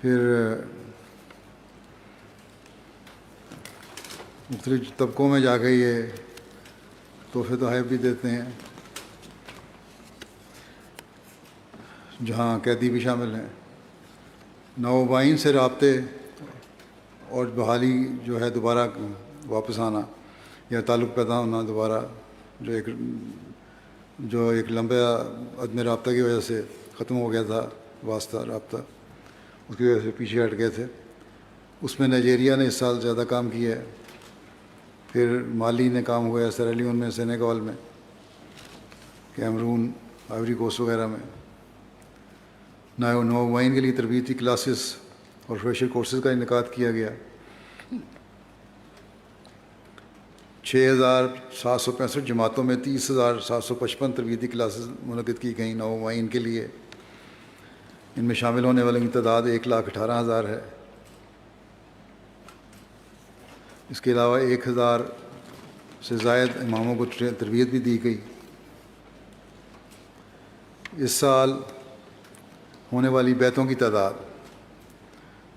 پھر مختلف طبقوں میں جا کے یہ تحفے تحائف بھی دیتے ہیں، جہاں قیدی بھی شامل ہیں۔ نوآبائین سے رابطے اور بحالی جو ہے، دوبارہ واپس آنا یا تعلق پیدا ہونا دوبارہ، جو ایک لمبے عدم رابطہ کی وجہ سے ختم ہو گیا تھا، واسطہ رابطہ اس کی وجہ سے پیچھے ہٹ گئے تھے، اس میں نائجیریا نے اس سال زیادہ کام کیا ہے، پھر مالی نے کام ہوا ہے، سیرالیون میں، سینیگال میں، کیمرون، آئیوری کوسٹ وغیرہ میں۔ نوآبائین کے لیے تربیتی کلاسز اور فریشر کورسز کا انعقاد کیا گیا۔ 6,765 جماعتوں میں 30,755 تربیتی کلاسز منعقد کی گئیں نوآبائین کے لیے۔ ان میں شامل ہونے والوں کی تعداد 1,18,000 ہے۔ اس کے علاوہ 1,000 سے زائد اماموں کو تربیت بھی دی گئی۔ اس سال ہونے والی بیعتوں کی تعداد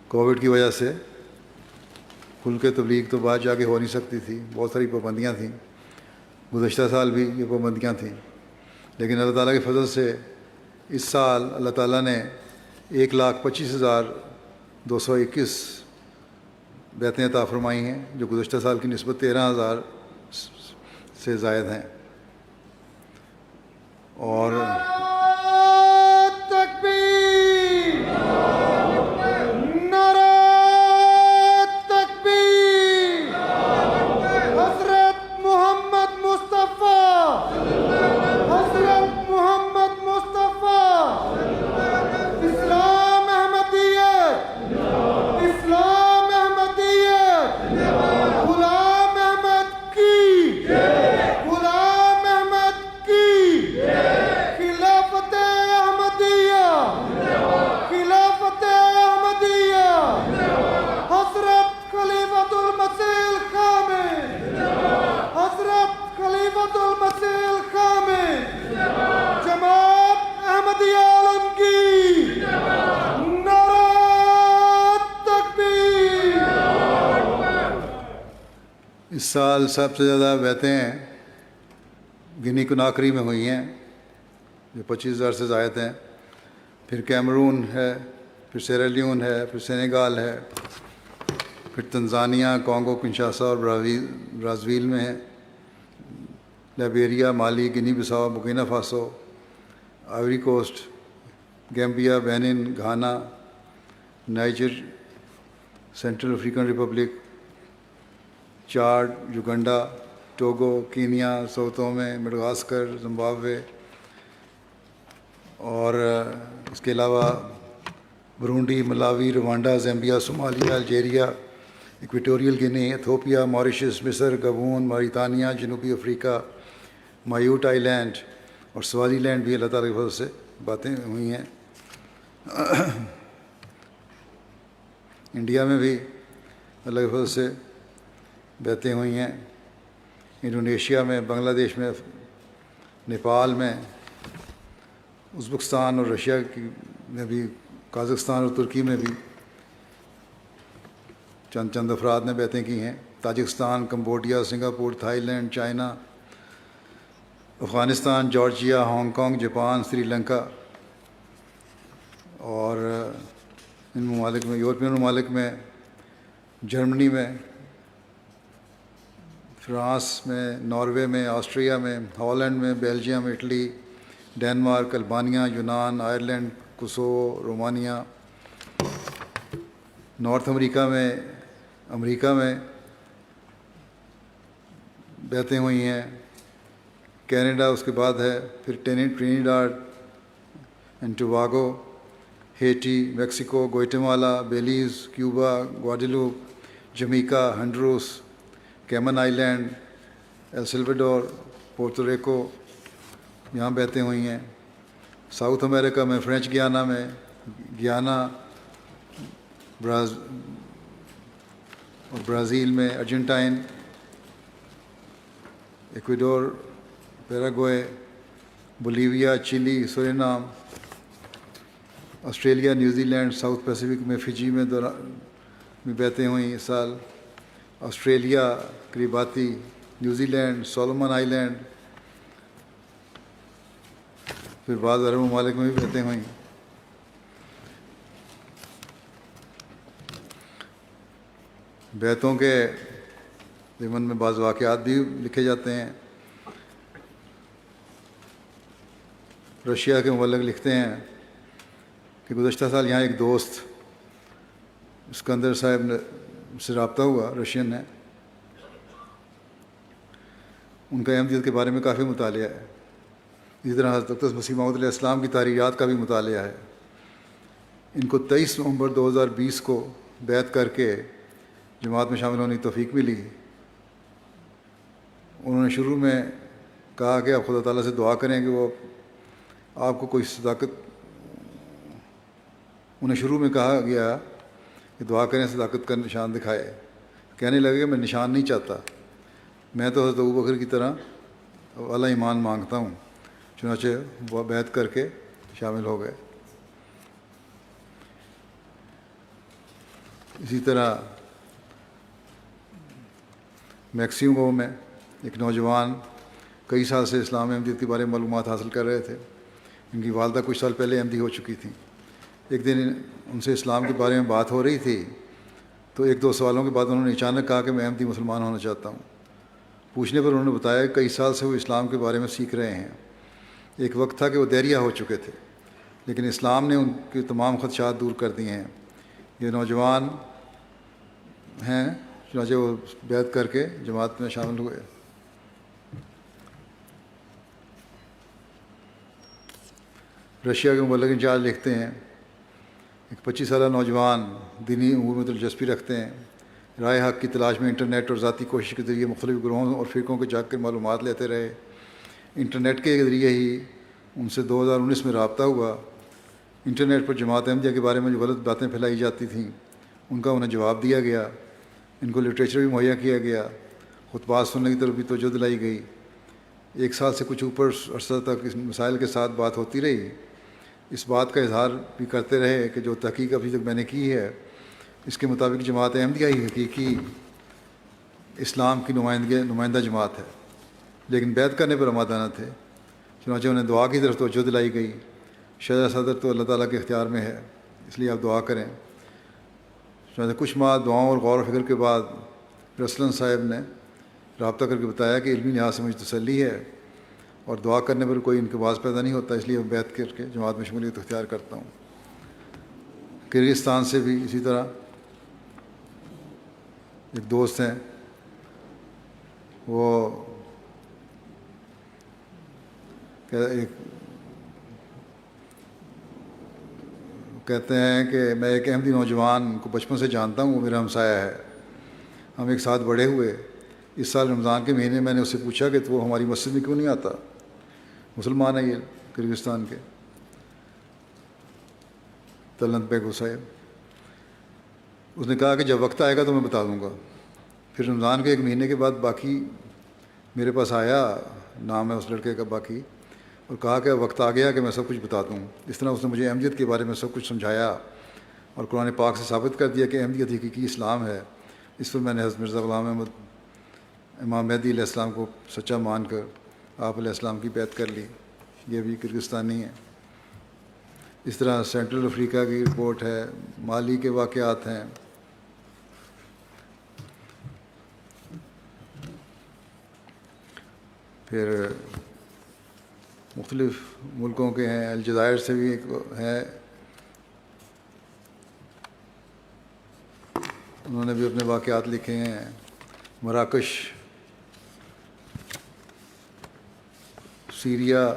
کووڈ کی وجہ سے کھل کے تبلیغ تو بعد جا کے ہو نہیں سکتی تھی، بہت ساری پابندیاں تھیں، گزشتہ سال بھی یہ پابندیاں تھیں، لیکن اللہ تعالیٰ کے فضل سے اس سال اللہ تعالیٰ نے 1,25,221 بیعتیں عطا فرمائی ہیں، جو گزشتہ سال کی نسبت 13,000 سے زائد ہیں۔ اور اس سال سب سے زیادہ بیعتیں گنی کناکری میں ہوئی ہیں، جو 25,000 سے زائد ہیں، پھر کیمرون ہے، پھر سیرالیون ہے، پھر سینیگال ہے، پھر تنزانیہ، کانگو کنشاسا اور برازیل میں ہے، Liberia, Mali, Guinea Bissau, Burkina Faso, Ivory Coast, Gambia, Benin, Ghana, Niger, Central African Republic, Chad, Uganda, Togo, Kenya, Sao Tome, Madagascar, Zimbabwe, اور اس کے علاوہ Burundi, Malawi, Rwanda, Zambia, Somalia, Algeria, Equatorial Guinea, Ethiopia, Mauritius, مصر، Gabon, Mauritania, جنوبی افریقہ، مایوٹ آئی land اور سوالی land بھی اللہ تعالیٰ کی فضل سے باتیں ہوئی ہیں۔ انڈیا میں بھی اللہ کی فضل سے بیعتیں ہوئی ہیں، انڈونیشیا میں، بنگلہ دیش میں، نیپال میں، ازبکستان اور رشیا میں بھی، قازقستان اور ترکی میں بھی چند افراد نے بیعتیں کی ہیں، Tajikistan, Cambodia, Singapore, Thailand, China, Afghanistan, Georgia, Hong Kong, Japan, Sri Lanka, اور ان ممالک میں، یورپین ممالک میں، جرمنی میں، فرانس میں، ناروے میں، آسٹریا میں، ہالینڈ میں، بیلجیم، اٹلی، ڈینمارک، البانیہ، یونان، آئرلینڈ، کوسوو، رومانیہ، نارتھ امریکہ میں بیعتیں ہوئی ہیں، کینیڈا اس کے بعد ہے، پھر Trinidad and Tobago, Haiti, Mexico, Guatemala, Belize, Cuba, Guadeloupe, Jamaica, Honduras, Cayman Island, El Salvador, Puerto Rico, یہاں بیعتیں ہوئی ہیں۔ ساؤتھ امریکہ میں فرینچ گیانا میں، گیانا اور برازیل میں، Argentina, Ecuador, Paraguay, Bolivia, Chile, Suriname, Australia, New Zealand, South Pacific میں Fiji میں بیعتیں ہوئیں اس سال. Australia, Kiribati, New Zealand, Solomon Island, پھر بعض عرب ممالک میں بھی بیعتیں ہوئیں. بیعتوں کے ضمن میں بعض واقعات بھی لکھے جاتے ہیں. رشیا کے مبلغ لکھتے ہیں کہ گزشتہ سال یہاں ایک دوست اسکندر صاحب سے رابطہ ہوا، رشین نے. ان کا احمدیت کے بارے میں کافی مطالعہ ہے. اسی طرح حضرت اقدس مسیح موعود علیہ السلام کی تحریرات کا بھی مطالعہ ہے. ان کو 23 نومبر 2020 کو بیعت کر کے جماعت میں شامل ہونے کی توفیق ملی. انہوں نے شروع میں کہا کہ آپ خدا تعالیٰ سے دعا کریں کہ وہ آپ کو کوئی صداقت، انہیں شروع میں کہا گیا کہ دعا کریں صداقت کا نشان دکھائے. کہنے لگے کہ میں نشان نہیں چاہتا، میں تو حضرت ابوبکر کی طرح اعلیٰ ایمان مانگتا ہوں. چنانچہ وہ بیعت کر کے شامل ہو گئے. اسی طرح میکسیکو میں ایک نوجوان کئی سال سے اسلام احمدیت کے بارے میں معلومات حاصل کر رہے تھے. ان کی والدہ کچھ سال پہلے احمدی ہو چکی تھیں. ایک دن ان سے اسلام کے بارے میں بات ہو رہی تھی تو ایک دو سوالوں کے بعد انہوں نے اچانک کہا کہ میں احمدی مسلمان ہونا چاہتا ہوں. پوچھنے پر انہوں نے بتایا کہ کئی سال سے وہ اسلام کے بارے میں سیکھ رہے ہیں. ایک وقت تھا کہ وہ دیریا ہو چکے تھے، لیکن اسلام نے ان کے تمام خدشات دور کر دیے ہیں. یہ نوجوان ہیں، چنانچہ وہ بیعت کر کے جماعت میں شامل ہوئے. رشیا کے مبلغ انچارج لکھتے ہیں ایک 25 سالہ نوجوان دینی امور میں دلچسپی رکھتے ہیں. رائے حق کی تلاش میں انٹرنیٹ اور ذاتی کوشش کے ذریعے مختلف گروہوں اور فرقوں کے جا کر معلومات لیتے رہے. انٹرنیٹ کے ذریعے ہی ان سے 2019 میں رابطہ ہوا. انٹرنیٹ پر جماعت احمدیہ کے بارے میں جو غلط باتیں پھیلائی جاتی تھیں ان کا انہیں جواب دیا گیا. ان کو لٹریچر بھی مہیا کیا گیا. خطبات سننے کی طرف بھی توجہ دلائی گئی. 1 سال سے کچھ اوپر عرصہ تک اس مسائل کے ساتھ بات ہوتی رہی. اس بات کا اظہار بھی کرتے رہے کہ جو تحقیق ابھی تک میں نے کی ہے اس کے مطابق جماعت احمدیہ ہی حقیقی اسلام کی نمائندہ جماعت ہے، لیکن بیعت کرنے پر آمادہ نہ تھے. چنانچہ انہیں دعا کی طرف توجہ دلائی گئی. شجرہ صدر تو اللہ تعالیٰ کے اختیار میں ہے، اس لیے آپ دعا کریں. چنانچہ کچھ ماہ دعاؤں اور غور و فکر کے بعد رسلن صاحب نے رابطہ کر کے بتایا کہ علمی لحاظ سے مجھے تسلی ہے اور دعا کرنے پر کوئی انقباض پیدا نہیں ہوتا، اس لیے میں بیعت کر کے جماعت میں شمولیت اختیار کرتا ہوں. کرغزستان سے بھی اسی طرح ایک دوست ہیں، وہ کہتے ہیں کہ میں ایک احمدی نوجوان کو بچپن سے جانتا ہوں، وہ میرا ہمسایہ ہے، ہم ایک ساتھ بڑے ہوئے. اس سال رمضان کے مہینے میں نے اس سے پوچھا کہ وہ ہماری مسجد میں کیوں نہیں آتا. مسلمان ہے یہ کرغزستان کے تلنت بیگ صاحب. اس نے کہا کہ جب وقت آئے گا تو میں بتا دوں گا. پھر رمضان کے 1 مہینے کے بعد باقی میرے پاس آیا، نام ہے اس لڑکے کا باقی، اور کہا کہ وقت آ گیا کہ میں سب کچھ بتا دوں. اس طرح اس نے مجھے احمدیت کے بارے میں سب کچھ سمجھایا اور قرآن پاک سے ثابت کر دیا کہ احمدیت حقیقی اسلام ہے. اس پر میں نے حضرت مرزا غلام احمد امام مہدی علیہ السلام کو سچا مان کر آپ علیہ السلام کی بیعت کر لی. یہ بھی کرغزستانی ہے. اس طرح سینٹرل افریقہ کی رپورٹ ہے، مالی کے واقعات ہیں. پھر مختلف ملکوں کے ہیں، الجزائر سے بھی ایک ہے، انہوں نے بھی اپنے واقعات لکھے ہیں. مراکش، سیریا،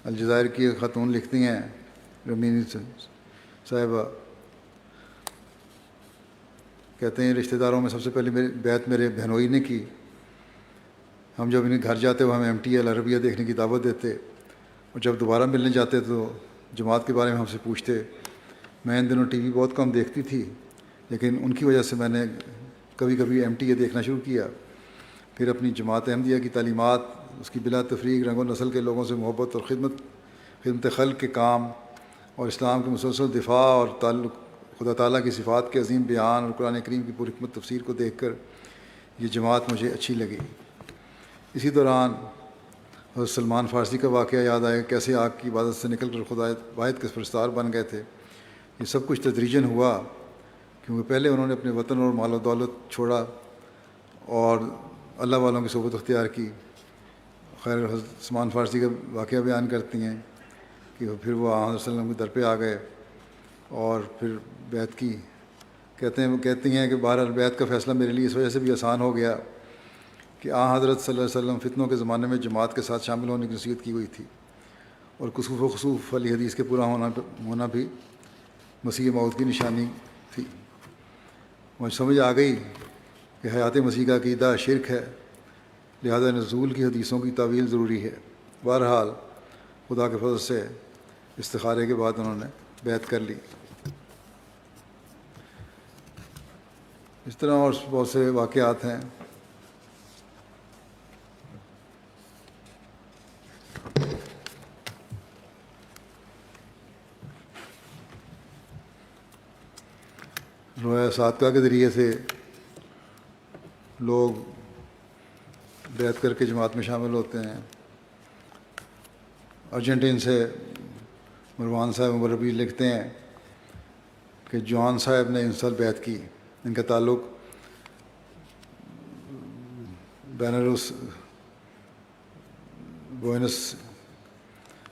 الجزائر کی ایک خاتون لکھتی ہیں رمینی صاحبہ، کہتے ہیں رشتہ داروں میں سب سے پہلے بیعت میرے بہنوئی نے کی. ہم جب انہیں گھر جاتے وہ ہمیں MTA العربیہ دیکھنے کی دعوت دیتے، اور جب دوبارہ ملنے جاتے تو جماعت کے بارے میں ہم سے پوچھتے. میں ان دنوں TV بہت کم دیکھتی تھی، لیکن ان کی وجہ سے میں نے کبھی کبھی MTA دیکھنا شروع کیا. پھر اپنی جماعت احمدیہ کی تعلیمات، اس کی بلا تفریق رنگ و نسل کے لوگوں سے محبت اور خدمت خلق کے کام اور اسلام کے مسلسل دفاع اور تعلق خدا تعالیٰ کی صفات کے عظیم بیان اور قرآن کریم کی پرحکمت تفسیر کو دیکھ کر یہ جماعت مجھے اچھی لگی۔ اسی دوران حضرت سلمان فارسی کا واقعہ یاد آیا، کیسے آگ کی عبادت سے نکل کر خدا واحد کے پرستار بن گئے تھے۔ یہ سب کچھ تدریجاً ہوا، کیونکہ پہلے انہوں نے اپنے وطن اور مال و دولت چھوڑا اور اللہ والوں کی صحبت اختیار کی۔ خیر حضرت سلمان فارسی کا واقعہ بیان کرتی ہیں کہ پھر وہ حضرت صلی اللہ علیہ وسلم کے در پہ آ گئے اور پھر بیعت کی۔ کہتی ہیں کہ بہرحال بیعت کا فیصلہ میرے لیے اس وجہ سے بھی آسان ہو گیا کہ حضرت صلی اللہ علیہ وسلم فتنوں کے زمانے میں جماعت کے ساتھ شامل ہونے کی نصیحت کی ہوئی تھی، اور کسوف و خسوف علی حدیث کے پورا ہونا بھی مسیح موعود کی نشانی تھی۔ مجھے سمجھ آ گئی کہ حیات مسیح کا عقیدہ شرک ہے، لہذا نزول کی حدیثوں کی تعویل ضروری ہے۔ بہرحال خدا کے فضل سے استخارے کے بعد انہوں نے بیعت کر لی۔ اس طرح اور بہت سے واقعات ہیں۔ رویا صادقہ کے ذریعے سے لوگ بیعت کر کے جماعت میں شامل ہوتے ہیں۔ ارجنٹین سے مروان صاحب مربی لکھتے ہیں کہ جوان صاحب نے ان سال بیعت کی۔ ان کا تعلق بیناروس بوئنس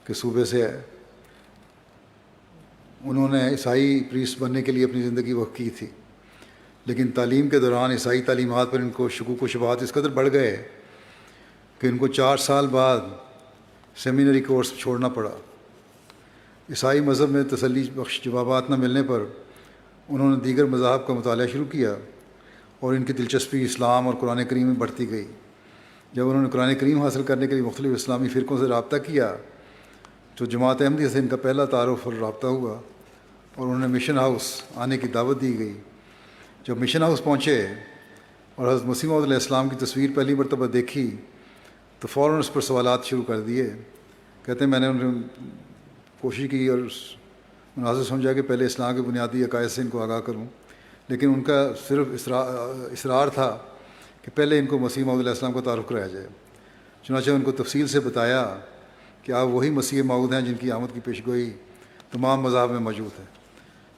کے صوبے سے ہے۔ انہوں نے عیسائی پریسٹ بننے کے لیے اپنی زندگی وقف کی تھی، لیکن تعلیم کے دوران عیسائی تعلیمات پر ان کو شکوک و شبہات اس قدر بڑھ گئے کہ ان کو 4 سال بعد سیمینری کورس چھوڑنا پڑا۔ عیسائی مذہب میں تسلی بخش جوابات نہ ملنے پر انہوں نے دیگر مذاہب کا مطالعہ شروع کیا اور ان کی دلچسپی اسلام اور قرآن کریم میں بڑھتی گئی۔ جب انہوں نے قرآن کریم حاصل کرنے کے لیے مختلف اسلامی فرقوں سے رابطہ کیا تو جماعت احمدیہ سے ان کا پہلا تعارف اور رابطہ ہوا، اور انہیں مشن ہاؤس آنے کی دعوت دی گئی۔ جب مشن ہاؤس پہنچے اور حضرت مسیح موعود علیہ السلام کی تصویر پہلی مرتبہ دیکھی تو فوراً اس پر سوالات شروع کر دیے۔ کہتے ہیں میں نے ان کوشش کی اور مناسب سمجھا کہ پہلے اسلام کے بنیادی عقائد سے ان کو آگاہ کروں، لیکن ان کا صرف اصرار تھا کہ پہلے ان کو مسیح موعود علیہ السلام کا تعارف کرایا جائے۔ چنانچہ ان کو تفصیل سے بتایا کہ آپ وہی مسیح موعود ہیں جن کی آمد کی پیشگوئی تمام مذاہب میں موجود ہے۔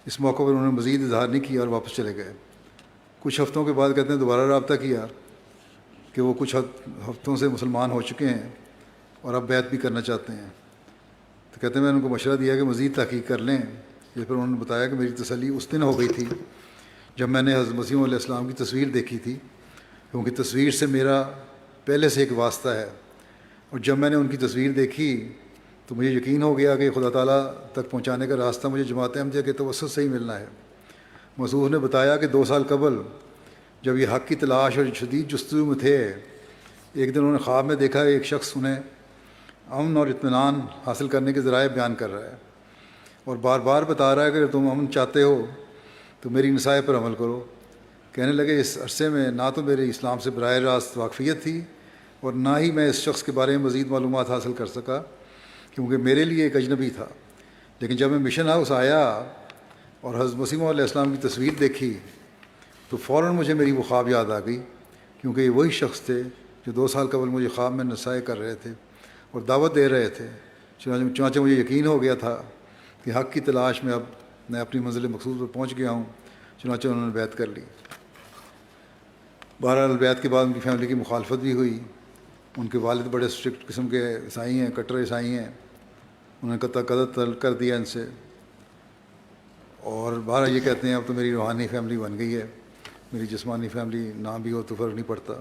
اس موقع پر انہوں نے مزید اظہار نہیں کیا اور واپس چلے گئے۔ کچھ ہفتوں کے بعد کہتے ہیں دوبارہ رابطہ کیا کہ وہ کچھ ہفتوں سے مسلمان ہو چکے ہیں اور اب بیعت بھی کرنا چاہتے ہیں۔ تو کہتے ہیں میں نے ان کو مشورہ دیا کہ مزید تحقیق کر لیں۔ جس پر انہوں نے بتایا کہ میری تسلی اس دن ہو گئی تھی جب میں نے حضرت مسیح علیہ السلام کی تصویر دیکھی تھی، کیونکہ تصویر سے میرا پہلے سے ایک واسطہ ہے، اور جب میں نے ان کی تصویر دیکھی تو مجھے یقین ہو گیا کہ خدا تعالیٰ تک پہنچانے کا راستہ مجھے جماعت احمدیہ کے توسط سے ہی ملنا ہے۔ مسعود نے بتایا کہ 2 سال قبل جب یہ حق کی تلاش اور شدید جستجو میں تھے، ایک دن انہوں نے خواب میں دیکھا ایک شخص انہیں امن اور اطمینان حاصل کرنے کے ذرائع بیان کر رہا ہے اور بار بار بتا رہا ہے کہ اگر تم امن چاہتے ہو تو میری نصائح پر عمل کرو۔ کہنے لگے اس عرصے میں نہ تو میرے اسلام سے براہ راست واقفیت تھی اور نہ ہی میں اس شخص کے بارے میں مزید معلومات حاصل کر سکا، کیونکہ میرے لیے ایک اجنبی تھا۔ لیکن جب میں مشن ہاؤس آیا اور حضرت مسیح علیہ السلام کی تصویر دیکھی تو فوراً مجھے میری وہ خواب یاد آ گئی، کیونکہ یہ وہی شخص تھے جو 2 سال قبل مجھے خواب میں نصائح کر رہے تھے اور دعوت دے رہے تھے۔ چنانچہ مجھے یقین ہو گیا تھا کہ حق کی تلاش میں اب میں اپنی منزل مقصود پر پہنچ گیا ہوں۔ چنانچہ انہوں نے بیعت کر لی۔ بہرحال بیعت کے بعد ان کی فیملی کی مخالفت بھی ہوئی۔ ان کے والد بڑے اسٹرکٹ قسم کے عیسائی ہیں، کٹر عیسائی ہیں، انہوں نے قطع کر دیا ان سے، اور بہرحال یہ کہتے ہیں اب تو میری روحانی فیملی بن گئی ہے، میری جسمانی فیملی نہ بھی ہو تو فرق نہیں پڑتا۔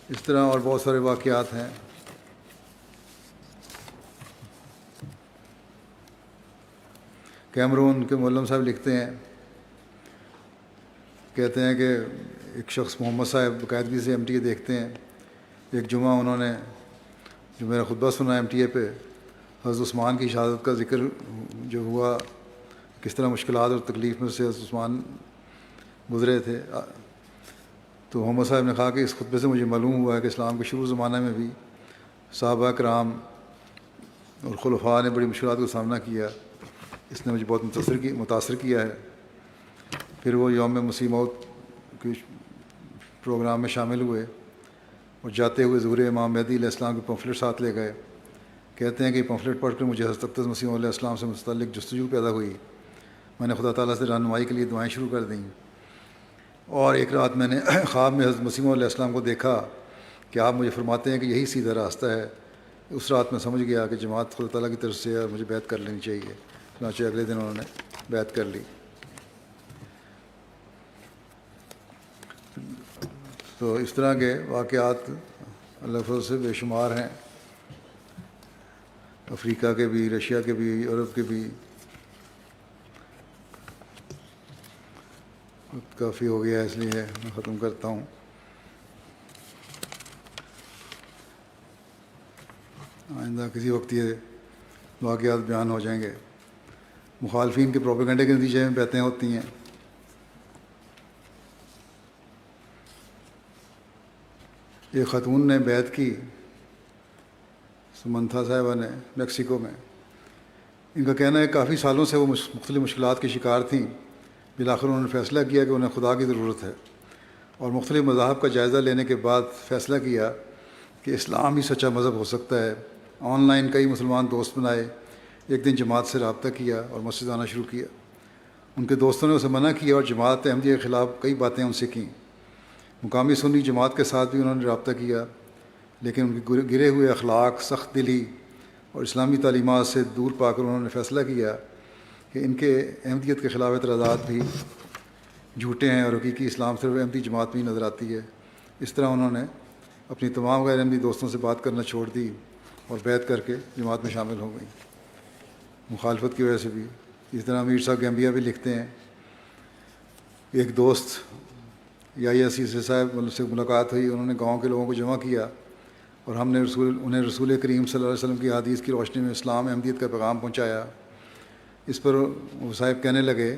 اس طرح اور بہت سارے واقعات ہیں۔ کیمرون کے معلم صاحب لکھتے ہیں، کہتے ہیں کہ ایک شخص محمد صاحب باقاعدگی سے MTA دیکھتے ہیں۔ ایک جمعہ انہوں نے جو میرا خطبہ سنا MTA پہ، حضرت عثمان کی شہادت کا ذکر جو ہوا، کس طرح مشکلات اور تکلیف میں سے حضرت عثمان گزرے تھے، تو محمد صاحب نے کہا کہ اس خطبے سے مجھے معلوم ہوا ہے کہ اسلام کے شروع زمانے میں بھی صحابہ کرام اور خلفاء نے بڑی مشکلات کا سامنا کیا. اس نے مجھے بہت متاثر کیا ہے. پھر وہ یوم مسیح موت کے پروگرام میں شامل ہوئے اور جاتے ہوئے ظہور امام مہدی علیہ السلام کے پمفلٹ ساتھ لے گئے. کہتے ہیں کہ پمفلٹ پڑھ کر مجھے حضرت اقدس مسیح علیہ السلام سے متعلق جستجو پیدا ہوئی. میں نے خدا تعالیٰ سے رہنمائی کے لیے دعائیں شروع کر دیں. اور ایک رات میں نے خواب میں حضرت مسیح علیہ السلام کو دیکھا کہ آپ مجھے فرماتے ہیں کہ یہی سیدھا راستہ ہے. اس رات میں سمجھ گیا کہ جماعت خدا تعالیٰ کی طرف سے ہے اور مجھے بیعت کر لینی چاہیے. چنانچہ اگلے دن انہوں نے بیعت کر لی. تو اس طرح کے واقعات اللہ کے فضل سے بے شمار ہیں، افریقہ کے بھی، رشیا کے بھی، یورپ کے بھی. کافی ہو گیا اس لیے میں ختم کرتا ہوں. آئندہ کسی وقت یہ واقعات بیان ہو جائیں گے. مخالفین کے پروپیگنڈے کے نتیجے میں بیعتیں ہوتی ہیں. ایک خاتون نے بیعت کی، سمنتھا صاحبہ نے، میکسیکو میں. ان کا کہنا ہے کافی سالوں سے وہ مختلف مشکلات کی شکار تھیں. بالآخر انہوں نے فیصلہ کیا کہ انہیں خدا کی ضرورت ہے، اور مختلف مذاہب کا جائزہ لینے کے بعد فیصلہ کیا کہ اسلام ہی سچا مذہب ہو سکتا ہے. آن لائن کئی مسلمان دوست بنائے. ایک دن جماعت سے رابطہ کیا اور مسجد آنا شروع کیا. ان کے دوستوں نے اسے منع کیا اور جماعت احمدیہ کے خلاف کئی باتیں ان سے کیں. مقامی سنی جماعت کے ساتھ بھی انہوں نے رابطہ کیا، لیکن ان کے گرے ہوئے اخلاق، سخت دلی اور اسلامی تعلیمات سے دور پا کر انہوں نے فیصلہ کیا کہ ان کے احمدیت کے خلاف اعتراضات بھی جھوٹے ہیں اور حقیقی اسلام صرف احمدی جماعت میں ہی نظر آتی ہے. اس طرح انہوں نے اپنی تمام غیر احمدی دوستوں سے بات کرنا چھوڑ دی اور بیعت کر کے جماعت میں شامل ہو گئی، مخالفت کی وجہ سے بھی. اس طرح امیر صاحب گیمبیا بھی لکھتے ہیں، ایک دوست یا سیسے صاحب سے ملاقات ہوئی. انہوں نے گاؤں کے لوگوں کو جمع کیا اور ہم نے انہیں رسول کریم صلی اللہ علیہ وسلم کی حدیث کی روشنی میں اسلام احمدیت کا پیغام پہنچایا. اس پر وہ صاحب کہنے لگے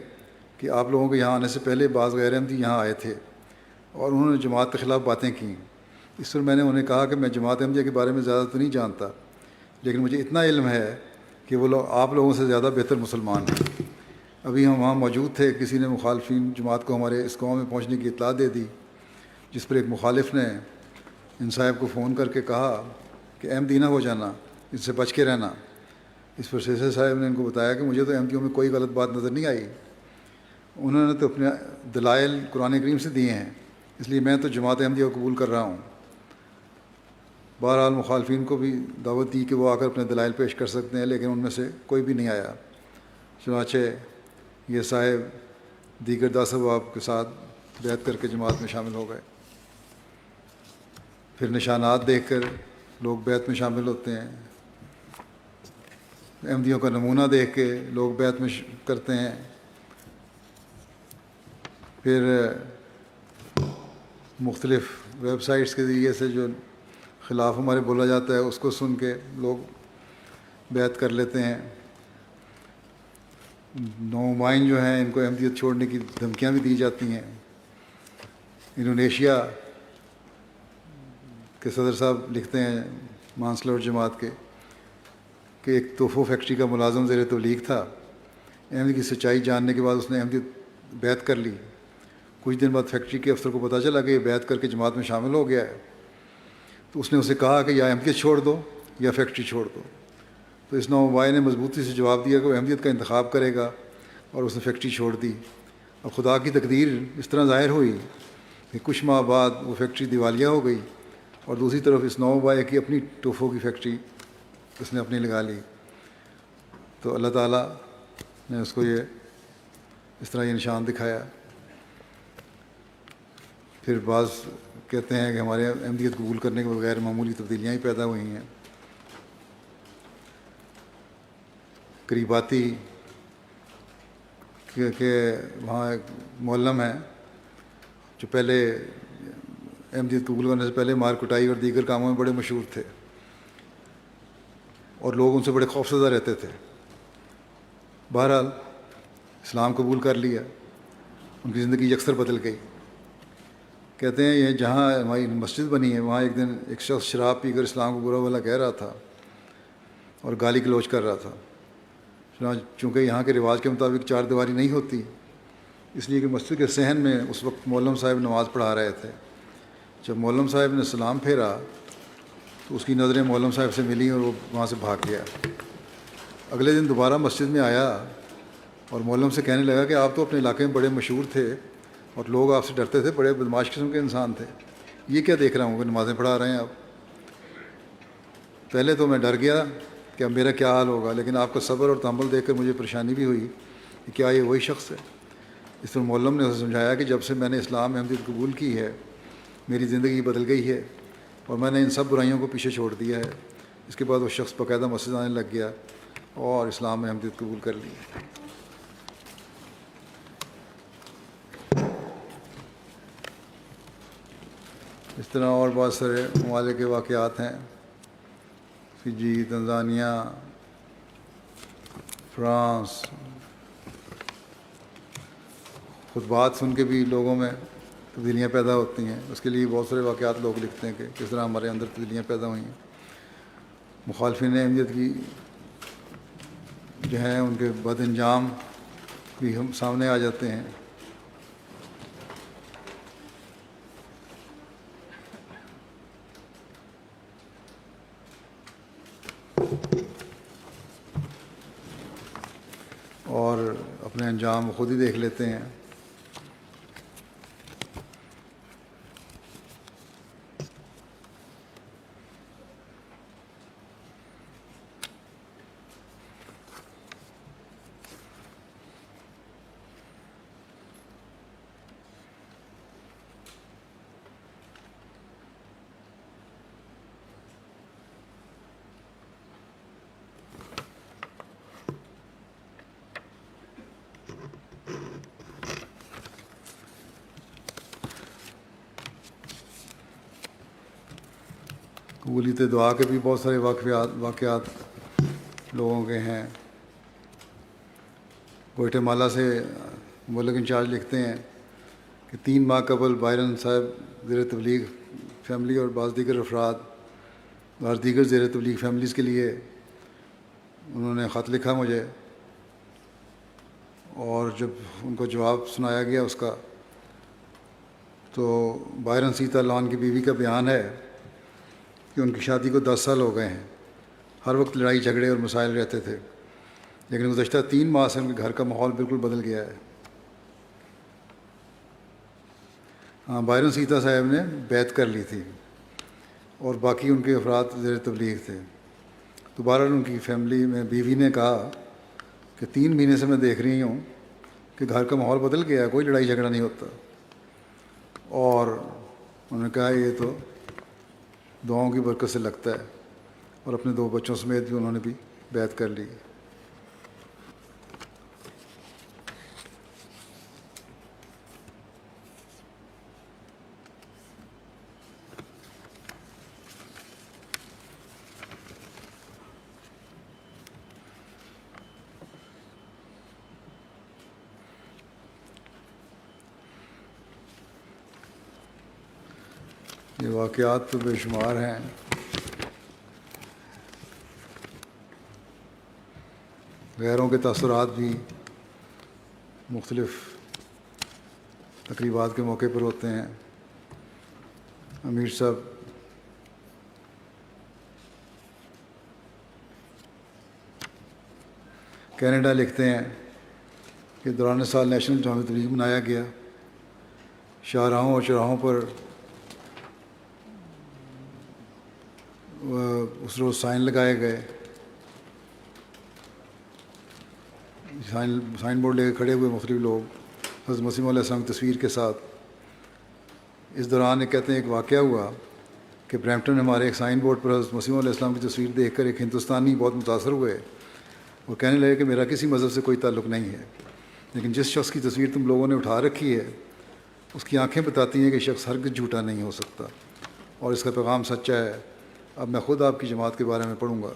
کہ آپ لوگوں کے یہاں آنے سے پہلے بعض غیر احمدی یہاں آئے تھے اور انہوں نے جماعت کے خلاف باتیں کیں. اس پر میں نے انہیں کہا کہ میں جماعت احمدیہ کے بارے میں زیادہ تو نہیں جانتا، لیکن مجھے اتنا علم ہے کہ وہ لوگ آپ لوگوں سے زیادہ بہتر مسلمان ہیں. ابھی ہم وہاں موجود تھے، کسی نے مخالفین جماعت کو ہمارے اس قوم میں پہنچنے کی اطلاع دے دی، جس پر ایک مخالف نے ان صاحب کو فون کر کے کہا کہ احمدی نہ ہو جانا، ان سے بچ کے رہنا. اس پر سیسے صاحب نے ان کو بتایا کہ مجھے تو احمدیوں میں کوئی غلط بات نظر نہیں آئی، انہوں نے تو اپنے دلائل قرآن کریم سے دیے ہیں، اس لیے میں تو جماعت احمدیہ کو قبول کر رہا ہوں. بہرحال مخالفین کو بھی دعوت دی کہ وہ آ کر اپنے دلائل پیش کر سکتے ہیں، لیکن ان میں سے کوئی بھی نہیں آیا. چنانچہ یہ صاحب دیگر 10 احباب کے ساتھ بیعت کر کے جماعت میں شامل ہو گئے. پھر نشانات دیکھ کر لوگ بیعت میں شامل ہوتے ہیں، احمدیوں کا نمونہ دیکھ کے لوگ بیعت میں کرتے ہیں. پھر مختلف ویب سائٹس کے ذریعے سے جو خلاف ہمارے بولا جاتا ہے اس کو سن کے لوگ بیعت کر لیتے ہیں. نومائن جو ہیں ان کو احمدیت چھوڑنے کی دھمکیاں بھی دی جاتی ہیں. انڈونیشیا کے صدر صاحب لکھتے ہیں مانسلور جماعت کے کہ ایک توفو فیکٹری کا ملازم زیر تبلیغ تھا. احمدیت کی سچائی جاننے کے بعد اس نے احمدیت بیعت کر لی. کچھ دن بعد فیکٹری کے افسر کو پتہ چلا کہ یہ بیعت کر کے جماعت میں شامل ہو گیا ہے، تو اس نے اسے کہا کہ یا احمدیت چھوڑ دو یا فیکٹری چھوڑ دو. تو اس نومائی نے مضبوطی سے جواب دیا کہ وہ احمدیت کا انتخاب کرے گا، اور اس نے فیکٹری چھوڑ دی. اور خدا کی تقدیر اس طرح ظاہر ہوئی کہ کچھ ماہ بعد وہ فیکٹری دیوالیہ ہو گئی، اور دوسری طرف اس نومائی کی اپنی ٹوفو کی فیکٹری اس نے اپنی لگا لی. تو اللہ تعالیٰ نے اس کو اس طرح یہ نشان دکھایا. پھر بعض کہتے ہیں کہ ہمارے احمدیت قبول کرنے کے بغیر معمولی تبدیلیاں ہی پیدا ہوئی ہیں. قریباتی کہ وہاں ایک معلم ہے جو پہلے احمدیت قبول کرنے سے پہلے مار کٹائی اور دیگر کاموں میں بڑے مشہور تھے، اور لوگ ان سے بڑے خوفزدہ رہتے تھے. بہرحال اسلام قبول کر لیا، ان کی زندگی یکسر بدل گئی. کہتے ہیں یہ جہاں ہماری مسجد بنی ہے وہاں ایک دن ایک شخص شراب پی کر اسلام کو برا بھلا کہہ رہا تھا. اور گالی گلوچ کر رہا تھا. چونکہ یہاں کے رواج کے مطابق چار دیواری نہیں ہوتی، اس لیے کہ مسجد کے صحن میں اس وقت مولم صاحب نماز پڑھا رہے تھے. جب مولم صاحب نے سلام پھیرا تو اس کی نظریں مولم صاحب سے ملیں اور وہ وہاں سے بھاگ گیا. اگلے دن دوبارہ مسجد میں آیا اور مولم سے کہنے لگا کہ آپ تو اپنے علاقے میں بڑے مشہور تھے اور لوگ آپ سے ڈرتے تھے، بڑے بدماش قسم کے انسان تھے، یہ کیا دیکھ رہا ہوں کہ نمازیں پڑھا رہے ہیں آپ. پہلے تو میں ڈر گیا کہ اب میرا کیا حال ہوگا، لیکن آپ کا صبر اور تحمل دیکھ کر مجھے پریشانی بھی ہوئی کہ کیا یہ وہی شخص ہے. اس پر مولم نے اسے سمجھایا کہ جب سے میں نے اسلام میں احمدیت قبول کی ہے میری زندگی بدل گئی ہے اور میں نے ان سب برائیوں کو پیچھے چھوڑ دیا ہے. اس کے بعد وہ شخص باقاعدہ مسجد آنے لگ گیا اور اسلام میں احمدیت قبول کر لی. اس طرح اور بہت سارے ممالک کے واقعات ہیں، فجی، تنزانیہ، فرانس. خطبات سن کے بھی لوگوں میں تبدیلیاں پیدا ہوتی ہیں. اس کے لیے بہت سارے واقعات لوگ لکھتے ہیں کہ کس طرح ہمارے اندر تبدیلیاں پیدا ہوئی ہیں. مخالفین احمدیت کی جو ہیں ان کے بد انجام بھی ہم سامنے آ جاتے ہیں. اور اپنے انجام خود ہی دیکھ لیتے ہیں. قبولیت دعا کے بھی بہت سارے واقعات لوگوں کے ہیں. گوئٹے مالا سے ملک انچارج لکھتے ہیں کہ 3 ماہ قبل بائرن صاحب زیر تبلیغ فیملی اور بعض دیگر افراد اور دیگر زیر تبلیغ فیملیز کے لیے انہوں نے خط لکھا مجھے، اور جب ان کو جواب سنایا گیا اس کا تو بائرن سیتا لان کی بیوی کا بیان ہے کہ ان کی شادی کو 10 سال ہو گئے ہیں. ہر وقت لڑائی جھگڑے اور مسائل رہتے تھے، لیکن گزشتہ 3 ماہ سے ان کے گھر کا ماحول بالکل بدل گیا ہے. ہاں، بائرن سیتا صاحب نے بیعت کر لی تھی اور باقی ان کے افراد زیر تبلیغ تھے. دوبارہ ان کی فیملی میں بیوی نے کہا کہ 3 مہینے سے میں دیکھ رہی ہوں کہ گھر کا ماحول بدل گیا، کوئی لڑائی جھگڑا نہیں ہوتا. اور انہوں نے کہا یہ تو دعاؤں کی برکت سے لگتا ہے، اور اپنے 2 بچوں سمیت بھی انہوں نے بھی بیعت کر لی. یہ واقعات تو بے شمار ہیں. غیروں کے تاثرات بھی مختلف تقریبات کے موقع پر ہوتے ہیں. امیر صاحب کینیڈا لکھتے ہیں کہ دوران سال نیشنل جامع تبلیغ منایا گیا. شاہراہوں اور چوراہوں پر اس روز سائن لگائے گئے. سائن بورڈ لے کے کھڑے ہوئے مختلف لوگ حضرت مسیح علیہ السلام کی تصویر کے ساتھ. اس دوران یہ کہتے ہیں ایک واقعہ ہوا کہ برمپٹن میں ہمارے ایک سائن بورڈ پر حضرت مسیح علیہ السلام کی تصویر دیکھ کر ایک ہندوستانی بہت متاثر ہوئے. وہ کہنے لگے کہ میرا کسی مذہب سے کوئی تعلق نہیں ہے، لیکن جس شخص کی تصویر تم لوگوں نے اٹھا رکھی ہے اس کی آنکھیں بتاتی ہیں کہ شخص ہرگز جھوٹا نہیں ہو سکتا اور اس کا پیغام سچا ہے. اب میں خود آپ کی جماعت کے بارے میں پڑھوں گا.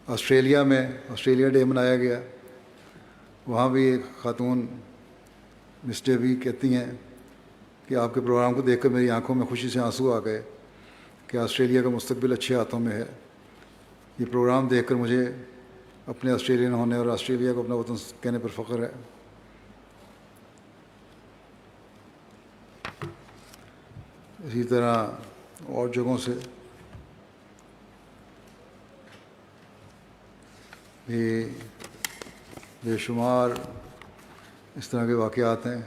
آسٹریلیا میں آسٹریلیا ڈے منایا گیا. وہاں بھی ایک خاتون مس ڈیوی کہتی ہیں کہ آپ کے پروگرام کو دیکھ کر میری آنکھوں میں خوشی سے آنسو آ گئے کہ آسٹریلیا کا مستقبل اچھے ہاتھوں میں ہے. یہ پروگرام دیکھ کر مجھے اپنے آسٹریلین ہونے اور آسٹریلیا کو اپنا وطن کہنے پر فخر ہے. اسی طرح اور جگہوں سے بھی بے شمار اس طرح کے واقعات ہیں.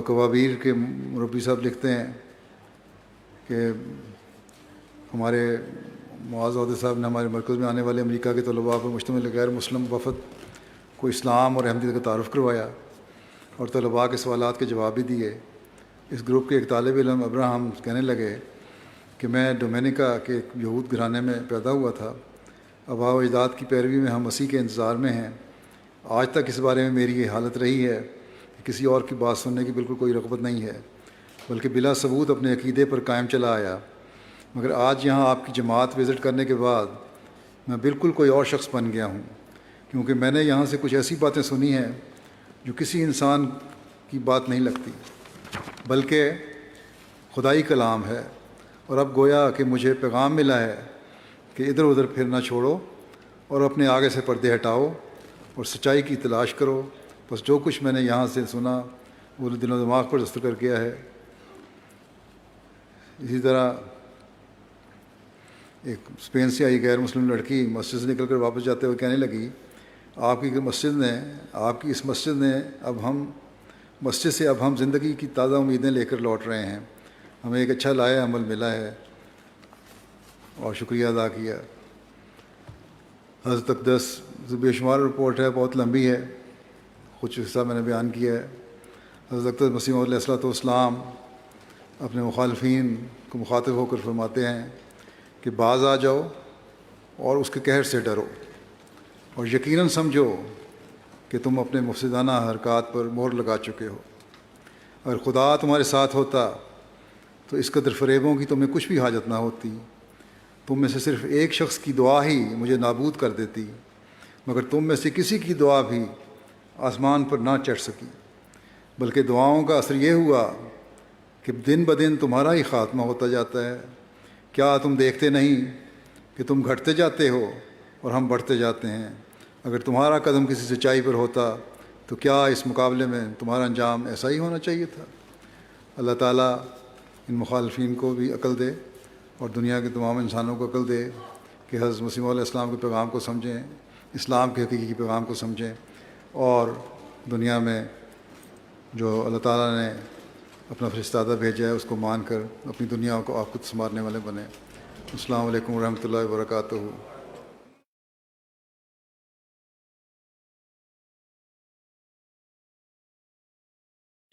کوابیر کے مربی صاحب لکھتے ہیں کہ ہمارے معاذ عہدے صاحب نے ہمارے مرکز میں آنے والے امریکہ کے طلباء پر مشتمل غیر مسلم وفد کو اسلام اور احمدیت کا تعارف کروایا اور طلباء کے سوالات کے جواب بھی دیے. اس گروپ کے ایک طالب علم ابراہم کہنے لگے کہ میں ڈومینیکا کے ایک یہود گھرانے میں پیدا ہوا تھا. آباء و اجداد کی پیروی میں ہم مسیح کے انتظار میں ہیں. آج تک اس بارے میں میری یہ حالت رہی ہے کہ کسی اور کی بات سننے کی بالکل کوئی رغبت نہیں ہے، بلکہ بلا ثبوت اپنے عقیدے پر قائم چلا آیا. مگر آج یہاں آپ کی جماعت وزٹ کرنے کے بعد میں بالکل کوئی اور شخص بن گیا ہوں، کیونکہ میں نے یہاں سے کچھ ایسی باتیں سنی ہیں جو کسی انسان کی بات نہیں لگتی، بلکہ خدائی کلام ہے. اور اب گویا کہ مجھے پیغام ملا ہے کہ ادھر ادھر پھرنا چھوڑو اور اپنے آگے سے پردے ہٹاؤ اور سچائی کی تلاش کرو. بس جو کچھ میں نے یہاں سے سنا وہ دل و دماغ پر دستخط کر گیا ہے. اسی طرح ایک اسپین سے آئی غیر مسلم لڑکی مسجد سے نکل کر واپس جاتے ہوئے کہنے لگی، آپ کی اس مسجد نے مسجد سے اب ہم زندگی کی تازہ امیدیں لے کر لوٹ رہے ہیں. ہمیں ایک اچھا لائحہ عمل ملا ہے اور شکریہ ادا کیا. حضرت اقدس بے شمار رپورٹ ہے، بہت لمبی ہے، کچھ حصہ میں نے بیان کیا ہے. حضرت اقدس مسیح موعود علیہ الصلوۃ والسلام اپنے مخالفین کو مخاطب ہو کر فرماتے ہیں کہ باز آ جاؤ اور اس کے قہر سے ڈرو اور یقیناً سمجھو کہ تم اپنے مفسدانہ حرکات پر مہر لگا چکے ہو. اگر خدا تمہارے ساتھ ہوتا تو اس قدر فریبوں کی تمہیں کچھ بھی حاجت نہ ہوتی. تم میں سے صرف ایک شخص کی دعا ہی مجھے نابود کر دیتی، مگر تم میں سے کسی کی دعا بھی آسمان پر نہ چڑھ سکی، بلکہ دعاؤں کا اثر یہ ہوا کہ دن بدن تمہارا ہی خاتمہ ہوتا جاتا ہے. کیا تم دیکھتے نہیں کہ تم گھٹتے جاتے ہو اور ہم بڑھتے جاتے ہیں؟ اگر تمہارا قدم کسی سچائی پر ہوتا تو کیا اس مقابلے میں تمہارا انجام ایسا ہی ہونا چاہیے تھا؟ اللہ تعالیٰ ان مخالفین کو بھی عقل دے اور دنیا کے تمام انسانوں کو عقل دے کہ حضرت مسیح علیہ السلام کے پیغام کو سمجھیں، اسلام کے حقیقی پیغام کو سمجھیں، اور دنیا میں جو اللہ تعالیٰ نے اپنا فرستادہ بھیجا ہے اس کو مان کر اپنی دنیا کو آپ خود سنوارنے والے بنیں. السلام علیکم ورحمۃ اللہ وبرکاتہ.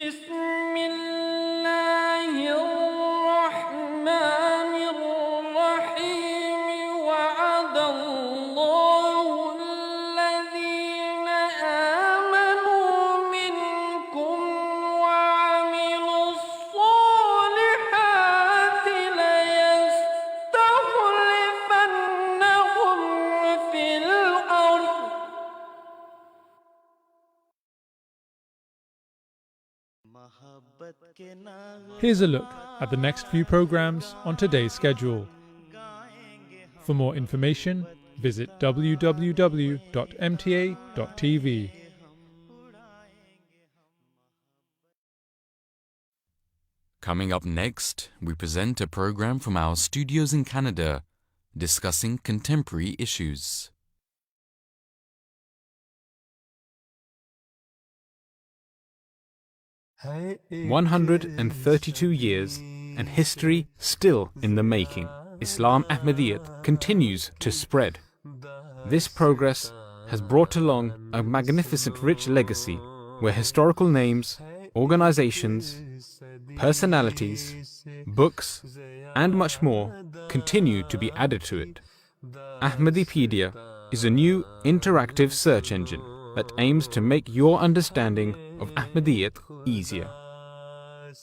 بسم اللہ الرحمن الرحیم وعد اللہ الذین آمنوا منکم وعملوا الصالحات ليستخلفنهم في الأرض. Here's a look at the next few programs on today's schedule. For more information, visit www.mta.tv. Coming up next, we present a program from our studios in Canada discussing contemporary issues. "132 years and history still in the making. Islam Ahmadiyyat continues to spread. This progress has brought along a magnificent rich legacy where historical names, organizations, personalities, books, and much more continue to be added to it. Ahmadipedia is a new interactive search engine that aims to make your understanding of Ahmadiyyat easier.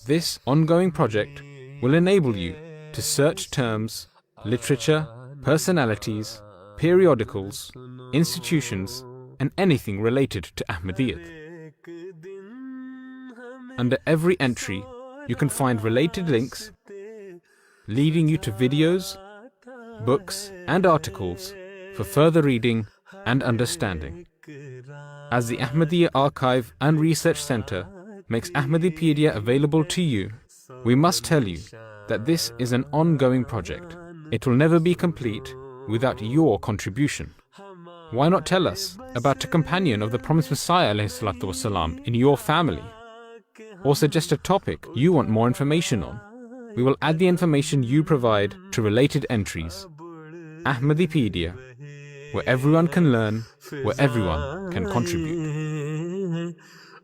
This ongoing project will enable you to search terms, literature, personalities, periodicals, institutions, and anything related to Ahmadiyyat. Under every entry, you can find related links, leading you to videos, books, and articles for further reading and understanding. As the Ahmadiyya Archive and Research Center makes Ahmadipedia available to you, we must tell you that this is an ongoing project. It will never be complete without your contribution. Why not tell us about a companion of the promised Messiah ﷺ in your family? Or suggest a topic you want more information on. We will add the information you provide to related entries. Ahmadipedia, where everyone can learn, where everyone can contribute.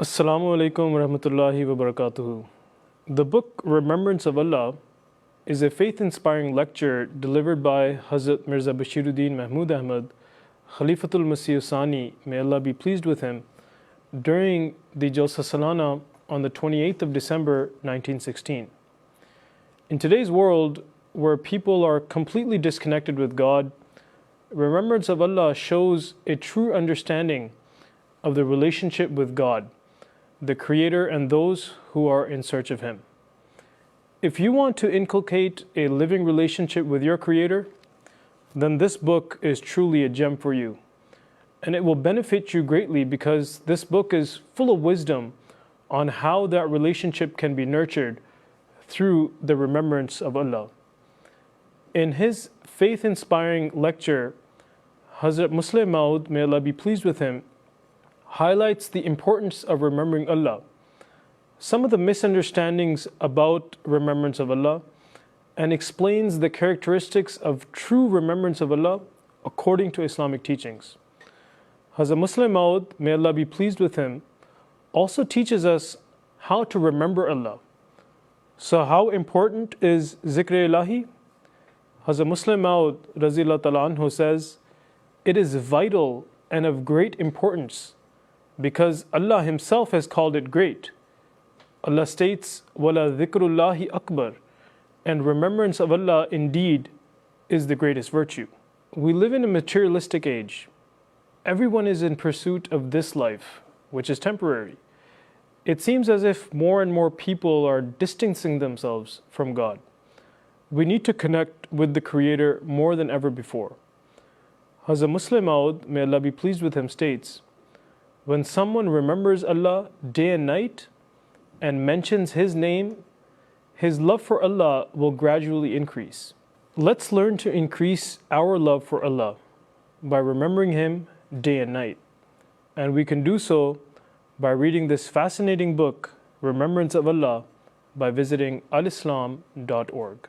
Assalamu alaikum wa rahmatullahi wa barakatuhu. The book Remembrance of Allah is a faith-inspiring lecture delivered by Hazrat Mirza Bashiruddin Mahmud Ahmad, Khalifatul Masih Sani, may Allah be pleased with him, during the Jalsa Salana on the 28th of December 1916. In today's world, where people are completely disconnected with God, remembrance of Allah shows a true understanding of the relationship with God, the Creator, and those who are in search of Him. If you want to inculcate a living relationship with your Creator, then this book is truly a gem for you. And it will benefit you greatly because this book is full of wisdom on how that relationship can be nurtured through the remembrance of Allah. In his faith-inspiring lecture, Hazrat Musleh Maud, may Allah be pleased with him, highlights the importance of remembering Allah, some of the misunderstandings about remembrance of Allah, and explains the characteristics of true remembrance of Allah according to Islamic teachings. Hazrat Musleh Maud, may Allah be pleased with him, also teaches us how to remember Allah. So how important is Zikr Ilahi? Hazrat Musleh Maud Razillah Ta'ala Anhu says, it is vital and of great importance because Allah Himself has called it great. Allah states, وَلَا ذِكْرُ اللَّهِ أَكْبَرُ, and remembrance of Allah indeed is the greatest virtue. We live in a materialistic age. Everyone is in pursuit of this life, which is temporary. It seems as if more and more people are distancing themselves from God. We need to connect with the Creator more than ever before. Hazrat Musleh Maud, may Allah be pleased with him, states, when someone remembers Allah day and night and mentions His name, his love for Allah will gradually increase. Let's learn to increase our love for Allah by remembering Him day and night. And we can do so by reading this fascinating book, Remembrance of Allah, by visiting alislam.org.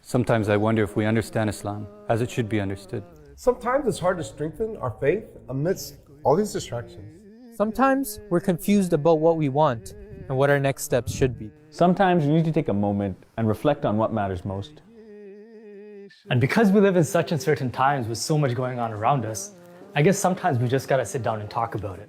Sometimes I wonder if we understand Islam as it should be understood. Sometimes it's hard to strengthen our faith amidst all these distractions. Sometimes we're confused about what we want and what our next steps should be. Sometimes you need to take a moment and reflect on what matters most. And because we live in such uncertain times with so much going on around us, I guess sometimes we just gotta sit down and talk about it.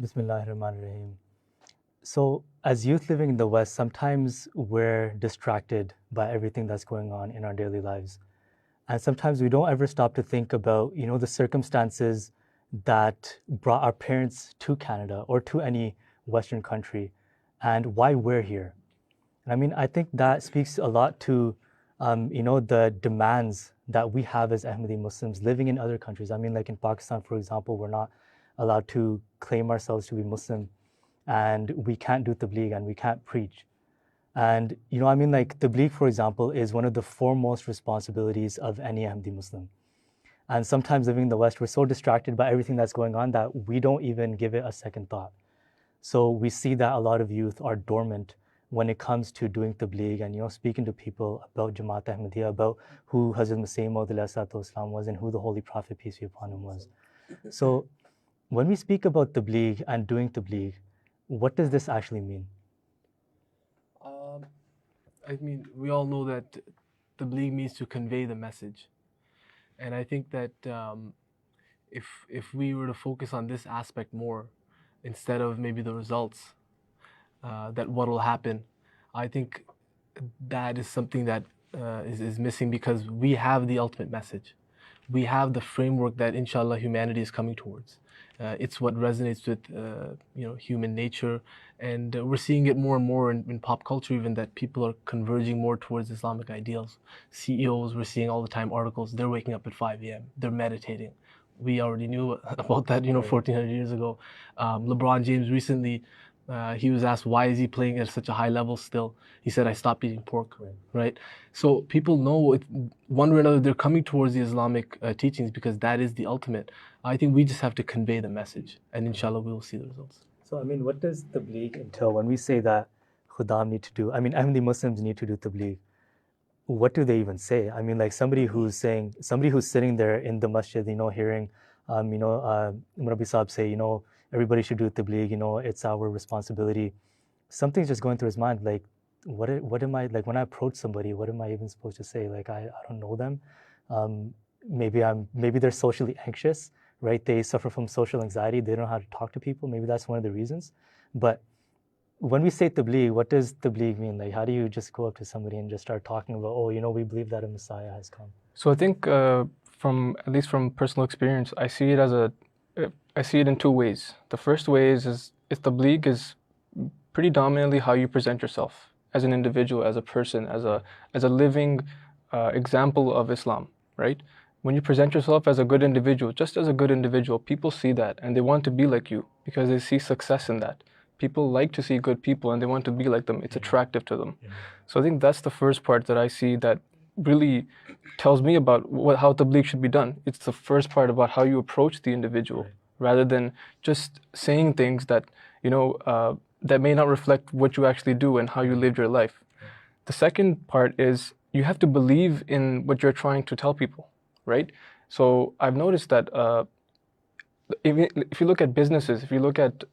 Bismillahirrahmanirrahim. So, as youth living in the West, sometimes we're distracted by everything that's going on in our daily lives. And sometimes we don't ever stop to think about, the circumstances that brought our parents to Canada or to any Western country and why we're here. And I think that speaks a lot to, the demands that we have as Ahmadi Muslims living in other countries. Like in Pakistan, for example, we're not allowed to claim ourselves to be Muslim, and we can't do tabligh and we can't preach. And, I mean, like tabligh, for example, is one of the foremost responsibilities of any Ahmadi Muslim. And sometimes living in the West, we're so distracted by everything that's going on that we don't even give it a second thought. So we see that a lot of youth are dormant when it comes to doing tabligh and, speaking to people about Jamaat Ahmadiyya, about who Hazrat Masih Maud Islam was and who the Holy Prophet, peace be upon him, was. So when we speak about tabligh and doing tabligh, what does this actually mean? I mean, we all know that tabligh means to convey the message. And I think that if we were to focus on this aspect more, instead of maybe the results, that what will happen, I think that is something that is missing, because we have the ultimate message. We have the framework that inshallah humanity is coming towards. It's what resonates with human nature, and we're seeing it more and more in pop culture even, that people are converging more towards Islamic ideals. CEOs, we're seeing all the time articles, they're waking up at 5 a.m., they're meditating. We already knew about that 1400 years ago. LeBron James recently, he was asked why is he playing at such a high level still. He said, I stopped eating pork, right? So people know one way or another they're coming towards the Islamic teachings, because that is the ultimate. I think we just have to convey the message, and inshallah we will see the results. So I mean, what does tabligh entail when we say that Khuddam need to do, I mean, Ahmadi Muslims need to do tabligh? What do they even say? I mean, like somebody who's sitting there in the masjid, hearing, Murabbi Saab say, everybody should do tabligh, it's our responsibility. Something's just going through his mind, like, what am I, like when I approach somebody, what am I even supposed to say? Like, I don't know them. Maybe they're socially anxious, right? They suffer from social anxiety. They don't know how to talk to people. Maybe that's one of the reasons. But when we say tabligh, what does tabligh mean? Like, how do you just go up to somebody and just start talking about, we believe that a Messiah has come? So I think at least from personal experience, I see it in two ways. The first way is tabligh is pretty dominantly how you present yourself as an individual, as a person, as a living example of Islam, right? When you present yourself as a good individual, just as a good individual, people see that and they want to be like you because they see success in that. People like to see good people and they want to be like them. It's attractive to them. So I think that's the first part that I see that really tells me about how tabligh should be done. It's the first part about how you approach the individual, rather than just saying things that, that may not reflect what you actually do and how you live your life. The second part is you have to believe in what you're trying to tell people, right? So I've noticed that if you look at businesses, if you look at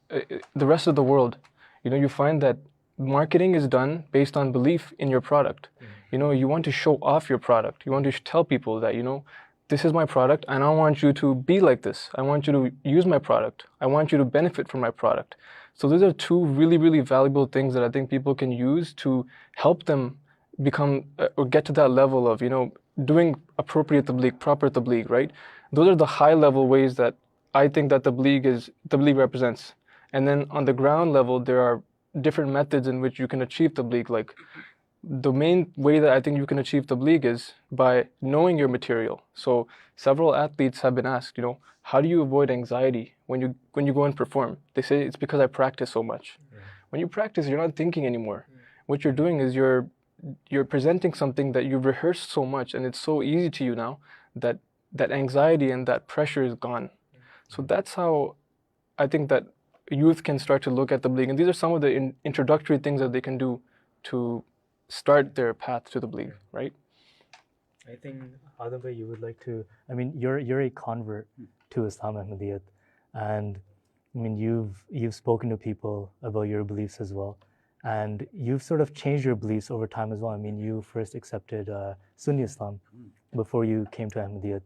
the rest of the world, you find that marketing is done based on belief in your product. You want to show off your product. You want to tell people that, this is my product and I want you to be like this. I want you to use my product. I want you to benefit from my product. So those are two really, really valuable things that I think people can use to help them become or get to that level of, doing appropriate tabligh, proper tabligh, right? Those are the high level ways that I think that tabligh represents. And then on the ground level, there are different methods in which you can achieve tabligh. Like the main way that I think you can achieve tabligh is by knowing your material. So several athletes have been asked, how do you avoid anxiety when you go and perform? They say it's because I practice so much. When you practice, you're not thinking anymore. What you're doing is you're presenting something that you've rehearsed so much and it's so easy to you now that anxiety and that pressure is gone. So that's how I think that youth can start to look at tabligh. And these are some of the introductory things that they can do to start their path to tabligh, right? I think, Adam bhai, you would like to, you're a convert to Islam Ahmadiyyat, and you've spoken to people about your beliefs as well, and you've sort of changed your beliefs over time as well. You first accepted Sunni Islam before you came to Ahmadiyyat.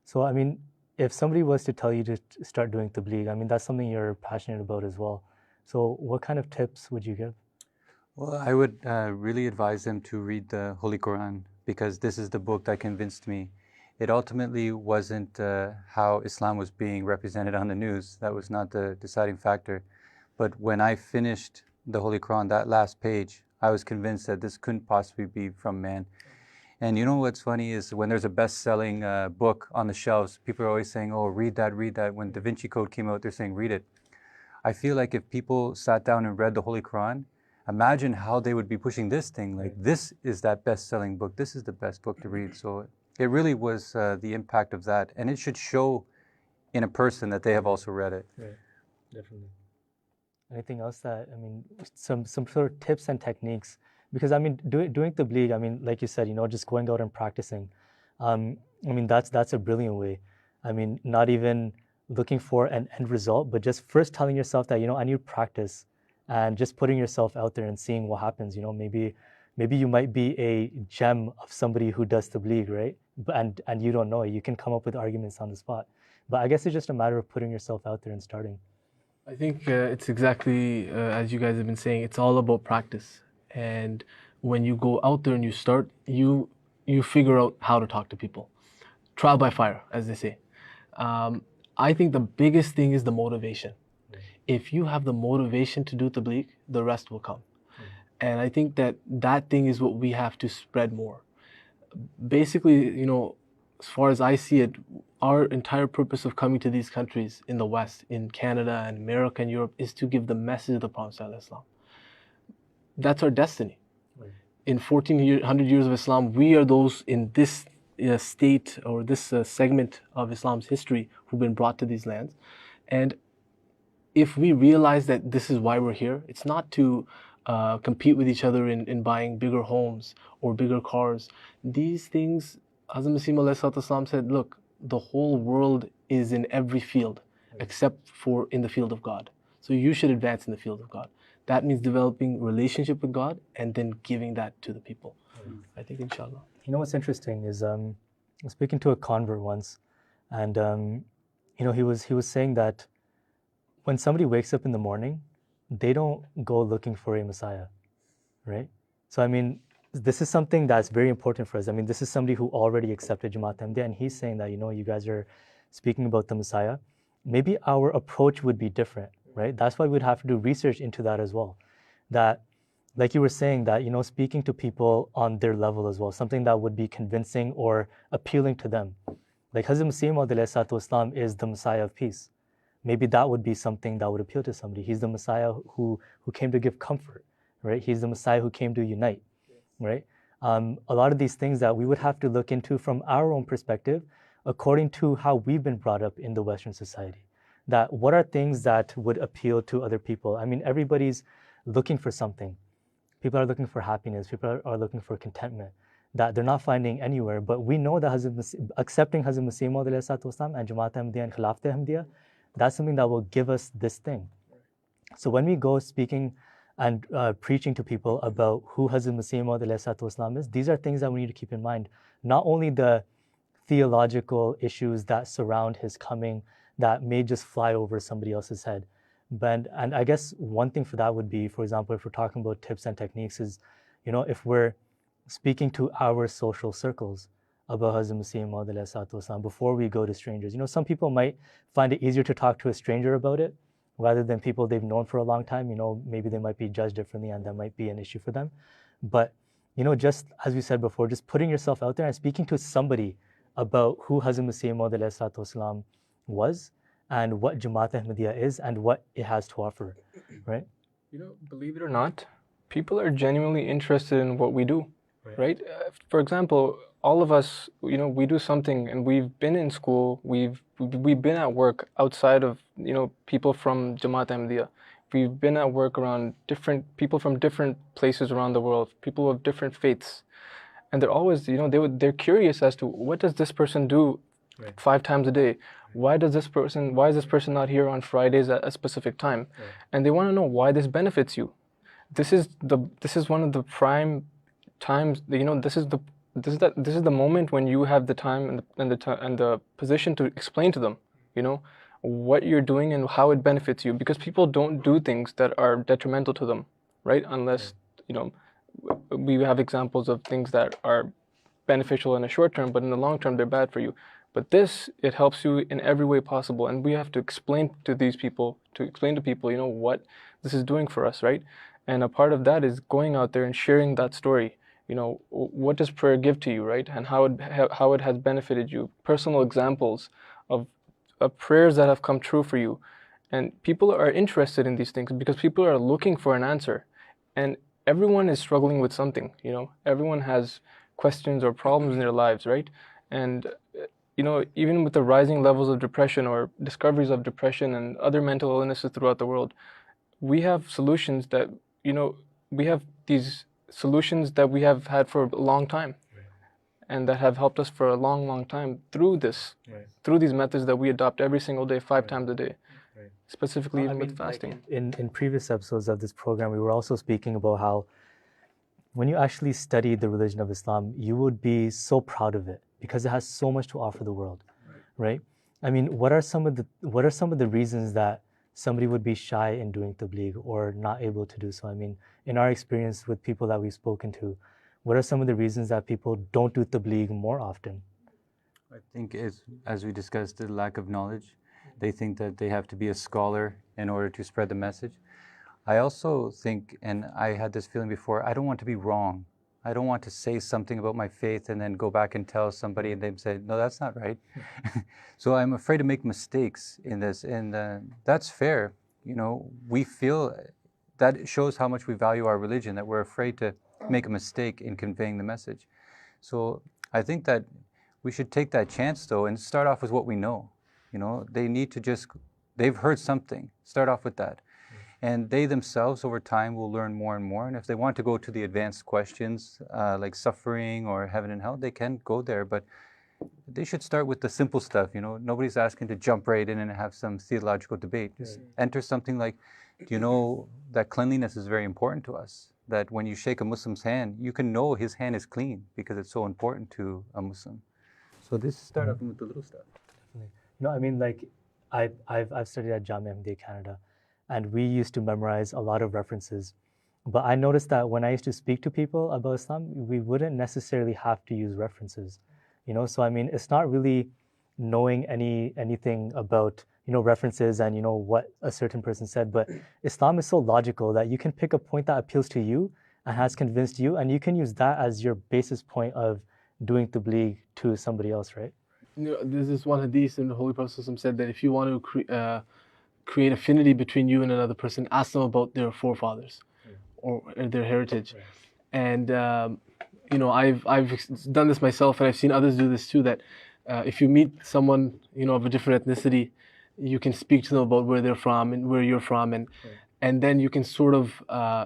So if somebody was to tell you to start doing tabligh, that's something you're passionate about as well. So what kind of tips would you give? Well, I would really advise them to read the Holy Quran, because this is the book that convinced me. It ultimately wasn't how Islam was being represented on the news. That was not the deciding factor. But when I finished the Holy Quran, that last page, I was convinced that this couldn't possibly be from man. And what's funny is when there's a best-selling book on the shelves, people are always saying, oh, read that, read that. When Da Vinci Code came out, they're saying, read it. I feel like if people sat down and read the Holy Quran, imagine how they would be pushing this thing. Like, this is that best-selling book. This is the best book to read. So it really was the impact of that. And it should show in a person that they have also read it. Right, definitely. Anything else that, I mean, some sort of tips and techniques? Because, I mean, doing tabligh, I mean, like you said, you know, just going out and practicing. I mean, that's a brilliant way. I mean, not even looking for an end result, but just first telling yourself that, you know, I need to practice, and just putting yourself out there and seeing what happens. You know, maybe you might be a gem of somebody who does tabligh, right? And you don't know it. You can come up with arguments on the spot. But I guess it's just a matter of putting yourself out there and starting. I think it's exactly as you guys have been saying, it's all about practice. And when you go out there and you start, you figure out how to talk to people. Trial by fire, as they say. I think the biggest thing is the motivation. If you have the motivation to do tabligh, the rest will come. And I think that thing is what we have to spread more. Basically, you know, as far as I see it, our entire purpose of coming to these countries in the West, in Canada and America and Europe, is to give the message of the Prophet ﷺ. That's our destiny. Right. In 1400 years of Islam, we are those in this state or this segment of Islam's history who've been brought to these lands. And if we realize that this is why we're here, it's not to compete with each other in buying bigger homes or bigger cars. These things, Hazrat Masih Maud said, look, the whole world is in every field except for in the field of God. So you should advance in the field of God. That means developing relationship with God and then giving that to the people. I think, inshallah. You know what's interesting is I was speaking to a convert once, and you know, he was saying that when somebody wakes up in the morning, they don't go looking for a Messiah, right? So I mean, this is something that's very important for us. I mean, this is somebody who already accepted Jamaat Ahmadiyya, and he's saying that, you know, you guys are speaking about the Messiah. Maybe our approach would be different, right? That's why we'd have to do research into that as well. That, like you were saying, that, you know, speaking to people on their level as well, something that would be convincing or appealing to them. Like Hazrat Masih Maud is the Messiah of peace. Maybe that would be something that would appeal to somebody. He's the Messiah who came to give comfort, right? He's the Messiah who came to unite, right? A lot of these things that we would have to look into from our own perspective, according to how we've been brought up in the Western society. That what are things that would appeal to other people? I mean, everybody's looking for something. People are looking for happiness. People are looking for contentment that they're not finding anywhere. But we know that accepting Hazrat Masih Maud and Jamaat Ahmadiyya and Khilafat Ahmadiyya, that's something that will give us this thing. So when we go speaking and preaching to people about who Hazrat Masih Maud is, these are things that we need to keep in mind. Not only the theological issues that surround his coming that may just fly over somebody else's head. And I guess one thing for that would be, for example, if we're talking about tips and techniques is, you know, if we're speaking to our social circles about Hazrat Masih Maud before we go to strangers. You know, some people might find it easier to talk to a stranger about it rather than people they've known for a long time. You know, maybe they might be judged differently and that might be an issue for them. But, you know, just as we said before, just putting yourself out there and speaking to somebody about who Hazrat Masih Maud was and what Jamaat Ahmadiyya is and what it has to offer, right? You know, believe it or not, people are genuinely interested in what we do, right? For example, all of us, you know, we do something and we've been in school, we've been at work outside of, you know, people from Jamaat Ahmadiyya. We've been at work around different people from different places around the world, people of different faiths. And they're always, you know, they're curious as to what does this person do 5 times a day? Why is this person not here on Fridays at a specific time? And they want to know why this benefits you. This is one of the prime times, you know, this is the moment when you have the time and the position to explain to them, you know, what you're doing and how it benefits you, because people don't do things that are detrimental to them, right? Unless, you know, we have examples of things that are beneficial in the short term, but in the long term, they're bad for you. But this, it helps you in every way possible. And we have to explain to people, you know, what this is doing for us, right? And a part of that is going out there and sharing that story. You know, what does prayer give to you, right? And how it has benefited you. Personal examples of prayers that have come true for you. And people are interested in these things because people are looking for an answer. And everyone is struggling with something, you know. Everyone has questions or problems in their lives, right? And you know, even with the rising levels of depression or discoveries of depression and other mental illnesses throughout the world, we have solutions that, you know, we have these solutions that we have had for a long time, and that have helped us for a long, long time through this, through these methods that we adopt every single day, 5 times a day, specifically even with fasting. Like in previous episodes of this program, we were also speaking about how when you actually study the religion of Islam, you would be so proud of it because it has so much to offer the world, right? I mean, what are some of the reasons that somebody would be shy in doing tabligh or not able to do so? I mean, in our experience with people that we've spoken to, what are some of the reasons that people don't do tabligh more often? I think, as we discussed, the lack of knowledge. They think that they have to be a scholar in order to spread the message. I also think, and I had this feeling before, I don't want to be wrong. I don't want to say something about my faith and then go back and tell somebody and they say, no, that's not right. So I'm afraid to make mistakes in this, and that's fair. You know, we feel that shows how much we value our religion, that we're afraid to make a mistake in conveying the message. So I think that we should take that chance though and start off with what we know. You know, they need to just, they've heard something, start off with that. And they themselves over time will learn more and more. And if they want to go to the advanced questions like suffering or heaven and hell, they can go there. But they should start with the simple stuff. You know, nobody's asking to jump right in and have some theological debate. Just enter something like, do you know that cleanliness is very important to us? That when you shake a Muslim's hand, you can know his hand is clean because it's so important to a Muslim. So this start off with the little stuff. Definitely. You know, I mean, like I've studied at Jamia Ahmadiyya Canada, and we used to memorize a lot of references. But I noticed that when I used to speak to people about Islam, we wouldn't necessarily have to use references. You know, so I mean, it's not really knowing anything about, you know, references and, you know, what a certain person said, but Islam is so logical that you can pick a point that appeals to you and has convinced you, and you can use that as your basis point of doing tabligh to somebody else, right? You know, there's this one hadith and the Holy Prophet said that if you want to create affinity between you and another person, ask them about their forefathers or their heritage. And you know, I've done this myself, and I've seen others do this too, that if you meet someone, you know, of a different ethnicity, you can speak to them about where they're from and where you're from, and then you can sort of,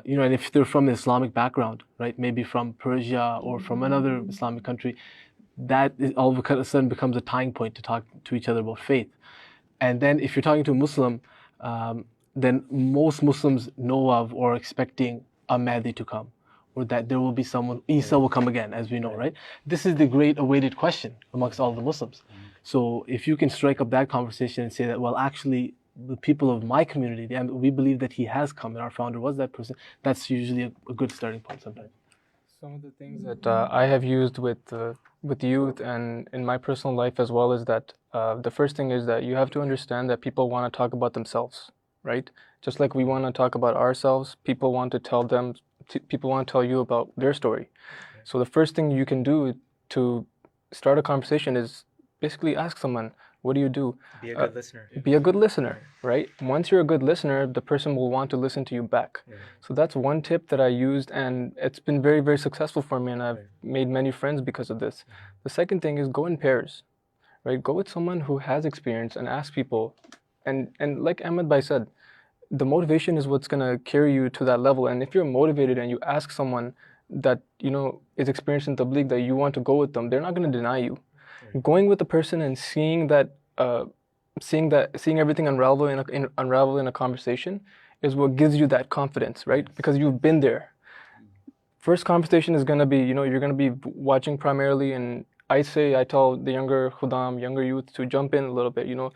you know, and if they're from an Islamic background, right, maybe from Persia or from another Islamic country, that all of a sudden becomes a tying point to talk to each other about faith. And then if you're talking to a Muslim, then most Muslims know of or are expecting a Mahdi to come, or that there will be someone, Isa will come again, as we know, right? This is the great awaited question amongst all the Muslims. So if you can strike up that conversation and say that, well, actually, the people of my community, and we believe that he has come and our founder was that person, that's usually a good starting point sometimes. Some of the things that I have used with youth and in my personal life as well is that the first thing is that you have to understand that people want to talk about themselves, right? Just like we want to talk about ourselves, people want to tell you about their story. So the first thing you can do to start a conversation is basically ask someone, what do you do? Be a good listener. Be a good listener, right? Once you're a good listener, the person will want to listen to you back. So that's one tip that I used, and it's been very, very successful for me, and I've made many friends because of this. The second thing is go in pairs, right? Go with someone who has experience and ask people. And like Ahmed Bhai said, the motivation is what's going to carry you to that level. And if you're motivated and you ask someone that, you know, is experienced in tabligh, that you want to go with them, they're not going to deny you. Going with the person and seeing everything unravel in a conversation is what gives you that confidence, right? Because you've been there. First conversation is going to be, you know, you're going to be watching primarily, and I tell the younger youth to jump in a little bit, you know.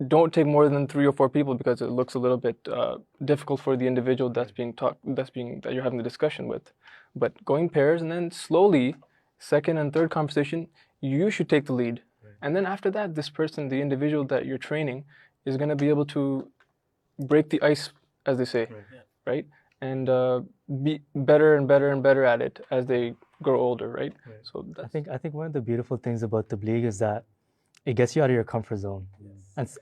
Don't take more than 3 or 4 people because it looks a little bit difficult for the individual that you're having the discussion with. But going pairs, and then slowly, second and third conversation, you should take the lead. And then after that, this person, the individual that you're training, is going to be able to break the ice, as they say, right? And be better and better and better at it as they grow older, right? So I think one of the beautiful things about tabligh is that it gets you out of your comfort zone.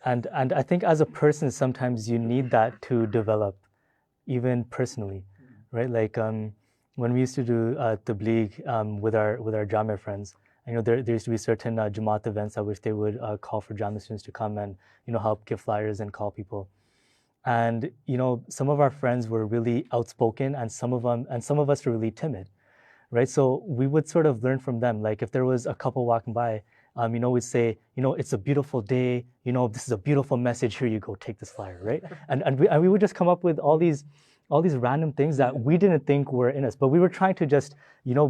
And I think as a person, sometimes you need that to develop, even personally, right? Like when we used to do tabligh with our Jamia friends, there used to be certain Jamaat events at which they would call for Jamia students to come and help give flyers and call people. And some of our friends were really outspoken, and some of us were really timid, right? So we would sort of learn from them. Like if there was a couple walking by, we'd say, it's a beautiful day, this is a beautiful message, here you go, take this flyer, right? and we would just come up with all these random things that we didn't think were in us, but we were trying to just,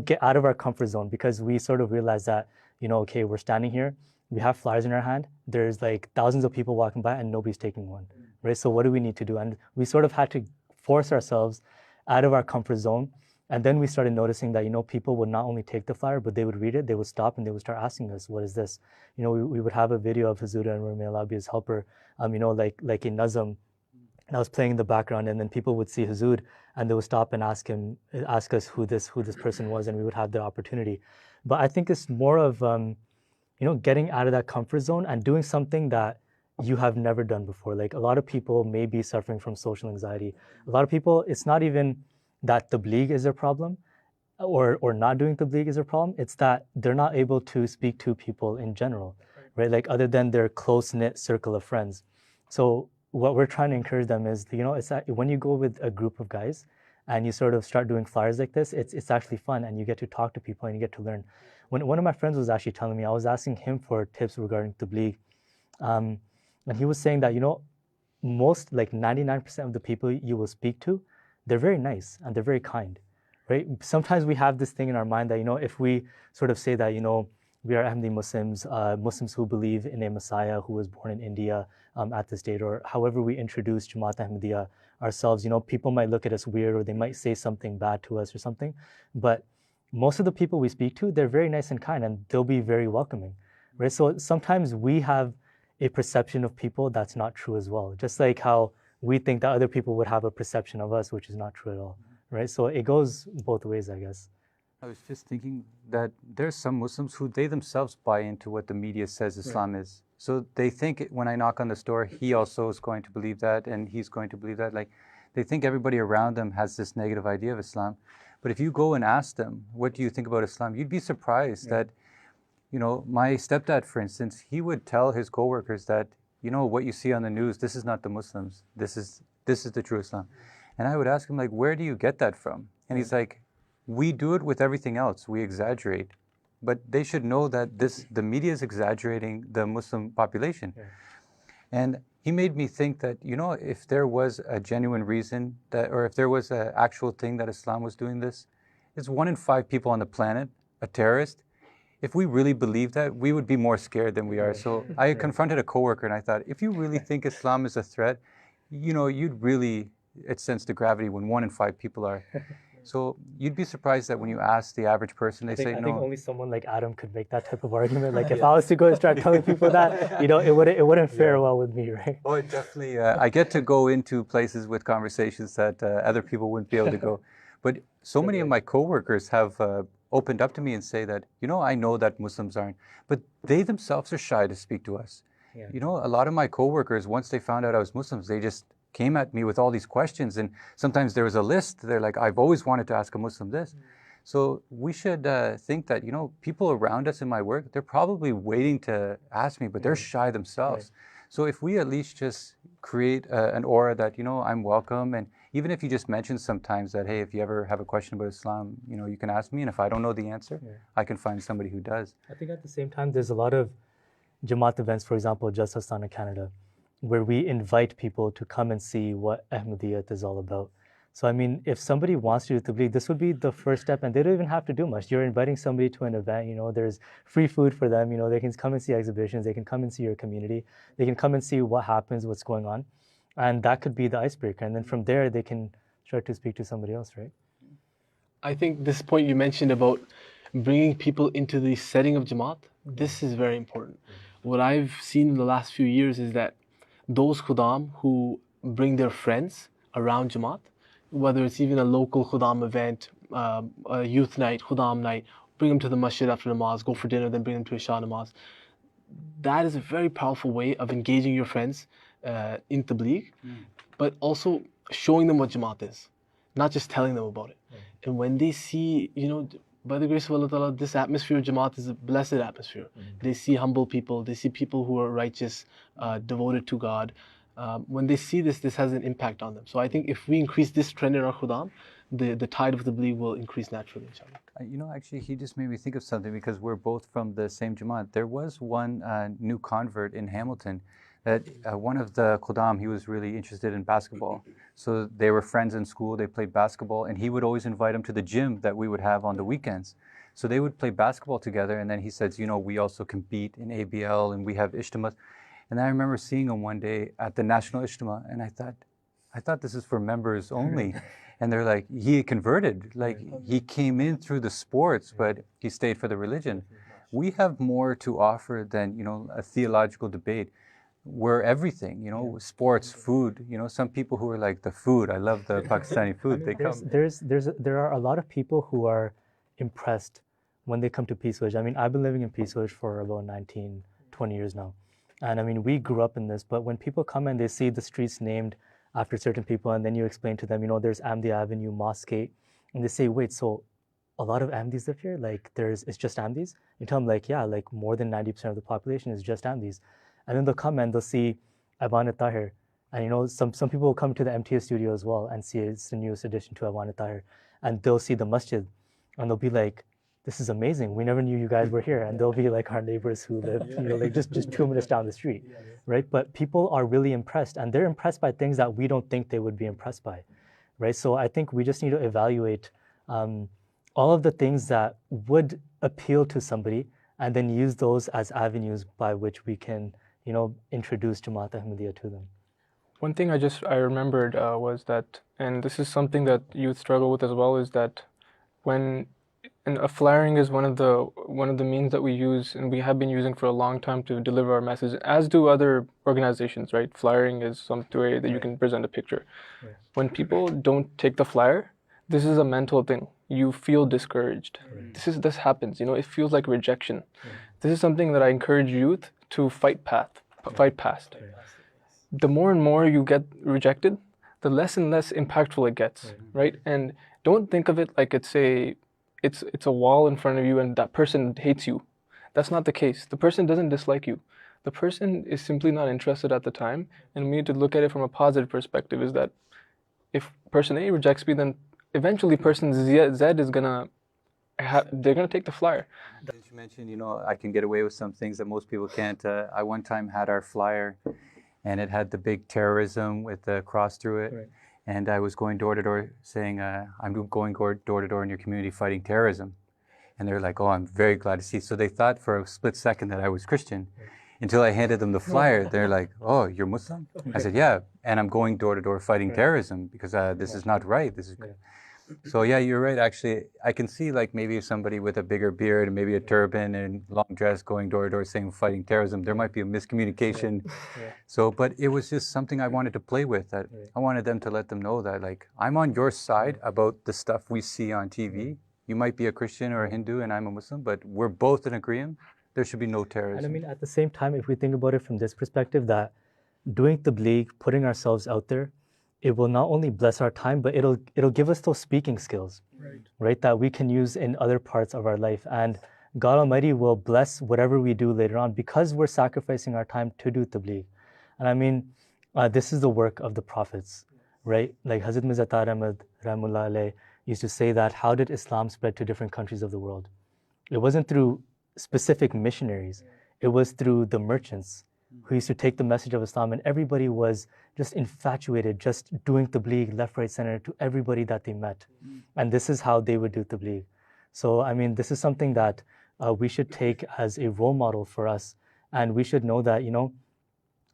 get out of our comfort zone, because we sort of realized that, okay, we're standing here, we have flyers in our hand, there's like thousands of people walking by and nobody's taking one, right? So what do we need to do? And we sort of had to force ourselves out of our comfort zone. And then we started noticing that, people would not only take the flyer, but they would read it, they would stop, and they would start asking us, what is this? We would have a video of Hazur and may Allah be his helper, like a nazam, and I was playing in the background, and then people would see Hazur, and they would stop and ask us who this person was, and we would have the opportunity. But I think it's more of, getting out of that comfort zone and doing something that you have never done before. Like a lot of people may be suffering from social anxiety. A lot of people, it's not even that tabligh is their problem, or not doing tabligh is their problem. It's that they're not able to speak to people in general, right? Like other than their close-knit circle of friends. So what we're trying to encourage them is, it's that when you go with a group of guys and you sort of start doing flyers like this, it's actually fun, and you get to talk to people and you get to learn. When one of my friends was actually telling me, I was asking him for tips regarding tabligh, and he was saying that, most, like 99% of the people you will speak to, they're very nice and they're very kind, right? Sometimes we have this thing in our mind that, if we sort of say that, we are Ahmadi Muslims, Muslims who believe in a Messiah who was born in India at this date, or however we introduce Jamaat Ahmadiyya ourselves, people might look at us weird, or they might say something bad to us or something. But most of the people we speak to, they're very nice and kind, and they'll be very welcoming, right? So sometimes we have a perception of people that's not true as well, just like how we think that other people would have a perception of us, which is not true at all, right? So it goes both ways, I guess. I was just thinking that there's some Muslims who they themselves buy into what the media says Islam is. So they think when I knock on the door, he also is going to believe that, and he's going to believe that. Like, they think everybody around them has this negative idea of Islam. But if you go and ask them, what do you think about Islam? You'd be surprised that, my stepdad, for instance, he would tell his coworkers that, what you see on the news, this is not the Muslims. This is the true Islam. And I would ask him, like, where do you get that from? And he's like, we do it with everything else. We exaggerate. But they should know that the media is exaggerating the Muslim population. Yeah. And he made me think that, if there was a genuine reason or if there was an actual thing that Islam was doing this, it's 1 in 5 people on the planet, a terrorist. If we really believed that, we would be more scared than we are. So I confronted a coworker and I thought, if you really think Islam is a threat, you'd really, it sense the gravity when 1 in 5 people are. So you'd be surprised that when you ask the average person, they say no. I think only someone like Adam could make that type of argument. Like if I was to go and start telling people that, it wouldn't fare well with me, right? Oh, it definitely. I get to go into places with conversations that other people wouldn't be able to go. But so many of my coworkers have opened up to me and say that, I know that Muslims aren't, but they themselves are shy to speak to us. Yeah. A lot of my coworkers, once they found out I was Muslims, they just came at me with all these questions, and sometimes there was a list. They're like, I've always wanted to ask a Muslim this. So we should think that, people around us in my work, they're probably waiting to ask me, but they're shy themselves. Right. So if we at least just create an aura that, I'm welcome, and even if you just mention sometimes that, hey, if you ever have a question about Islam, you can ask me, and if I don't know the answer, I can find somebody who does. I think at the same time, there's a lot of Jamaat events, for example, Just Astana Canada, where we invite people to come and see what Ahmadiyyat is all about. So, I mean, if somebody wants to do tabligh, this would be the first step, and they don't even have to do much. You're inviting somebody to an event, there's free food for them, they can come and see exhibitions, they can come and see your community, they can come and see what happens, what's going on, and that could be the icebreaker. And then from there, they can start to speak to somebody else, right? I think this point you mentioned about bringing people into the setting of Jamaat, this is very important. What I've seen in the last few years is that those Khuddam who bring their friends around Jamaat, whether it's even a local Khuddam event, a youth night, Khuddam night, bring them to the masjid after namaz, go for dinner, then bring them to Isha namaz. That is a very powerful way of engaging your friends in tabligh, but also showing them what Jamaat is. not just telling them about it. And when they see, by the grace of Allah Ta'ala, this atmosphere of Jamaat is a blessed atmosphere. They see humble people, they see people who are righteous, devoted to God. When they see this has an impact on them. So I think if we increase this trend in our Khudam, the tide of the Tabligh will increase naturally, inshallah. Actually, he just made me think of something because we're both from the same Jamaat. There was one new convert in Hamilton that one of the Qudam, he was really interested in basketball. So they were friends in school, they played basketball, and he would always invite him to the gym that we would have on the weekends. So they would play basketball together, and then he says, we also compete in ABL, and we have Ijtimas. And I remember seeing him one day at the National Ijtima, and I thought this is for members only. And they're like, he converted, like he came in through the sports, but he stayed for the religion. We have more to offer than, a theological debate. We're everything, sports, food, some people who are like the food, I love the Pakistani food, they come. There are a lot of people who are impressed when they come to Peace Village. I mean, I've been living in Peace Village for about 19, 20 years now. And I mean, we grew up in this, but when people come and they see the streets named after certain people, and then you explain to them, there's Ahmadi Avenue, Mosque Gate, and they say, wait, so a lot of Ahmadis live here? Like, it's just Ahmadis? You tell them, like, yeah, like more than 90% of the population is just Ahmadis. And then they'll come and they'll see Awan Tahir. And some people will come to the MTS studio as well and see it's the newest addition to Awan Tahir. And they'll see the masjid and they'll be like, this is amazing. We never knew you guys were here. And they'll be like our neighbors who live, like just 2 minutes down the street, right? But people are really impressed, and they're impressed by things that we don't think they would be impressed by, right? So I think we just need to evaluate all of the things that would appeal to somebody and then use those as avenues by which we can, introduce Jamaat Ahmadiyya to them. One thing I remembered was that, and this is something that youth struggle with as well, is that flyering is one of the means that we use and we have been using for a long time to deliver our message, as do other organizations, right? Flyering is some way that you can present a picture. Right. When people don't take the flyer, this is a mental thing. You feel discouraged. Right. This happens, it feels like rejection. Right. This is something that I encourage youth to fight past. Right. The more and more you get rejected, the less and less impactful it gets, right? And don't think of it like it's a wall in front of you and that person hates you. That's not the case. The person doesn't dislike you. The person is simply not interested at the time, and we need to look at it from a positive perspective, is that if person A rejects me, then eventually person Z is gonna they're gonna take the flyer. You mentioned, I can get away with some things that most people can't. I one time had our flyer, and it had the big terrorism with the cross through it. Right. And I was going door to door saying, I'm going door to door in your community fighting terrorism. And they're like, oh, I'm very glad to see. So they thought for a split second that I was Christian. Until I handed them the flyer, they're like, oh, you're Muslim? I said, yeah, and I'm going door to door fighting terrorism because this is not right. So yeah, you're right. Actually, I can see like maybe somebody with a bigger beard and maybe a turban and long dress going door to door saying fighting terrorism. There might be a miscommunication. So, but it was just something I wanted to play with. That I wanted them to let them know that like I'm on your side about the stuff we see on TV. You might be a Christian or a Hindu and I'm a Muslim, but we're both in agreement. There should be no terrorism. And I mean, at the same time, if we think about it from this perspective, that doing tabligh, putting ourselves out there, it will not only bless our time, but it'll give us those speaking skills, right? That we can use in other parts of our life. And God Almighty will bless whatever we do later on because we're sacrificing our time to do tabligh. And I mean, this is the work of the prophets, right? Like Hazrat Mirza Tahir Ahmad Rahimullah Alayh used to say that, how did Islam spread to different countries of the world? It wasn't through specific missionaries. It was through the merchants who used to take the message of Islam, and everybody was just infatuated, just doing tabligh left, right, center to everybody that they met. And this is how they would do tabligh. So, I mean, this is something that we should take as a role model for us. And we should know that,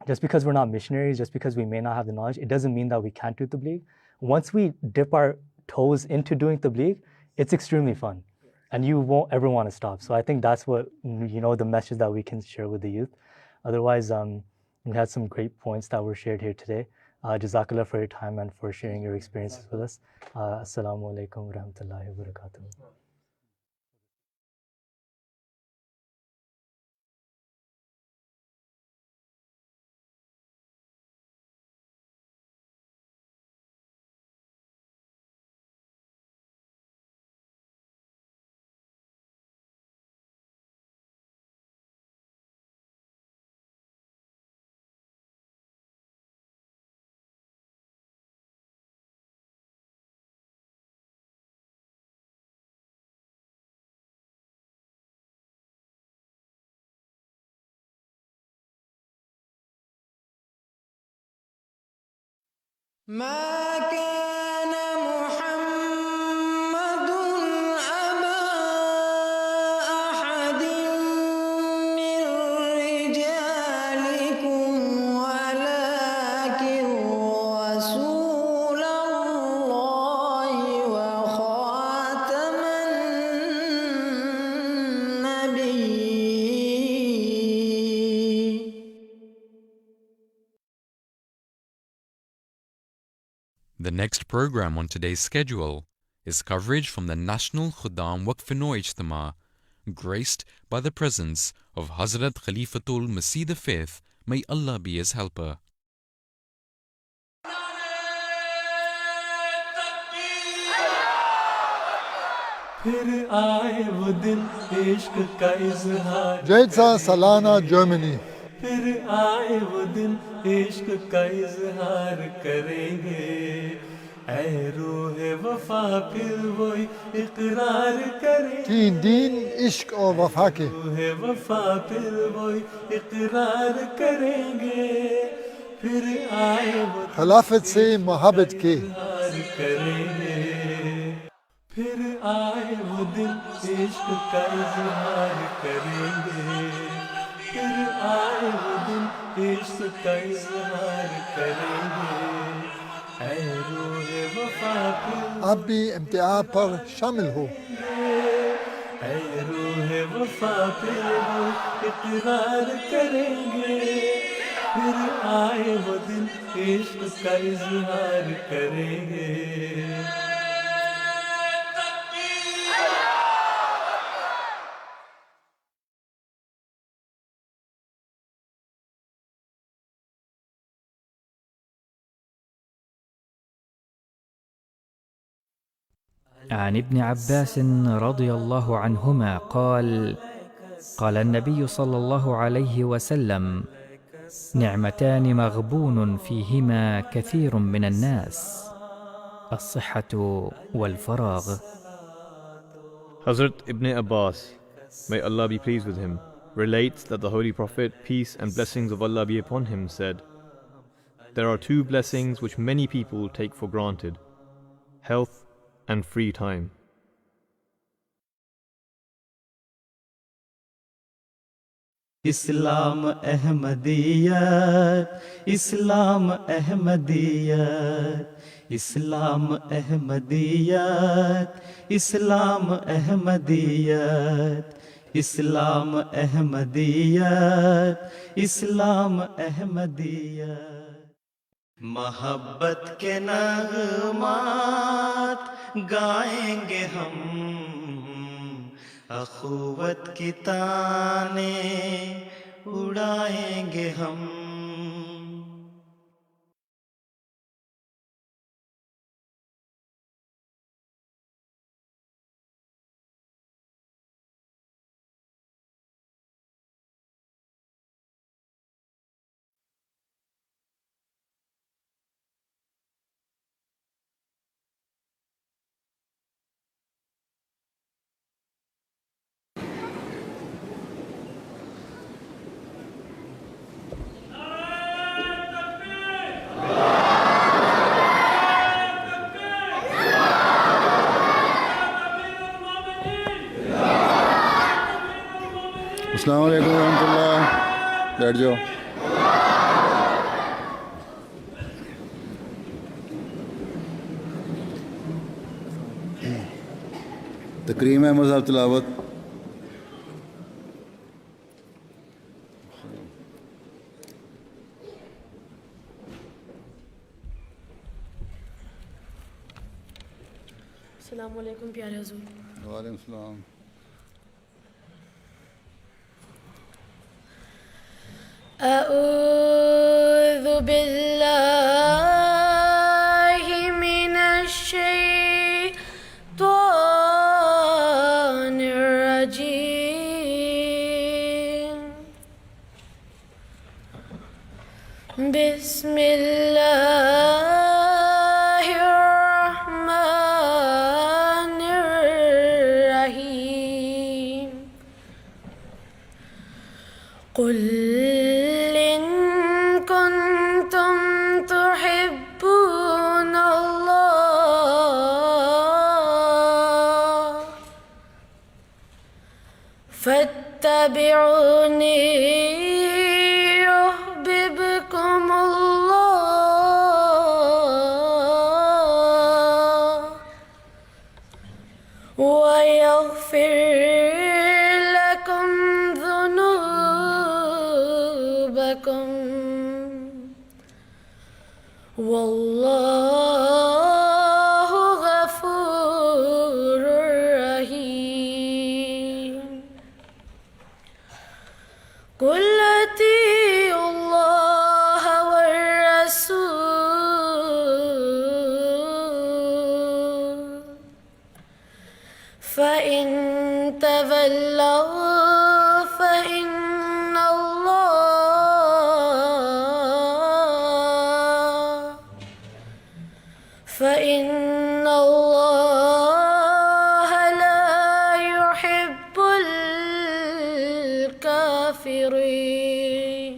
just because we're not missionaries, just because we may not have the knowledge, it doesn't mean that we can't do tabligh. Once we dip our toes into doing tabligh, it's extremely fun. And you won't ever want to stop. So I think that's what, the message that we can share with the youth. Otherwise, we had some great points that were shared here today. Jazakallah for your time and for sharing your experiences with us. Assalamu alaikum wa rahmatullahi wa barakatuh. ما كان محمد أبا أحد من رجالكم ولكن رسول الله وخاتم النبيين. The next program on today's schedule is coverage from the National Khuddam Waqf-e-Nau Ijtima, graced by the presence of Hazrat Khalifatul Masih V, may Allah be his helper. Jeddah Salana, Germany. پھر آئے وہ دن عشق کا اظہار کریں گے اے روح وفا پھر وہی اقرار کریں گے دین عشق اور وفا کے روح وفا پھر وہی اقرار کریں گے پھر آئے وہ خلافت سے محبت کے اظہار کریں گے پھر آئے وہ دن عشق کا اظہار کریں گے پھر آئے وہ دن عشق کا اظہار کریں گے اے روح وفا پھر آپ بھی امتحان پر شامل ہو اے روح وفا پھر وہ اقرار کریں گے پھر آئے وہ دن عشق کا اظہار کریں گے عن ابن عباس رضي الله عنهما قال قال النبي صلى الله عليه وسلم نعمتان مغبون فيهما كثير من الناس الصحة والفراغ. Hazrat Ibn Abbas, may Allah be pleased with him, relates that the Holy Prophet, peace and blessings of Allah be upon him, said, "There are two blessings which many people take for granted, health and free time." اسلام احمدیت اسلام احمدیت اسلام احمدیت اسلام احمدیت اسلام احمدیت اسلام احمدیت محبت کے نغمات گائیں گے ہم اخوت کی تانیں اڑائیں گے ہم السلام علیکم ورحمۃ اللہ. بیٹھ جاؤ. تکریم احمد صاحب تلاوت. السلام علیکم پیارے حضور. وعلیکم السلام. أعوذ بالله من الشيطان الرجيم. بسم الله الرحمن الرحيم. قل إن كنتم تحبون فاتبعوني يحببكم الله ويغفر لكم ذنوبكم والله غفور رحيم. قل أطيعوا الله والرسول فإن تولوا فإن الله لا يحب الكافرين.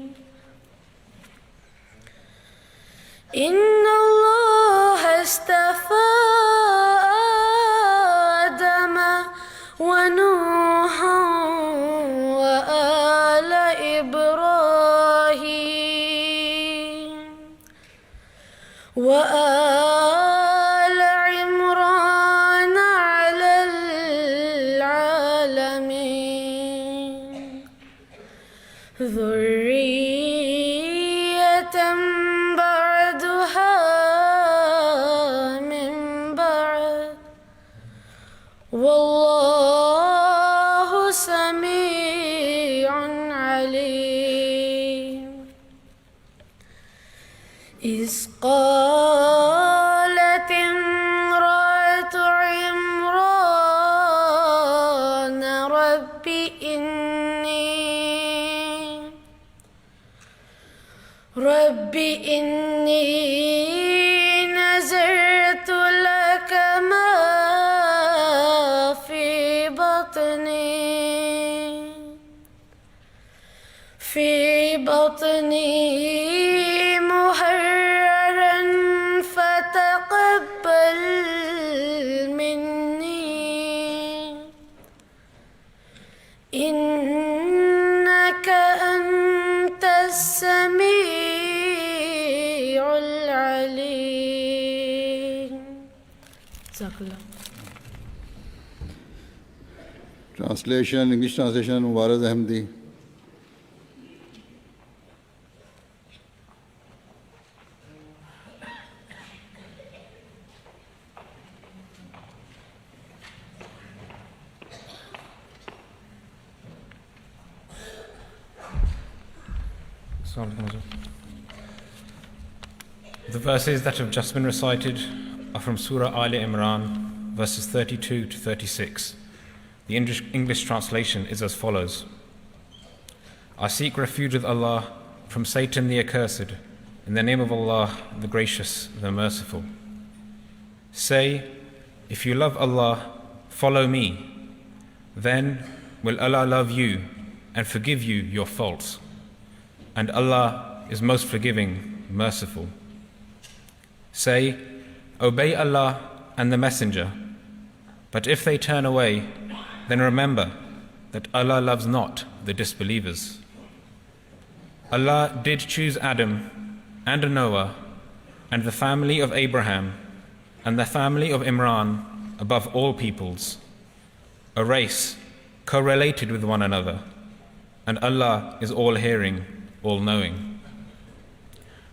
إن الله اصطفى آدم ونوحا وآل إبراهيم وآل عمران على العالمين ذرية بعدها من بعد والله سميع عليم. إذ قالت امرأة عمران رب إني نذرت لك ما في بطني محررا فتقبل مني إنك أنت السميع العليم. جزاک اللہ. Translation English translation Mubariz Ahmadi. The verses that have just been recited are from Surah Al Imran, verses 32 to 36. The English translation is as follows. I seek refuge with Allah from Satan the accursed, in the name of Allah, the gracious, the merciful. Say, if you love Allah, follow me. Then will Allah love you and forgive you your faults. And Allah is most forgiving, merciful. Say, obey Allah and the Messenger. But if they turn away, then remember that Allah loves not the disbelievers. Allah did choose Adam and Noah and the family of Abraham and the family of Imran above all peoples, a race correlated with one another, and Allah is all-hearing, all-knowing.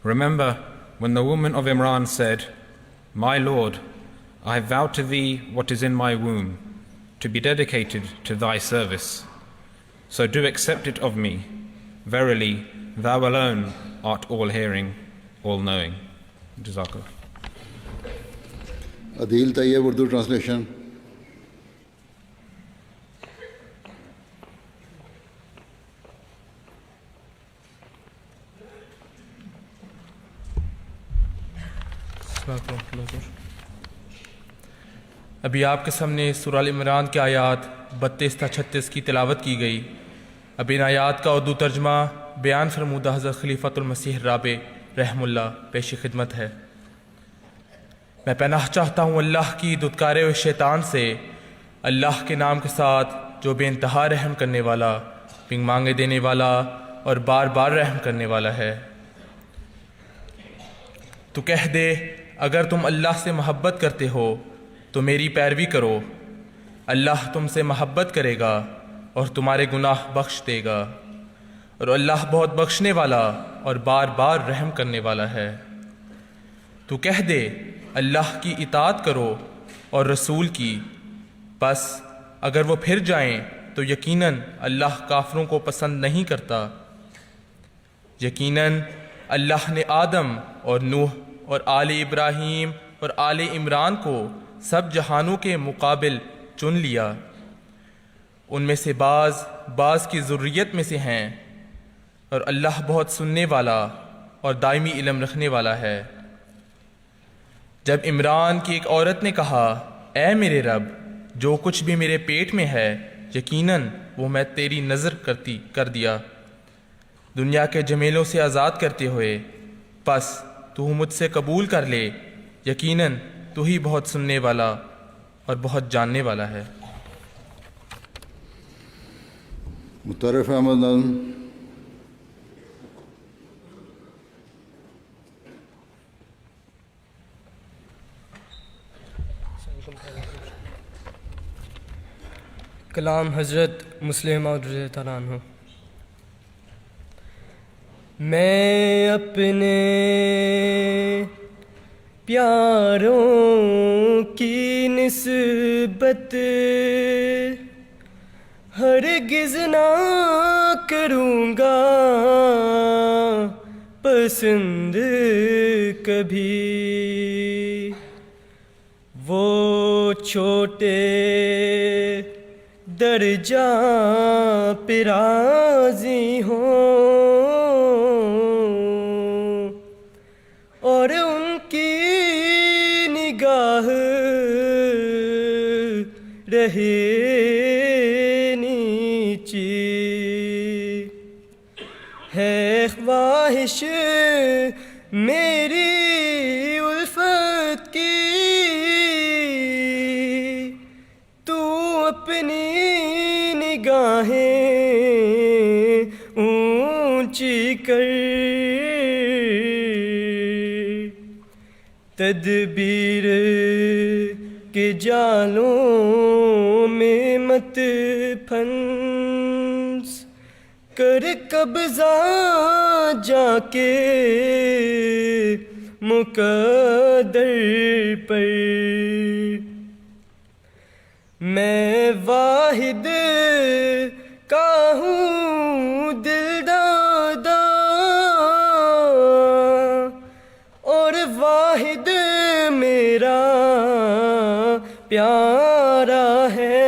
Remember when the woman of Imran said, My Lord, I have vowed to thee what is in my womb, to be dedicated to thy service. So do accept it of me. Verily, thou alone art all-hearing, all-knowing. Jazakallah. Adil Tayyib, Urdu translation. ابھی آپ کے سامنے سورہ عمران کے آیات 32 تا 36 کی تلاوت کی گئی. اب ان آیات کا اردو ترجمہ بیان فرمودہ حضرت خلیفۃ المسیح الرابع رحم اللہ پیش خدمت ہے. میں پناہ چاہتا ہوں اللہ کی دھتکارے ہوئے شیطان سے. اللہ کے نام کے ساتھ جو بے انتہا رحم کرنے والا، بن مانگے دینے والا اور بار بار رحم کرنے والا ہے۔ تو کہہ دے اگر تم اللہ سے محبت کرتے ہو تو میری پیروی کرو، اللہ تم سے محبت کرے گا اور تمہارے گناہ بخش دے گا، اور اللہ بہت بخشنے والا اور بار بار رحم کرنے والا ہے۔ تو کہہ دے اللہ کی اطاعت کرو اور رسول کی، پس اگر وہ پھر جائیں تو یقیناً اللہ کافروں کو پسند نہیں کرتا۔ یقیناً اللہ نے آدم اور نوح اور آل ابراہیم اور آل عمران کو سب جہانوں کے مقابل چن لیا، ان میں سے بعض کی ذریت میں سے ہیں، اور اللہ بہت سننے والا اور دائمی علم رکھنے والا ہے۔ جب عمران کی ایک عورت نے کہا اے میرے رب، جو کچھ بھی میرے پیٹ میں ہے یقیناً وہ میں تیری نظر کر دیا دنیا کے جمیلوں سے آزاد کرتے ہوئے، پس تو مجھ سے قبول کر لے، یقیناً تو ہی بہت سننے والا اور بہت جاننے والا ہے۔ متعارف احمد نظم۔ کلام حضرت مسلم موعود رضی اللہ عنہ۔ میں اپنے پیاروں کی نسبت ہرگز نہ کروں گا پسند کبھی، وہ چھوٹے درجہ پہ راضی ہوں اور ان کی نگاہ رہے نیچی، ہے خواہش میری الفت کی تو اپنی نگاہیں اونچی کر، تدبیر کے جالوں میں مت پھنس کر قبضہ جا کے مقدر پر، میں واحد کا ہوں دل دادا اور واحد میرا پیارا ہے،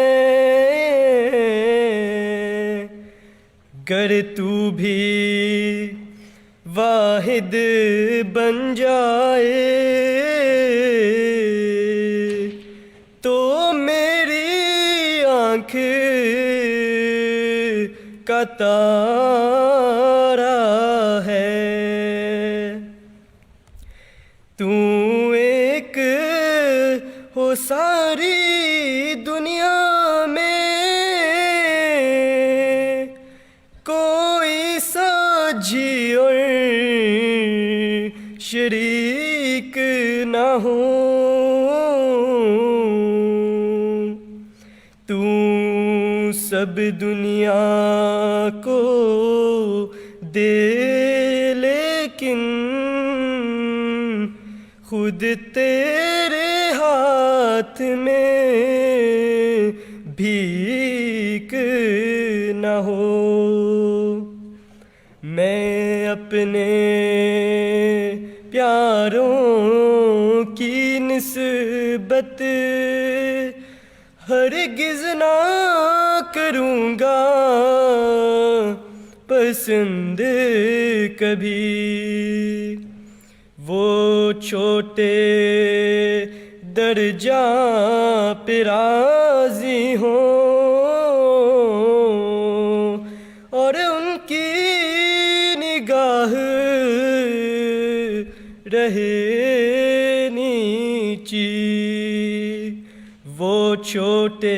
گر تو بھی واحد بن جائے تو میری آنکھ کا تارا ہے، تو ایک ہو ساری دنیا میں کوئی ساجھی اور شریک نہ ہو، تو سب دنیا کو دے لیکن خود تیرے ہاتھ میں بھیک نہ ہو، میں اپنے پیاروں کی نسبت ہرگز نہ کروں گا پسند کبھی، وہ چھوٹے درجہ پہ راضی ہوں اور ان کی نگاہ رہے نیچی، وہ چھوٹے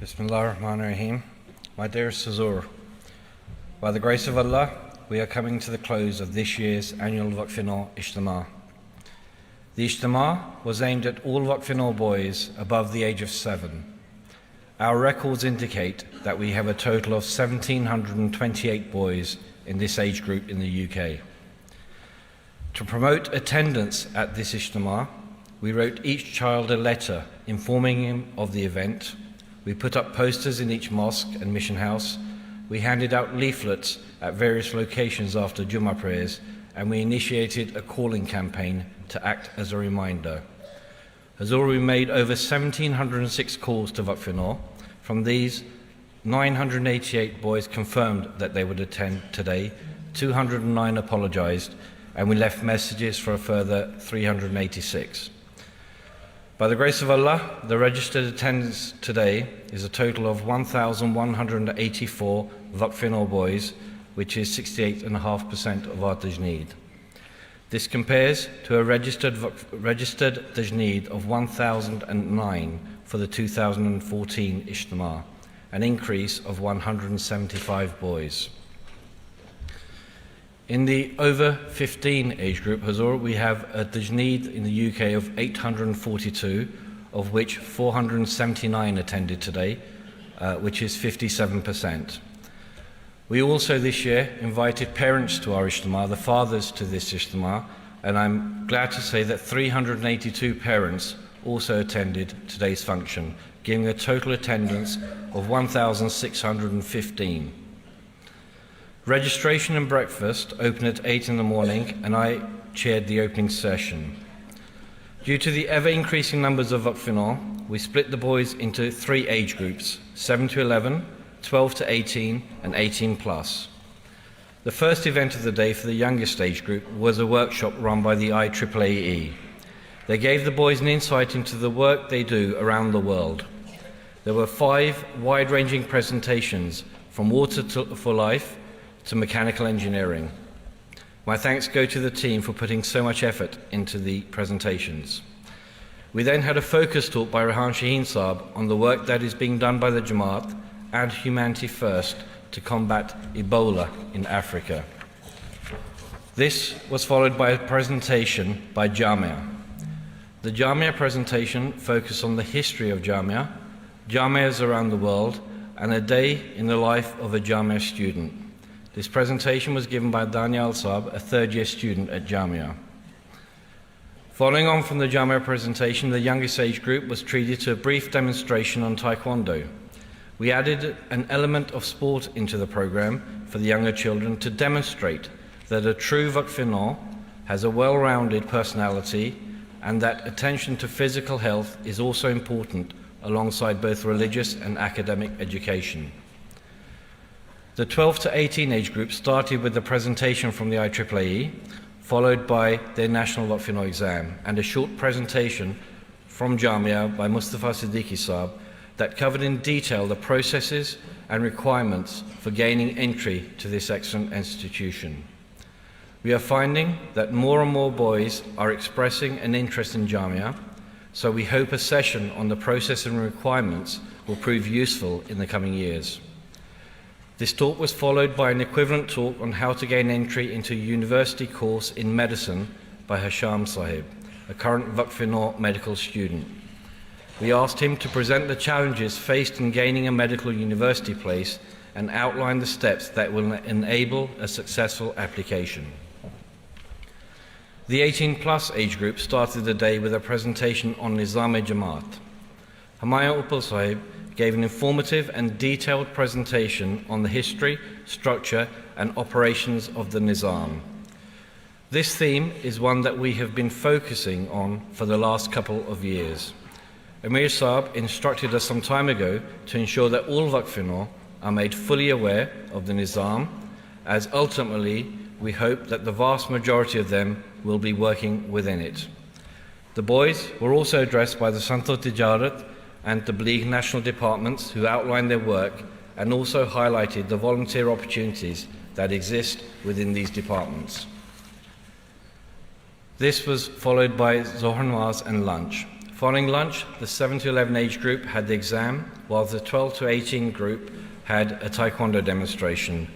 Bismillah ar-Rahman ar-Rahim. My dearest Huzur, by the grace of Allah, we are coming to the close of this year's annual Waqf-e-Nau Ijtima. The Ijtima was aimed at all Waqf-e-Nau boys above the age of 7. Our records indicate that we have a total of 1,728 boys in this age group in the UK. To promote attendance at this Ijtima, we wrote each child a letter informing him of the event. We put up posters in each mosque and mission house. We handed out leaflets at various locations after Jummah prayers, and we initiated a calling campaign to act as a reminder. Huzur, we made over 1,706 calls to Waqf-e-Nau. From these, 988 boys confirmed that they would attend today, 209 apologized, and we left messages for a further 386. By the grace of Allah, the registered attendance today is a total of 1,184 Waqf-e-Nau boys, which is 68.5% of our tajneed. This compares to a registered tajneed of 1,009 for the 2014 Ijtima, an increase of 175 boys. In the over 15 age group, Huzur, we have a tajneed in the UK of 842, of which 479 attended today, which is 57%. We also this year invited parents to our Ijtima, the fathers to this Ijtima, and I'm glad to say that 382 parents also attended today's function, giving a total attendance of 1,615. Registration and breakfast opened at 8 in the morning, and I chaired the opening session. Due to the ever-increasing numbers of Waqf-e-Nau, we split the boys into 3 age groups, 7 to 11, 12 to 18, and 18 plus. The first event of the day for the youngest age group was a workshop run by the IEEE. They gave the boys an insight into the work they do around the world. There were 5 wide-ranging presentations, from water for life to mechanical engineering. My thanks go to the team for putting so much effort into the presentations. We then had a focus talk by Rehan Shaheen Saab on the work that is being done by the Jamaat and Humanity First to combat Ebola in Africa. This was followed by a presentation by Jamia. The Jamia presentation focused on the history of Jamia, Jamias around the world, and a day in the life of a Jamia student. This presentation was given by Daniel Saab, a third-year student at Jamia. Following on from the Jamia presentation, the youngest age group was treated to a brief demonstration on Taekwondo. We added an element of sport into the program for the younger children to demonstrate that a true Waqf-e-Nau has a well-rounded personality and that attention to physical health is also important alongside both religious and academic education. The 12 to 18 age group started with the presentation from the IEEE, followed by their national Waqf-e-Nau exam, and a short presentation from Jamia by Mustafa Siddiqui Saab that covered in detail the processes and requirements for gaining entry to this excellent institution. We are finding that more and more boys are expressing an interest in Jamia, so we hope a session on the process and requirements will prove useful in the coming years. This talk was followed by an equivalent talk on how to gain entry into a university course in medicine by Hasham Sahib, a current Waqf-e-Nau medical student. We asked him to present the challenges faced in gaining a medical university place and outline the steps that will enable a successful application. The 18-plus age group started the day with a presentation on Nizam-e-Jamaat. Humayun Uppal Sahib gave an informative and detailed presentation on the history, structure, and operations of the Nizam. This theme is one that we have been focusing on for the last couple of years. Amir Saab instructed us some time ago to ensure that all Waqf-e-Nau are made fully aware of the Nizam, as ultimately we hope that the vast majority of them will be working within it. The boys were also addressed by the Santo Tijarat and Tabligh national departments, who outlined their work and also highlighted the volunteer opportunities that exist within these departments. This was followed by Zohar Namaz and lunch. Following lunch, the 7 to 11 age group had the exam, while the 12 to 18 group had a taekwondo demonstration.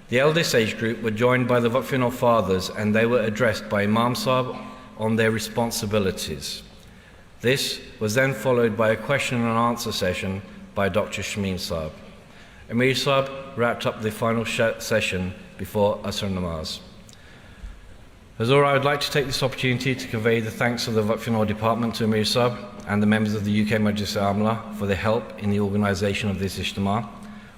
The eldest age group were joined by the Waqf fathers, and they were addressed by Imam Sahib on their responsibilities. This was then followed by a question and answer session by Dr. Shameen Sahib. Amir Sahib wrapped up the final session before Asr Namaz. Hazur, I would like to take this opportunity to convey the thanks of the Waqf department to Amir Sahib and the members of the UK Majlis Amla for their help in the organisation of this Ijtima.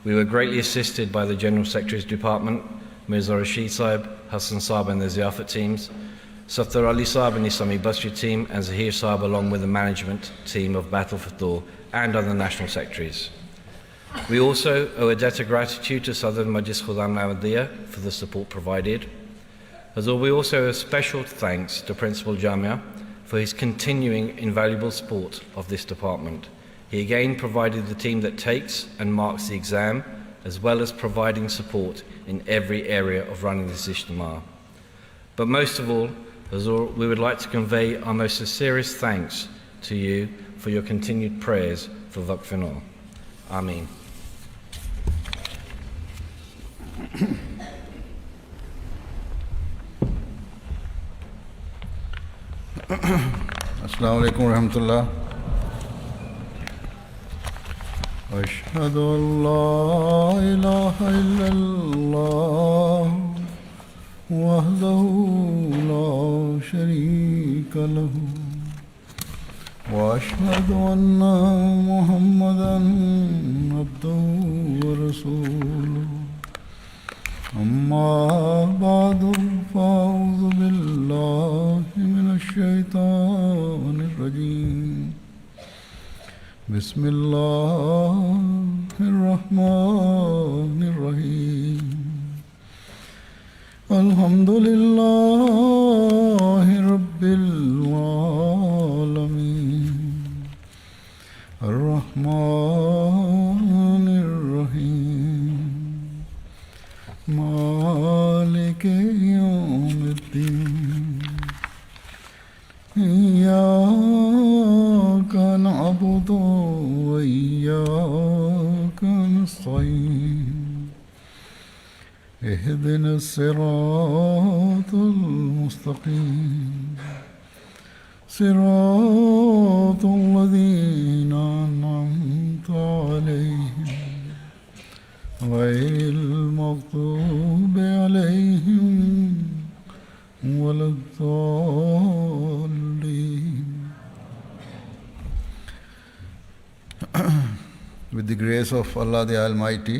We were greatly assisted by the General Secretary's department, Mirza Rashid Sahib, Hassan Sahib and the Ziyafat teams, Safdar Ali Sahib and Islami Basri team, and Zahir Sahib along with the management team of Battle Fatur and other national secretaries. We also owe a debt of gratitude to Southern Majlis Khudam Ahmadiyya for the support provided. As well, we also owe special thanks to Principal Jamia for his continuing invaluable support of this department. He again provided the team that takes and marks the exam, as well as providing support in every area of running this Ijtima. But most of all, Hazur, we would like to convey our most sincerest thanks to you for your continued prayers for Waqf. Ameen. Assalamu alaikum wa rahmatullah. Ashhadu an la ilaha illallah wahdahu la sharika lahu wa ashhadu anna Muhammadan abduhu wa rasuluhu. أما بعد فأعوذ بالله من الشيطان الرجيم بسم الله الرحمن الرحيم الحمد لله رب العالمين الرحمن الرحيم مالك يوم الدين إياك نعبد وإياك نستعين اهدنا الصراط المستقيم صراط الذين أنعمت عليهم غير المغضوب عليهم ولا الضالين. With the grace of Allah the Almighty,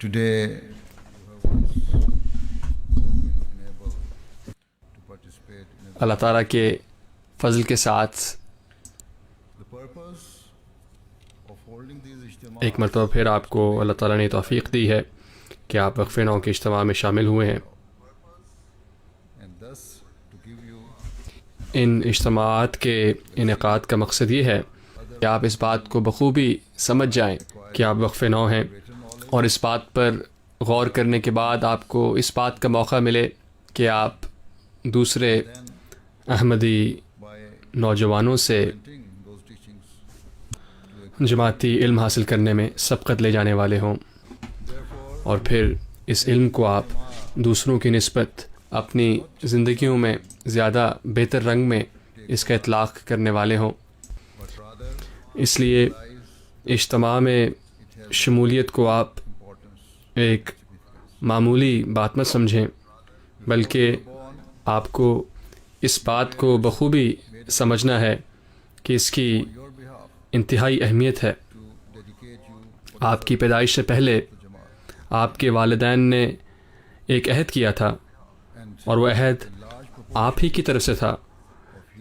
today اللہ تعالیٰ کے فضل کے ساتھ ایک مرتبہ پھر آپ کو اللہ تعالیٰ نے توفیق دی ہے کہ آپ وقف نو کے اجتماع میں شامل ہوئے ہیں. ان اجتماعات کے انعقاد کا مقصد یہ ہے کہ آپ اس بات کو بخوبی سمجھ جائیں کہ آپ وقف نو ہیں، اور اس بات پر غور کرنے کے بعد آپ کو اس بات کا موقع ملے کہ آپ دوسرے احمدی نوجوانوں سے جماعتی علم حاصل کرنے میں سبقت لے جانے والے ہوں، اور پھر اس علم کو آپ دوسروں کی نسبت اپنی زندگیوں میں زیادہ بہتر رنگ میں اس کا اطلاق کرنے والے ہوں. اس لیے اجتماع میں شمولیت کو آپ ایک معمولی بات مت سمجھیں، بلکہ آپ کو اس بات کو بخوبی سمجھنا ہے کہ اس کی انتہائی اہمیت ہے. آپ کی پیدائش سے پہلے آپ کے والدین نے ایک عہد کیا تھا، اور وہ عہد آپ ہی کی طرف سے تھا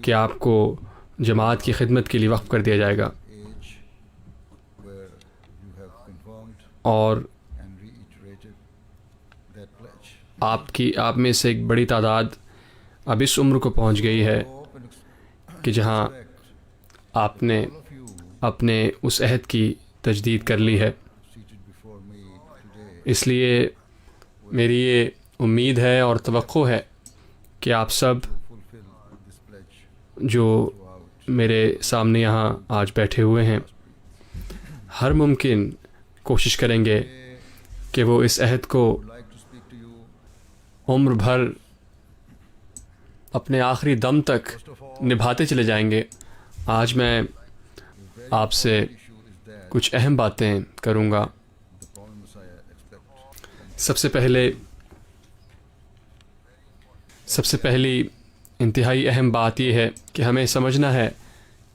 کہ آپ کو جماعت کی خدمت کے لیے وقف کر دیا جائے گا. اور آپ میں سے ایک بڑی تعداد اب اس عمر کو پہنچ گئی ہے کہ جہاں آپ نے اپنے اس عہد کی تجدید کر لی ہے. اس لیے میری یہ امید ہے اور توقع ہے کہ آپ سب جو میرے سامنے یہاں آج بیٹھے ہوئے ہیں ہر ممکن کوشش کریں گے کہ وہ اس عہد کو عمر بھر اپنے آخری دم تک نبھاتے چلے جائیں گے. آج میں آپ سے کچھ اہم باتیں کروں گا. سب سے پہلی انتہائی اہم بات یہ ہے کہ ہمیں سمجھنا ہے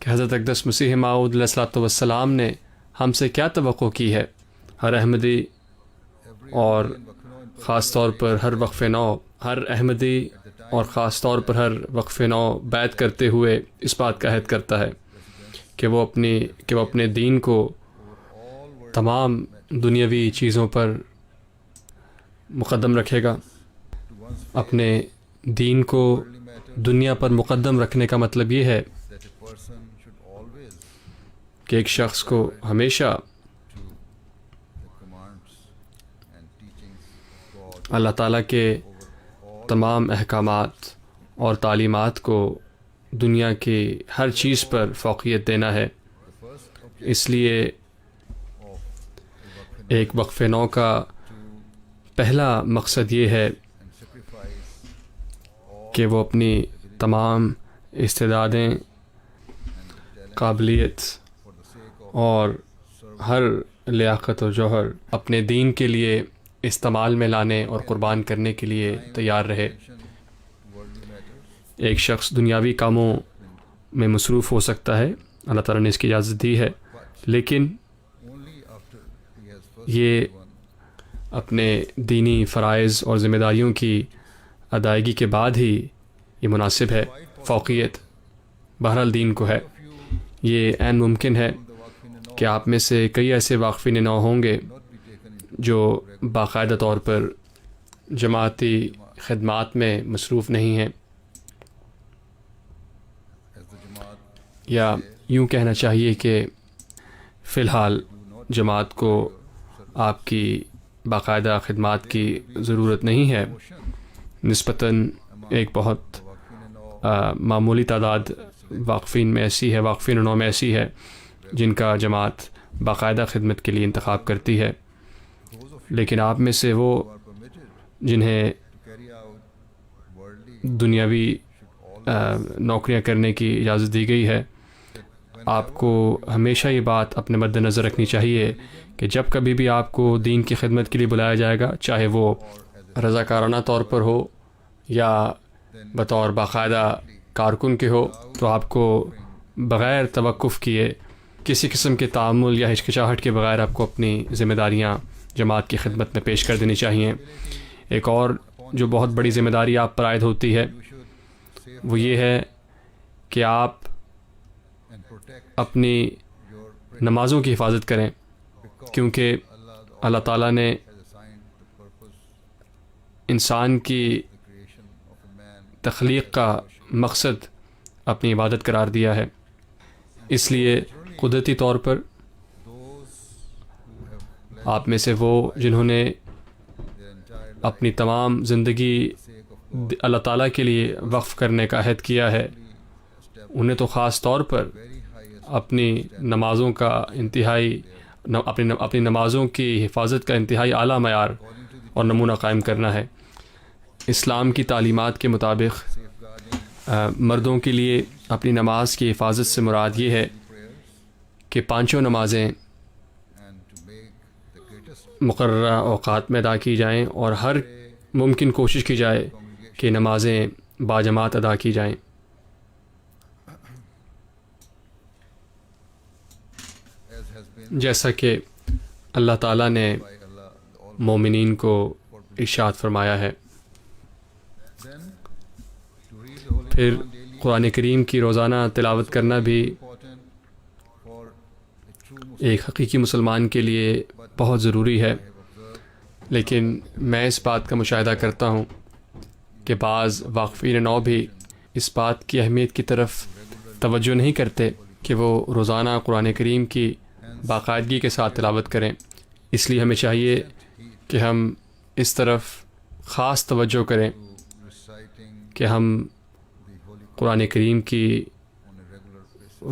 کہ حضرت اقدس مسیح موعود علیہ الصلوۃ والسلام نے ہم سے کیا توقع کی ہے. ہر احمدی اور خاص طور پر ہر وقف نو ہر وقف نو بیعت کرتے ہوئے اس بات کا عہد کرتا ہے کہ وہ اپنے دین کو تمام دنیاوی چیزوں پر مقدم رکھے گا. اپنے دین کو دنیا پر مقدم رکھنے کا مطلب یہ ہے کہ ایک شخص کو ہمیشہ اللہ تعالیٰ کے تمام احکامات اور تعلیمات کو دنیا کی ہر چیز پر فوقیت دینا ہے. اس لیے ایک وقف نو کا پہلا مقصد یہ ہے کہ وہ اپنی تمام استعدادیں، قابلیت اور ہر لیاقت و جوہر اپنے دین کے لیے استعمال میں لانے اور قربان کرنے کے لیے تیار رہے. ایک شخص دنیاوی کاموں میں مصروف ہو سکتا ہے، اللہ تعالیٰ نے اس کی اجازت دی ہے، لیکن یہ اپنے دینی فرائض اور ذمہ داریوں کی ادائیگی کے بعد ہی یہ مناسب ہے. فوقیت بہرحال دین کو ہے. یہ عین ممکن ہے کہ آپ میں سے کئی ایسے واقفین نو ہوں گے جو باقاعدہ طور پر جماعتی خدمات میں مصروف نہیں ہیں، یا یوں کہنا چاہیے کہ فی الحال جماعت کو آپ کی باقاعدہ خدمات کی ضرورت نہیں ہے. نسبتاً ایک بہت معمولی تعداد واقفین نو میں ایسی ہے جن کا جماعت باقاعدہ خدمت کے لیے انتخاب کرتی ہے. لیکن آپ میں سے وہ جنہیں دنیاوی نوکریاں کرنے کی اجازت دی گئی ہے، آپ کو ہمیشہ یہ بات اپنے مد نظر رکھنی چاہیے کہ جب کبھی بھی آپ کو دین کی خدمت کے لیے بلایا جائے گا، چاہے وہ رضاکارانہ طور پر ہو یا بطور باقاعدہ کارکن کے ہو، تو آپ کو بغیر توقف کیے کسی قسم کے تعامل یا ہچکچاہٹ کے بغیر آپ کو اپنی ذمہ داریاں جماعت کی خدمت میں پیش کر دینی چاہیے. ایک اور جو بہت بڑی ذمہ داری آپ پر عائد ہوتی ہے وہ یہ ہے کہ آپ اپنی نمازوں کی حفاظت کریں، کیونکہ اللہ تعالیٰ نے انسان کی تخلیق کا مقصد اپنی عبادت قرار دیا ہے. اس لیے قدرتی طور پر آپ میں سے وہ جنہوں نے اپنی تمام زندگی اللہ تعالیٰ کے لیے وقف کرنے کا عہد کیا ہے، انہیں تو خاص طور پر اپنی نمازوں کا اپنی نمازوں کی حفاظت کا انتہائی اعلیٰ معیار اور نمونہ قائم کرنا ہے. اسلام کی تعلیمات کے مطابق مردوں کے لیے اپنی نماز کی حفاظت سے مراد یہ ہے کہ پانچوں نمازیں مقررہ اوقات میں ادا کی جائیں اور ہر ممکن کوشش کی جائے کہ نمازیں باجماعت ادا کی جائیں. جیسا کہ اللہ تعالیٰ نے مومنین کو ارشاد فرمایا ہے. پھر قرآن کریم کی روزانہ تلاوت کرنا بھی ایک حقیقی مسلمان کے لیے بہت ضروری ہے، لیکن میں اس بات کا مشاہدہ کرتا ہوں کہ بعض واقفین نو بھی اس بات کی اہمیت کی طرف توجہ نہیں کرتے کہ وہ روزانہ قرآن کریم کی باقاعدگی کے ساتھ تلاوت کریں. اس لیے ہمیں چاہیے کہ ہم اس طرف خاص توجہ کریں کہ ہم قرآن کریم کی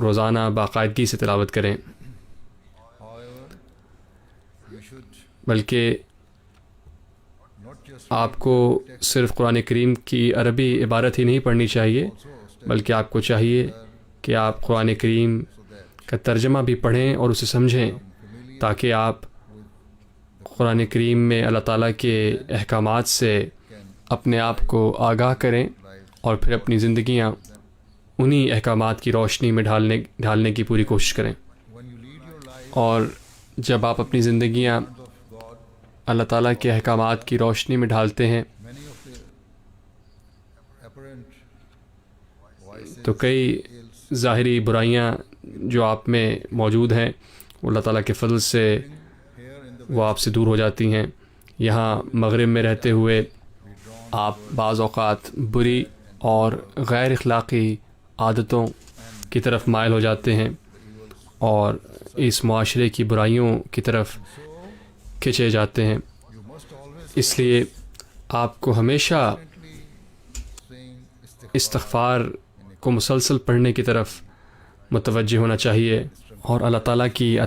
روزانہ باقاعدگی سے تلاوت کریں، بلکہ آپ کو صرف قرآن کریم کی عربی عبارت ہی نہیں پڑھنی چاہیے، بلکہ آپ کو چاہیے کہ آپ قرآن کریم کا ترجمہ بھی پڑھیں اور اسے سمجھیں، تاکہ آپ قرآن کریم میں اللہ تعالیٰ کے احکامات سے اپنے آپ کو آگاہ کریں اور پھر اپنی زندگیاں انہی احکامات کی روشنی میں ڈھالنے کی پوری کوشش کریں. اور جب آپ اپنی زندگیاں اللہ تعالیٰ کے احکامات کی روشنی میں ڈھالتے ہیں تو کئی ظاہری برائیاں جو آپ میں موجود ہیں وہ اللہ تعالیٰ کے فضل سے وہ آپ سے دور ہو جاتی ہیں. یہاں مغرب میں رہتے ہوئے آپ بعض اوقات بری اور غیر اخلاقی عادتوں کی طرف مائل ہو جاتے ہیں اور اس معاشرے کی برائیوں کی طرف کھنچے جاتے ہیں. اس لیے آپ کو ہمیشہ استغفار کو مسلسل پڑھنے کی طرف متوجہ ہونا چاہیے اور اللہ تعالیٰ کی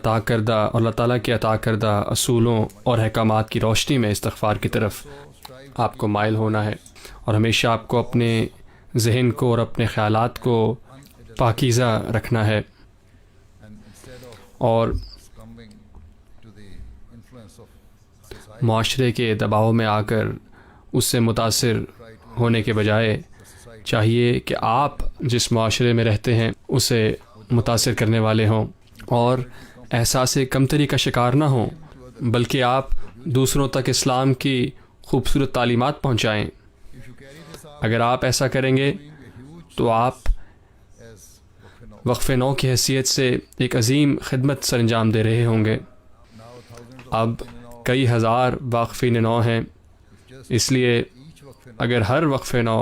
عطا کردہ اصولوں اور احکامات کی روشنی میں استغفار کی طرف آپ کو مائل ہونا ہے. اور ہمیشہ آپ کو اپنے ذہن کو اور اپنے خیالات کو پاکیزہ رکھنا ہے اور معاشرے کے دباؤ میں آ کر اس سے متاثر ہونے کے بجائے چاہیے کہ آپ جس معاشرے میں رہتے ہیں اسے متاثر کرنے والے ہوں اور احساس کمتری کا شکار نہ ہوں، بلکہ آپ دوسروں تک اسلام کی خوبصورت تعلیمات پہنچائیں. اگر آپ ایسا کریں گے تو آپ وقف نو کی حیثیت سے ایک عظیم خدمت سر انجام دے رہے ہوں گے. اب کئی ہزار واقفین نو ہیں، اس لیے اگر ہر وقف نو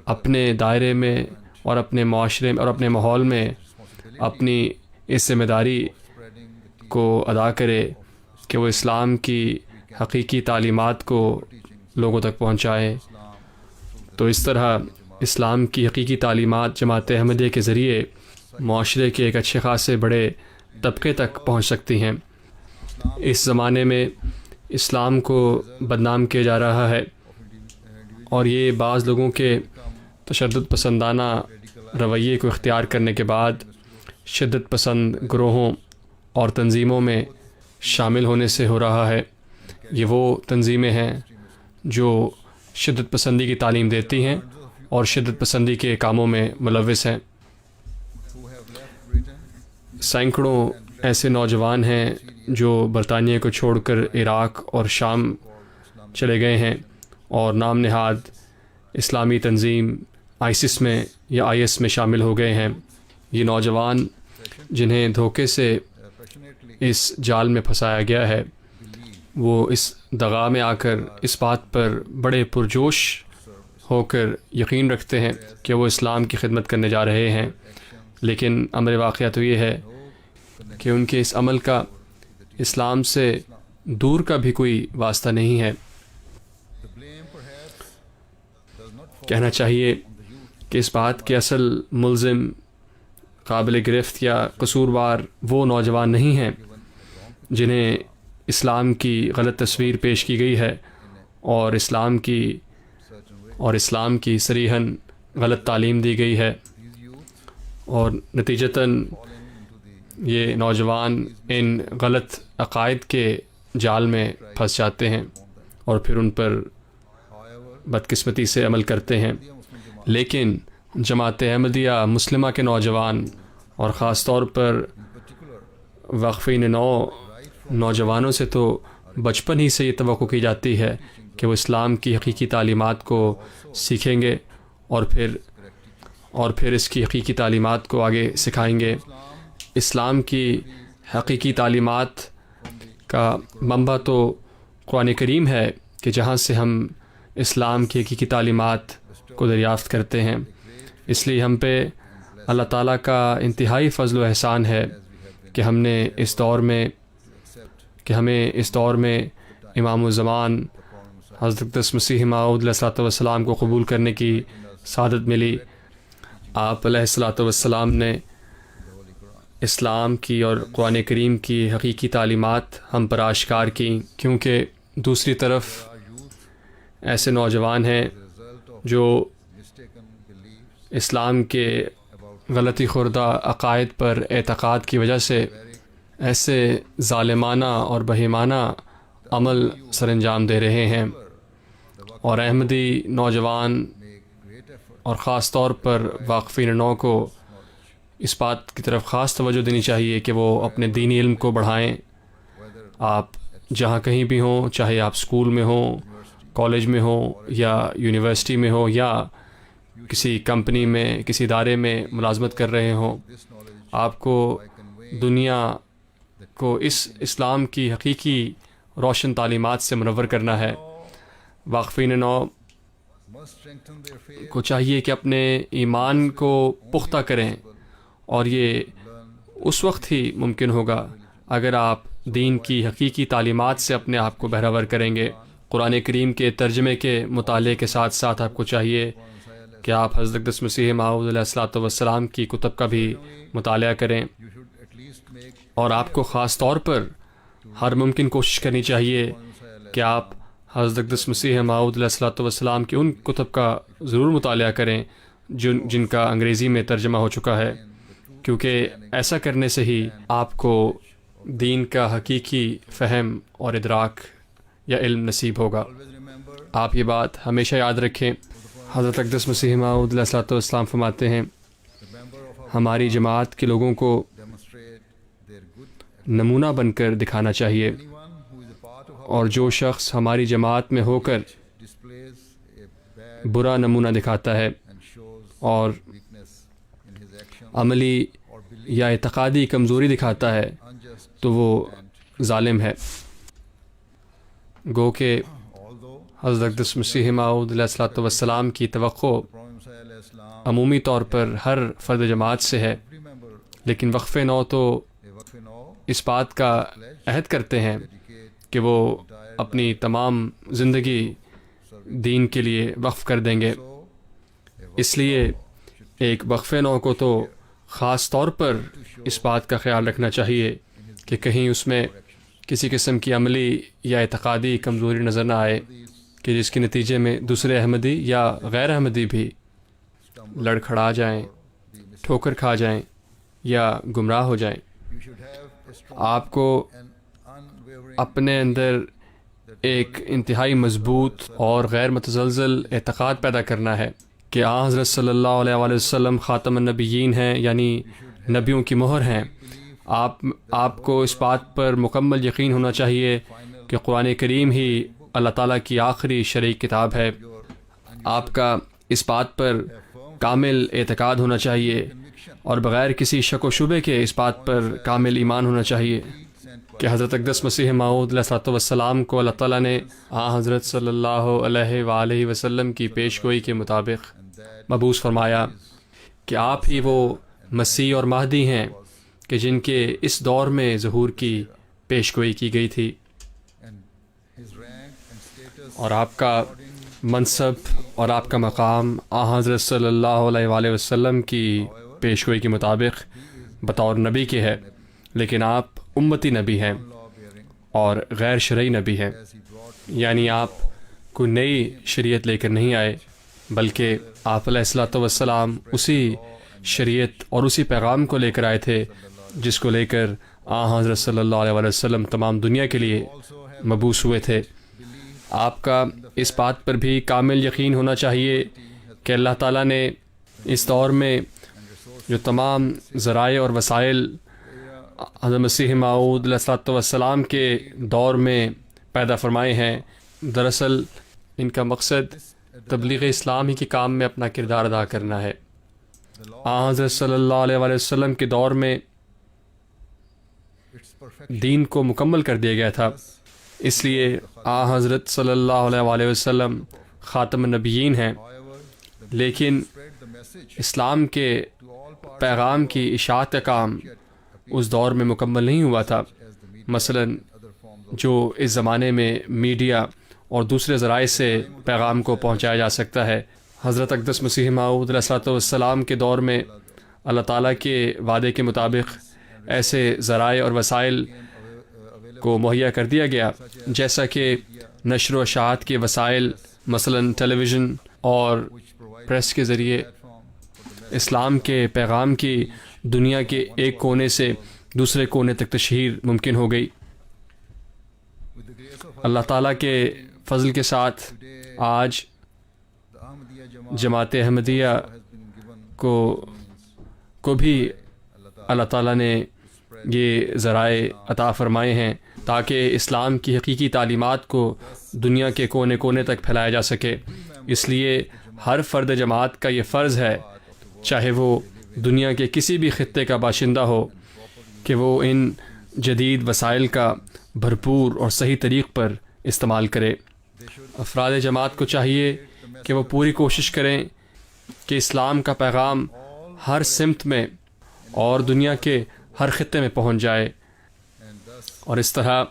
اپنے دائرے میں اور اپنے معاشرے میں اور اپنے ماحول میں اپنی اس ذمہ داری کو ادا کرے کہ وہ اسلام کی حقیقی تعلیمات کو لوگوں تک پہنچائے، تو اس طرح اسلام کی حقیقی تعلیمات جماعت احمدیہ کے ذریعے معاشرے کے ایک اچھے خاصے بڑے طبقے تک پہنچ سکتی ہیں. اس زمانے میں اسلام کو بدنام کیا جا رہا ہے اور یہ بعض لوگوں کے تشدد پسندانہ رویے کو اختیار کرنے کے بعد شدت پسند گروہوں اور تنظیموں میں شامل ہونے سے ہو رہا ہے. یہ وہ تنظیمیں ہیں جو شدت پسندی کی تعلیم دیتی ہیں اور شدت پسندی کے کاموں میں ملوث ہیں. سینکڑوں ایسے نوجوان ہیں جو برطانیہ کو چھوڑ کر عراق اور شام چلے گئے ہیں اور نام نہاد اسلامی تنظیم آئسس میں یا IS میں شامل ہو گئے ہیں. یہ نوجوان جنہیں دھوکے سے اس جال میں پھنسایا گیا ہے وہ اس دغا میں آ کر اس بات پر بڑے پرجوش ہو کر یقین رکھتے ہیں کہ وہ اسلام کی خدمت کرنے جا رہے ہیں، لیکن امر واقعہ تو یہ ہے کہ ان کے اس عمل کا اسلام سے دور کا بھی کوئی واسطہ نہیں ہے. کہنا چاہیے کہ اس بات کے اصل ملزم قابل گرفت یا قصوروار وہ نوجوان نہیں ہیں جنہیں اسلام کی غلط تصویر پیش کی گئی ہے اور اسلام کی صریحاً غلط تعلیم دی گئی ہے، اور نتیجتاً یہ نوجوان ان غلط عقائد کے جال میں پھنس جاتے ہیں اور پھر ان پر بدقسمتی سے عمل کرتے ہیں. لیکن جماعت احمدیہ مسلمہ کے نوجوان اور خاص طور پر واقفین نو نوجوانوں سے تو بچپن ہی سے یہ توقع کی جاتی ہے کہ وہ اسلام کی حقیقی تعلیمات کو سیکھیں گے اور پھر اس کی حقیقی تعلیمات کو آگے سکھائیں گے. اسلام کی حقیقی تعلیمات کا منبع تو قرآن کریم ہے کہ جہاں سے ہم اسلام کی حقیقی تعلیمات کو دریافت کرتے ہیں. اس لیے ہم پہ اللہ تعالیٰ کا انتہائی فضل و احسان ہے کہ ہمیں اس دور میں امام الزمان حضرت اقدس مسیح موعود علیہ الصلوۃ والسلام کو قبول کرنے کی سعادت ملی. آپ علیہ الصلوۃ والسلام نے اسلام کی اور قرآن کریم کی حقیقی تعلیمات ہم پر آشکار کیں، کیونکہ دوسری طرف ایسے نوجوان ہیں جو اسلام کے غلطی خوردہ عقائد پر اعتقاد کی وجہ سے ایسے ظالمانہ اور بہیمانہ عمل سر انجام دے رہے ہیں. اور احمدی نوجوان اور خاص طور پر واقفین نو کو اس بات کی طرف خاص توجہ دینی چاہیے کہ وہ اپنے دینی علم کو بڑھائیں. آپ جہاں کہیں بھی ہوں، چاہے آپ اسکول میں ہوں، کالج میں ہوں یا یونیورسٹی میں ہوں یا کسی کمپنی میں، کسی ادارے میں ملازمت کر رہے ہوں، آپ کو دنیا کو اس اسلام کی حقیقی روشن تعلیمات سے منور کرنا ہے. واقفین نو کو چاہیے کہ اپنے ایمان کو پختہ کریں، اور یہ اس وقت ہی ممکن ہوگا اگر آپ دین کی حقیقی تعلیمات سے اپنے آپ کو بہرور کریں گے. قرآن کریم کے ترجمے کے مطالعے کے ساتھ ساتھ آپ کو چاہیے کہ آپ حضرت اقدس مسیح موعود علیہ الصلوۃ والسلام کی کتب کا بھی مطالعہ کریں، اور آپ کو خاص طور پر ہر ممکن کوشش کرنی چاہیے کہ آپ حضرت اقدس مسیح موعود علیہ الصلوۃ والسلام کی ان کتب کا ضرور مطالعہ کریں جن کا انگریزی میں ترجمہ ہو چکا ہے، کیونکہ ایسا کرنے سے ہی آپ کو دین کا حقیقی فہم اور ادراک یا علم نصیب ہوگا. آپ یہ بات ہمیشہ یاد رکھیں. حضرت اقدس مسیح موعود علیہ الصلوۃ والسلام فرماتے ہیں، ہماری جماعت کے لوگوں کو نمونہ بن کر دکھانا چاہیے، اور جو شخص ہماری جماعت میں ہو کر برا نمونہ دکھاتا ہے اور عملی یا اعتقادی کمزوری دکھاتا ہے تو وہ ظالم ہے. گو کہ حضرت اقدس مسیح موعود علیہ الصلوۃ والسلام کی توقع عمومی طور پر ہر فرد جماعت سے ہے، لیکن وقف نو تو اس بات کا عہد کرتے ہیں کہ وہ اپنی تمام زندگی دین کے لیے وقف کر دیں گے. اس لیے ایک وقف نو کو تو خاص طور پر اس بات کا خیال رکھنا چاہیے کہ کہیں اس میں کسی قسم کی عملی یا اعتقادی کمزوری نظر نہ آئے کہ جس کے نتیجے میں دوسرے احمدی یا غیر احمدی بھی لڑکھڑا جائیں، ٹھوکر کھا جائیں یا گمراہ ہو جائیں. آپ کو اپنے اندر ایک انتہائی مضبوط اور غیر متزلزل اعتقاد پیدا کرنا ہے کہ آن حضرت صلی اللہ علیہ وآلہ وسلم خاتم النبیین ہیں، یعنی نبیوں کی مہر ہیں. آپ کو اس بات پر مکمل یقین ہونا چاہیے کہ قرآن کریم ہی اللہ تعالیٰ کی آخری شرعی کتاب ہے. آپ کا اس بات پر کامل اعتقاد ہونا چاہیے اور بغیر کسی شک و شبے کے اس بات پر کامل ایمان ہونا چاہیے کہ حضرت اقدس مسیح موعود علیہ الصلوۃ والسلام کو اللہ تعالیٰ نے حضرت صلی اللہ علیہ وآلہ وسلم کی پیش گوئی کے مطابق مبعوث فرمایا کہ آپ ہی وہ مسیح اور مہدی ہیں کہ جن کے اس دور میں ظہور کی پیش گوئی کی گئی تھی. اور آپ کا منصب اور آپ کا مقام حضرت صلی اللہ علیہ وآلہ وسلم کی پیش گوئی کے مطابق بطور نبی کے ہے، لیکن آپ امتی نبی ہیں اور غیر شرعی نبی ہیں. یعنی آپ کوئی نئی شریعت لے کر نہیں آئے، بلکہ آپ علیہ الصلوۃ والسلام اسی شریعت اور اسی پیغام کو لے کر آئے تھے جس کو لے کر حضرت صلی اللہ علیہ وآلہ وسلم تمام دنیا کے لیے مبعوث ہوئے تھے. آپ کا اس بات پر بھی کامل یقین ہونا چاہیے کہ اللہ تعالیٰ نے اس دور میں جو تمام ذرائع اور وسائل حضرت مسیح موعود علیہ الصلوۃ والسلام کے دور میں پیدا فرمائے ہیں، دراصل ان کا مقصد تبلیغ اسلام ہی کے کام میں اپنا کردار ادا کرنا ہے. حضرت صلی اللہ علیہ وآلہ وسلم کے دور میں دین کو مکمل کر دیا گیا تھا. اس لیے حضرت صلی اللہ علیہ وسلم خاتم النبیین ہیں. لیکن اسلام کے پیغام کی اشاعت کا کام اس دور میں مکمل نہیں ہوا تھا. مثلا جو اس زمانے میں میڈیا اور دوسرے ذرائع سے پیغام کو پہنچایا جا سکتا ہے، حضرت اقدس مسیح موعود علیہ الصلوۃ والسلام کے دور میں اللہ تعالیٰ کے وعدے کے مطابق ایسے ذرائع اور وسائل کو مہیا کر دیا گیا، جیسا کہ نشر و اشاعت کے وسائل، مثلا ٹیلی ویژن اور پریس کے ذریعے اسلام کے پیغام کی دنیا کے ایک کونے سے دوسرے کونے تک تشہیر ممکن ہو گئی. اللہ تعالیٰ کے فضل کے ساتھ آج جماعت احمدیہ کو بھی اللہ تعالیٰ نے یہ ذرائع عطا فرمائے ہیں تاکہ اسلام کی حقیقی تعلیمات کو دنیا کے کونے کونے تک پھیلایا جا سکے. اس لیے ہر فرد جماعت کا یہ فرض ہے، چاہے وہ دنیا کے کسی بھی خطے کا باشندہ ہو، کہ وہ ان جدید وسائل کا بھرپور اور صحیح طریق پر استعمال کرے. افراد جماعت کو چاہیے کہ وہ پوری کوشش کریں کہ اسلام کا پیغام ہر سمت میں اور دنیا کے ہر خطے میں پہنچ جائے، اور اس طرح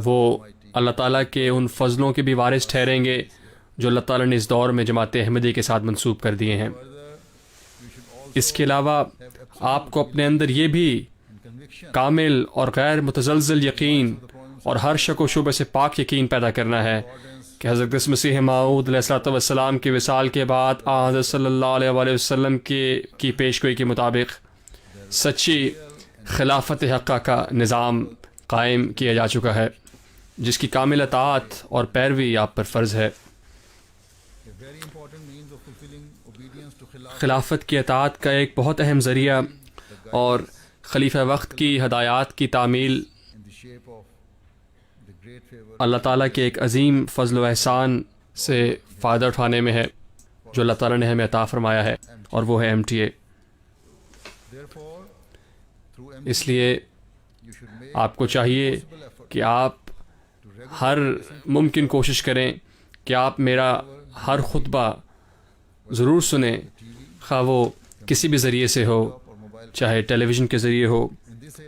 وہ اللہ تعالیٰ کے ان فضلوں کے بھی وارث ٹھہریں گے جو اللہ تعالیٰ نے اس دور میں جماعت احمدی کے ساتھ منسوب کر دیے ہیں. اس کے علاوہ آپ کو اپنے اندر یہ بھی کامل اور غیر متزلزل یقین اور ہر شک و شبہ سے پاک یقین پیدا کرنا ہے کہ حضرت مسیح موعود علیہ الصلوۃ والسلام کے وصال کے بعد حضرت صلی اللہ علیہ وسلم کی پیشگوئی کے مطابق سچی خلافت حقہ کا نظام قائم کیا جا چکا ہے، جس کی کامل اطاعت اور پیروی آپ پر فرض ہے. خلافت کی اطاعت کا ایک بہت اہم ذریعہ اور خلیفہ وقت کی ہدایات کی تعمیل اللہ تعالیٰ کے ایک عظیم فضل و احسان سے فائدہ اٹھانے میں ہے جو اللہ تعالیٰ نے ہمیں عطا فرمایا ہے، اور وہ ہے MTA. اس لیے آپ کو چاہیے کہ آپ ہر ممکن کوشش کریں کہ آپ میرا ہر خطبہ ضرور سنیں، خواہ وہ کسی بھی ذریعے سے ہو، چاہے ٹیلی ویژن کے ذریعے ہو،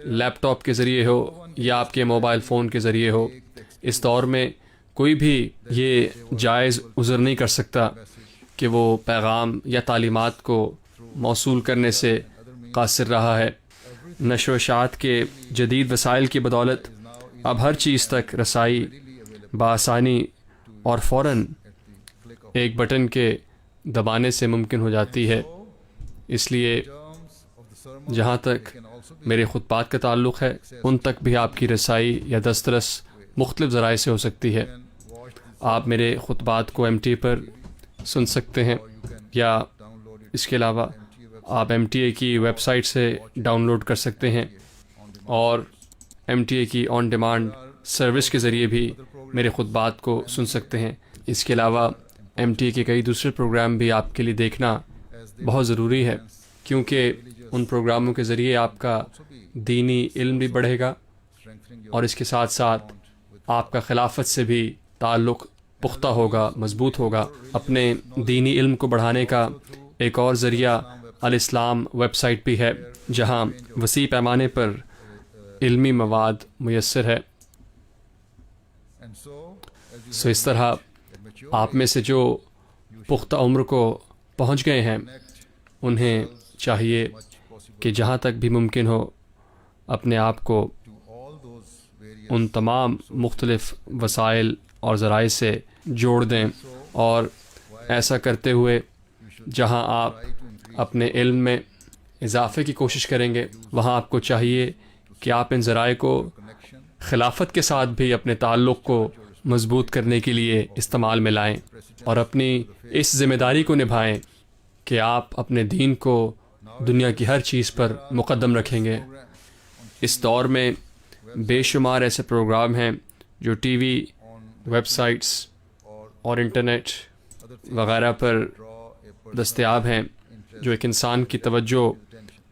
لیپ ٹاپ کے ذریعے ہو، یا آپ کے موبائل فون کے ذریعے ہو. اس دور میں کوئی بھی یہ جائز عذر نہیں کر سکتا کہ وہ پیغام یا تعلیمات کو موصول کرنے سے قاصر رہا ہے. نشر و اشاعت کے جدید وسائل کی بدولت اب ہر چیز تک رسائی بآسانی اور فوراً ایک بٹن کے دبانے سے ممکن ہو جاتی ہے. اس لیے جہاں تک میرے خطبات کا تعلق ہے، ان تک بھی آپ کی رسائی یا دسترس مختلف ذرائع سے ہو سکتی ہے. آپ میرے خطبات کو MTA پر سن سکتے ہیں، یا اس کے علاوہ آپ MTA کی ویب سائٹ سے ڈاؤن لوڈ کر سکتے ہیں، اور MTA کی آن ڈیمانڈ سروس کے ذریعے بھی میرے خطبات کو سن سکتے ہیں. اس کے علاوہ MTA کے کئی دوسرے پروگرام بھی آپ کے لیے دیکھنا بہت ضروری ہے، کیونکہ ان پروگراموں کے ذریعے آپ کا دینی علم بھی بڑھے گا، اور اس کے ساتھ ساتھ آپ کا خلافت سے بھی تعلق پختہ ہوگا، مضبوط ہوگا. اپنے دینی علم کو بڑھانے کا ایک اور ذریعہ الاسلام ویب سائٹ بھی ہے، جہاں وسیع پیمانے پر علمی مواد میسر ہے. اس طرح آپ میں سے جو پختہ عمر کو پہنچ گئے ہیں، انہیں چاہیے کہ جہاں تک بھی ممکن ہو اپنے آپ کو ان تمام مختلف وسائل اور ذرائع سے جوڑ دیں، اور ایسا کرتے ہوئے جہاں آپ اپنے علم میں اضافے کی کوشش کریں گے، وہاں آپ کو چاہیے کہ آپ ان ذرائع کو خلافت کے ساتھ بھی اپنے تعلق کو مضبوط کرنے کے لیے استعمال میں لائیں، اور اپنی اس ذمہ داری کو نبھائیں کہ آپ اپنے دین کو دنیا کی ہر چیز پر مقدم رکھیں گے. اس دور میں بے شمار ایسے پروگرام ہیں جو ٹی وی، ویب سائٹس اور انٹرنیٹ وغیرہ پر دستیاب ہیں، جو ایک انسان کی توجہ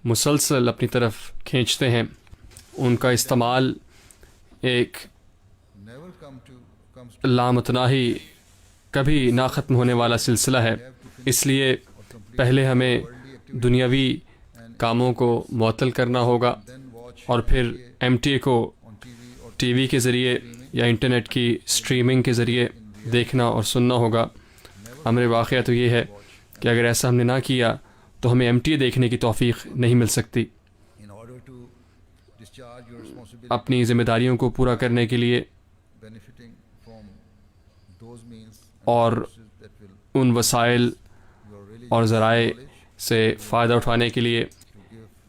مسلسل اپنی طرف کھینچتے ہیں، ان کا استعمال ایک لامتناہی کبھی نہ ختم ہونے والا سلسلہ ہے. اس لیے پہلے ہمیں دنیاوی کاموں کو معطل کرنا ہوگا اور پھر MTA کو ٹی وی کے ذریعے یا انٹرنیٹ کی اسٹریمنگ کے ذریعے دیکھنا اور سننا ہوگا. امر واقعہ تو یہ ہے کہ اگر ایسا ہم نے نہ کیا تو ہمیں MTA دیکھنے کی توفیق نہیں مل سکتی. اپنی ذمہ داریوں کو پورا کرنے کے لیے اور ان وسائل اور ذرائع سے فائدہ اٹھانے کے لیے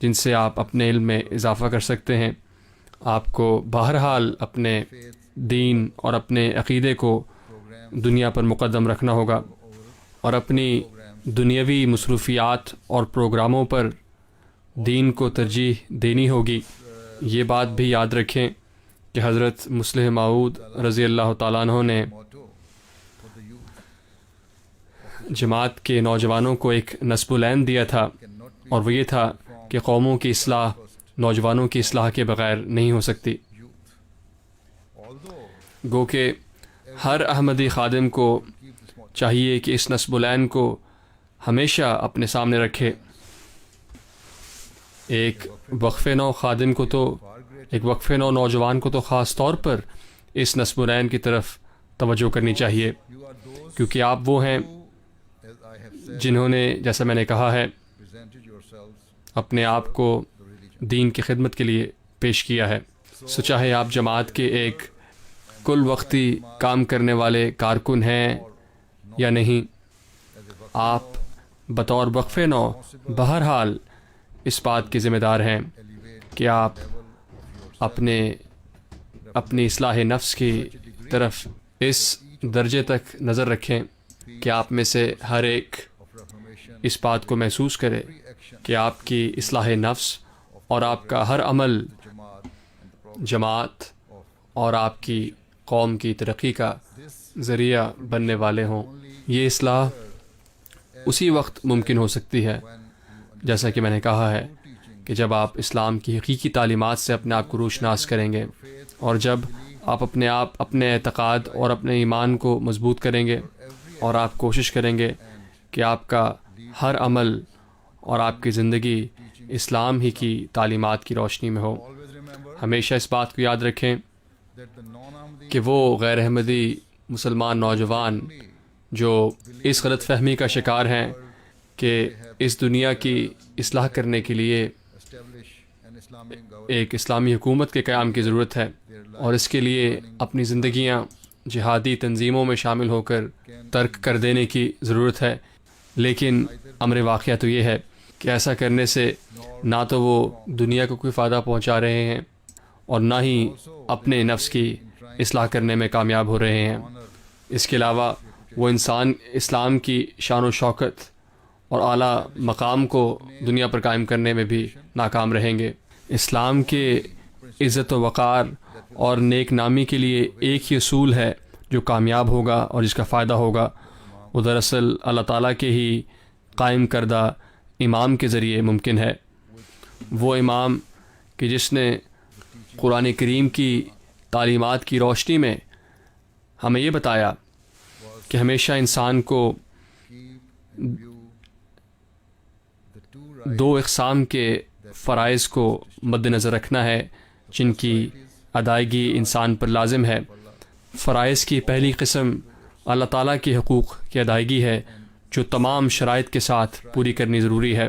جن سے آپ اپنے علم میں اضافہ کر سکتے ہیں، آپ کو بہرحال اپنے دین اور اپنے عقیدے کو دنیا پر مقدم رکھنا ہوگا اور اپنی دنیاوی مصروفیات اور پروگراموں پر دین کو ترجیح دینی ہوگی. یہ بات بھی یاد رکھیں کہ حضرت مصلح موعود رضی اللہ تعالیٰ عنہ نے جماعت کے نوجوانوں کو ایک نصب العین دیا تھا، اور وہ یہ تھا کہ قوموں کی اصلاح نوجوانوں کی اصلاح کے بغیر نہیں ہو سکتی. گو کہ ہر احمدی خادم کو چاہیے کہ اس نصب العین کو ہمیشہ اپنے سامنے رکھے. ایک وقف نو خادم کو تو ایک وقف نو نوجوان کو تو خاص طور پر اس نصب العین کی طرف توجہ کرنی چاہیے، کیونکہ آپ وہ ہیں جنہوں نے، جیسا میں نے کہا ہے، اپنے آپ کو دین کی خدمت کے لیے پیش کیا ہے. سو چاہے آپ جماعت کے ایک کل وقتی کام کرنے والے کارکن ہیں یا نہیں، آپ بطور وقف نو بہرحال اس بات کے ذمہ دار ہیں کہ آپ اپنی اصلاح نفس کی طرف اس درجے تک نظر رکھیں کہ آپ میں سے ہر ایک اس بات کو محسوس کرے کہ آپ کی اصلاح نفس اور آپ کا ہر عمل جماعت اور آپ کی قوم کی ترقی کا ذریعہ بننے والے ہوں. یہ اصلاح اسی وقت ممکن ہو سکتی ہے، جیسا کہ میں نے کہا ہے، کہ جب آپ اسلام کی حقیقی تعلیمات سے اپنے آپ کو روشناس کریں گے، اور جب آپ اپنے اعتقاد اور اپنے ایمان کو مضبوط کریں گے، اور آپ کوشش کریں گے کہ آپ کا ہر عمل اور آپ کی زندگی اسلام ہی کی تعلیمات کی روشنی میں ہو. ہمیشہ اس بات کو یاد رکھیں کہ وہ غیر احمدی مسلمان نوجوان جو اس غلط فہمی کا شکار ہیں کہ اس دنیا کی اصلاح کرنے کے لیے ایک اسلامی حکومت کے قیام کی ضرورت ہے، اور اس کے لیے اپنی زندگیاں جہادی تنظیموں میں شامل ہو کر ترک کر دینے کی ضرورت ہے. لیکن امر واقعہ تو یہ ہے کہ ایسا کرنے سے نہ تو وہ دنیا کو کوئی فائدہ پہنچا رہے ہیں اور نہ ہی اپنے نفس کی اصلاح کرنے میں کامیاب ہو رہے ہیں. اس کے علاوہ وہ انسان اسلام کی شان و شوکت اور اعلیٰ مقام کو دنیا پر قائم کرنے میں بھی ناکام رہیں گے. اسلام کے عزت و وقار اور نیک نامی کے لیے ایک ہی اصول ہے جو کامیاب ہوگا اور جس کا فائدہ ہوگا، وہ دراصل اللہ تعالیٰ کے ہی قائم کردہ امام کے ذریعے ممکن ہے. وہ امام کہ جس نے قرآن کریم کی تعلیمات کی روشنی میں ہمیں یہ بتایا کہ ہمیشہ انسان کو دو اقسام کے فرائض کو مد نظر رکھنا ہے جن کی ادائیگی انسان پر لازم ہے. فرائض کی پہلی قسم اللہ تعالیٰ کے حقوق کی ادائیگی ہے جو تمام شرائط کے ساتھ پوری کرنی ضروری ہے،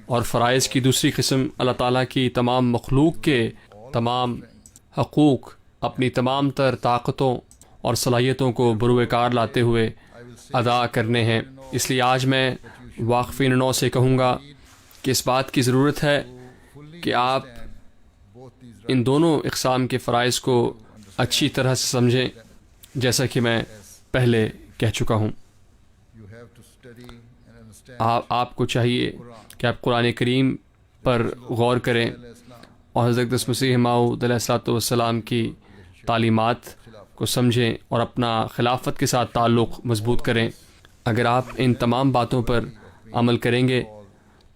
اور فرائض کی دوسری قسم اللہ تعالیٰ کی تمام مخلوق کے تمام حقوق اپنی تمام تر طاقتوں اور صلاحیتوں کو بروئے کار لاتے ہوئے ادا کرنے ہیں. اس لیے آج میں واقفین نو سے کہوں گا کہ اس بات کی ضرورت ہے کہ آپ ان دونوں اقسام کے فرائض کو اچھی طرح سے سمجھیں، جیسا کہ میں پہلے کہہ چکا ہوں. آپ کو چاہیے کہ آپ قرآن کریم پر غور کریں اور حضرت مسیح موعود علیہ الصلوۃ والسلام کی تعلیمات کو سمجھیں اور اپنا خلافت کے ساتھ تعلق مضبوط کریں. اگر آپ ان تمام باتوں پر عمل کریں گے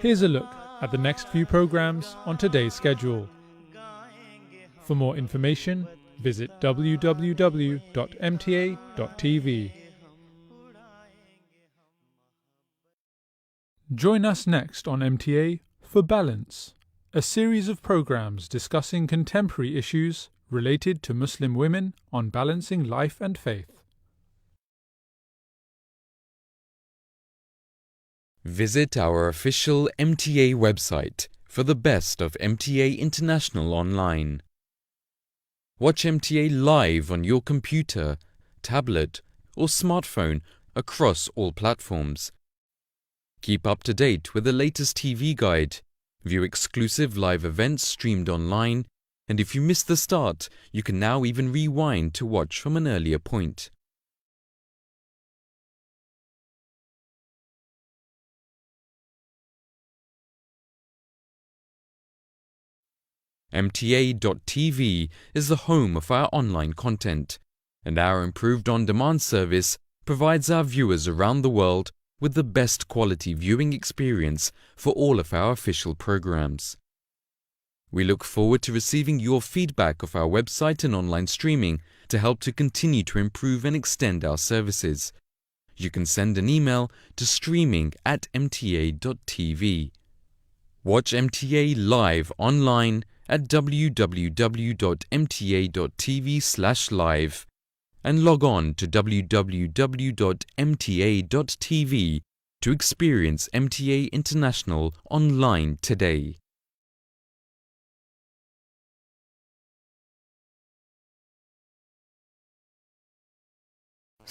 Here's a look at the next few programs on today's schedule. For more information, visit www.mta.tv. Join us next on MTA for Balance, a series of programs discussing contemporary issues related to Muslim women on balancing life and faith. Visit our official MTA website for the best of MTA International online. Watch MTA live on your computer, tablet, or smartphone across all platforms. Keep up to date with the latest TV guide, view exclusive live events streamed online, and if you missed the start, you can now even rewind to watch from an earlier point. MTA.tv is the home of our online content, and our improved on-demand service provides our viewers around the world with the best quality viewing experience for all of our official programs. We look forward to receiving your feedback of our website and online streaming to help to continue to improve and extend our services. You can send an email to streaming@mta.tv. Watch MTA live online at www.mta.tv/live and log on to www.mta.tv to experience MTA International online today.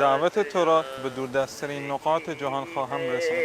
دعوت تو را به دوردست‌ترین نقاط جهان خواهم رساند.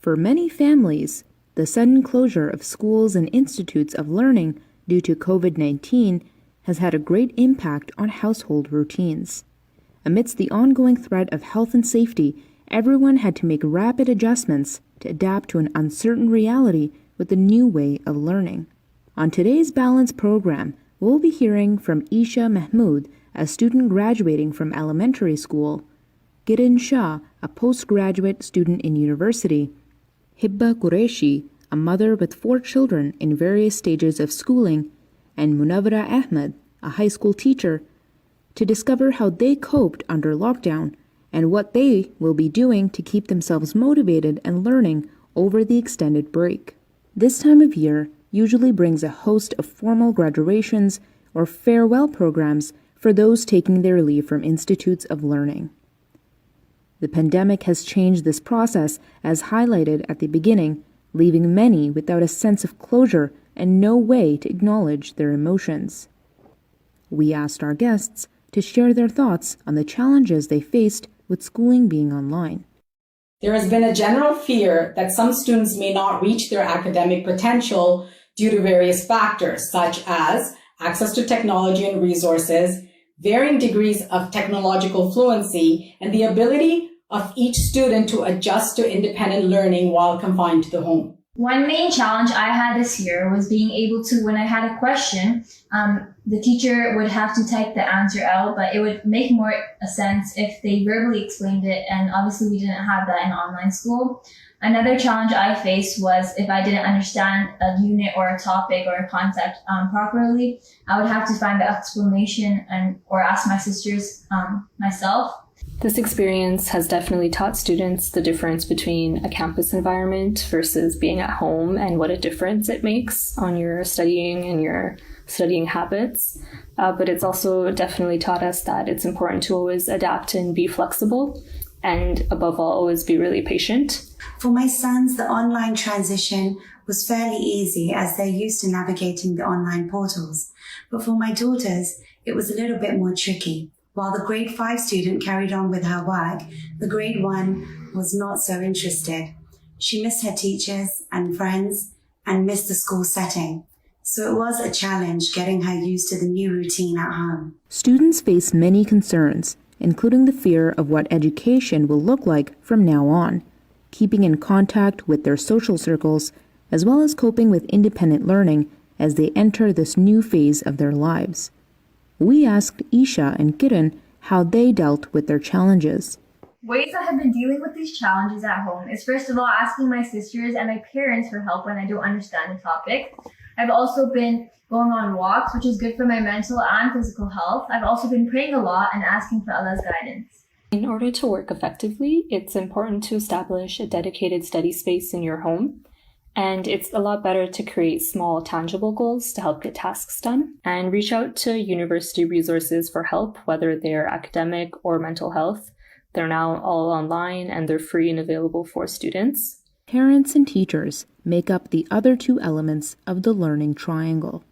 For many families, the sudden closure of schools and institutes of learning due to COVID-19 has had a great impact on household routines. Amidst the ongoing threat of health and safety, everyone had to make rapid adjustments to adapt to an uncertain reality with the new way of learning. On today's Balance program, we'll be hearing from Isha Mahmood, a student graduating from elementary school, Girin Shah, a postgraduate student in university, Hibba Qureshi, a mother with 4 children in various stages of schooling, and Munawwara Ahmed, a high school teacher, to discover how they coped under lockdown and what they will be doing to keep themselves motivated and learning over the extended break. This time of year usually brings a host of formal graduations or farewell programs for those taking their leave from institutes of learning. The pandemic has changed this process, as highlighted at the beginning, leaving many without a sense of closure and no way to acknowledge their emotions. We asked our guests to share their thoughts on the challenges they faced with schooling being online. There has been a general fear that some students may not reach their academic potential due to various factors, such as access to technology and resources, varying degrees of technological fluency, and the ability of each student to adjust to independent learning while confined to the home. One main challenge I had this year was being able to, when I had a question, the teacher would have to type the answer out, but it would make more sense if they verbally explained it, and obviously we didn't have that in online school. Another challenge I faced was if I didn't understand a unit or a topic or a concept properly, I would have to find the explanation or ask my sisters myself. This experience has definitely taught students the difference between a campus environment versus being at home and what a difference it makes on your studying and your studying habits. But it's also definitely taught us that it's important to always adapt and be flexible, and above all, always be really patient. For my sons, the online transition was fairly easy as they're used to navigating the online portals. But for my daughters, it was a little bit more tricky. While the grade 5 student carried on with her work, the grade 1 was not so interested. She missed her teachers and friends and missed the school setting. So it was a challenge getting her used to the new routine at home. Students face many concerns, including the fear of what education will look like from now on, keeping in contact with their social circles, as well as coping with independent learning as they enter this new phase of their lives. We asked Isha and Kiran how they dealt with their challenges. Ways I have been dealing with these challenges at home is first of all asking my sisters and my parents for help when I don't understand the topic. I've also been going on walks, which is good for my mental and physical health. I've also been praying a lot and asking for Allah's guidance. In order to work effectively, it's important to establish a dedicated study space in your home. And it's a lot better to create small, tangible goals to help get tasks done, and reach out to university resources for help, whether they're academic or mental health. They're now all online and they're free and available for students. Parents and teachers make up the other two elements of the learning triangle.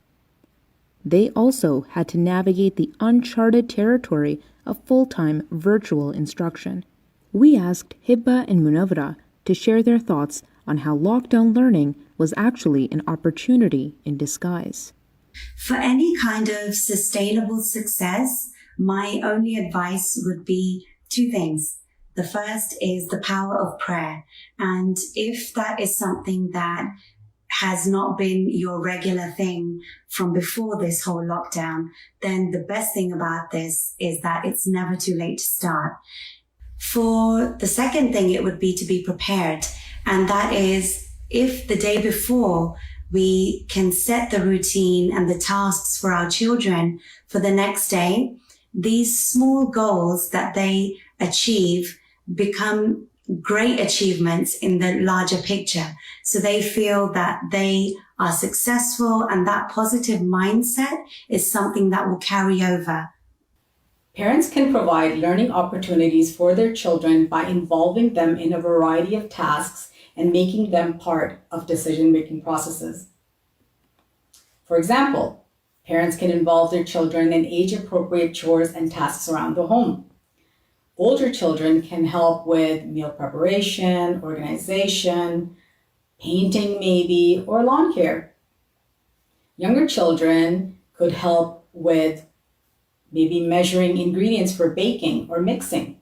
They also had to navigate the uncharted territory of full-time virtual instruction. We asked Hibba and Munawwara to share their thoughts on how lockdown learning was actually an opportunity in disguise. For any kind of sustainable success, my only advice would be two things. The first is the power of prayer. And if that is something that has not been your regular thing from before this whole lockdown, then the best thing about this is that it's never too late to start. For the second thing, it would be to be prepared. And that is, if the day before we can set the routine and the tasks for our children for the next day, these small goals that they achieve become great achievements in the larger picture. So they feel that they are successful, and that positive mindset is something that will carry over. Parents can provide learning opportunities for their children by involving them in a variety of tasks and making them part of decision-making processes. For example, parents can involve their children in age-appropriate chores and tasks around the home. Older children can help with meal preparation, organization, painting maybe, or lawn care. Younger children could help with maybe measuring ingredients for baking or mixing.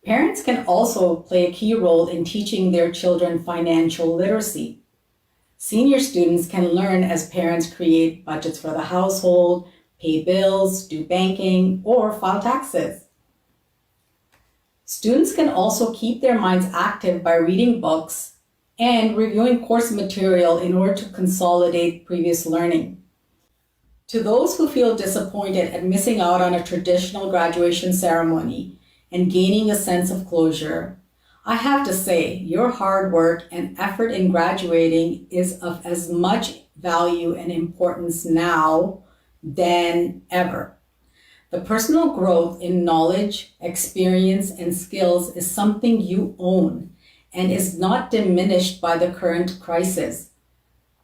Parents can also play a key role in teaching their children financial literacy. Senior students can learn as parents create budgets for the household, pay bills, do banking, or file taxes. Students can also keep their minds active by reading books and reviewing course material in order to consolidate previous learning. To those who feel disappointed at missing out on a traditional graduation ceremony and gaining a sense of closure, I have to say your hard work and effort in graduating is of as much value and importance now than ever. The personal growth in knowledge, experience, and skills is something you own and is not diminished by the current crisis.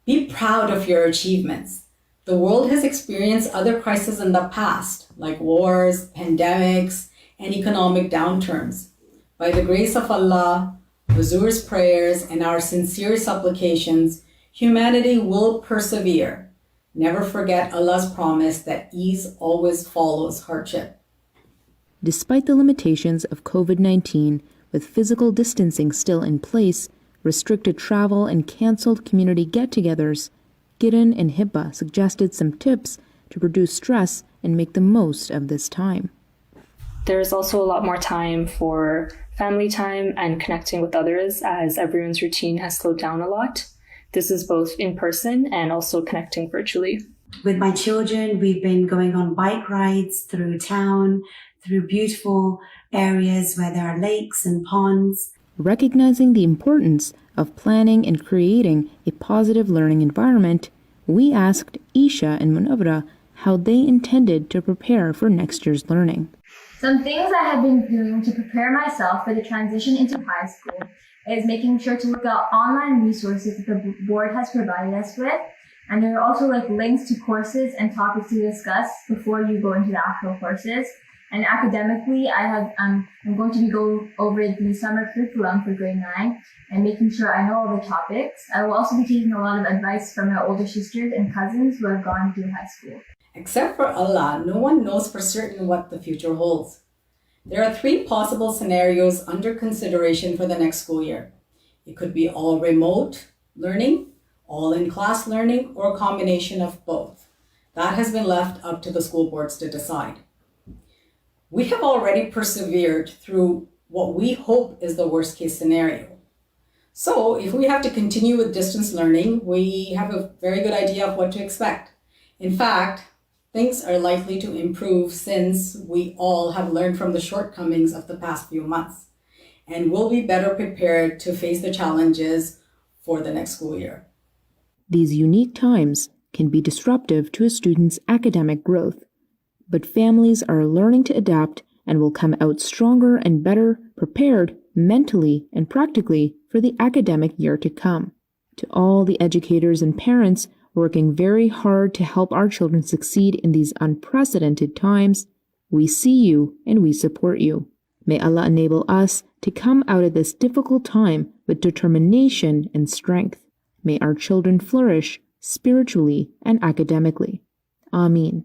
Be proud of your achievements. The world has experienced other crises in the past, like wars, pandemics, and economic downturns. By the grace of Allah, Huzur's prayers, and our sincere supplications, humanity will persevere. Never forget Allah's promise that ease always follows hardship. Despite the limitations of COVID-19, with physical distancing still in place, restricted travel, and cancelled community get-togethers, Gideon and Hibba suggested some tips to reduce stress and make the most of this time. There's also a lot more time for family time and connecting with others as everyone's routine has slowed down a lot. This is both in person and also connecting virtually. With my children, we've been going on bike rides through town, through beautiful areas where there are lakes and ponds. Recognizing the importance of planning and creating a positive learning environment, we asked Isha and Munawwara how they intended to prepare for next year's learning. Some things I have been doing to prepare myself for the transition into high school is making sure to look at online resources that the board has provided us with. And there are also links to courses and topics to discuss before you go into the actual courses. And academically, I'm going to be going over the summer curriculum for grade 9 and making sure I know all the topics. I will also be taking a lot of advice from my older sisters and cousins who have gone through high school. Except for Allah, no one knows for certain what the future holds. There are 3 possible scenarios under consideration for the next school year. It could be all remote learning, all in-class learning, or a combination of both. That has been left up to the school boards to decide. We have already persevered through what we hope is the worst case scenario. So if we have to continue with distance learning, we have a very good idea of what to expect. In fact, things are likely to improve since we all have learned from the shortcomings of the past few months and will be better prepared to face the challenges for the next school year. These unique times can be disruptive to a student's academic growth, but families are learning to adapt and will come out stronger and better prepared mentally and practically for the academic year to come. To all the educators and parents working very hard to help our children succeed in these unprecedented times, we see you and we support you. May Allah enable us to come out of this difficult time with determination and strength. May our children flourish spiritually and academically. Ameen.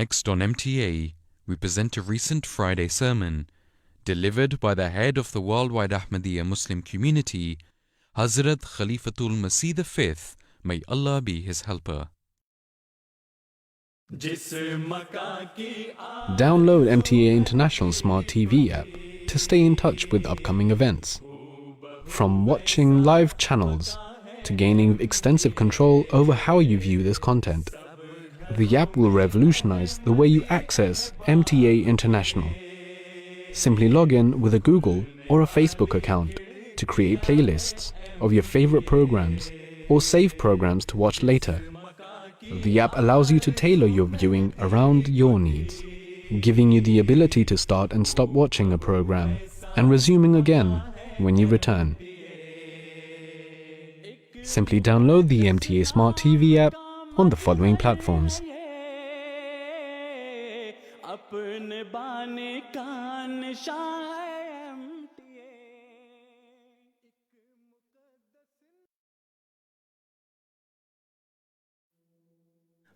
Next on MTA, we present a recent Friday sermon delivered by the head of the worldwide Ahmadiyya Muslim community, Hazrat Khalifatul Masih V, may Allah be his helper. Download MTA International Smart TV app to stay in touch with upcoming events. From watching live channels to gaining extensive control over how you view this content, the app will revolutionize the way you access MTA International. Simply log in with a Google or a Facebook account to create playlists of your favorite programs or save programs to watch later. The app allows you to tailor your viewing around your needs. giving you the ability to start and stop watching a program and resuming again when you return. Simply download the MTA Smart TV app on the following platforms: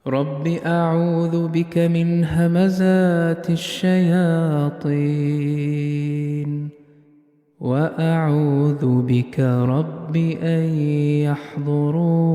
رب أعوذ بك من همزات الشياطين وأعوذ بك رب أن يحضرون.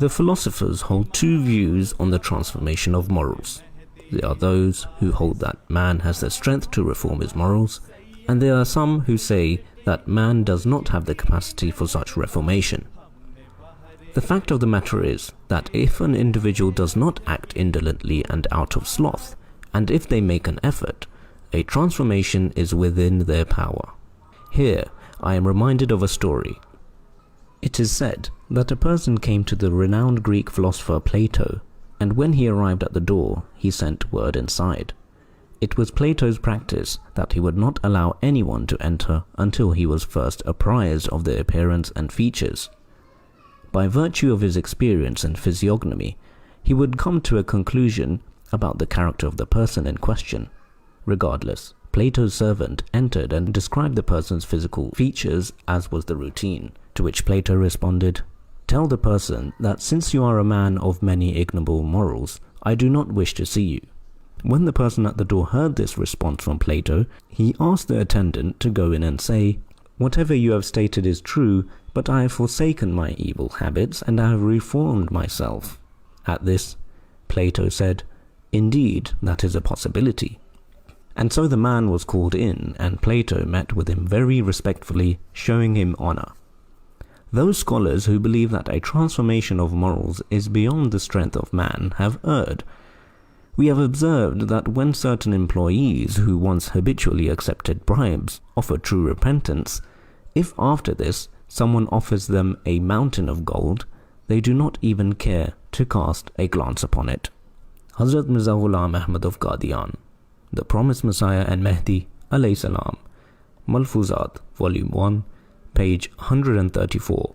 The philosophers hold two views on the transformation of morals. There are those who hold that man has the strength to reform his morals, and there are some who say that man does not have the capacity for such reformation. The fact of the matter is that if an individual does not act indolently and out of sloth, and if they make an effort, a transformation is within their power. Here, I am reminded of a story. It is said that a person came to the renowned Greek philosopher Plato, and when he arrived at the door, he sent word inside. It was Plato's practice that he would not allow anyone to enter until he was first apprised of their appearance and features. By virtue of his experience and physiognomy, he would come to a conclusion about the character of the person in question. Regardless, Plato's servant entered and described the person's physical features as was the routine, to which Plato responded, "Tell the person that since you are a man of many ignoble morals, I do not wish to see you." When the person at the door heard this response from Plato, he asked the attendant to go in and say, "Whatever you have stated is true, but I have forsaken my evil habits and I have reformed myself." At this, Plato said, "Indeed, that is a possibility." And so the man was called in, and Plato met with him very respectfully, showing him honor. Those scholars who believe that a transformation of morals is beyond the strength of man have erred. We have observed that when certain employees who once habitually accepted bribes offer true repentance, if after this someone offers them a mountain of gold, they do not even care to cast a glance upon it. Hazrat Mirza Ghulam Ahmad of Qadian, The Promised Messiah and Mahdi alayhi salam, Malfuzat, Volume 1, page 134.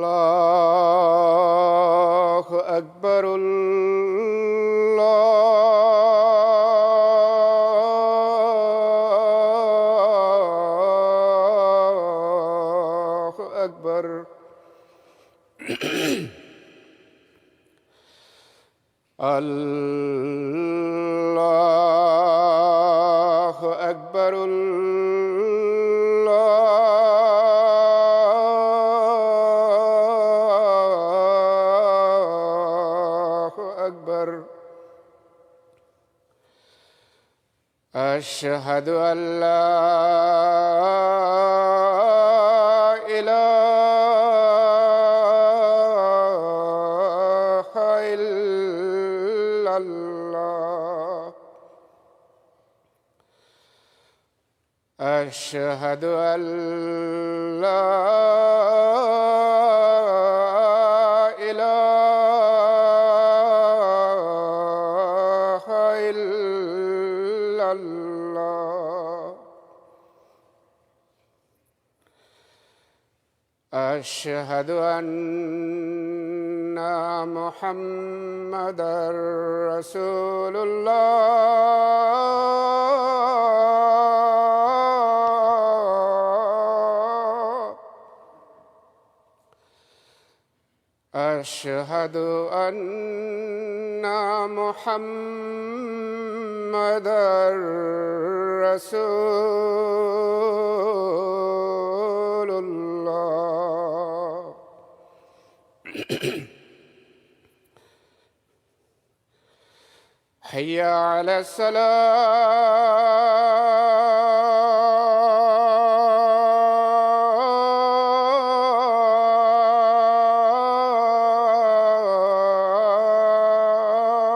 Allahu Akbar, Allahu Akbar. Allahu Akbar, أشهد أن لا إله إلا الله. أشهد أن لا إله إلا الله. أشهد أن محمدًا رسول الله أشهد أن محمدًا رسول الله حي على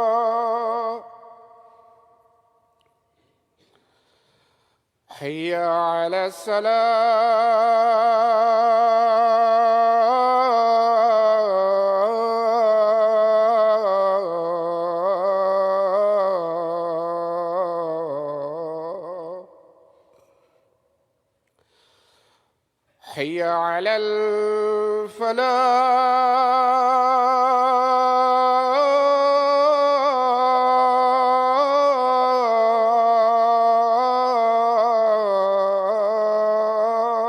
الصلاة حي على الصلاة حي على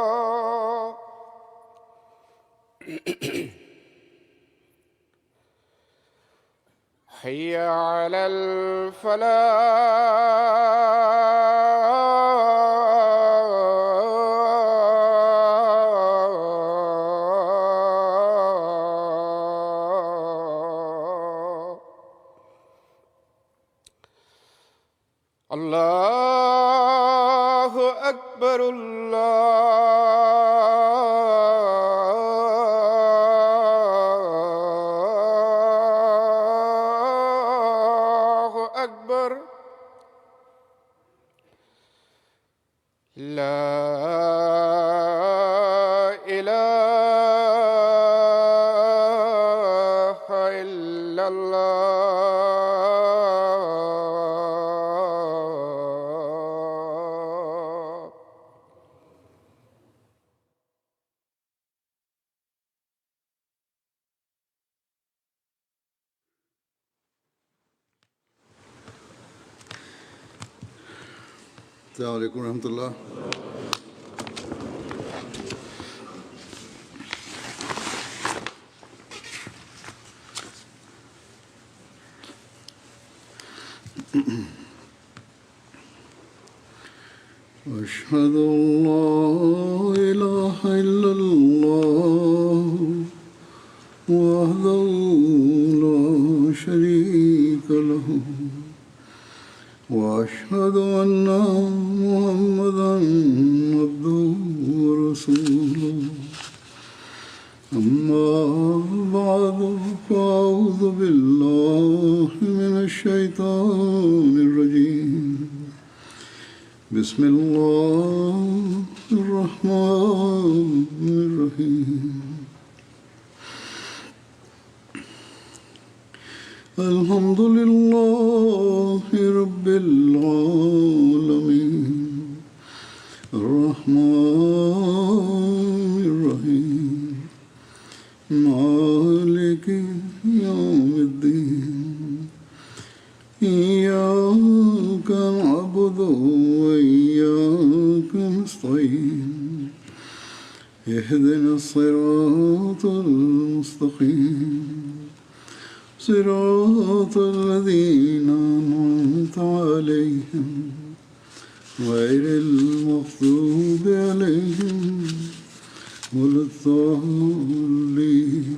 الفلاح حي على الفلاح الله أكبر الله أكبر لا إله إلا الله السلام عليكم ورحمة الله. أشهد أن لا إله إلا الله وحده لا شريك له وأشهد أن محمدًا عبده ورسوله أما بعد فأعوذ بالله من الشيطان الرجيم بسم الله الرحمن الرحيم الحمد لله رب العالمين الرحمن الرحيم مالك يوم الدين إياك نعبد وإياك نستعين اهدنا الصراط المستقيم صراط الذين أنعمت عليهم غير المغضوب عليهم ولا الضالين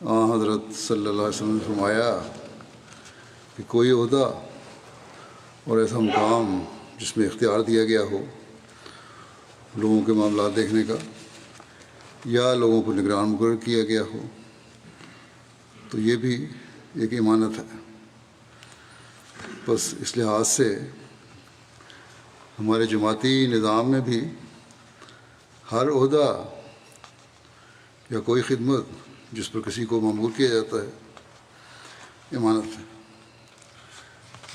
حضرت صلی اللہ علیہ وسلم نے فرمایا کہ کوئی عہدہ اور ایسا مقام جس میں اختیار دیا گیا ہو لوگوں کے معاملات دیکھنے کا یا لوگوں کو نگران مقرر کیا گیا ہو تو یہ بھی ایک امانت ہے. بس اس لحاظ سے ہمارے جماعتی نظام میں بھی ہر عہدہ یا کوئی خدمت جس پر کسی کو مأمور کیا جاتا ہے امانت ہے.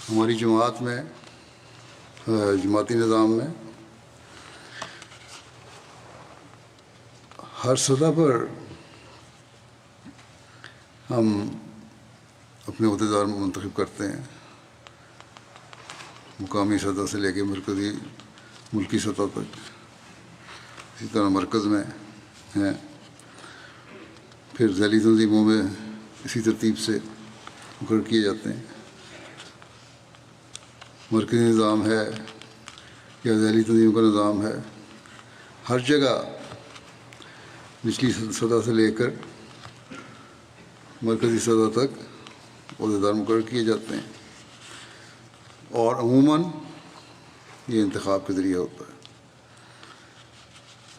ہماری جماعت میں جماعتی نظام میں ہر سطح پر ہم اپنے عہدیدار منتخب کرتے ہیں، مقامی سطح سے لے کے مرکزی ملکی سطح تک. اسی طرح مرکز میں ہیں، پھر ذیلی تنظیموں میں اسی ترتیب سے مقرر کیے جاتے ہیں. مرکزی نظام ہے یا ذیلی تنظیم کا نظام ہے، ہر جگہ نچلی سطح سے لے کر مرکزی سطح تک عہدیدار مقرر کیے جاتے ہیں، اور عموماً یہ انتخاب کے ذریعے ہوتا ہے.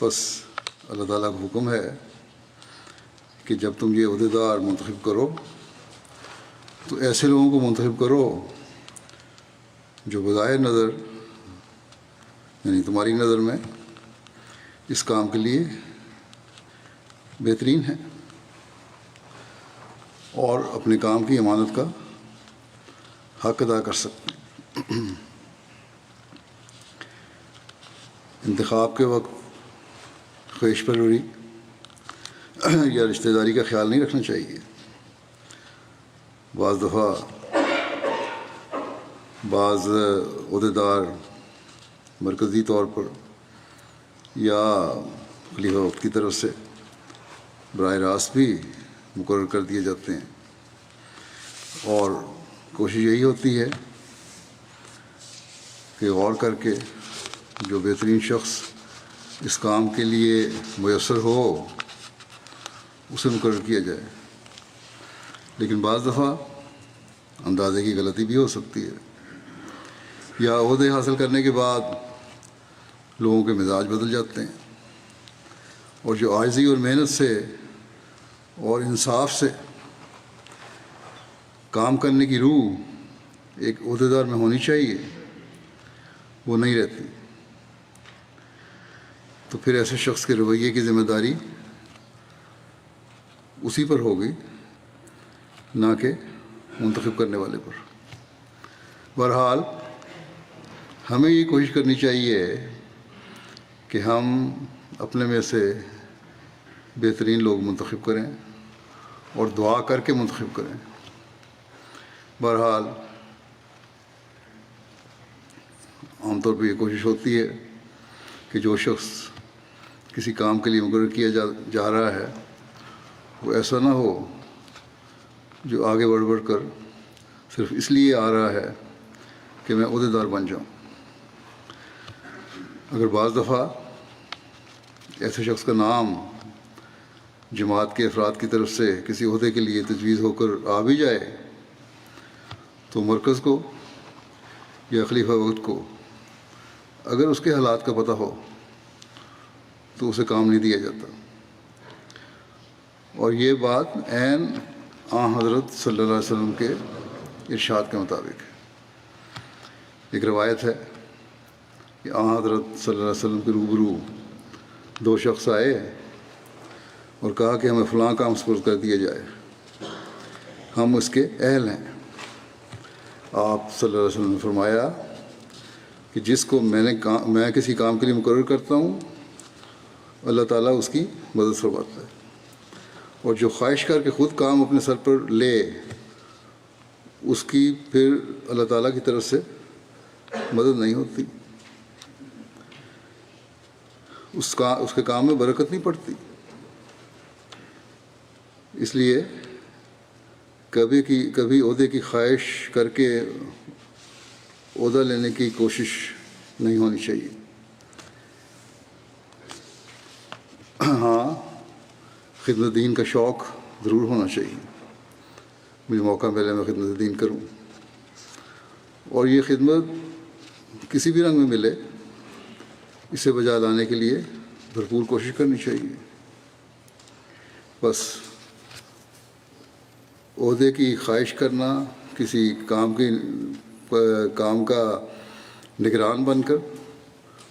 بس اللہ تعالیٰ کا حکم ہے کہ جب تم یہ عہدیدار منتخب کرو تو ایسے لوگوں کو منتخب کرو جو بظاہر نظر یعنی تمہاری نظر میں اس کام کے لیے بہترین ہیں اور اپنے کام کی امانت کا حق ادا کر سکتے ہیں. انتخاب کے وقت خواہش پروری یا رشتہ داری کا خیال نہیں رکھنا چاہیے. بعض دفعہ بعض عہدیدار مرکزی طور پر یا خلیفہ وقت کی طرف سے براہ راست بھی مقرر کر دیے جاتے ہیں، اور کوشش یہی ہوتی ہے کہ غور کر کے جو بہترین شخص اس کام کے لیے میسر ہو اسے مقرر کیا جائے. لیکن بعض دفعہ اندازے کی غلطی بھی ہو سکتی ہے، یا عہدے حاصل کرنے کے بعد لوگوں کے مزاج بدل جاتے ہیں، اور جو عاجزی اور محنت سے اور انصاف سے کام کرنے کی روح ایک عہدیدار میں ہونی چاہیے وہ نہیں رہتی. تو پھر ایسے شخص کے رویے کی ذمہ داری اسی پر ہوگی نہ کہ منتخب کرنے والے پر. بہرحال ہمیں یہ کوشش کرنی چاہیے کہ ہم اپنے میں سے بہترین لوگ منتخب کریں اور دعا کر کے منتخب کریں. بہرحال عام طور پہ یہ کوشش ہوتی ہے کہ جو شخص کسی کام کے لیے مقرر کیا جا رہا ہے وہ ایسا نہ ہو جو آگے بڑھ بڑھ کر صرف اس لیے آ رہا ہے کہ میں عہدیدار بن جاؤں. اگر بعض دفعہ ایسے شخص کا نام جماعت کے افراد کی طرف سے کسی عہدے کے لیے تجویز ہو کر آ بھی جائے تو مرکز کو یا خلیفہ وقت کو اگر اس کے حالات کا پتہ ہو تو اسے کام نہیں دیا جاتا. اور یہ بات عین حضرت صلی اللہ علیہ وسلم کے ارشاد کے مطابق ہے. ایک روایت ہے کہ حضرت صلی اللہ علیہ وسلم کے روبرو دو شخص آئے اور کہا کہ ہمیں فلاں کام سپرد کر دیا جائے، ہم اس کے اہل ہیں. آپ صلی اللہ علیہ وسلم نے فرمایا کہ جس کو میں کسی کام کے لیے مقرر کرتا ہوں اللہ تعالیٰ اس کی مدد فرماتا ہے، اور جو خواہش کر کے خود کام اپنے سر پر لے اس کی پھر اللہ تعالیٰ کی طرف سے مدد نہیں ہوتی، اس کے کام میں برکت نہیں پڑتی. اس لیے کبھی عہدے کی خواہش کر کے عہدہ لینے کی کوشش نہیں ہونی چاہیے. ہاں، خدمت دین کا شوق ضرور ہونا چاہیے. مجھے موقع ملے میں خدمت دین کروں، اور یہ خدمت کسی بھی رنگ میں ملے اسے بجا لانے کے لیے بھرپور کوشش کرنی چاہیے. بس عہدے کی خواہش کرنا، کسی کام کا نگران بن کر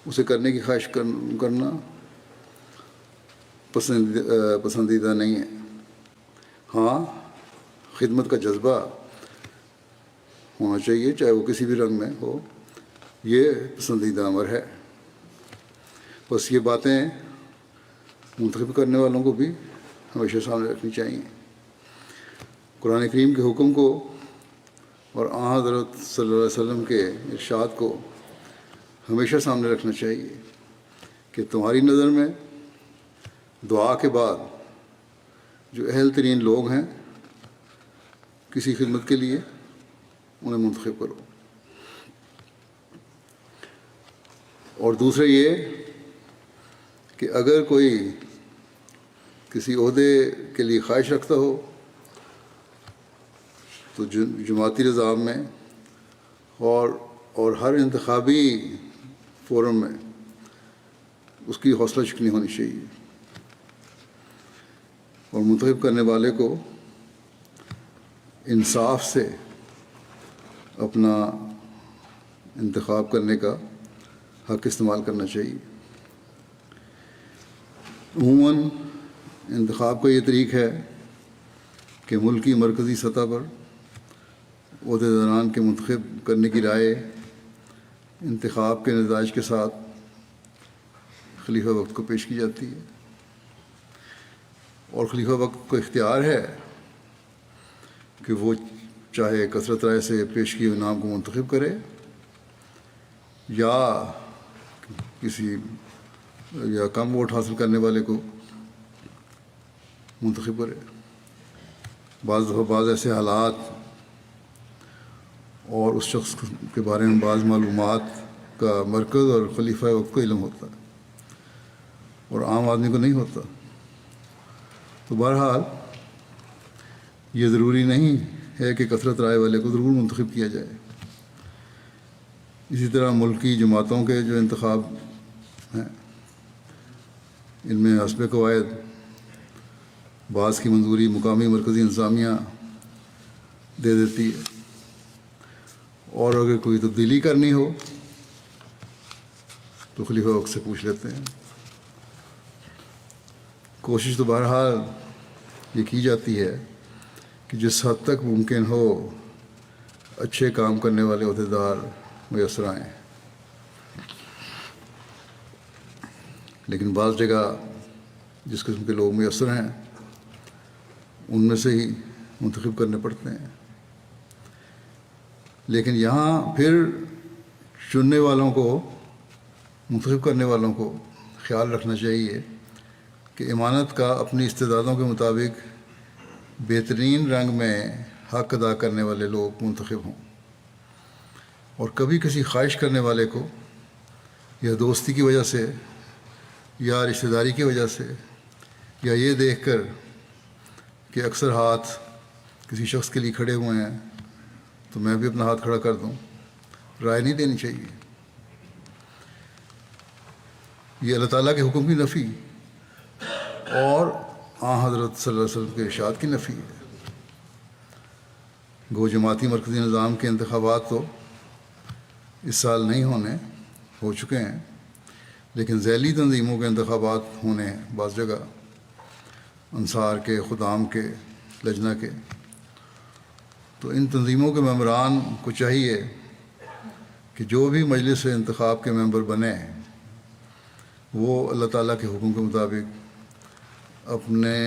اسے کرنے کی خواہش کرنا پسندیدہ نہیں ہے. ہاں، خدمت کا جذبہ ہونا چاہیے، چاہے وہ کسی بھی رنگ میں ہو، یہ پسندیدہ امر ہے. بس یہ باتیں منتخب کرنے والوں کو بھی ہمیشہ سامنے رکھنی چاہیے. قرآن کریم کے حکم کو اور آن حضرت صلی اللہ علیہ وسلم کے ارشاد کو ہمیشہ سامنے رکھنا چاہیے کہ تمہاری نظر میں دعا کے بعد جو اہل ترین لوگ ہیں کسی خدمت کے لیے انہیں منتخب کرو. اور دوسرے یہ کہ اگر کوئی کسی عہدے کے لیے خواہش رکھتا ہو تو جماعتی نظام میں اور ہر انتخابی فورم میں اس کی حوصلہ شکنی ہونی چاہیے، اور منتخب کرنے والے کو انصاف سے اپنا انتخاب کرنے کا حق استعمال کرنا چاہیے. عموماً انتخاب کا یہ طریق ہے کہ ملکی مرکزی سطح پر عہدیداران کے منتخب کرنے کی رائے انتخاب کے نتائج کے ساتھ خلیفہ وقت کو پیش کی جاتی ہے، اور خلیفہ وقت کو اختیار ہے کہ وہ چاہے کثرت رائے سے پیش کیے ہوئے نام کو منتخب کرے یا کم ووٹ حاصل کرنے والے کو منتخب کرے. بعض دفعہ بعض ایسے حالات اور اس شخص کے بارے میں بعض معلومات کا مرکز اور خلیفہ وقت کو علم ہوتا ہے اور عام آدمی کو نہیں ہوتا. تو بہرحال یہ ضروری نہیں ہے کہ کثرت رائے والے کو ضرور منتخب کیا جائے. اسی طرح ملکی جماعتوں کے جو انتخاب ہیں ان میں حسب قواعد بعض کی منظوری مقامی مرکزی انتظامیہ دے دیتی ہے، اور اگر کوئی تبدیلی کرنی ہو تو خلیفہ وقت سے پوچھ لیتے ہیں. کوشش تو بہرحال یہ کی جاتی ہے کہ جس حد تک ممکن ہو اچھے کام کرنے والے عہدیدار میسر آئیں، لیکن بعض جگہ جس قسم کے لوگ میسر ہیں ان میں سے ہی منتخب کرنے پڑتے ہیں. لیکن یہاں پھر چننے والوں کو، منتخب کرنے والوں کو خیال رکھنا چاہیے کہ امانت کا اپنی استعدادوں کے مطابق بہترین رنگ میں حق ادا کرنے والے لوگ منتخب ہوں، اور کبھی کسی خواہش کرنے والے کو یا دوستی کی وجہ سے یا رشتہ داری کی وجہ سے یا یہ دیکھ کر کہ اکثر ہاتھ کسی شخص کے لیے کھڑے ہوئے ہیں تو میں بھی اپنا ہاتھ کھڑا کر دوں، رائے نہیں دینی چاہیے. یہ اللہ تعالیٰ کے حکم کی نفی اور آن حضرت صلی اللہ علیہ وسلم کے ارشاد کی نفی ہے. گو جماعتی مرکزی نظام کے انتخابات تو اس سال نہیں ہو چکے ہیں، لیکن ذیلی تنظیموں کے انتخابات ہونے ہیں بعض جگہ، انصار کے، خدام کے، لجنہ کے. تو ان تنظیموں کے ممبران کو چاہیے کہ جو بھی مجلس انتخاب کے ممبر بنے وہ اللہ تعالیٰ کے حکم کے مطابق اپنے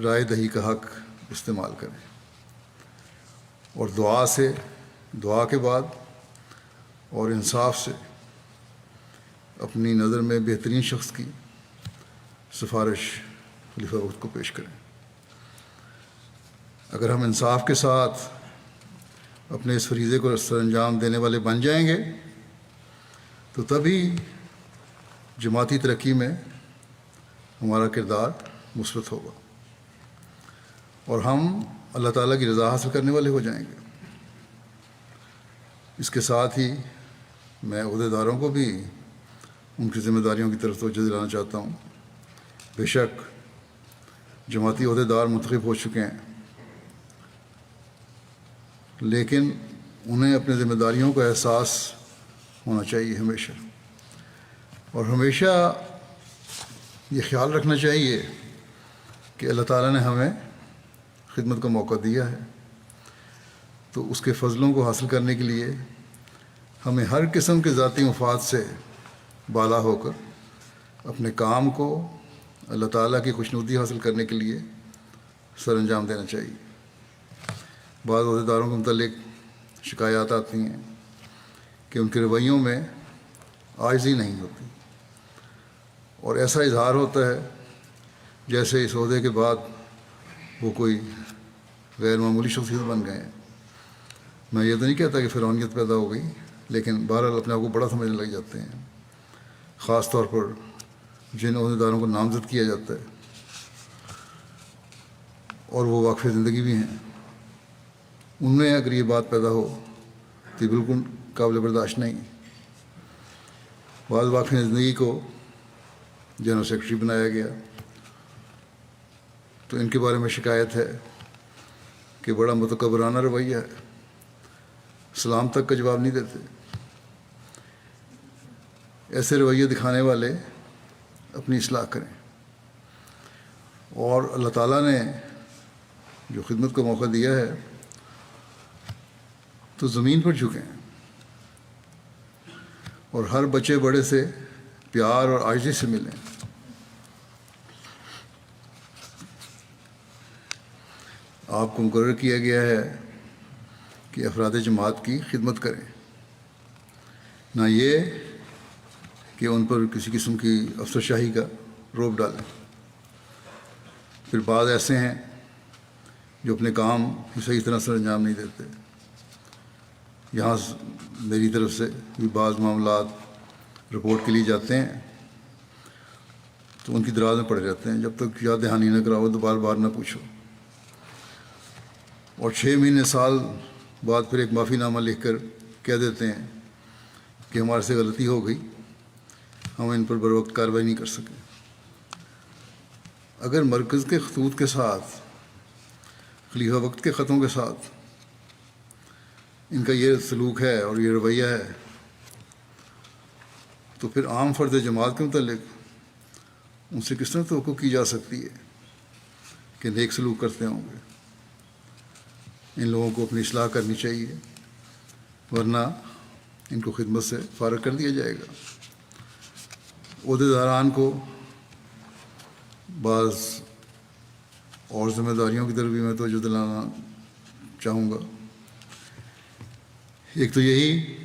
رائے دہی کا حق استعمال کریں، اور دعا کے بعد اور انصاف سے اپنی نظر میں بہترین شخص کی سفارش خلیفہ وقت کو پیش کریں. اگر ہم انصاف کے ساتھ اپنے اس فریضے کو سر انجام دینے والے بن جائیں گے تو تبھی جماعتی ترقی میں ہمارا کردار مثبت ہوگا. اور ہم اللہ تعالیٰ کی رضا حاصل کرنے والے ہو جائیں گے۔ اس کے ساتھ ہی میں عہدیداروں کو بھی ان کی ذمہ داریوں کی طرف توجہ دلانا چاہتا ہوں۔ بے شک جماعتی عہدیدار منتخب ہو چکے ہیں، لیکن انہیں اپنی ذمہ داریوں کا احساس ہونا چاہیے ہمیشہ، اور ہمیشہ یہ خیال رکھنا چاہیے کہ اللہ تعالیٰ نے ہمیں خدمت کا موقع دیا ہے، تو اس کے فضلوں کو حاصل کرنے کے لیے ہمیں ہر قسم کے ذاتی مفاد سے بالا ہو کر اپنے کام کو اللہ تعالیٰ کی خوشنودی حاصل کرنے کے لیے سر انجام دینا چاہیے۔ بعض عہدیداروں کے متعلق شکایات آتی ہیں کہ ان کے رویوں میں عاجزی نہیں ہوتی، اور ایسا اظہار ہوتا ہے جیسے اس عہدے کے بعد وہ کوئی غیر معمولی شخصیت بن گئے ہیں۔ میں یہ تو نہیں کہتا کہ فرعونیت پیدا ہو گئی، لیکن بہرحال اپنے آپ کو بڑا سمجھنے لگ جاتے ہیں، خاص طور پر جن عہدیداروں کو نامزد کیا جاتا ہے اور وہ واقف زندگی بھی ہیں۔ ان میں اگر یہ بات پیدا ہو تو یہ بالکل قابل برداشت نہیں۔ بعض واقف زندگی کو جنرل سیکرٹری بنایا گیا تو ان کے بارے میں شکایت ہے کہ بڑا متکبرانہ رویہ ہے، سلام تک کا جواب نہیں دیتے۔ ایسے رویے دکھانے والے اپنی اصلاح کریں، اور اللہ تعالیٰ نے جو خدمت کا موقع دیا ہے تو زمین پر جھکیں، اور ہر بچے بڑے سے پیار اور عاجزی سے ملیں۔ آپ کو مقرر کیا گیا ہے کہ افراد جماعت کی خدمت کریں، نہ یہ کہ ان پر کسی قسم کی افسر شاہی کا روب ڈالیں۔ پھر بعض ایسے ہیں جو اپنے کام کی صحیح طرح سے انجام نہیں دیتے۔ یہاں میری طرف سے بھی بعض معاملات رپورٹ کے لیے جاتے ہیں تو ان کی دراز میں پڑے رہتے ہیں، جب تک یاد دہانی نہ کراؤ تو بار بار نہ پوچھو، اور 6 مہینے سال بعد پھر ایک معافی نامہ لکھ کر کہہ دیتے ہیں کہ ہمارے سے غلطی ہو گئی، ہم ان پر بروقت کارروائی نہیں کر سکے۔ اگر مرکز کے خطوط کے ساتھ، خلیفہ وقت کے خطوں کے ساتھ ان کا یہ سلوک ہے اور یہ رویہ ہے، تو پھر عام فرد جماعت کے متعلق ان سے کس طرح توقع کی جا سکتی ہے کہ نیک سلوک کرتے ہوں گے؟ ان لوگوں کو اپنی اصلاح کرنی چاہیے، ورنہ ان کو خدمت سے فارغ کر دیا جائے گا۔ عہدیداران کو بعض اور ذمہ داریوں کی طرف بھی میں توجہ دلانا چاہوں گا۔ ایک تو یہی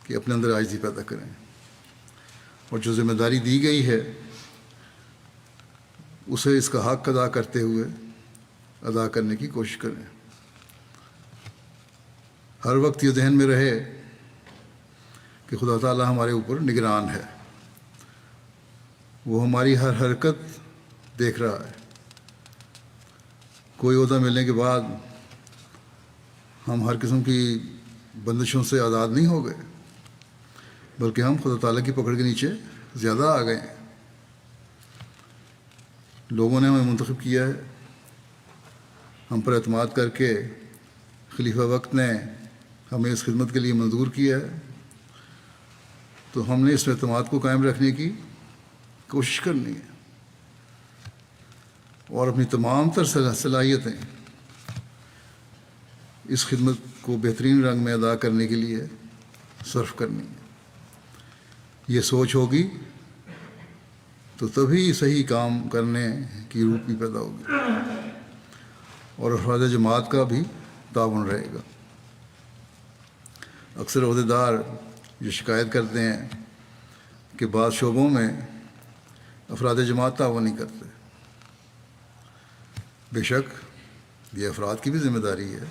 کہ اپنے اندر عاجزی پیدا کریں، اور جو ذمہ داری دی گئی ہے اسے اس کا حق ادا کرتے ہوئے ادا کرنے کی کوشش کریں۔ ہر وقت یہ ذہن میں رہے کہ خدا تعالیٰ ہمارے اوپر نگران ہے، وہ ہماری ہر حرکت دیکھ رہا ہے۔ کوئی عہدہ ملنے کے بعد ہم ہر قسم کی بندشوں سے آزاد نہیں ہو گئے، بلکہ ہم خدا تعالیٰ کی پکڑ کے نیچے زیادہ آ گئے ہیں۔ لوگوں نے ہمیں منتخب کیا ہے، ہم پر اعتماد کر کے خلیفہ وقت نے ہمیں اس خدمت کے لیے منظور کیا ہے، تو ہم نے اس اعتماد کو قائم رکھنے کی کوشش کرنی ہے، اور اپنی تمام تر صلاحیتیں اس خدمت کو بہترین رنگ میں ادا کرنے کے لیے صرف کرنی ہے۔ یہ سوچ ہوگی تو تبھی صحیح کام کرنے کی روح بھی پیدا ہوگی، اور افراد جماعت کا بھی تعاون رہے گا۔ اکثر عہدیدار یہ شکایت کرتے ہیں کہ بعض شعبوں میں افراد جماعت تعاون نہیں کرتے۔ بے شک یہ افراد کی بھی ذمہ داری ہے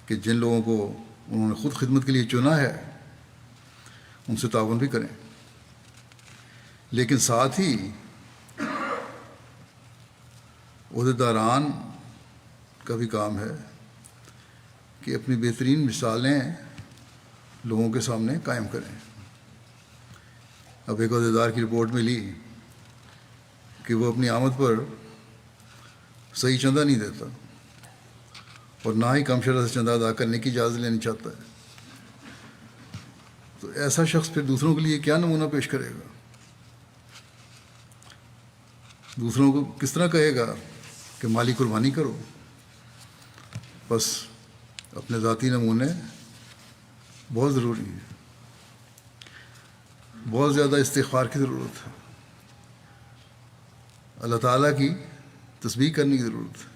کہ جن لوگوں کو انہوں نے خود خدمت کے لیے چنا ہے ان سے تعاون بھی کریں، لیکن ساتھ ہی عہدیداران کا بھی کام ہے کہ اپنی بہترین مثالیں لوگوں کے سامنے قائم کریں. اب ایک عہدیدار کی رپورٹ ملی کہ وہ اپنی آمد پر صحیح چندہ نہیں دیتا اور نہ ہی کم شرح سے چندہ ادا کرنے کی اجازت لینی چاہتا ہے. تو ایسا شخص پھر دوسروں کے لیے کیا نمونہ پیش کرے گا؟ دوسروں کو کس طرح کہے گا کہ مالی قربانی کرو؟ بس اپنے ذاتی نمونے بہت ضروری ہیں. بہت زیادہ استغفار کی ضرورت ہے. اللہ تعالیٰ کی تسبیح کرنے کی ضرورت ہے.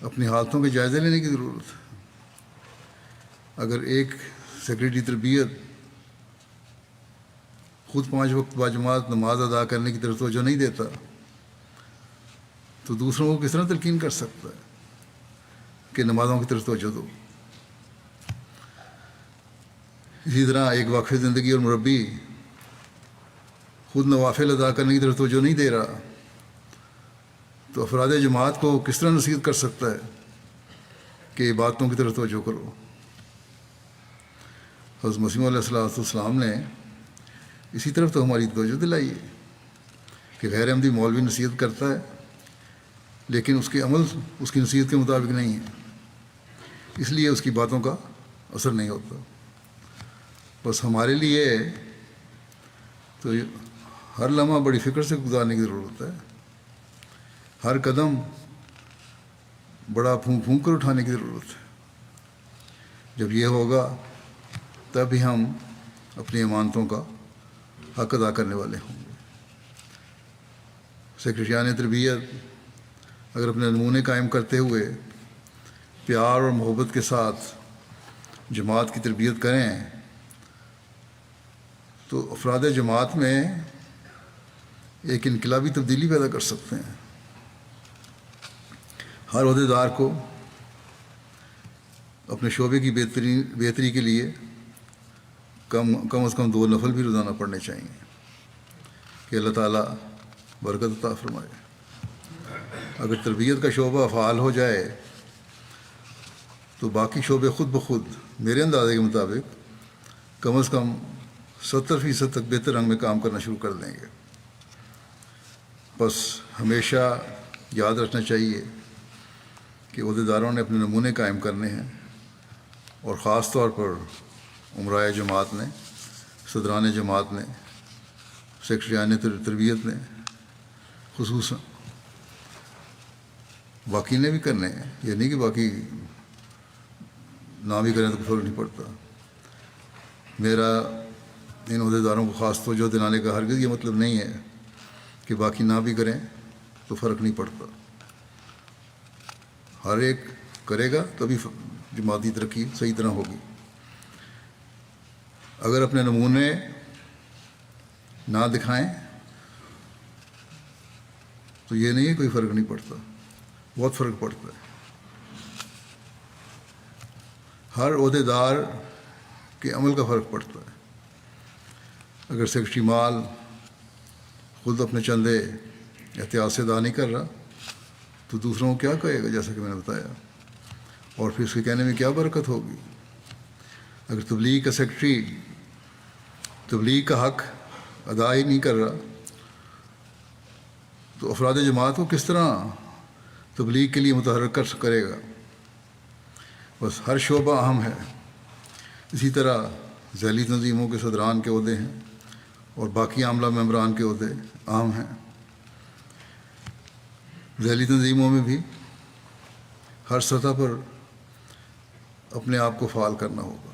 اپنی حالتوں کے جائزے لینے کی ضرورت ہے. اگر ایک سیکرٹری تربیت خود 5 وقت باجماعت نماز ادا کرنے کی طرف توجہ نہیں دیتا تو دوسروں کو کس طرح تلقین کر سکتا ہے کہ نمازوں کی طرف توجہ دو؟ اسی طرح ایک واقف زندگی اور مربی خود نوافل ادا کرنے کی طرف توجہ نہیں دے رہا تو افراد جماعت کو کس طرح نصیحت کر سکتا ہے کہ عبادتوں کی طرف توجہ کرو؟ حضرت مسیح علیہ السلام نے اسی طرف تو ہماری توجہ دلائی ہے کہ غیر احمدی مولوی نصیحت کرتا ہے لیکن اس کے عمل اس کی نصیحت کے مطابق نہیں ہے، اس لیے اس کی باتوں کا اثر نہیں ہوتا. بس ہمارے لیے تو ہر لمحہ بڑی فکر سے گزارنے کی ضرورت ہے. ہر قدم بڑا پھونک پھونک کر اٹھانے کی ضرورت ہے. جب یہ ہوگا تب ہی ہم اپنی امانتوں کا حق ادا کرنے والے ہوں گے. سیکرٹریان تربیت اگر اپنے نمونے قائم کرتے ہوئے پیار اور محبت کے ساتھ جماعت کی تربیت کریں تو افراد جماعت میں ایک انقلابی تبدیلی پیدا کر سکتے ہیں. ہر عہدیدار کو اپنے شعبے کی بہتری کے لیے کم از کم 2 نفل بھی روزانہ پڑھنے چاہیے کہ اللہ تعالیٰ برکت عطا فرمائے. اگر تربیت کا شعبہ فعال ہو جائے تو باقی شعبے خود بخود میرے اندازے کے مطابق کم از کم 70% تک بہتر رنگ میں کام کرنا شروع کر دیں گے. بس ہمیشہ یاد رکھنا چاہیے کہ عہدیداروں نے اپنے نمونے قائم کرنے ہیں اور خاص طور پر عمرائے جماعت نے، صدران جماعت نے، سیکرٹریان تربیت نے خصوصاً، باقی نے بھی کرنے ہیں. یہ نہیں کہ باقی نہ بھی کریں تو فرق نہیں پڑتا. میرا ان عہدیداروں کو خاص توجہ دلانے کا ہرگز یہ مطلب نہیں ہے کہ باقی نہ بھی کریں تو فرق نہیں پڑتا. ہر ایک کرے گا تبھی جماعتی ترقی صحیح طرح ہوگی. اگر اپنے نمونے نہ دکھائیں تو یہ نہیں ہے کوئی فرق نہیں پڑتا، بہت فرق پڑتا ہے. ہر عہدیدار کے عمل کا فرق پڑتا ہے. اگر سیکرٹری مال خود اپنے چندے احتیاط سے ادا نہیں کر رہا تو دوسروں کو کیا کہے گا، جیسا کہ میں نے بتایا، اور پھر اس کے کہنے میں کیا برکت ہوگی. اگر تبلیغ کا سیکرٹری تبلیغ کا حق ادا ہی نہیں کر رہا تو افراد جماعت کو کس طرح تبلیغ کے لیے متحرک کرے گا. بس ہر شعبہ اہم ہے. اسی طرح ذیلی تنظیموں کے صدران کے عہدے ہیں اور باقی عاملہ ممبران کے عہدے اہم ہیں. ذیلی تنظیموں میں بھی ہر سطح پر اپنے آپ کو فعال کرنا ہوگا.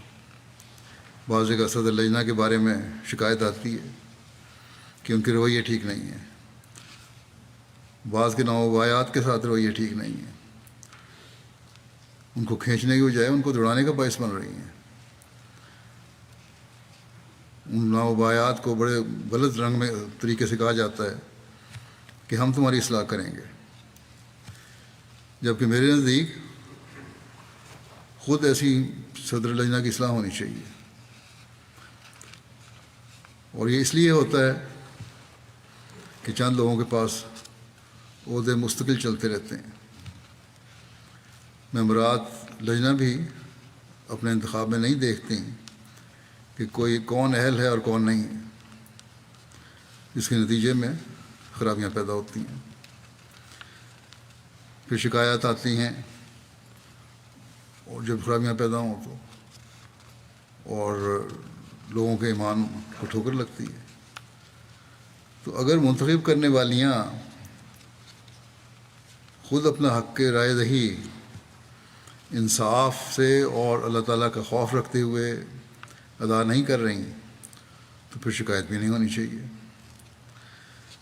بعض جگہ صدر لجنہ کے بارے میں شکایت آتی ہے کہ ان کے رویے ٹھیک نہیں ہیں، بعض کے نوآبایات کے ساتھ رویے ٹھیک نہیں ہیں، ان کو کھینچنے کی بجائے ان کو دوڑانے کا باعث بن رہی ہیں. ان نوآبایات کو بڑے غلط رنگ میں طریقے سے کہا جاتا ہے کہ ہم تمہاری اصلاح کریں گے، جبکہ میرے نزدیک خود ایسی صدر لجنہ کی اصلاح ہونی چاہیے. اور یہ اس لیے ہوتا ہے کہ چند لوگوں کے پاس عہدے مستقل چلتے رہتے ہیں۔ ممبرات لجنہ بھی اپنے انتخاب میں نہیں دیکھتی کہ کوئی کون اہل ہے اور کون نہیں ہے، جس کے نتیجے میں خرابیاں پیدا ہوتی ہیں، پھر شکایات آتی ہیں، اور جب خرابیاں پیدا ہوں تو اور لوگوں کے ایمان کو ٹھوکر لگتی ہے۔ تو اگر منتخب کرنے والیاں خود اپنا حق کے رائے دہی انصاف سے اور اللہ تعالیٰ کا خوف رکھتے ہوئے ادا نہیں کر رہی تو پھر شکایت بھی نہیں ہونی چاہیے۔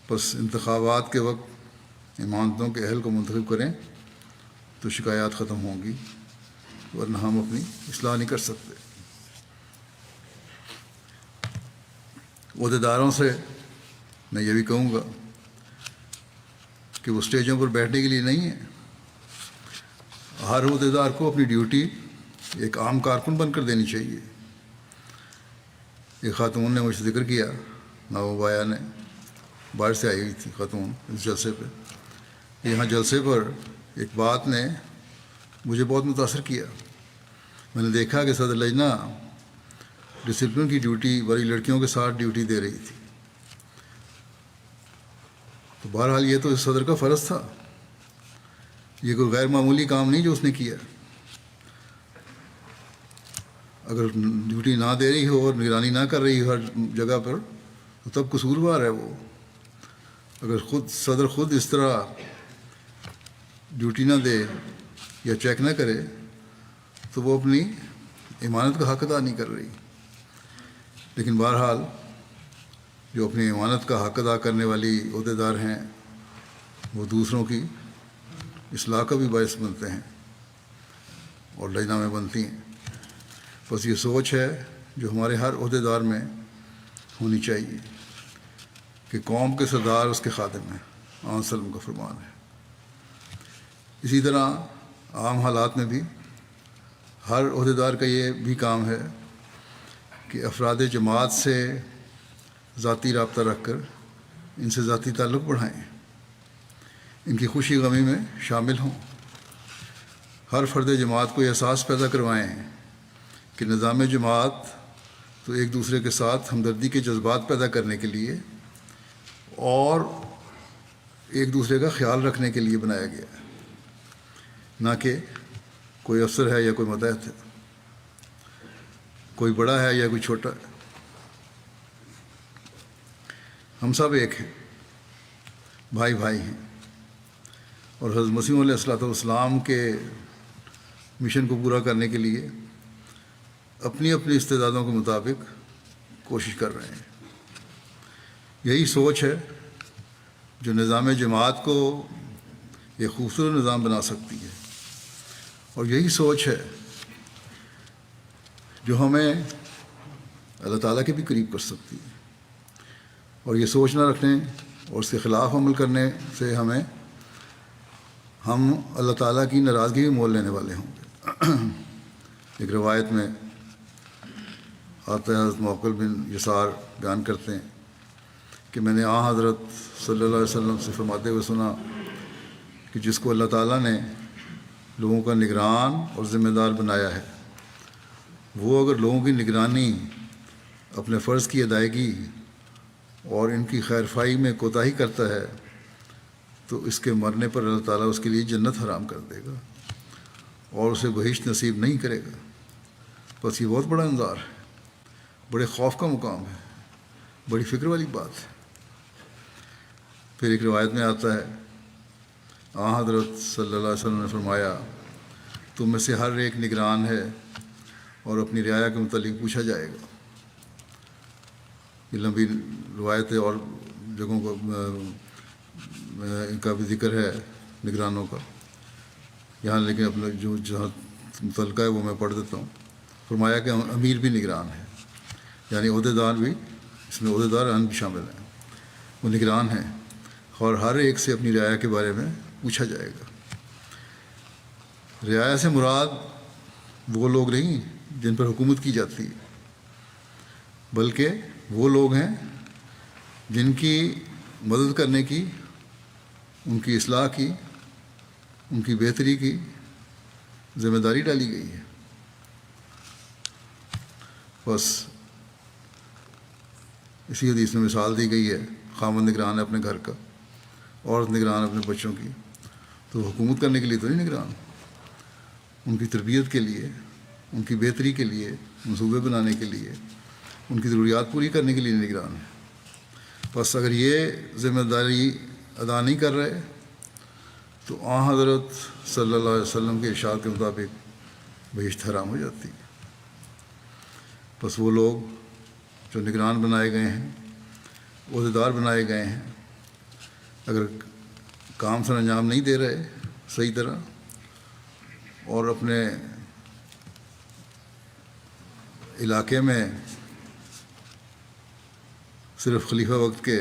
بس انتخابات کے وقت امامتوں کے اہل کو منتخب کریں تو شکایات ختم ہوں گی، ورنہ ہم اپنی اصلاح نہیں کر سکتے۔ عہدیداروں سے میں یہ بھی کہوں گا کہ وہ اسٹیجوں پر بیٹھنے کے لیے نہیں ہیں۔ ہر عہدیدار کو اپنی ڈیوٹی ایک عام کارکن بن کر دینی چاہیے۔ ایک خاتون نے مجھ سے ذکر کیا، ناوبایا نے، باہر سے آئی ہوئی تھی خاتون اس جلسے پہ۔ یہاں جلسے پر ایک بات نے مجھے بہت متاثر کیا۔ میں نے دیکھا کہ صدر لجنہ ڈسپلن کی ڈیوٹی والی لڑکیوں کے ساتھ ڈیوٹی دے رہی تھی۔ تو بہرحال یہ تو اس صدر کا فرض تھا، یہ کوئی غیر معمولی کام نہیں جو اس نے کیا۔ اگر ڈیوٹی نہ دے رہی ہو اور نگرانی نہ کر رہی ہو ہر جگہ پر تو تب قصوروار ہے وہ۔ اگر صدر خود اس طرح ڈیوٹی نہ دے یا چیک نہ کرے تو وہ اپنی امانت کا حق ادا نہیں کر رہی۔ لیکن بہرحال جو اپنی امانت کا حق ادا کرنے والی عہدیدار ہیں وہ دوسروں کی اصلاح کا بھی باعث بنتے ہیں اور لجنہ میں بنتی ہیں۔ بس یہ سوچ ہے جو ہمارے ہر عہدیدار میں ہونی چاہیے کہ قوم کے سردار اس کے خادم ہیں، آن سلم کا فرمان ہے۔ اسی طرح عام حالات میں بھی ہر عہدیدار کا یہ بھی کام ہے کہ افراد جماعت سے ذاتی رابطہ رکھ کر ان سے ذاتی تعلق بڑھائیں، ان کی خوشی غمی میں شامل ہوں۔ ہر فرد جماعت کو یہ احساس پیدا کروائیں کہ نظام جماعت تو ایک دوسرے کے ساتھ ہمدردی کے جذبات پیدا کرنے کے لیے اور ایک دوسرے کا خیال رکھنے کے لیے بنایا گیا ہے، نہ کہ کوئی افسر ہے یا کوئی ماتحت ہے، کوئی بڑا ہے یا کوئی چھوٹا ہے۔ ہم سب ایک ہیں، بھائی بھائی ہیں، اور حضرت مسیح علیہ الصلوۃ والسلام کے مشن کو پورا کرنے کے لیے اپنی اپنی استعدادوں کے مطابق کوشش کر رہے ہیں۔ یہی سوچ ہے جو نظام جماعت کو ایک خوبصورت نظام بنا سکتی ہے، اور یہی سوچ ہے جو ہمیں اللہ تعالیٰ کے بھی قریب کر سکتی ہے۔ اور یہ سوچ نہ رکھنے اور اس کے خلاف عمل کرنے سے ہم اللہ تعالیٰ کی ناراضگی بھی مول لینے والے ہوں گے۔ ایک روایت میں آتا ہے، حضرت موقل بن یسار بیان کرتے ہیں کہ میں نے حضرت صلی اللہ علیہ وسلم سے فرماتے ہوئے سنا کہ جس کو اللہ تعالیٰ نے لوگوں کا نگران اور ذمہ دار بنایا ہے، وہ اگر لوگوں کی نگرانی، اپنے فرض کی ادائیگی اور ان کی خیر خواہی میں کوتاہی کرتا ہے تو اس کے مرنے پر اللہ تعالیٰ اس کے لیے جنت حرام کر دے گا اور اسے بہشت نصیب نہیں کرے گا۔ بس یہ بہت بڑا انذار ہے، بڑے خوف کا مقام ہے، بڑی فکر والی بات ہے۔ پھر ایک روایت میں آتا ہے، حضرت صلی اللہ علیہ وسلم نے فرمایا، تم میں سے ہر ایک نگران ہے اور اپنی رعایا کے متعلق پوچھا جائے گا۔ یہ لمبی روایت ہے اور جگہوں کو ان کا بھی ذکر ہے نگرانوں کا یہاں، لیکن اپنا جو جہاں متعلقہ ہے وہ میں پڑھ دیتا ہوں۔ فرمایا کہ امیر بھی نگران ہے، یعنی عہدیدار بھی، اس میں عہدیدار بھی شامل ہیں، وہ نگران ہیں اور ہر ایک سے اپنی رعایا کے بارے میں پوچھا جائے گا۔ رعایا سے مراد وہ لوگ نہیں جن پر حکومت کی جاتی ہے، بلکہ وہ لوگ ہیں جن کی مدد کرنے کی ان کی اصلاح کی، ان کی بہتری کی ذمہ داری ڈالی گئی ہے۔ بس اسی حدیث میں مثال دی گئی ہے، خاوند نگران ہے اپنے گھر کا، عورت نگران اپنے بچوں کی، تو حکومت کرنے کے لیے تو نہیں نگران، ان کی تربیت کے لیے، ان کی بہتری کے لیے، منصوبے بنانے کے لیے، ان کی ضروریات پوری کرنے کے لیے نگران ہے۔ بس اگر یہ ذمہ داری ادا نہیں کر رہے تو حضرت صلی اللہ علیہ وسلم کے ارشاد کے مطابق بہشت حرام ہو جاتی ہے۔ بس وہ لوگ جو نگران بنائے گئے ہیں، عہدیدار بنائے گئے ہیں، اگر کام سر انجام نہیں دے رہے صحیح طرح اور اپنے علاقے میں صرف خلیفہ وقت کے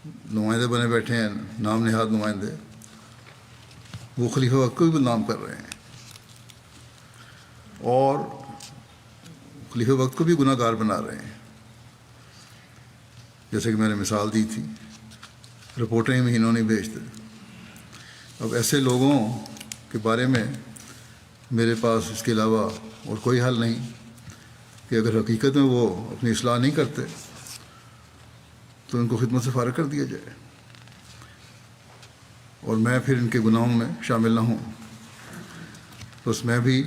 نمائندے بنے بیٹھے ہیں، نام نہاد نمائندے، وہ خلیفہ وقت کو بھی بدنام کر رہے ہیں اور خلیفہ وقت کو بھی گناہ گار بنا رہے ہیں۔ جیسے کہ میں نے مثال دی تھی، رپورٹیں ہی مہینوں نہیں بھیجتے۔ اب ایسے لوگوں کے بارے میں میرے پاس اس کے علاوہ اور کوئی حل نہیں کہ اگر حقیقت میں وہ اپنی اصلاح نہیں کرتے تو ان کو خدمت سے فارغ کر دیا جائے اور میں پھر ان کے گناہوں میں شامل نہ ہوں۔ بس میں بھی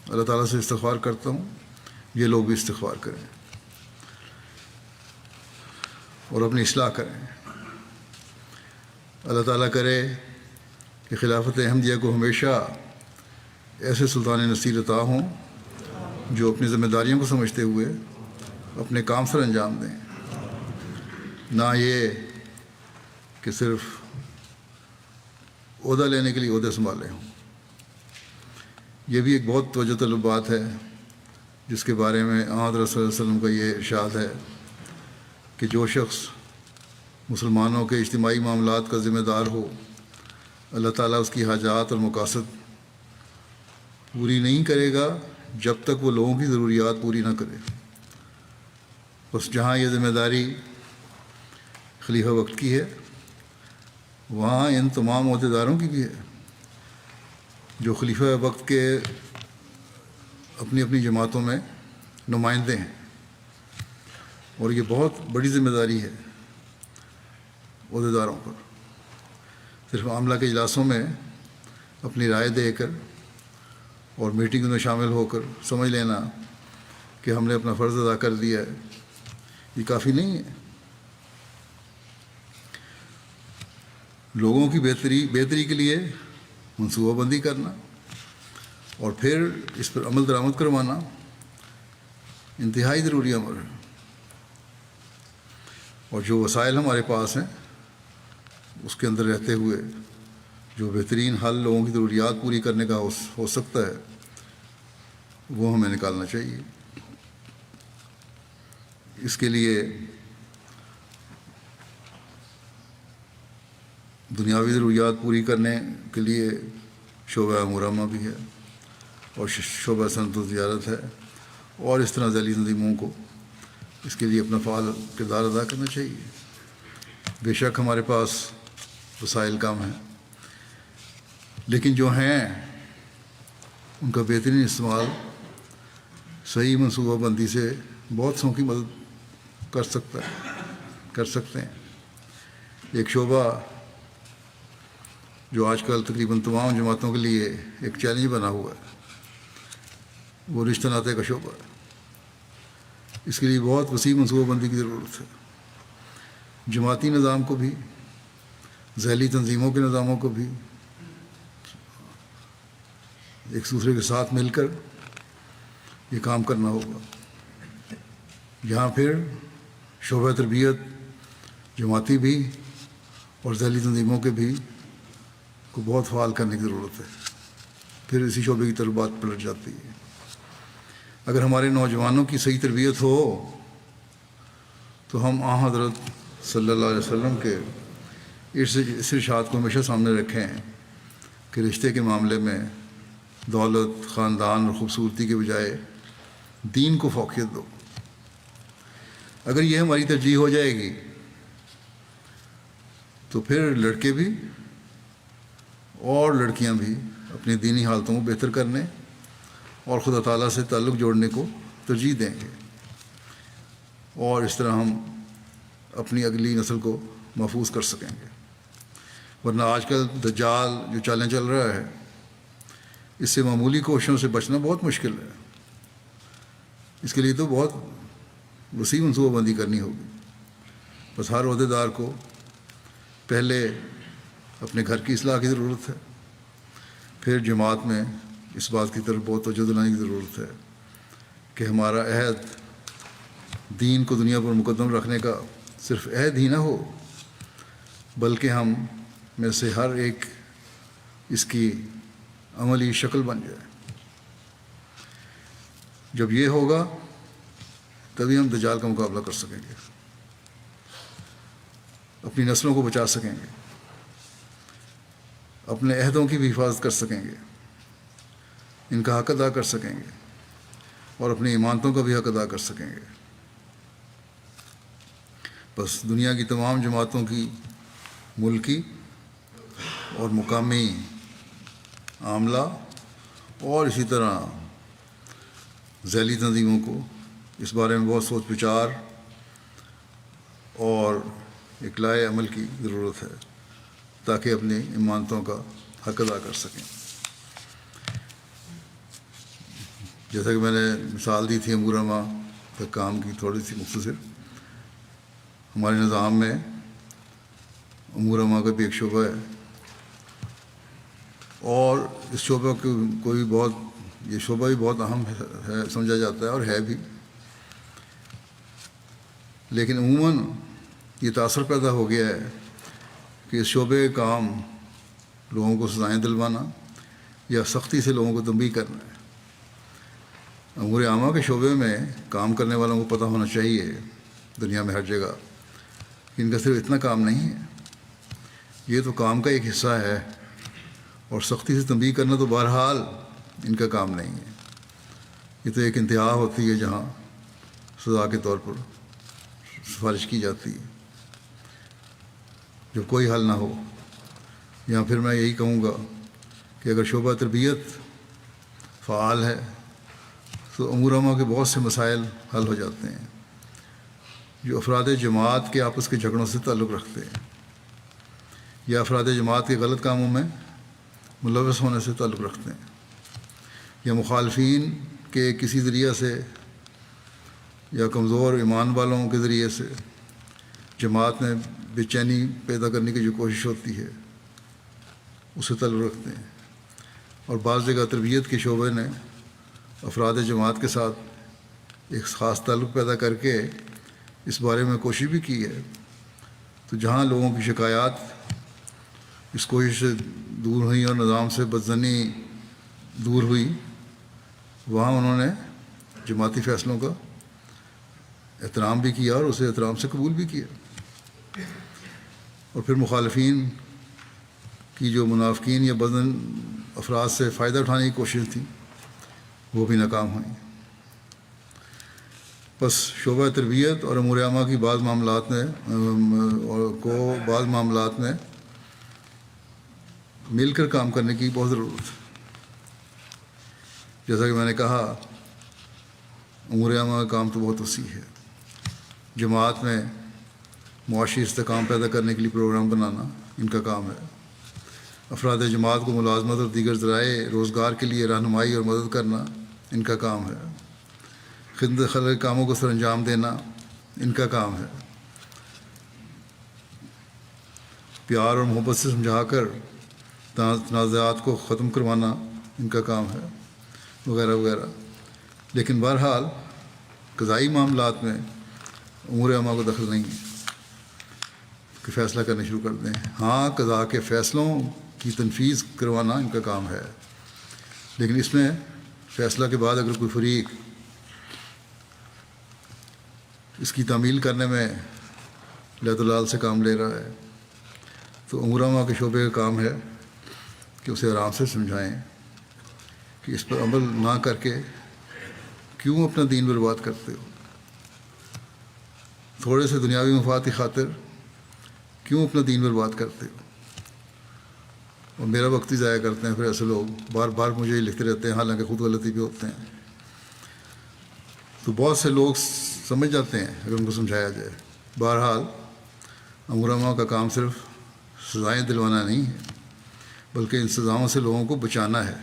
اللہ تعالیٰ سے استغفار کرتا ہوں، یہ لوگ بھی استغفار کریں اور اپنی اصلاح کریں۔ اللہ تعالیٰ کرے کہ خلافت احمدیہ کو ہمیشہ ایسے سلطان نصیر عطا ہوں جو اپنی ذمہ داریوں کو سمجھتے ہوئے اپنے کام سر انجام دیں، نہ یہ کہ صرف عہدہ لینے کے لیے عہدے سنبھالے ہوں۔ یہ بھی ایک بہت توجہ طلب بات ہے جس کے بارے میں حضرت صلی اللہ علیہ وسلم کا یہ ارشاد ہے کہ جو شخص مسلمانوں کے اجتماعی معاملات کا ذمہ دار ہو، اللہ تعالیٰ اس کی حاجات اور مقاصد پوری نہیں کرے گا جب تک وہ لوگوں کی ضروریات پوری نہ کرے۔ بس جہاں یہ ذمہ داری خلیفہ وقت کی ہے وہاں ان تمام عہدیداروں کی بھی ہے جو خلیفہ وقت کے اپنی اپنی جماعتوں میں نمائندے ہیں، اور یہ بہت بڑی ذمہ داری ہے عہدیداروں پر۔ صرف عاملہ کے اجلاسوں میں اپنی رائے دے کر اور میٹنگ میں شامل ہو کر سمجھ لینا کہ ہم نے اپنا فرض ادا کر دیا ہے، یہ کافی نہیں ہے۔ لوگوں کی بہتری کے لیے منصوبہ بندی کرنا اور پھر اس پر عمل درآمد کروانا انتہائی ضروری امر ہے، اور جو وسائل ہمارے پاس ہیں اس کے اندر رہتے ہوئے جو بہترین حل لوگوں کی ضروریات پوری کرنے کا ہو سکتا ہے وہ ہمیں نکالنا چاہیے۔ اس کے لیے دنیاوی ضروریات پوری کرنے کے لیے شعبہ مرامہ بھی ہے اور شعبہ صنعت و تجارت ہے، اور اس طرح ذیلی تنظیموں کو اس کے لیے اپنا فعال کردار ادا کرنا چاہیے۔ بے شک ہمارے پاس وسائل کم ہیں، لیکن جو ہیں ان کا بہترین استعمال صحیح منصوبہ بندی سے بہت سو کی مدد کر سکتے ہیں۔ ایک شعبہ جو آج کل تقریباً تمام جماعتوں کے لیے ایک چیلنج بنا ہوا ہے وہ رشتہ ناطے کا شعبہ ہے۔ اس کے لیے بہت وسیع منصوبہ بندی کی ضرورت ہے، جماعتی نظام کو بھی، ذیلی تنظیموں کے نظاموں کو بھی ایک دوسرے کے ساتھ مل کر یہ کام کرنا ہوگا۔ یہاں پھر شعبہ تربیت جماعتی بھی اور ذیلی تنظیموں کے بھی کو بہت فعال کرنے کی ضرورت ہے، پھر اسی شعبے کی طرف بات پلٹ جاتی ہے۔ اگر ہمارے نوجوانوں کی صحیح تربیت ہو تو ہم حضرت صلی اللہ علیہ وسلم کے اس ارشاد کو ہمیشہ سامنے رکھیں کہ رشتے کے معاملے میں دولت، خاندان اور خوبصورتی کے بجائے دین کو فوقیت دو۔ اگر یہ ہماری ترجیح ہو جائے گی تو پھر لڑکے بھی اور لڑکیاں بھی اپنی دینی حالتوں کو بہتر کرنے اور خدا تعالیٰ سے تعلق جوڑنے کو ترجیح دیں گے، اور اس طرح ہم اپنی اگلی نسل کو محفوظ کر سکیں گے۔ ورنہ آج کل دجال جو چالیں چل رہا ہے، اس سے معمولی کوششوں سے بچنا بہت مشکل ہے۔ اس کے لیے تو بہت وسیع منصوبہ بندی کرنی ہوگی۔ بس ہر عہدیدار کو پہلے اپنے گھر کی اصلاح کی ضرورت ہے، پھر جماعت میں اس بات کی طرف بہت توجہ دلانے کی ضرورت ہے کہ ہمارا عہد دین کو دنیا پر مقدم رکھنے کا صرف عہد ہی نہ ہو، بلکہ ہم میں سے ہر ایک اس کی عملی شکل بن جائے۔ جب یہ ہوگا تبھی ہم دجال کا مقابلہ کر سکیں گے، اپنی نسلوں کو بچا سکیں گے، اپنے عہدوں کی بھی حفاظت کر سکیں گے، ان کا حق ادا کر سکیں گے، اور اپنی امانتوں کا بھی حق ادا کر سکیں گے۔ بس دنیا کی تمام جماعتوں کی ملکی اور مقامی عاملہ اور اسی طرح ذیلی تنظیموں کو اس بارے میں بہت سوچ بچار اور اقلاع عمل کی ضرورت ہے تاکہ اپنی امانتوں کا حق ادا کر سکیں۔ جیسا کہ میں نے مثال دی تھی امور عامہ تک کام کی تھوڑی سی مختصر، ہمارے نظام میں امور عامہ کا بھی ایک شعبہ ہے، اور اس شعبہ کو بھی یہ شعبہ بھی بہت اہم ہے سمجھا جاتا ہے اور ہے بھی، لیکن عموماً یہ تاثر پیدا ہو گیا ہے کہ اس شعبے کا کام لوگوں کو سزائیں دلوانا یا سختی سے لوگوں کو تنبیہ کرنا ہے۔ امور عامہ کے شعبے میں کام کرنے والوں کو پتہ ہونا چاہیے دنیا میں ہر جگہ کہ ان کا صرف اتنا کام نہیں ہے، یہ تو کام کا ایک حصہ ہے، اور سختی سے تنبیہ کرنا تو بہرحال ان کا کام نہیں ہے۔ یہ تو ایک انتہا ہوتی ہے جہاں سزا کے طور پر سفارش کی جاتی ہے جب کوئی حل نہ ہو۔ یا پھر میں یہی کہوں گا کہ اگر شعبہ تربیت فعال ہے تو امور عامہ کے بہت سے مسائل حل ہو جاتے ہیں جو افراد جماعت کے آپس کے جھگڑوں سے تعلق رکھتے ہیں، یا افراد جماعت کے غلط کاموں میں ملوث ہونے سے تعلق رکھتے ہیں، یا مخالفین کے کسی ذریعہ سے یا کمزور ایمان والوں کے ذریعے سے جماعت میں بے چینی پیدا کرنے کی جو کوشش ہوتی ہے اس سے تعلق رکھتے ہیں۔ اور بعض جگہ تربیت کے شعبے نے افراد جماعت کے ساتھ ایک خاص تعلق پیدا کر کے اس بارے میں کوشش بھی کی ہے، تو جہاں لوگوں کی شکایات اس کوشش سے دور ہوئی اور نظام سے بدظنی دور ہوئی، وہاں انہوں نے جماعتی فیصلوں کا احترام بھی کیا اور اسے احترام سے قبول بھی کیا، اور پھر مخالفین کی جو منافقین یا بدن افراد سے فائدہ اٹھانے کی کوشش تھی وہ بھی ناکام ہوئیں۔ بس شعبہ تربیت اور امور عامہ کی بعض معاملات میں مل کر کام کرنے کی بہت ضرورت ہے۔ جیسا کہ میں نے کہا امور عامہ کا کام تو بہت وسیع ہے۔ جماعت میں معاشی استحکام پیدا کرنے کے لیے پروگرام بنانا ان کا کام ہے، افراد جماعت کو ملازمت اور دیگر ذرائع روزگار کے لیے رہنمائی اور مدد کرنا ان کا کام ہے، خدمت خلق کاموں کو سر انجام دینا ان کا کام ہے، پیار اور محبت سے سمجھا کر تنازعات کو ختم کروانا ان کا کام ہے، وغیرہ وغیرہ۔ لیکن بہرحال قضائی معاملات میں امور عامہ کو دخل نہیں ہے کہ فیصلہ کرنے شروع کر دیں۔ ہاں، قضاء کے فیصلوں کی تنفیذ کروانا ان کا کام ہے، لیکن اس میں فیصلہ کے بعد اگر کوئی فریق اس کی تعمیل کرنے میں لہد لال سے کام لے رہا ہے تو امور عامہ کے شعبے کا کام ہے کہ اسے آرام سے سمجھائیں کہ اس پر عمل نہ کر کے کیوں اپنا دین برباد کرتے ہو۔ تھوڑے سے دنیاوی مفاد کی خاطر کیوں اپنا دین برباد کرتے ہو اور میرا وقت ہی ضائع کرتے ہیں؟ پھر ایسے لوگ بار بار مجھے ہی لکھتے رہتے ہیں، حالانکہ خود غلطی بھی ہوتے ہیں. تو بہت سے لوگ سمجھ جاتے ہیں اگر ان کو سمجھایا جائے. بہرحال امورامہ کا کام صرف سزائیں دلوانا نہیں ہے، بلکہ ان سزاؤں سے لوگوں کو بچانا ہے،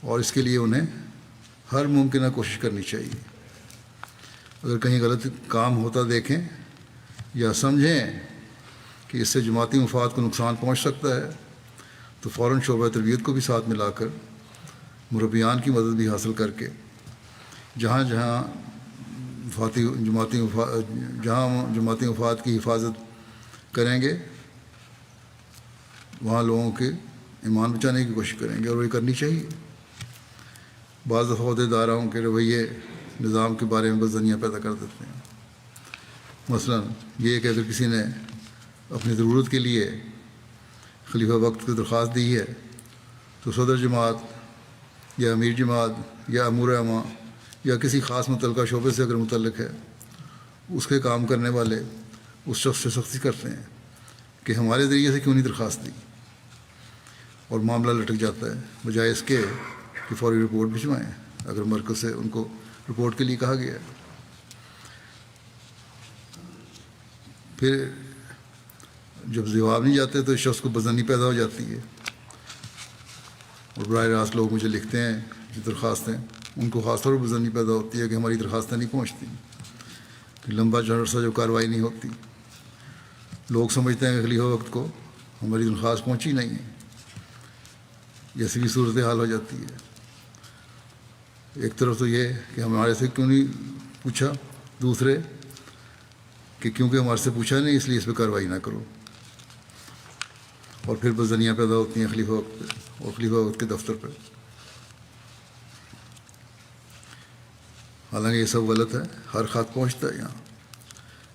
اور اس کے لیے انہیں ہر ممکنہ کوشش کرنی چاہیے. اگر کہیں غلط کام ہوتا دیکھیں یا سمجھیں کہ اس سے جماعتی مفاد کو نقصان پہنچ سکتا ہے تو فوراً شعبہ تربیت کو بھی ساتھ ملا کر مربیان کی مدد بھی حاصل کر کے جہاں جماعتی مفاد کی حفاظت کریں گے وہاں لوگوں کے ایمان بچانے کی کوشش کریں گے، اور وہ کرنی چاہیے. بعض دفعہ عہدیداروں کے رویے نظام کے بارے میں بدظنیاں پیدا کر دیتے ہیں. مثلا یہ کہ اگر کسی نے اپنی ضرورت کے لیے خلیفہ وقت کی درخواست دی ہے تو صدر جماعت یا امیر جماعت یا امور عامہ یا کسی خاص متعلقہ شعبے سے اگر متعلق ہے، اس کے کام کرنے والے اس شخص سے سختی کرتے ہیں کہ ہمارے ذریعے سے کیوں نہیں درخواست دی، اور معاملہ لٹک جاتا ہے، بجائے اس کے کہ فوری رپورٹ بھجوائیں اگر مرکز سے ان کو رپورٹ کے لیے کہا گیا ہے. پھر جب جواب نہیں جاتے تو اس شخص کو بدظنی پیدا ہو جاتی ہے، اور براہ راست لوگ مجھے لکھتے ہیں جو درخواستیں، ان کو خاص طور پر بدظنی پیدا ہوتی ہے کہ ہماری درخواستیں نہیں پہنچتی، کہ لمبا عرصہ جو کارروائی نہیں ہوتی. لوگ سمجھتے ہیں کہ خلیفہ وقت کو ہماری درخواست پہنچی نہیں ہے، جیسی بھی صورتحال ہو جاتی ہے. ایک طرف تو یہ کہ ہمارے سے کیوں نہیں پوچھا، دوسرے کہ کیونکہ ہمارے سے پوچھا نہیں اس لیے اس پہ کارروائی نہ کرو، اور پھر بدظنیاں پیدا ہوتی ہیں خلیفہ وقت پہ اور خلیفہ وقت کے دفتر پہ. حالانکہ یہ سب غلط ہے. ہر خط پہنچتا ہے یہاں،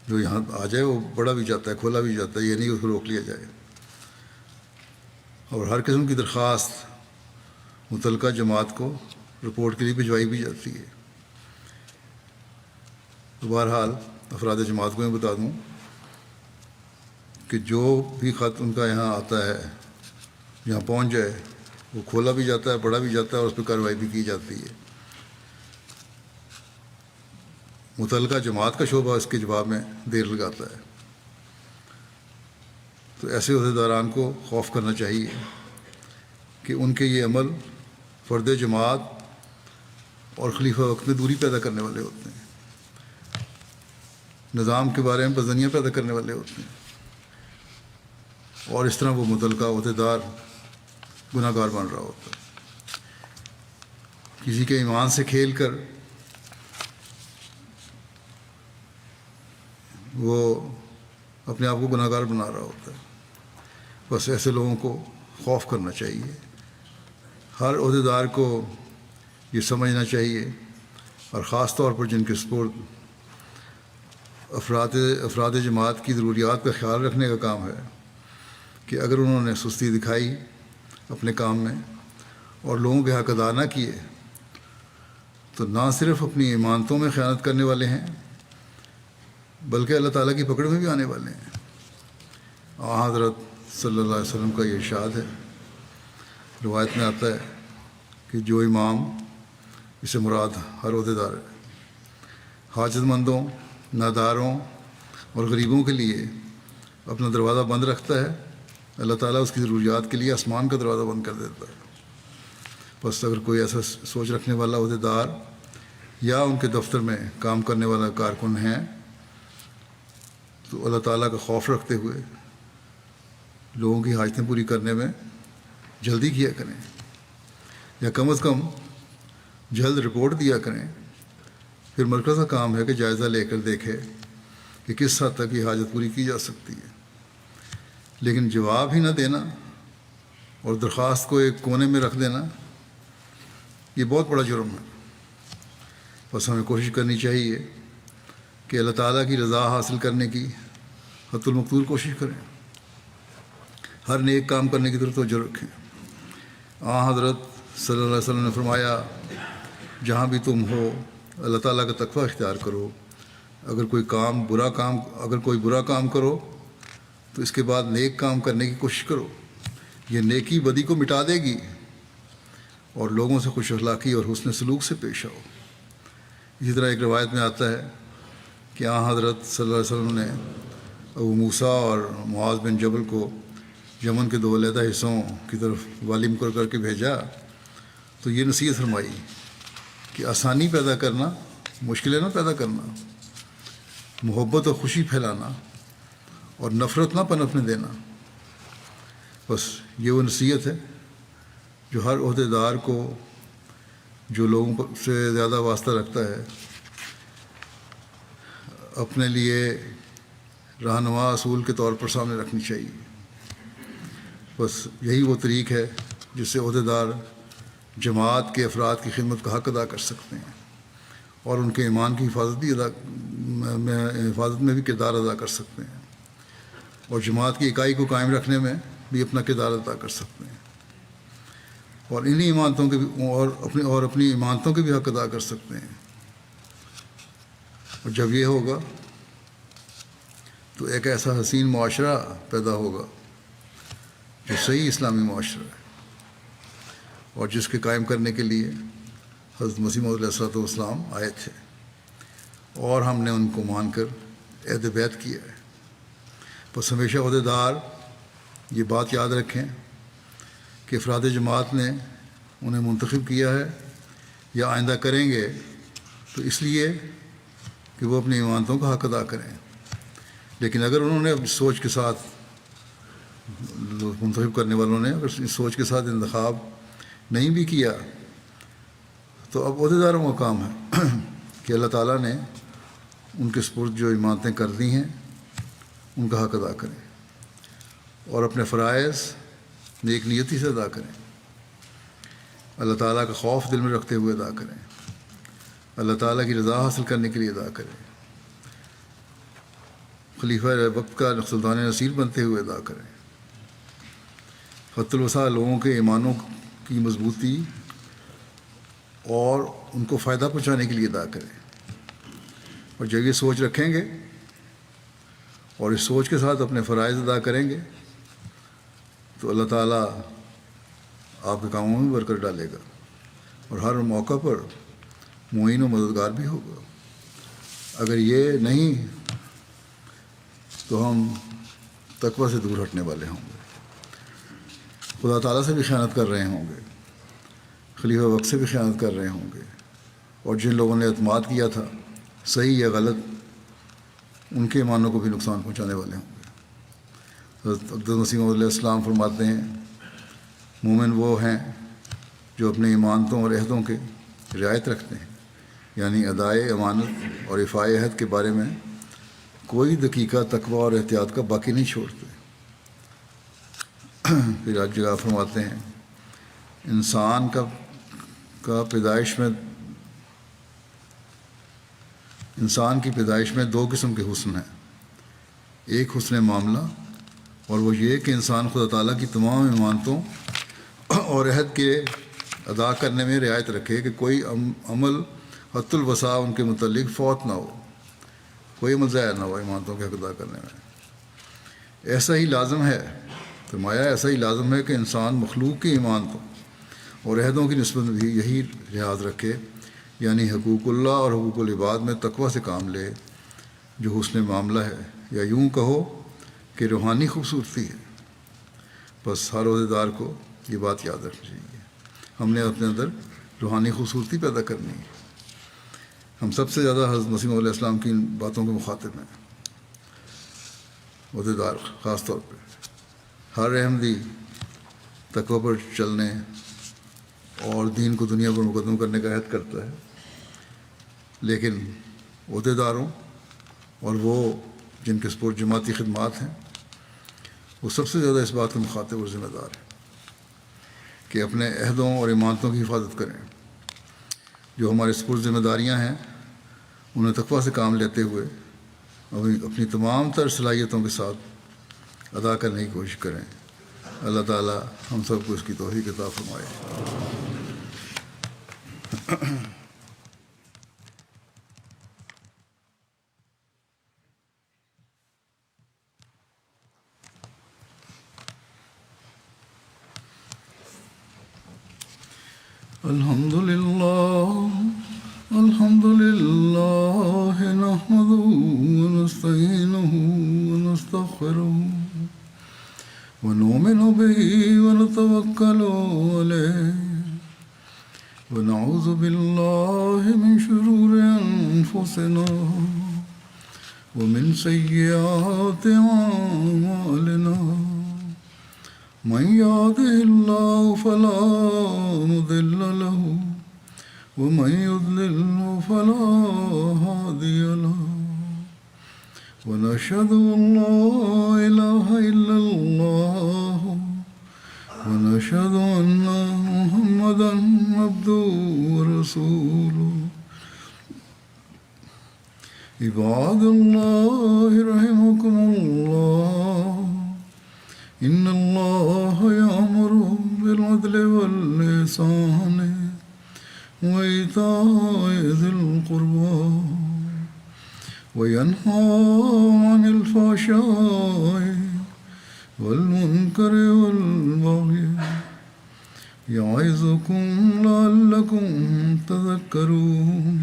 جو یہاں آ جائے وہ بڑا بھی جاتا ہے، کھولا بھی جاتا ہے، یہ نہیں کہ اس کو روک لیا جائے. اور ہر قسم کی درخواست متعلقہ جماعت کو رپورٹ کے لیے بھجوائی بھی جاتی ہے. تو بہرحال افراد جماعت کو میں بتا دوں کہ جو بھی خط ان کا یہاں آتا ہے، یہاں پہنچ جائے، وہ کھولا بھی جاتا ہے، پڑھا بھی جاتا ہے، اور اس پہ کارروائی بھی کی جاتی ہے. متعلقہ جماعت کا شعبہ اس کے جواب میں دیر لگاتا ہے. تو ایسے عہدیداران کو خوف کرنا چاہیے کہ ان کے یہ عمل فرد جماعت اور خلیفہ وقت میں دوری پیدا کرنے والے ہوتے ہیں، نظام کے بارے میں بدظنیاں پیدا کرنے والے ہوتے ہیں، اور اس طرح وہ متعلقہ عہدیدار گناہ گار بن رہا ہوتا ہے. کسی کے ایمان سے کھیل کر وہ اپنے آپ کو گناہ گار بنا رہا ہوتا ہے. بس ایسے لوگوں کو خوف کرنا چاہیے. ہر عہدیدار کو یہ سمجھنا چاہیے، اور خاص طور پر جن کے سپرد افراد جماعت کی ضروریات کا خیال رکھنے کا کام ہے، کہ اگر انہوں نے سستی دکھائی اپنے کام میں اور لوگوں کے حق ادا نہ کیے تو نہ صرف اپنی امانتوں میں خیانت کرنے والے ہیں بلکہ اللہ تعالیٰ کی پکڑ میں بھی آنے والے ہیں. حضرت صلی اللہ علیہ وسلم کا یہ ارشاد ہے، روایت میں آتا ہے کہ جو امام، اس سے مراد ہر عہدیدار ہے، حاجت مندوں، ناداروں اور غریبوں کے لیے اپنا دروازہ بند رکھتا ہے، اللہ تعالیٰ اس کی ضروریات کے لیے آسمان کا دروازہ بند کر دیتا ہے. بس اگر کوئی ایسا سوچ رکھنے والا عہدیدار یا ان کے دفتر میں کام کرنے والا کارکن ہیں تو اللہ تعالیٰ کا خوف رکھتے ہوئے لوگوں کی حاجتیں پوری کرنے میں جلدی کیا کریں، یا کم از کم جلد رپورٹ دیا کریں. پھر مرکز کا کام ہے کہ جائزہ لے کر دیکھے کہ کس حد تک یہ حاجت پوری کی جا سکتی ہے. لیکن جواب ہی نہ دینا اور درخواست کو ایک کونے میں رکھ دینا، یہ بہت بڑا جرم ہے. بس ہمیں کوشش کرنی چاہیے کہ اللہ تعالیٰ کی رضا حاصل کرنے کی حت المقدور کوشش کریں، ہر نیک کام کرنے کی طرف توجہ رکھیں. حضرت صلی اللہ علیہ وسلم نے فرمایا، جہاں بھی تم ہو اللہ تعالیٰ کا تقویٰ اختیار کرو. اگر کوئی برا کام کرو تو اس کے بعد نیک کام کرنے کی کوشش کرو. یہ نیکی بدی کو مٹا دے گی. اور لوگوں سے خوش اخلاقی اور حسن سلوک سے پیش آؤ. اسی طرح ایک روایت میں آتا ہے کہ حضرت صلی اللہ علیہ وسلم نے ابو موسیٰ اور معاذ بن جبل کو یمن کے 2 علیحدہ حصوں کی طرف والی مقرر کر کے بھیجا تو یہ نصیحت فرمائی کہ آسانی پیدا کرنا، مشکلیں نہ پیدا کرنا، محبت اور خوشی پھیلانا اور نفرت نہ پنپنے دینا. بس یہ وہ نصیحت ہے جو ہر عہدیدار کو، جو لوگوں سے زیادہ واسطہ رکھتا ہے، اپنے لیے رہنما اصول کے طور پر سامنے رکھنی چاہیے. بس یہی وہ طریق ہے جس سے عہدیدار جماعت کے افراد کی خدمت کا حق ادا کر سکتے ہیں اور ان کے ایمان کی حفاظت میں بھی کردار ادا کر سکتے ہیں اور جماعت کی اکائی کو قائم رکھنے میں بھی اپنا کردار ادا کر سکتے ہیں اور انہی ایمانتوں کے بھی اور اپنی ایمانتوں کے بھی حق ادا کر سکتے ہیں. اور جب یہ ہوگا تو ایک ایسا حسین معاشرہ پیدا ہوگا جو صحیح اسلامی معاشرہ ہے اور جس کے قائم کرنے کے لیے حضرت مسیح موعود علیہ السلام آئے تھے اور ہم نے ان کو مان کر عہد بیعت کیا ہے. بس ہمیشہ عہدیدار یہ بات یاد رکھیں کہ افراد جماعت نے انہیں منتخب کیا ہے یا آئندہ کریں گے تو اس لیے کہ وہ اپنی ایمانتوں کا حق ادا کریں. لیکن اگر انہوں نے اپنی سوچ کے ساتھ، منتخب کرنے والوں نے اگر اس سوچ کے ساتھ انتخاب نہیں بھی کیا تو اب عہدیداروں کا کام ہے کہ اللہ تعالیٰ نے ان کے سپرد جو ایمانتیں کر دی ہیں ان کا حق ادا کریں اور اپنے فرائض نیک نیتی سے ادا کریں. اللہ تعالیٰ کا خوف دل میں رکھتے ہوئے ادا کریں. اللہ تعالیٰ کی رضا حاصل کرنے کے لیے ادا کریں. خلیفہ وقت کا سلطان نصیر بنتے ہوئے ادا کریں. حت الوسع لوگوں کے ایمانوں کی مضبوطی اور ان کو فائدہ پہنچانے کے لیے ادا کریں. اور جب یہ سوچ رکھیں گے اور اس سوچ کے ساتھ اپنے فرائض ادا کریں گے تو اللہ تعالیٰ آپ کے کاموں میں برکت ڈالے گا اور ہر موقع پر معین و مددگار بھی ہوگا. اگر یہ نہیں تو ہم تقوی سے دور ہٹنے والے ہوں گے، خدا تعالیٰ سے بھی خیانت کر رہے ہوں گے، خلیفہ وقت سے بھی خیانت کر رہے ہوں گے اور جن لوگوں نے اعتماد کیا تھا صحیح یا غلط ان کے ایمانوں کو بھی نقصان پہنچانے والے ہوں گے. حضرت عبد المسیح علیہ السلام فرماتے ہیں مومن وہ ہیں جو اپنے ایمانتوں اور عہدوں کے رعایت رکھتے ہیں، یعنی ادائے امانت اور افائے عہد کے بارے میں کوئی دقیقہ تقوی اور احتیاط کا باقی نہیں چھوڑتے. پھر ایک جگہ فرماتے ہیں انسان کی پیدائش میں 2 قسم کے حسن ہیں. ایک حسن معاملہ اور وہ یہ کہ انسان خدا تعالیٰ کی تمام ایمانتوں اور عہد کے ادا کرنے میں رعایت رکھے کہ کوئی عمل حت الوسع ان کے متعلق فوت نہ ہو، کوئی عمل ضائع نہ ہو ایمانتوں کے حق ادا کرنے میں. ایسا ہی لازم ہے، فرمایا ایسا ہی لازم ہے کہ انسان مخلوق کی ایمانتوں اور عہدوں کی نسبت میں بھی یہی لحاظ رکھے، یعنی حقوق اللہ اور حقوق العباد میں تقوی سے کام لے جو حسن معاملہ ہے، یا یوں کہو کہ روحانی خوبصورتی ہے. بس ہر عہدیدار کو یہ بات یاد رکھنی چاہیے، ہم نے اپنے اندر روحانی خوبصورتی پیدا کرنی ہے. ہم سب سے زیادہ حضرت مسیح علیہ السلام کی ان باتوں کے مخاطب ہیں، عہدیدار خاص طور پہ. ہر احمدی تقوی پر چلنے اور دین کو دنیا پر مقدم کرنے کا عہد کرتا ہے، لیکن عہدیداروں اور وہ جن کے سپرد جماعتی خدمات ہیں وہ سب سے زیادہ اس بات کے مخاطب اور ذمہ دار ہیں کہ اپنے عہدوں اور ایمانتوں کی حفاظت کریں. جو ہمارے سپرد ذمہ داریاں ہیں انہیں تقوی سے کام لیتے ہوئے اپنی تمام تر صلاحیتوں کے ساتھ ادا کرنے کی کوشش کریں. اللہ تعالیٰ ہم سب کو اس کی توفیق عطا فرمائے. الحمد لله نحمده ونستعينه ونستغفره ونؤمن به ونتوكل عليه ونعوذ بالله من شرور أنفسنا ومن سيئات أعمالنا من يهده الله فلا مضل له ومن يضلل فلا هادي له ونشهد أن لا إله إلا الله ونشهد أن محمدا عبده ورسوله عباد الله رحمكم الله إن الله يأمر بالعدل والإحسان وإيتاء ذي القربى وينهى عن الفحشاء والمنكر والبغي يعظكم لعلكم تذكرون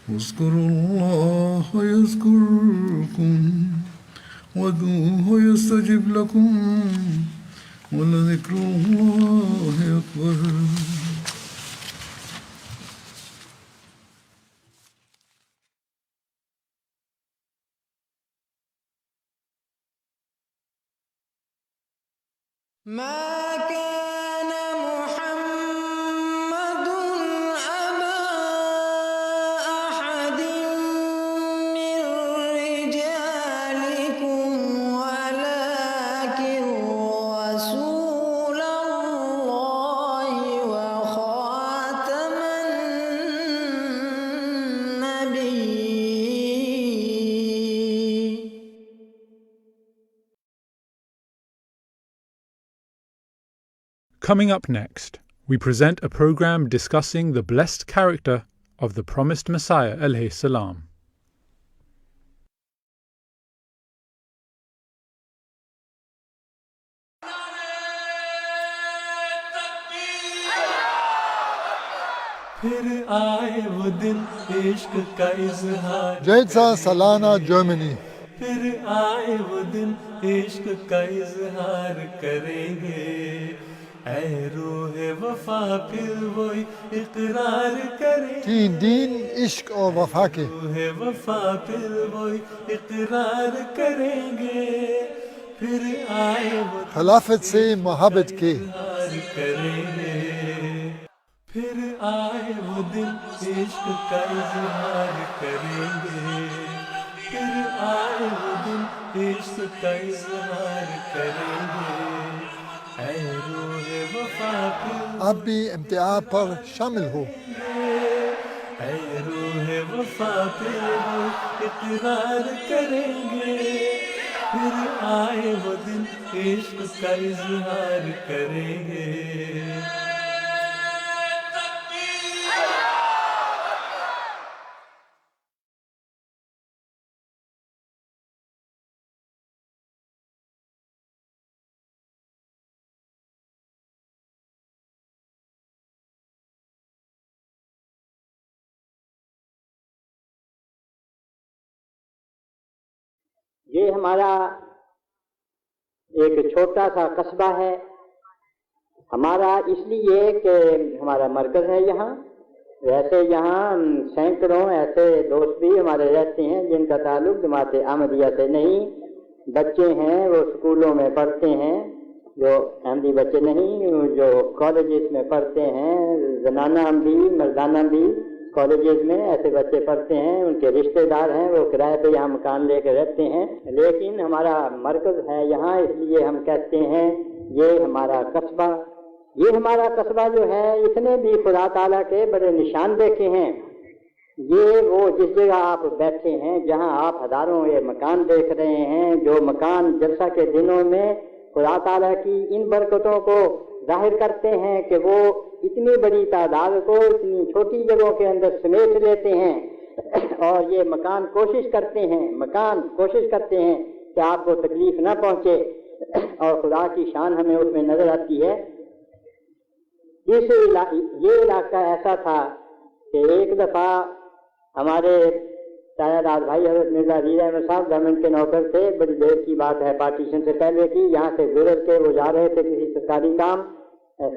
اذكروا الله يذكركم وادعوه يستجب لكم ولذكر الله أكبر. ما كان محمد أبا أحد من رجالكم ولكن رسول الله وخاتم النبيين. Coming up next, we present a program discussing the blessed character of the promised Messiah alayhi salam. پھر آئے وہ دن عشق کا اظہار جیسا سالانہ جرمنی پھر آئے وہ دن عشق کا اظہار کریں گے اے روح وفا پھر وہی اقرار کریں 3 دین عشق اور وفا کے روح وفا پھر وہی اقرار کریں گے پھر آئے وہ خلافت سے محبت کے اقرار کریں گے پھر آئے وہ دن عشق کا اظہار کریں گے پھر آئے وہ دن عشق کا اظہار کریں گے اے روح وفا پھر آپ بھی امتحان پر شامل ہو اے روح وفا پھر وہ اقرار کریں گے پھر آئے وہ دن عشق کا اظہار کریں گے یہ ہمارا ایک چھوٹا سا قصبہ ہے ہمارا اس لیے کہ ہمارا مرکز ہے یہاں ویسے یہاں سینکڑوں ایسے دوست بھی ہمارے رہتے ہیں جن کا تعلق جماعت احمدیہ سے نہیں بچے ہیں وہ اسکولوں میں پڑھتے ہیں جو احمدی بچے نہیں جو کالجز میں پڑھتے ہیں زنانہ بھی مردانہ بھی کالجز میں ایسے بچے پڑھتے ہیں ان کے رشتہ دار ہیں وہ کرائے پہ یہاں مکان لے کے رہتے ہیں لیکن ہمارا مرکز ہے یہاں اس لیے ہم کہتے ہیں یہ ہمارا قصبہ جو ہے اس نے بھی خدا تعالیٰ کے بڑے نشان دیکھے ہیں یہ وہ جس جگہ آپ بیٹھے ہیں جہاں آپ ہزاروں یہ مکان دیکھ رہے ہیں جو مکان جلسہ کے دنوں میں خدا تعالیٰ کی ان برکتوں کو ظاہر کرتے ہیں کہ وہ اتنی بڑی تعداد کو اتنی چھوٹی جگہوں کے اندر سمیٹ لیتے ہیں اور یہ مکان کوشش کرتے ہیں کہ آپ کو تکلیف نہ پہنچے اور خدا کی شان ہمیں اس میں نظر آتی ہے یہ علاقہ ایسا تھا کہ ایک دفعہ ہمارے سایہ بھائی حضرت مرزا عزیز احمد صاحب گورنمنٹ کے نوکر تھے، بڑی دیر کی بات ہے، پارٹیشن سے پہلے کی، یہاں سے گزر کے وہ جا رہے تھے کسی سرکاری کام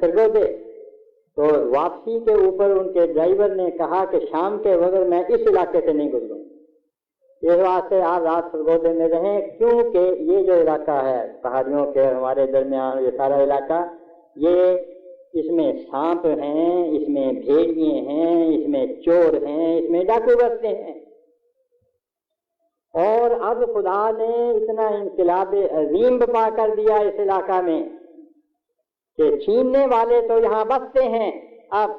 سرگودے، تو واپسی کے اوپر ان کے ڈرائیور نے کہا کہ شام کے وقت میں اس علاقے سے نہیں گزروں، اس واسطے آپ رات سرگودے میں رہیں، کیونکہ یہ جو علاقہ ہے پہاڑیوں کے ہمارے درمیان یہ سارا علاقہ، یہ اس میں سانپ ہیں، اس میں بھیڑیے ہیں، اس میں چور ہیں، اس میں ڈاکو بستے ہیں۔ اور اب خدا نے اتنا انقلاب عظیم برپا کر دیا اس علاقہ میں کہ چھیننے والے تو یہاں بستے ہیں اب،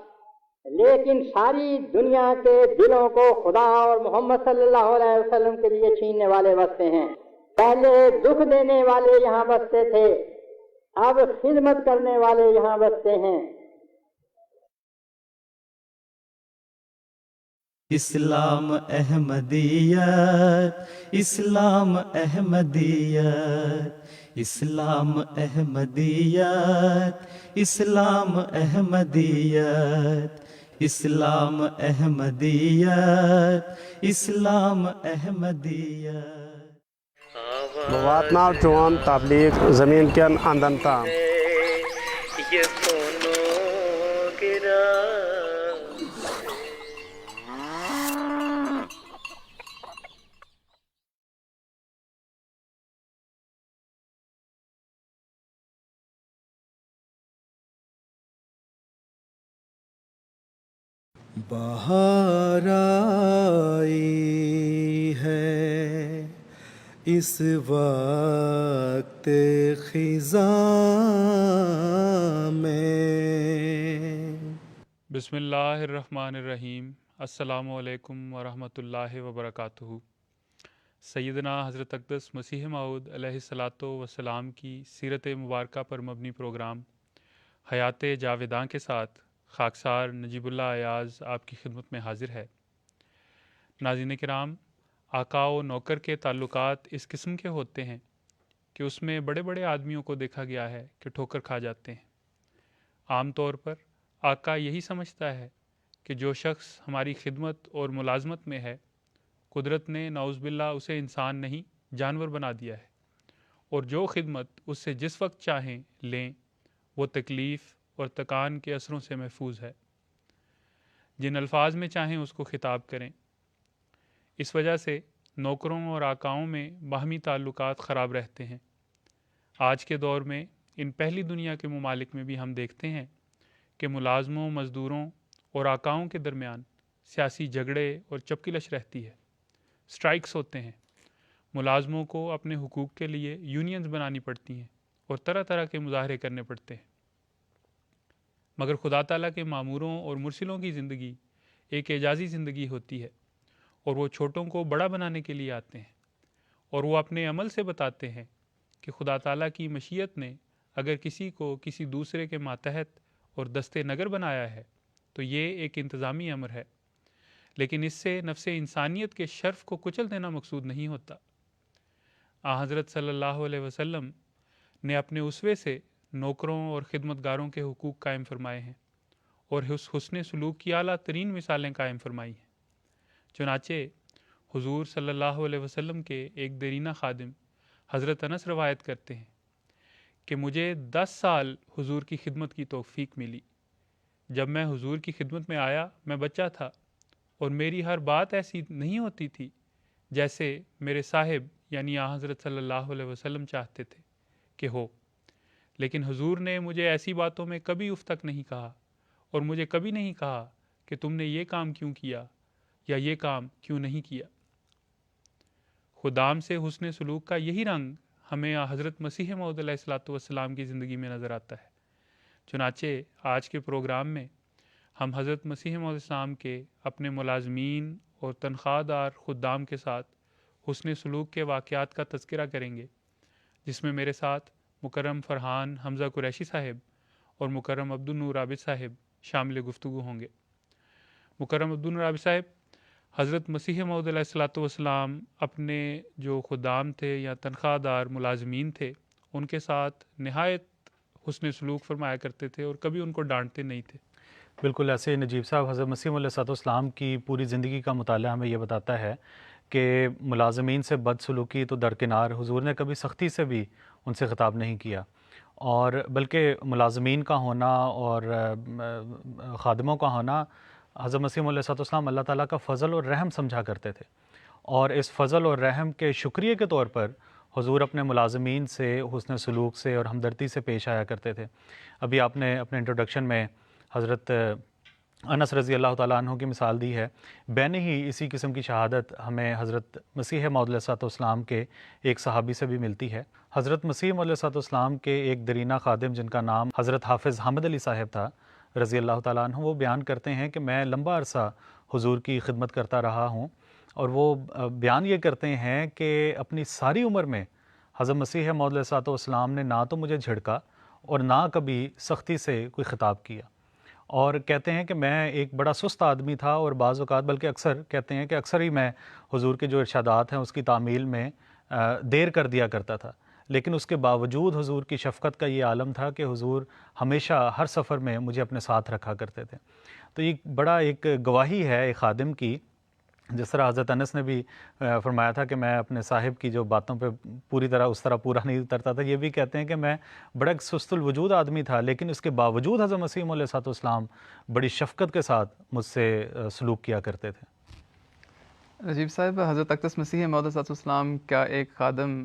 لیکن ساری دنیا کے دلوں کو خدا اور محمد صلی اللہ علیہ وسلم کے لیے چھیننے والے بستے ہیں۔ پہلے دکھ دینے والے یہاں بستے تھے، اب خدمت کرنے والے یہاں بستے ہیں۔ اسلام احمدیت، اسلام احمدیت، اسلام احمدیت، اسلام احمدیت، اسلام احمدیت، اسلام احمدیت۔ واتناو چون تبلیغ زمین کین اندن تام۔ بہار آئی ہے اس وقت خزاں میں۔ بسم اللہ الرحمن الرحیم۔ السلام علیکم ورحمۃ اللہ وبرکاتہ۔ سیدنا حضرت اقدس مسیح موعود علیہ الصلاۃ والسلام کی سیرت مبارکہ پر مبنی پروگرام حیات جاویداں کے ساتھ خاکسار نجیب اللہ ایاز آپ کی خدمت میں حاضر ہے۔ ناظرین کرام، آقا و نوکر کے تعلقات اس قسم کے ہوتے ہیں کہ اس میں بڑے بڑے آدمیوں کو دیکھا گیا ہے کہ ٹھوکر کھا جاتے ہیں۔ عام طور پر آقا یہی سمجھتا ہے کہ جو شخص ہماری خدمت اور ملازمت میں ہے، قدرت نے نعوذ باللہ اسے انسان نہیں جانور بنا دیا ہے، اور جو خدمت اس سے جس وقت چاہیں لیں وہ تکلیف اور تکان کے اثروں سے محفوظ ہے، جن الفاظ میں چاہیں اس کو خطاب کریں۔ اس وجہ سے نوکروں اور آقاؤں میں باہمی تعلقات خراب رہتے ہیں۔ آج کے دور میں ان پہلی دنیا کے ممالک میں بھی ہم دیکھتے ہیں کہ ملازموں، مزدوروں اور آقاؤں کے درمیان سیاسی جھگڑے اور چپکلش رہتی ہے، سٹرائکس ہوتے ہیں، ملازموں کو اپنے حقوق کے لیے یونینز بنانی پڑتی ہیں اور طرح طرح کے مظاہرے کرنے پڑتے ہیں۔ مگر خدا تعالیٰ کے ماموروں اور مرسلوں کی زندگی ایک اعجازی زندگی ہوتی ہے، اور وہ چھوٹوں کو بڑا بنانے کے لیے آتے ہیں، اور وہ اپنے عمل سے بتاتے ہیں کہ خدا تعالیٰ کی مشیت نے اگر کسی کو کسی دوسرے کے ماتحت اور دستے نگر بنایا ہے تو یہ ایک انتظامی امر ہے، لیکن اس سے نفس انسانیت کے شرف کو کچل دینا مقصود نہیں ہوتا۔ حضرت صلی اللہ علیہ وسلم نے اپنے اسوے سے نوکروں اور خدمتگاروں کے حقوق قائم فرمائے ہیں اور حسن سلوک کی اعلیٰ ترین مثالیں قائم فرمائی ہیں۔ چنانچہ حضور صلی اللہ علیہ وسلم کے ایک دیرینہ خادم حضرت انس روایت کرتے ہیں کہ مجھے 10 سال حضور کی خدمت کی توفیق ملی۔ جب میں حضور کی خدمت میں آیا میں بچہ تھا، اور میری ہر بات ایسی نہیں ہوتی تھی جیسے میرے صاحب یعنی حضرت صلی اللہ علیہ وسلم چاہتے تھے کہ ہو، لیکن حضور نے مجھے ایسی باتوں میں کبھی اف تک نہیں کہا، اور مجھے کبھی نہیں کہا کہ تم نے یہ کام کیوں کیا یا یہ کام کیوں نہیں کیا۔ خدام سے حسن سلوک کا یہی رنگ ہمیں حضرت مسیح موعود علیہ الصلاۃ والسلام کی زندگی میں نظر آتا ہے۔ چنانچہ آج کے پروگرام میں ہم حضرت مسیح موعود السلام کے اپنے ملازمین اور تنخواہ دار خدام کے ساتھ حسن سلوک کے واقعات کا تذکرہ کریں گے، جس میں میرے ساتھ مکرم فرحان حمزہ قریشی صاحب اور مکرم عبد النور عابد صاحب شامل گفتگو ہوں گے۔ مکرم عبد النور عابد صاحب حضرت مسیح موعود علیہ الصلاۃ والسلام اپنے جو خدام تھے یا تنخواہ دار ملازمین تھے ان کے ساتھ نہایت حسن سلوک فرمایا کرتے تھے اور کبھی ان کو ڈانٹتے نہیں تھے. بالکل ایسے نجیب صاحب، حضرت مسیح علیہ السلام کی پوری زندگی کا مطالعہ ہمیں یہ بتاتا ہے کہ ملازمین سے بد سلوکی تو درکنار، حضور نے کبھی سختی سے بھی ان سے خطاب نہیں کیا، اور بلکہ ملازمین کا ہونا اور خادموں کا ہونا حضرت مسیح علیہ السلام اللہ تعالیٰ کا فضل اور رحم سمجھا کرتے تھے، اور اس فضل اور رحم کے شکریہ کے طور پر حضور اپنے ملازمین سے حسن سلوک سے اور ہمدردی سے پیش آیا کرتے تھے. ابھی آپ نے اپنے انٹروڈکشن میں حضرت انس رضی اللہ تعالیٰ عنہ کی مثال دی ہے. بین ہی اسی قسم کی شہادت ہمیں حضرت مسیح موعود علیہ السلام کے ایک صحابی سے بھی ملتی ہے. حضرت مسیح موعود علیہ السلام کے ایک درینہ خادم جن کا نام حضرت حافظ حامد علی صاحب تھا رضی اللہ تعالیٰ عنہ، وہ بیان کرتے ہیں کہ میں لمبا عرصہ حضور کی خدمت کرتا رہا ہوں، اور وہ بیان یہ کرتے ہیں کہ اپنی ساری عمر میں حضرت مسیح موعود علیہ السلام نے نہ تو مجھے جھڑکا اور نہ کبھی سختی سے کوئی خطاب کیا. اور کہتے ہیں کہ میں ایک بڑا سست آدمی تھا، اور بعض اوقات بلکہ اکثر کہتے ہیں کہ اکثر ہی میں حضور کے جو ارشادات ہیں اس کی تعمیل میں دیر کر دیا کرتا تھا، لیکن اس کے باوجود حضور کی شفقت کا یہ عالم تھا کہ حضور ہمیشہ ہر سفر میں مجھے اپنے ساتھ رکھا کرتے تھے. تو یہ بڑا ایک گواہی ہے ایک خادم کی، جس طرح حضرت انس نے بھی فرمایا تھا کہ میں اپنے صاحب کی جو باتوں پہ پوری طرح اس طرح پورا نہیں اترتا تھا. یہ بھی کہتے ہیں کہ میں بڑا سست الوجود آدمی تھا، لیکن اس کے باوجود حضرت مسیح علیہ السلام بڑی شفقت کے ساتھ مجھ سے سلوک کیا کرتے تھے. نجیب صاحب، حضرت اقدس مسیح موعود علیہ السلام کا ایک خادم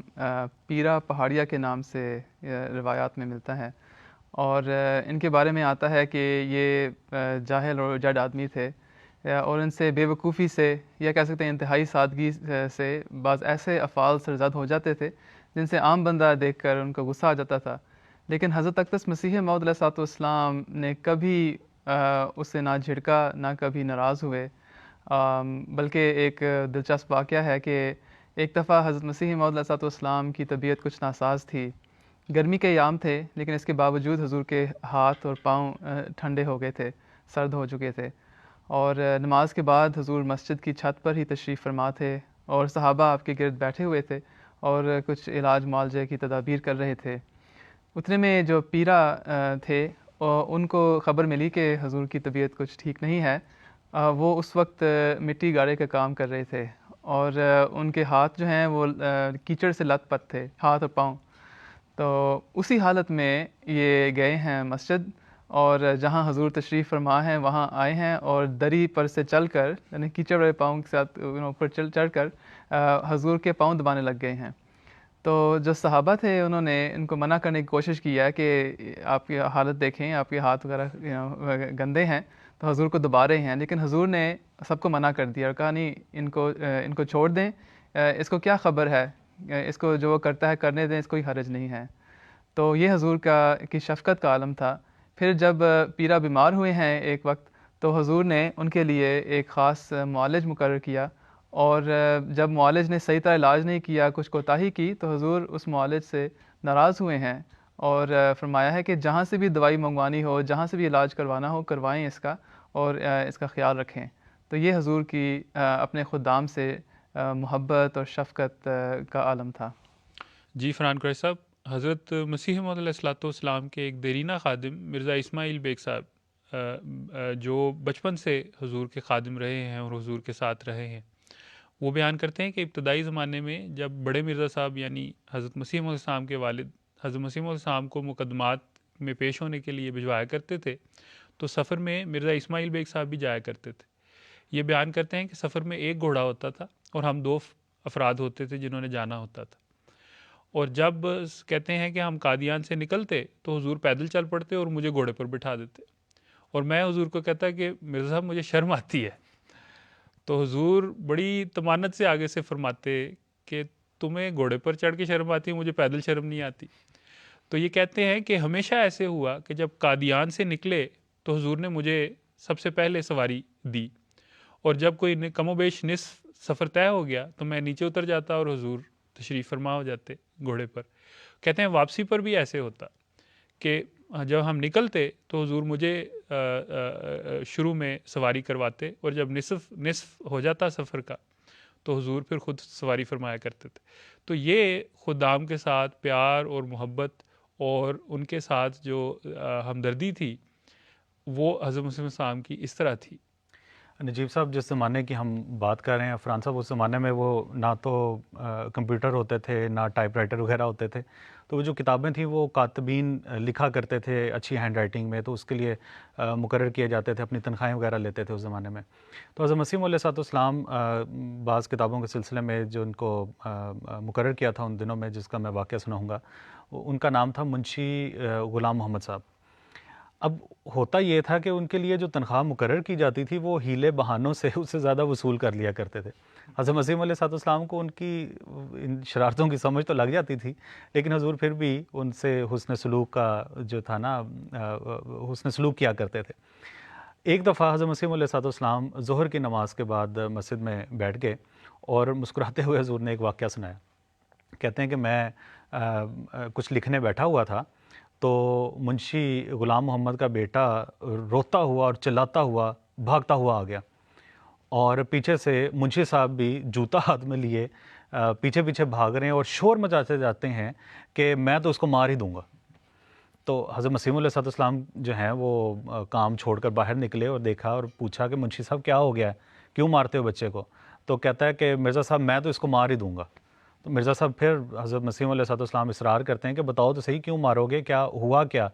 پیرا پہاڑیہ کے نام سے روایات میں ملتا ہے، اور ان کے بارے میں آتا ہے کہ یہ جاہل اور جڈ آدمی تھے، اور ان سے بے وقوفی سے یا کہہ سکتے ہیں انتہائی سادگی سے بعض ایسے افعال سرزد ہو جاتے تھے جن سے عام بندہ دیکھ کر ان کو غصہ آ جاتا تھا. لیکن حضرت اقدس مسیح موعود علیہ السلام نے کبھی اسے نہ جھڑکا نہ کبھی ناراض ہوئے. بلکہ ایک دلچسپ واقعہ ہے کہ ایک دفعہ حضرت مسیح موعود علیہ السلام کی طبیعت کچھ ناساز تھی، گرمی کے ایام تھے، لیکن اس کے باوجود حضور کے ہاتھ اور پاؤں ٹھنڈے ہو گئے تھے، سرد ہو چکے تھے، اور نماز کے بعد حضور مسجد کی چھت پر ہی تشریف فرما تھے، اور صحابہ آپ کے گرد بیٹھے ہوئے تھے اور کچھ علاج معالجے کی تدابیر کر رہے تھے. اتنے میں جو پیرا تھے ان کو خبر ملی کہ حضور کی طبیعت کچھ ٹھیک نہیں ہے. وہ اس وقت مٹی گاڑے کا کام کر رہے تھے، اور ان کے ہاتھ جو ہیں وہ کیچڑ سے لت پت تھے، ہاتھ اور پاؤں. تو اسی حالت میں یہ گئے ہیں مسجد، اور جہاں حضور تشریف فرما ہیں وہاں آئے ہیں، اور دری پر سے چل کر یعنی کیچڑ والے پاؤں کے ساتھ اوپر چڑھ کر حضور کے پاؤں دبانے لگ گئے ہیں. تو جو صحابہ تھے انہوں نے ان کو منع کرنے کی کوشش کی ہے کہ آپ کی حالت دیکھیں، آپ کے ہاتھ وغیرہ گندے ہیں، تو حضور کو دبا رہے ہیں. لیکن حضور نے سب کو منع کر دیا اور کہا نہیں، ان کو چھوڑ دیں، اس کو کیا خبر ہے، اس کو جو وہ کرتا ہے کرنے دیں، اس کو کوئی حرج نہیں ہے. تو یہ حضور کی شفقت کا عالم تھا. پھر جب پیرا بیمار ہوئے ہیں ایک وقت، تو حضور نے ان کے لیے ایک خاص معالج مقرر کیا، اور جب معالج نے صحیح طرح علاج نہیں کیا، کچھ کوتاہی کی، تو حضور اس معالج سے ناراض ہوئے ہیں اور فرمایا ہے کہ جہاں سے بھی دوائی منگوانی ہو، جہاں سے بھی علاج کروانا ہو، کروائیں اس کا، اور اس کا خیال رکھیں. تو یہ حضور کی اپنے خدام سے محبت اور شفقت کا عالم تھا. جی فرحان قریشی صاحب، حضرت مسیح موعود علیہ السلام کے ایک دیرینہ خادم مرزا اسماعیل بیگ صاحب، جو بچپن سے حضور کے خادم رہے ہیں اور حضور کے ساتھ رہے ہیں، وہ بیان کرتے ہیں کہ ابتدائی زمانے میں جب بڑے مرزا صاحب یعنی حضرت مسیح موعود علیہ السلام کے والد حضرت مسیح موعود علیہ السلام کو مقدمات میں پیش ہونے کے لیے بھجوایا کرتے تھے، تو سفر میں مرزا اسماعیل بیگ صاحب بھی جایا کرتے تھے. یہ بیان کرتے ہیں کہ سفر میں ایک گھوڑا ہوتا تھا اور ہم 2 افراد ہوتے تھے جنہوں نے جانا ہوتا تھا. اور جب کہتے ہیں کہ ہم قادیان سے نکلتے تو حضور پیدل چل پڑتے اور مجھے گھوڑے پر بٹھا دیتے، اور میں حضور کو کہتا کہ مرزا صاحب مجھے شرم آتی ہے. تو حضور بڑی طمانت سے آگے سے فرماتے کہ تمہیں گھوڑے پر چڑھ کے شرم آتی ہے، مجھے پیدل شرم نہیں آتی. تو یہ کہتے ہیں کہ ہمیشہ ایسے ہوا کہ جب قادیان سے نکلے تو حضور نے مجھے سب سے پہلے سواری دی، اور جب کوئی کم و بیش نصف سفر طے ہو گیا تو میں نیچے اتر جاتا اور حضور تشریف فرما ہو جاتے گھوڑے پر. کہتے ہیں واپسی پر بھی ایسے ہوتا کہ جب ہم نکلتے تو حضور مجھے شروع میں سواری کرواتے، اور جب نصف ہو جاتا سفر کا تو حضور پھر خود سواری فرمایا کرتے تھے. تو یہ خدام کے ساتھ پیار اور محبت اور ان کے ساتھ جو ہمدردی تھی وہ حضرت مسیح السلام کی اس طرح تھی. نجیب صاحب جس زمانے کی ہم بات کر رہے ہیں عفران صاحب، اس زمانے میں وہ نہ تو کمپیوٹر ہوتے تھے نہ ٹائپ رائٹر وغیرہ ہوتے تھے، تو وہ جو کتابیں تھیں وہ کاتبین لکھا کرتے تھے اچھی ہینڈ رائٹنگ میں، تو اس کے لیے مقرر کیے جاتے تھے، اپنی تنخواہیں وغیرہ لیتے تھے اس زمانے میں. تو حضرت مسیح علیہ السلام بعض کتابوں کے سلسلے میں جو ان کو مقرر کیا تھا ان دنوں میں، جس کا میں واقعہ سناؤں گا، ان کا نام تھا منشی غلام محمد صاحب. اب ہوتا یہ تھا کہ ان کے لیے جو تنخواہ مقرر کی جاتی تھی وہ ہیلے بہانوں سے اس سے زیادہ وصول کر لیا کرتے تھے. حضرت مسیح علیہ السلام کو ان کی ان شرارتوں کی سمجھ تو لگ جاتی تھی، لیکن حضور پھر بھی ان سے حسن سلوک کا جو تھا نا، حسن سلوک کیا کرتے تھے. ایک دفعہ حضرت مسیح علیہ السلام ظہر کی نماز کے بعد مسجد میں بیٹھ گئے اور مسکراتے ہوئے حضور نے ایک واقعہ سنایا. کہتے ہیں کہ میں کچھ لکھنے بیٹھا ہوا تھا تو منشی غلام محمد کا بیٹا روتا ہوا اور چلاتا ہوا بھاگتا ہوا آ گیا، اور پیچھے سے منشی صاحب بھی جوتا ہاتھ میں لیے پیچھے پیچھے بھاگ رہے ہیں اور شور مچاتے جاتے ہیں کہ میں تو اس کو مار ہی دوں گا. تو حضرت مسیح علیہ السلام جو ہیں وہ کام چھوڑ کر باہر نکلے اور دیکھا اور پوچھا کہ منشی صاحب کیا ہو گیا ہے، کیوں مارتے ہو بچے کو؟ تو کہتا ہے کہ مرزا صاحب میں تو اس کو مار ہی دوں گا. تو مرزا صاحب پھر حضرت مسیح علیہ السلام اصرار کرتے ہیں کہ بتاؤ تو صحیح کیوں مارو گے، کیا ہوا کیا؟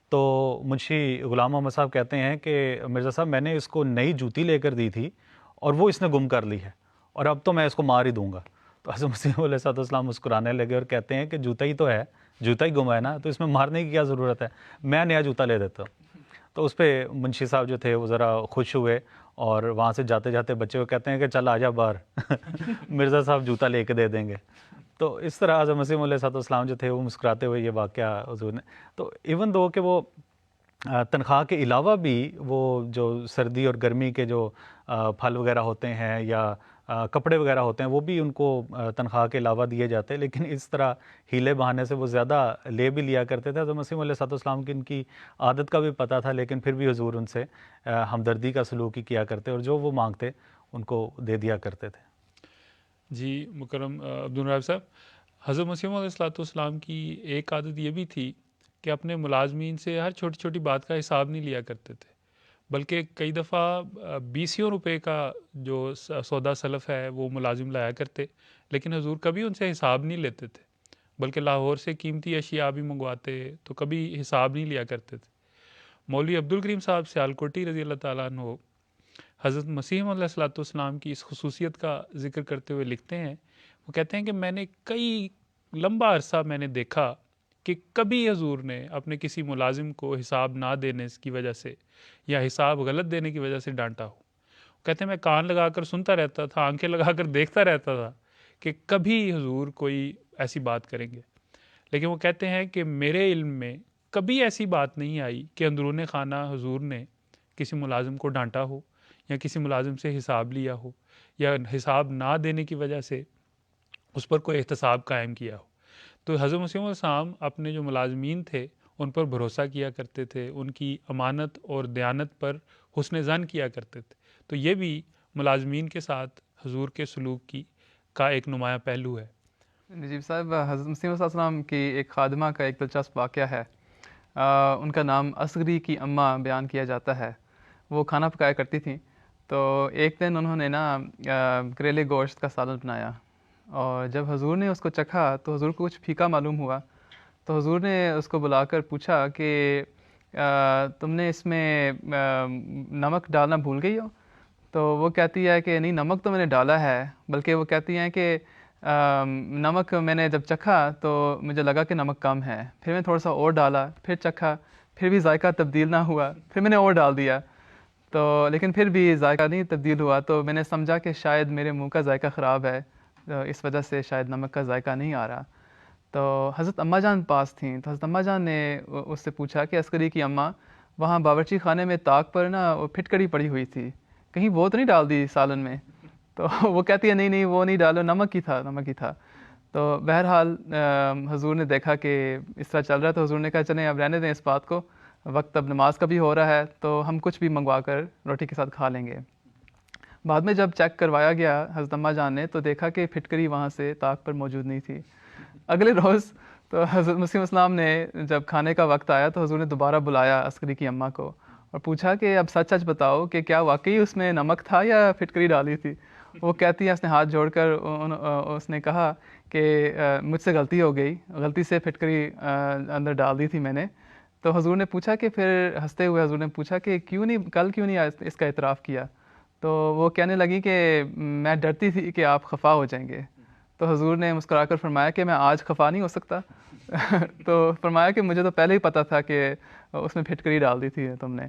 تو منشی غلام محمد صاحب کہتے ہیں کہ مرزا صاحب میں نے اس کو نئی جوتی لے کر دی تھی اور وہ اس نے گم کر لی ہے، اور اب تو میں اس کو مار ہی دوں گا. تو حضرت مسیح علیہ السلام مسکرانے لگے اور کہتے ہیں کہ جوتا ہی تو ہے، جوتا ہی گم ہے نا، تو اس میں مارنے کی کیا ضرورت ہے، میں نیا جوتا لے دیتا ہوں. تو اس پہ منشی صاحب جو تھے وہ ذرا خوش ہوئے اور وہاں سے جاتے جاتے بچے کو کہتے ہیں کہ چل آ جا باہر مرزا صاحب جوتا لے کے دے دیں گے. تو اس طرح حضرت مسیح علیہ السلام جو تھے وہ مسکراتے ہوئے یہ واقعہ حضور نے. تو ایون دو کہ وہ تنخواہ کے علاوہ بھی وہ جو سردی اور گرمی کے جو پھل وغیرہ ہوتے ہیں یا کپڑے وغیرہ ہوتے ہیں وہ بھی ان کو تنخواہ کے علاوہ دیے جاتے ہیں، لیکن اس طرح ہیلے بہانے سے وہ زیادہ لے بھی لیا کرتے تھے. حضرت مسیح علیہ السلام کی ان کی عادت کا بھی پتہ تھا، لیکن پھر بھی حضور ان سے ہمدردی کا سلوک ہی کیا کرتے اور جو وہ مانگتے ان کو دے دیا کرتے تھے. جی مکرم عبدالرحیم صاحب، حضرت مسیح علیہ السلام کی ایک عادت یہ بھی تھی کہ اپنے ملازمین سے ہر چھوٹی چھوٹی بات کا حساب نہیں لیا کرتے تھے، بلکہ کئی دفعہ 20 روپے کا جو سودا سلف ہے وہ ملازم لایا کرتے، لیکن حضور کبھی ان سے حساب نہیں لیتے تھے، بلکہ لاہور سے قیمتی اشیاء بھی منگواتے تو کبھی حساب نہیں لیا کرتے تھے. مولوی عبدالکریم صاحب سیالکوٹی رضی اللہ تعالیٰ عنہ حضرت مسیح علیہ السلام کی اس خصوصیت کا ذکر کرتے ہوئے لکھتے ہیں، وہ کہتے ہیں کہ میں نے کئی لمبا عرصہ میں نے دیکھا کہ کبھی حضور نے اپنے کسی ملازم کو حساب نہ دینے کی وجہ سے یا حساب غلط دینے کی وجہ سے ڈانٹا ہو. کہتے ہیں میں کان لگا کر سنتا رہتا تھا، آنکھیں لگا کر دیکھتا رہتا تھا کہ کبھی حضور کوئی ایسی بات کریں گے. لیکن وہ کہتے ہیں کہ میرے علم میں کبھی ایسی بات نہیں آئی کہ اندرون خانہ حضور نے کسی ملازم کو ڈانٹا ہو یا کسی ملازم سے حساب لیا ہو یا حساب نہ دینے کی وجہ سے اس پر کوئی احتساب قائم کیا ہو. تو حضرت مسیح علیہ السلام اپنے جو ملازمین تھے ان پر بھروسہ کیا کرتے تھے، ان کی امانت اور دیانت پر حسن ظن کیا کرتے تھے. تو یہ بھی ملازمین کے ساتھ حضور کے سلوک کا ایک نمایاں پہلو ہے. نجیب صاحب، حضرت مسیح علیہ السلام کی ایک خادمہ کا ایک دلچسپ واقعہ ہے. ان کا نام اصغری کی اماں بیان کیا جاتا ہے. وہ کھانا پکایا کرتی تھیں، تو ایک دن انہوں نے کریلے گوشت کا سالن بنایا، اور جب حضور نے اس کو چکھا تو حضور کو کچھ پھیکا معلوم ہوا. تو حضور نے اس کو بلا کر پوچھا کہ تم نے اس میں نمک ڈالنا بھول گئی ہو؟ تو وہ کہتی ہے کہ نہیں، نمک تو میں نے ڈالا ہے، بلکہ وہ کہتی ہیں کہ نمک میں نے جب چکھا تو مجھے لگا کہ نمک کم ہے، پھر میں تھوڑا سا اور ڈالا، پھر چکھا، پھر بھی ذائقہ تبدیل نہ ہوا، پھر میں نے اور ڈال دیا، تو لیکن پھر بھی ذائقہ نہیں تبدیل ہوا. تو میں نے سمجھا کہ شاید میرے منہ کا ذائقہ خراب ہے، اس وجہ سے شاید نمک کا ذائقہ نہیں آ رہا. تو حضرت اماں جان پاس تھیں، تو حضرت اماں جان نے اس سے پوچھا کہ عسکری کی اماں، وہاں باورچی خانے میں طاق پر وہ پھٹکڑی پڑی ہوئی تھی، کہیں وہ تو نہیں ڈال دی سالن میں؟ تو وہ کہتی ہے نہیں وہ نہیں ڈالو، نمک ہی تھا. تو بہرحال حضور نے دیکھا کہ اس طرح چل رہا ہے، تو حضور نے کہا چلیں اب رہنے دیں اس بات کو، وقت اب نماز کا بھی ہو رہا ہے، تو ہم کچھ بھی منگوا کر روٹی کے ساتھ کھا لیں گے. بعد میں جب چیک کروایا گیا حضرت اماں جان نے، تو دیکھا کہ پھٹکری وہاں سے طاق پر موجود نہیں تھی. اگلے روز تو حضرت مسیح السلام نے جب کھانے کا وقت آیا تو حضور نے دوبارہ بلایا عسکری کی اماں کو اور پوچھا کہ اب سچ سچ بتاؤ کہ کیا واقعی اس میں نمک تھا یا پھٹکری ڈالی تھی. وہ کہتی ہے اس نے ہاتھ جوڑ کر اس نے کہا کہ مجھ سے غلطی ہو گئی, غلطی سے پھٹکری اندر ڈال دی تھی میں نے. تو حضور نے پوچھا کہ پھر ہنستے ہوئے حضور نے پوچھا کہ کیوں نہیں اس کا اعتراف کیا. تو وہ کہنے لگی کہ میں ڈرتی تھی کہ آپ خفا ہو جائیں گے. تو حضور نے مسکرا کر فرمایا کہ میں آج خفا نہیں ہو سکتا. تو فرمایا کہ مجھے تو پہلے ہی پتہ تھا کہ اس میں پھٹکری ڈال دی تھی تم نے.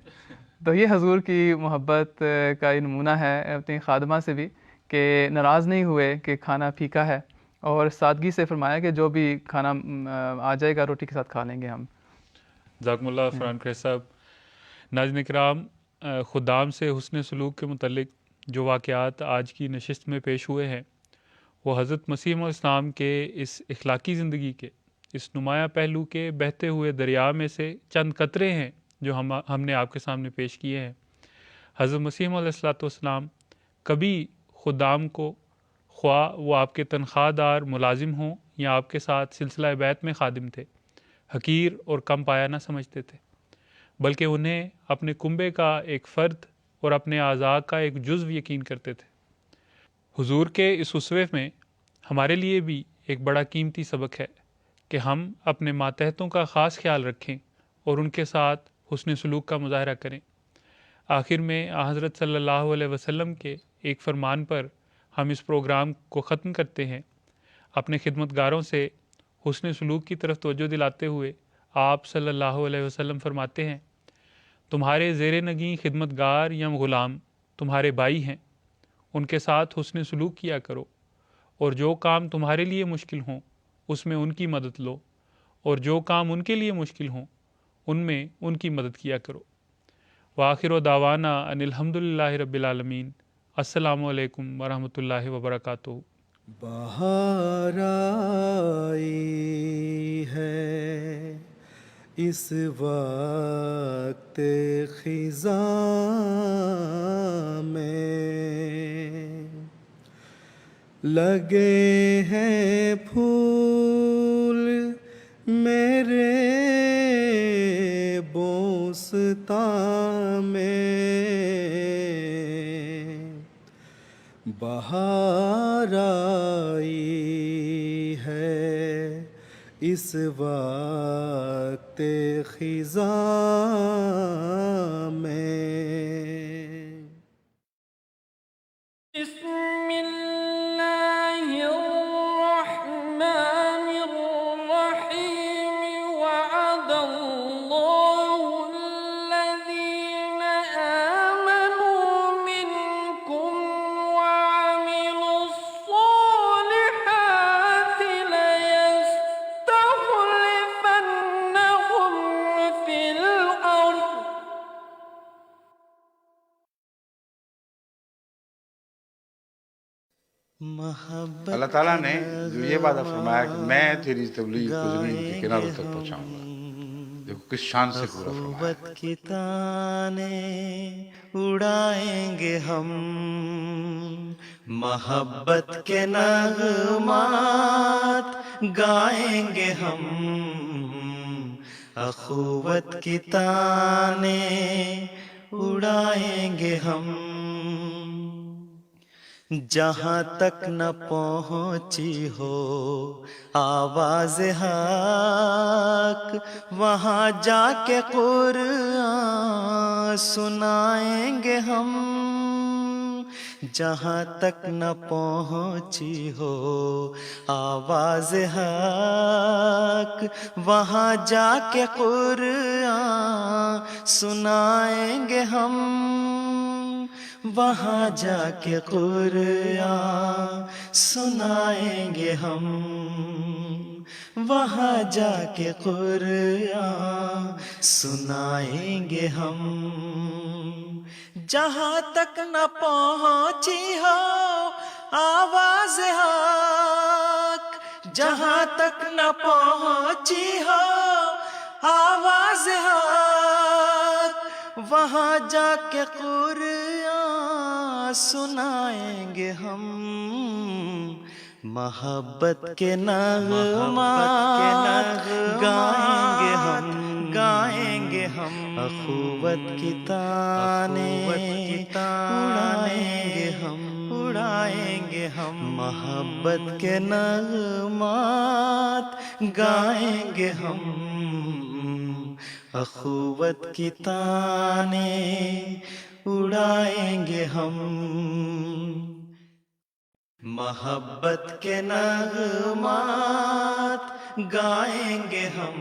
تو یہ حضور کی محبت کا یہ نمونہ ہے اپنی خادمہ سے بھی کہ ناراض نہیں ہوئے کہ کھانا پھیکا ہے, اور سادگی سے فرمایا کہ جو بھی کھانا آ جائے گا روٹی کے ساتھ کھا لیں گے ہم. جزاکم اللہ فرحان قریشی صاحب. ناظرین کرام, خدام سے حسن سلوک کے متعلق جو واقعات آج کی نشست میں پیش ہوئے ہیں وہ حضرت مسیح علیہ السلام کے اس اخلاقی زندگی کے اس نمایاں پہلو کے بہتے ہوئے دریا میں سے چند قطرے ہیں جو ہم نے آپ کے سامنے پیش کیے ہیں. حضرت مسیح علیہ السلام کبھی خدام کو, خواہ وہ آپ کے تنخواہ دار ملازم ہوں یا آپ کے ساتھ سلسلہ بیعت میں خادم تھے, حقیر اور کم پایہ نہ سمجھتے تھے, بلکہ انہیں اپنے کنبے کا ایک فرد اور اپنے اعضاء کا ایک جزو یقین کرتے تھے. حضور کے اس اسوے میں ہمارے لیے بھی ایک بڑا قیمتی سبق ہے کہ ہم اپنے ماتحتوں کا خاص خیال رکھیں اور ان کے ساتھ حسن سلوک کا مظاہرہ کریں. آخر میں حضرت صلی اللہ علیہ وسلم کے ایک فرمان پر ہم اس پروگرام کو ختم کرتے ہیں. اپنے خدمتگاروں سے حسن سلوک کی طرف توجہ دلاتے ہوئے آپ صلی اللہ علیہ وسلم فرماتے ہیں, تمہارے زیر نگیں خدمتگار یا غلام تمہارے بھائی ہیں, ان کے ساتھ حسن سلوک کیا کرو, اور جو کام تمہارے لیے مشکل ہوں اس میں ان کی مدد لو, اور جو کام ان کے لیے مشکل ہوں ان میں ان کی مدد کیا کرو. وآخر دعوانا ان الحمد للہ رب العالمین. السلام علیکم ورحمۃ اللہ وبرکاتہ. بہار آئی ہے اس وقت خزاں میں, لگے ہیں پھول میرے بوستاں میں, بہار آئی ہے اس وقت خزاں میں. بسم اللہ الرحمن الرحیم. وعد اللہ الذین آمنوا منکم وعملوا الصالحات ليستخلفنهم في الأرض. اللہ تعالیٰ نے جو یہ وعدہ فرمایا کہ میں تیری تبلیغ کو زمین کے کناروں تک پہنچاؤں گا, دیکھو کس شان سے پورا فرمایا. محبت کی تانے اڑائیں گے ہم, محبت کے نغمات گائیں گے ہم, اخوت کی تانے اڑائیں گے ہم. جہاں تک نہ پہنچی ہو آواز حق, وہاں جا کے قرآن سنائیں گے ہم. جہاں تک نہ پہنچی ہو آواز حق, وہاں جا کے قرآن سنائیں گے ہم. وہاں جا کے قرآن سنائیں گے ہم, وہاں جا کے قرآن سنائیں گے ہم. جہاں تک نہ پہنچی ہو آواز حق, جہاں تک نہ پہنچی ہو آواز حق, وہاں جا کے قرآن سنائیں گے ہم, محبت کے نغمات گائیں گے ہم اخوت کی تانیں اڑائیں گے ہم محبت کے نغمات گائیں گے ہم اخوت کی تانیں اڑائیں گے ہم محبت کے نغمات گائیں گے ہم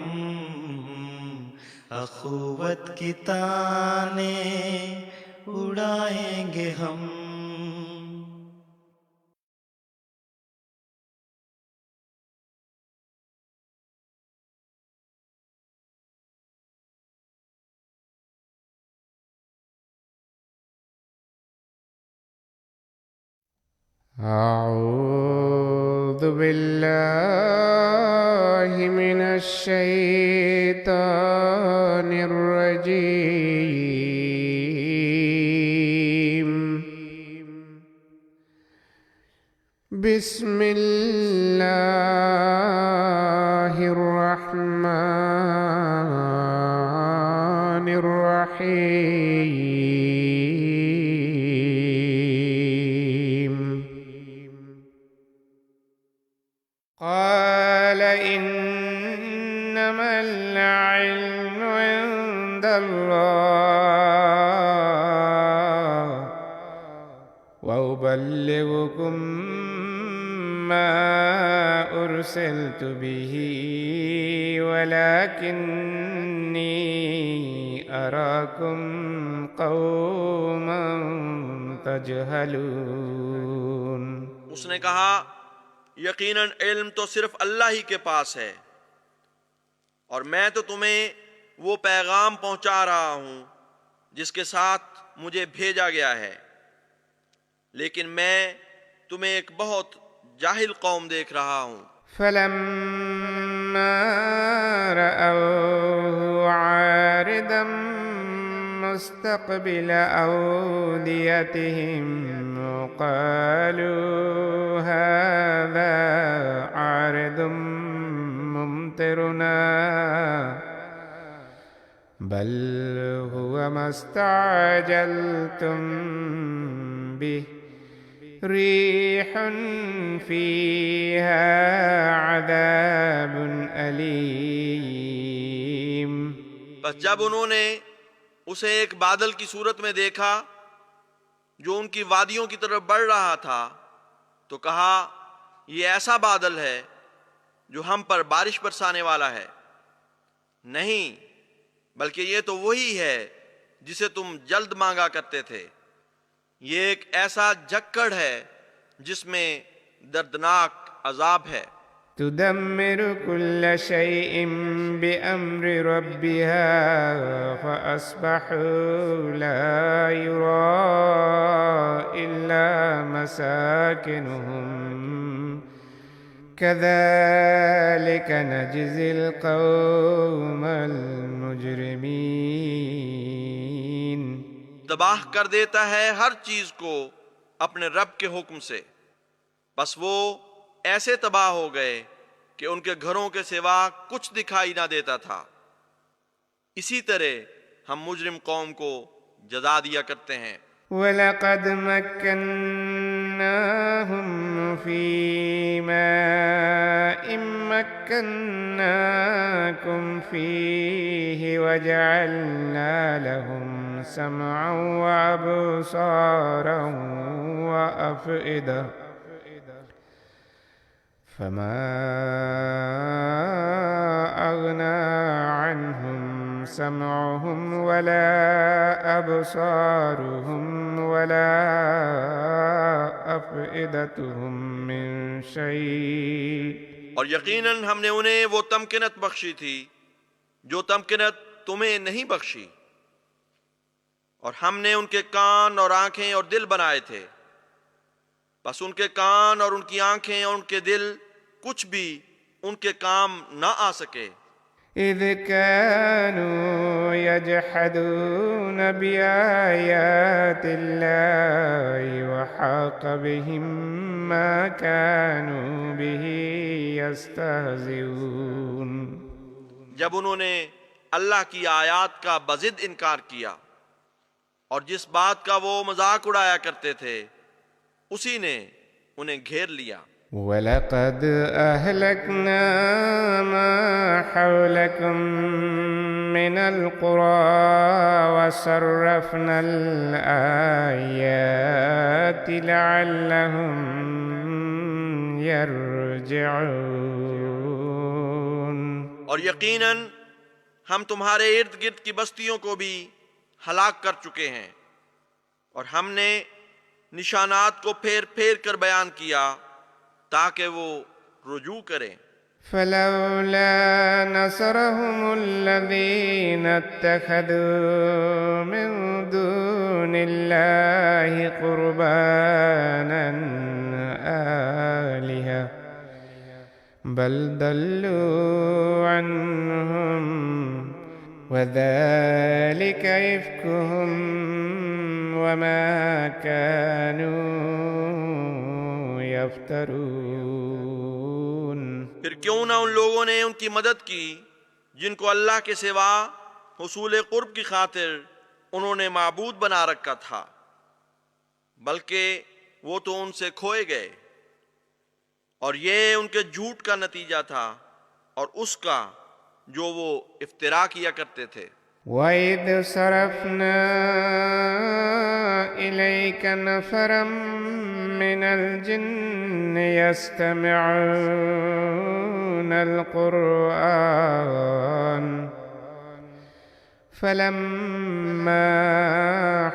اخوت کی تانیں اڑائیں گے ہم أعوذ بالله من الشيطان الرجيم بسم الله الرحمن الرحيم قال إنما العلم عند الله وأبلغكم ما أرسلت به ولكني أراكم قوما تجهلون. اس نے کہا یقیناً علم تو صرف اللہ ہی کے پاس ہے اور میں تو تمہیں وہ پیغام پہنچا رہا ہوں جس کے ساتھ مجھے بھیجا گیا ہے، لیکن میں تمہیں ایک بہت جاہل قوم دیکھ رہا ہوں. فلما رأوه عارضا مستقبل أوديتهم قالوا هذا عارض ممطرنا بل هو ما استعجلتم به ريح فيها عذاب أليم. بس جب انہوں نے اسے ایک بادل کی صورت میں دیکھا جو ان کی وادیوں کی طرف بڑھ رہا تھا تو کہا یہ ایسا بادل ہے جو ہم پر بارش برسانے والا ہے. نہیں بلکہ یہ تو وہی ہے جسے تم جلد مانگا کرتے تھے. یہ ایک ایسا جھکڑ ہے جس میں دردناک عذاب ہے. تدمر كل شيء بأمر ربها فأصبحوا لا يرى إلا مساكنهم كذلك نجزي القوم المجرمين. تباہ کر دیتا ہے ہر چیز کو اپنے رب کے حکم سے، بس وہ ایسے تباہ ہو گئے کہ ان کے گھروں کے سوا کچھ دکھائی نہ دیتا تھا. اسی طرح ہم مجرم قوم کو جزا دیا کرتے ہیں. وَلَقَدْ مَكَّنَّاهُمْ فِي مَاءٍ مَكَّنَّاكُمْ فِيهِ وَجَعَلْنَا لَهُمْ سَمْعًا وَأَبْصَارًا وَأَفْئِدَةً فما أغنى عنهم سمعهم ولا أبصارهم ولا أفئدتهم من شيء. اور یقیناً ہم نے انہیں وہ تمکنت بخشی تھی جو تمکنت تمہیں نہیں بخشی، اور ہم نے ان کے کان اور آنکھیں اور دل بنائے تھے، بس ان کے کان اور ان کی آنکھیں اور ان کے دل کچھ بھی ان کے کام نہ آ سکے. إذ كانوا يجحدون بآيات الله وحاق بهم ما كانوا به يستهزئون. جب انہوں نے اللہ کی آیات کا بضد انکار کیا اور جس بات کا وہ مذاق اڑایا کرتے تھے اسی نے انہیں گھیر لیا. وَلَقَدْ أَهْلَكْنَا مَا حَوْلَكُمْ مِنَ الْقُرَى وَصَرَّفْنَا الْآيَاتِ لَعَلَّهُمْ يَرْجِعُونَ. اور یقیناً ہم تمہارے ارد گرد کی بستیوں کو بھی ہلاک کر چکے ہیں اور ہم نے نشانات کو پھیر پھیر کر بیان کیا تاکہ وہ رجوع کریں. فلولا نصرهم الذين اتخذوا من دون الله قربانا آلهة بل ضلوا عنهم وذلك إفكهم وما كانوا يفترون. پھر کیوں نہ ان لوگوں نے ان کی مدد کی جن کو اللہ کے سوا حصول قرب کی خاطر انہوں نے معبود بنا رکھا تھا، بلکہ وہ تو ان سے کھوئے گئے اور یہ ان کے جھوٹ کا نتیجہ تھا اور اس کا جو وہ افترا کیا کرتے تھے. وَإِذْ صَرَفْنَا إِلَيْكَ نَفَرًا مِّنَ الْجِنِّ يَسْتَمِعُونَ الْقُرْآنَ فَلَمَّا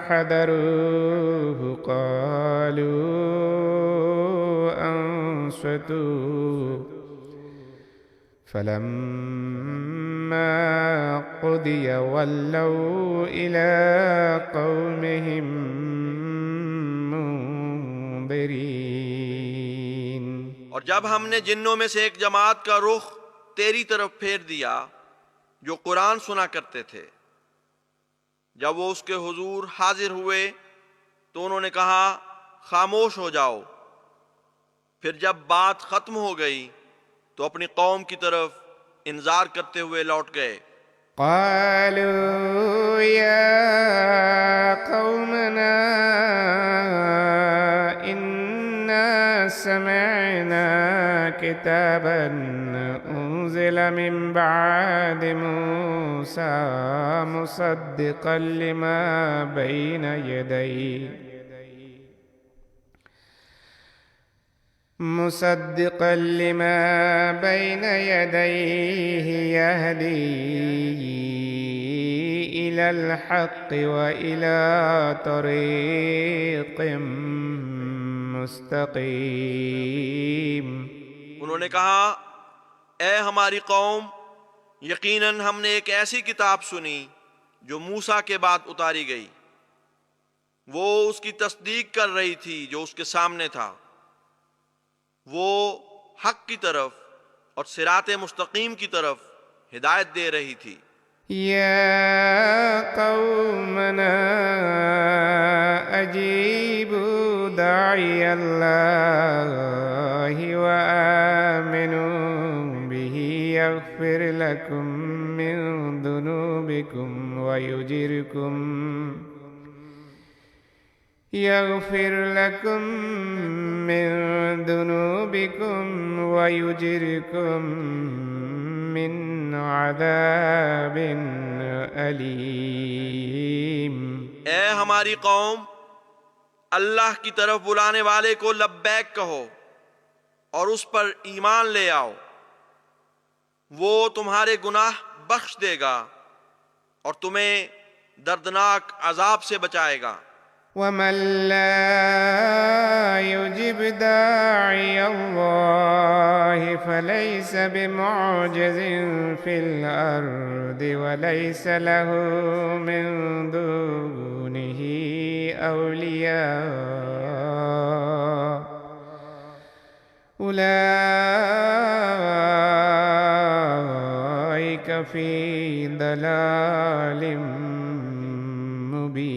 حَضَرُوهُ قَالُوا أَنصِتُوا فَلَمَّا قُضِيَ وَلَّوْا إِلَىٰ قَوْمِهِمْ مُنذِرِينَ. اور جب ہم نے جنوں میں سے ایک جماعت کا رخ تیری طرف پھیر دیا جو قرآن سنا کرتے تھے، جب وہ اس کے حضور حاضر ہوئے تو انہوں نے کہا خاموش ہو جاؤ. پھر جب بات ختم ہو گئی تو اپنی قوم کی طرف انذار کرتے ہوئے لوٹ گئے. قالوا يا قومنا إنا سمعنا كتابا أنزل من بعد موسى مصدقا لما بين يديه يهدي إلى الحق وإلى طريق مستقيم. انہوں نے کہا اے ہماری قوم، یقیناً ہم نے ایک ایسی کتاب سنی جو موسیٰ کے بعد اتاری گئی، وہ اس کی تصدیق کر رہی تھی جو اس کے سامنے تھا، وہ حق کی طرف اور صراط مستقیم کی طرف ہدایت دے رہی تھی. يا قومنا أجيبوا داعي الله وآمنوا به يغفر لكم من ذنوبكم ويجركم من عذاب أليم. اے ہماری قوم، اللہ کی طرف بلانے والے کو لبیک کہو اور اس پر ایمان لے آؤ، وہ تمہارے گناہ بخش دے گا اور تمہیں دردناک عذاب سے بچائے گا. ومن لا يجب داعي الله فليس بمعجز في الأرض وليس له من دونه أولياء أولئك في ضلال ضلال مبين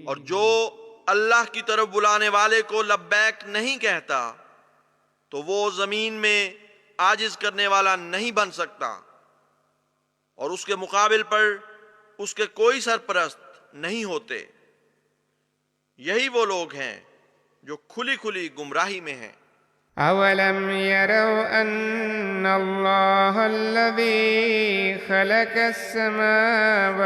اور جو اللہ کی طرف بلانے والے کو لبیک نہیں کہتا تو وہ زمین میں عاجز کرنے والا نہیں بن سکتا، اور اس کے مقابل پر اس کے کوئی سرپرست نہیں ہوتے۔ یہی وہ لوگ ہیں جو کھلی کھلی گمراہی میں ہیں۔ أولم يروا أن الله الذي خلق السماوات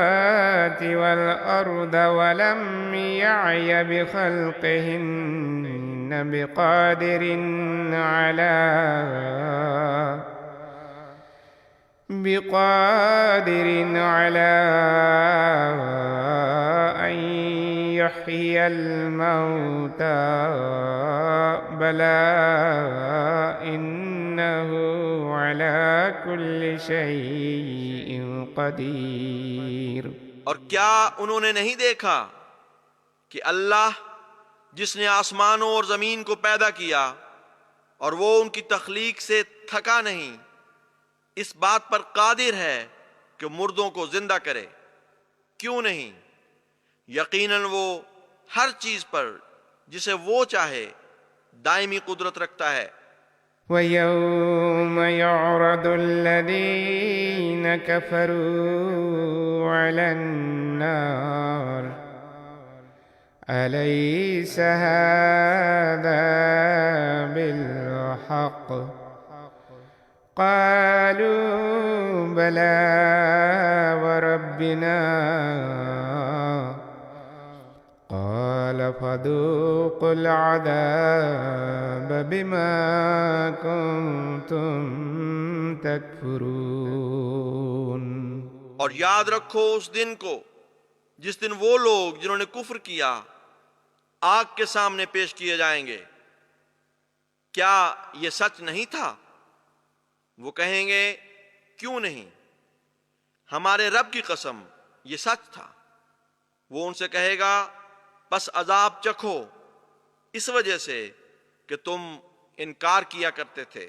والأرض ولم يعي بخلقهن بقادر على أن يحيي الموتى بلى إنه على كل شيء قدير۔ اور کیا انہوں نے نہیں دیکھا کہ اللہ جس نے آسمانوں اور زمین کو پیدا کیا اور وہ ان کی تخلیق سے تھکا نہیں، اس بات پر قادر ہے کہ مردوں کو زندہ کرے؟ کیوں نہیں؟ یقیناً وہ ہر چیز پر جسے وہ چاہے دائمی قدرت رکھتا ہے۔ وَيَوْمَ يُعْرَضُ الَّذِينَ كَفَرُوا عَلَى النَّارِ أَلَيْسَ هَذَا بِالْحَقِّ قَالُوا بَلَى وَرَبِّنَا قال فذوقوا العذاب بما كنتم تكفرون۔ اور یاد رکھو اس دن کو جس دن وہ لوگ جنہوں نے کفر کیا آگ کے سامنے پیش کیے جائیں گے۔ کیا یہ سچ نہیں تھا؟ وہ کہیں گے کیوں نہیں، ہمارے رب کی قسم یہ سچ تھا۔ وہ ان سے کہے گا بس عذاب چکھو اس وجہ سے کہ تم انکار کیا کرتے تھے۔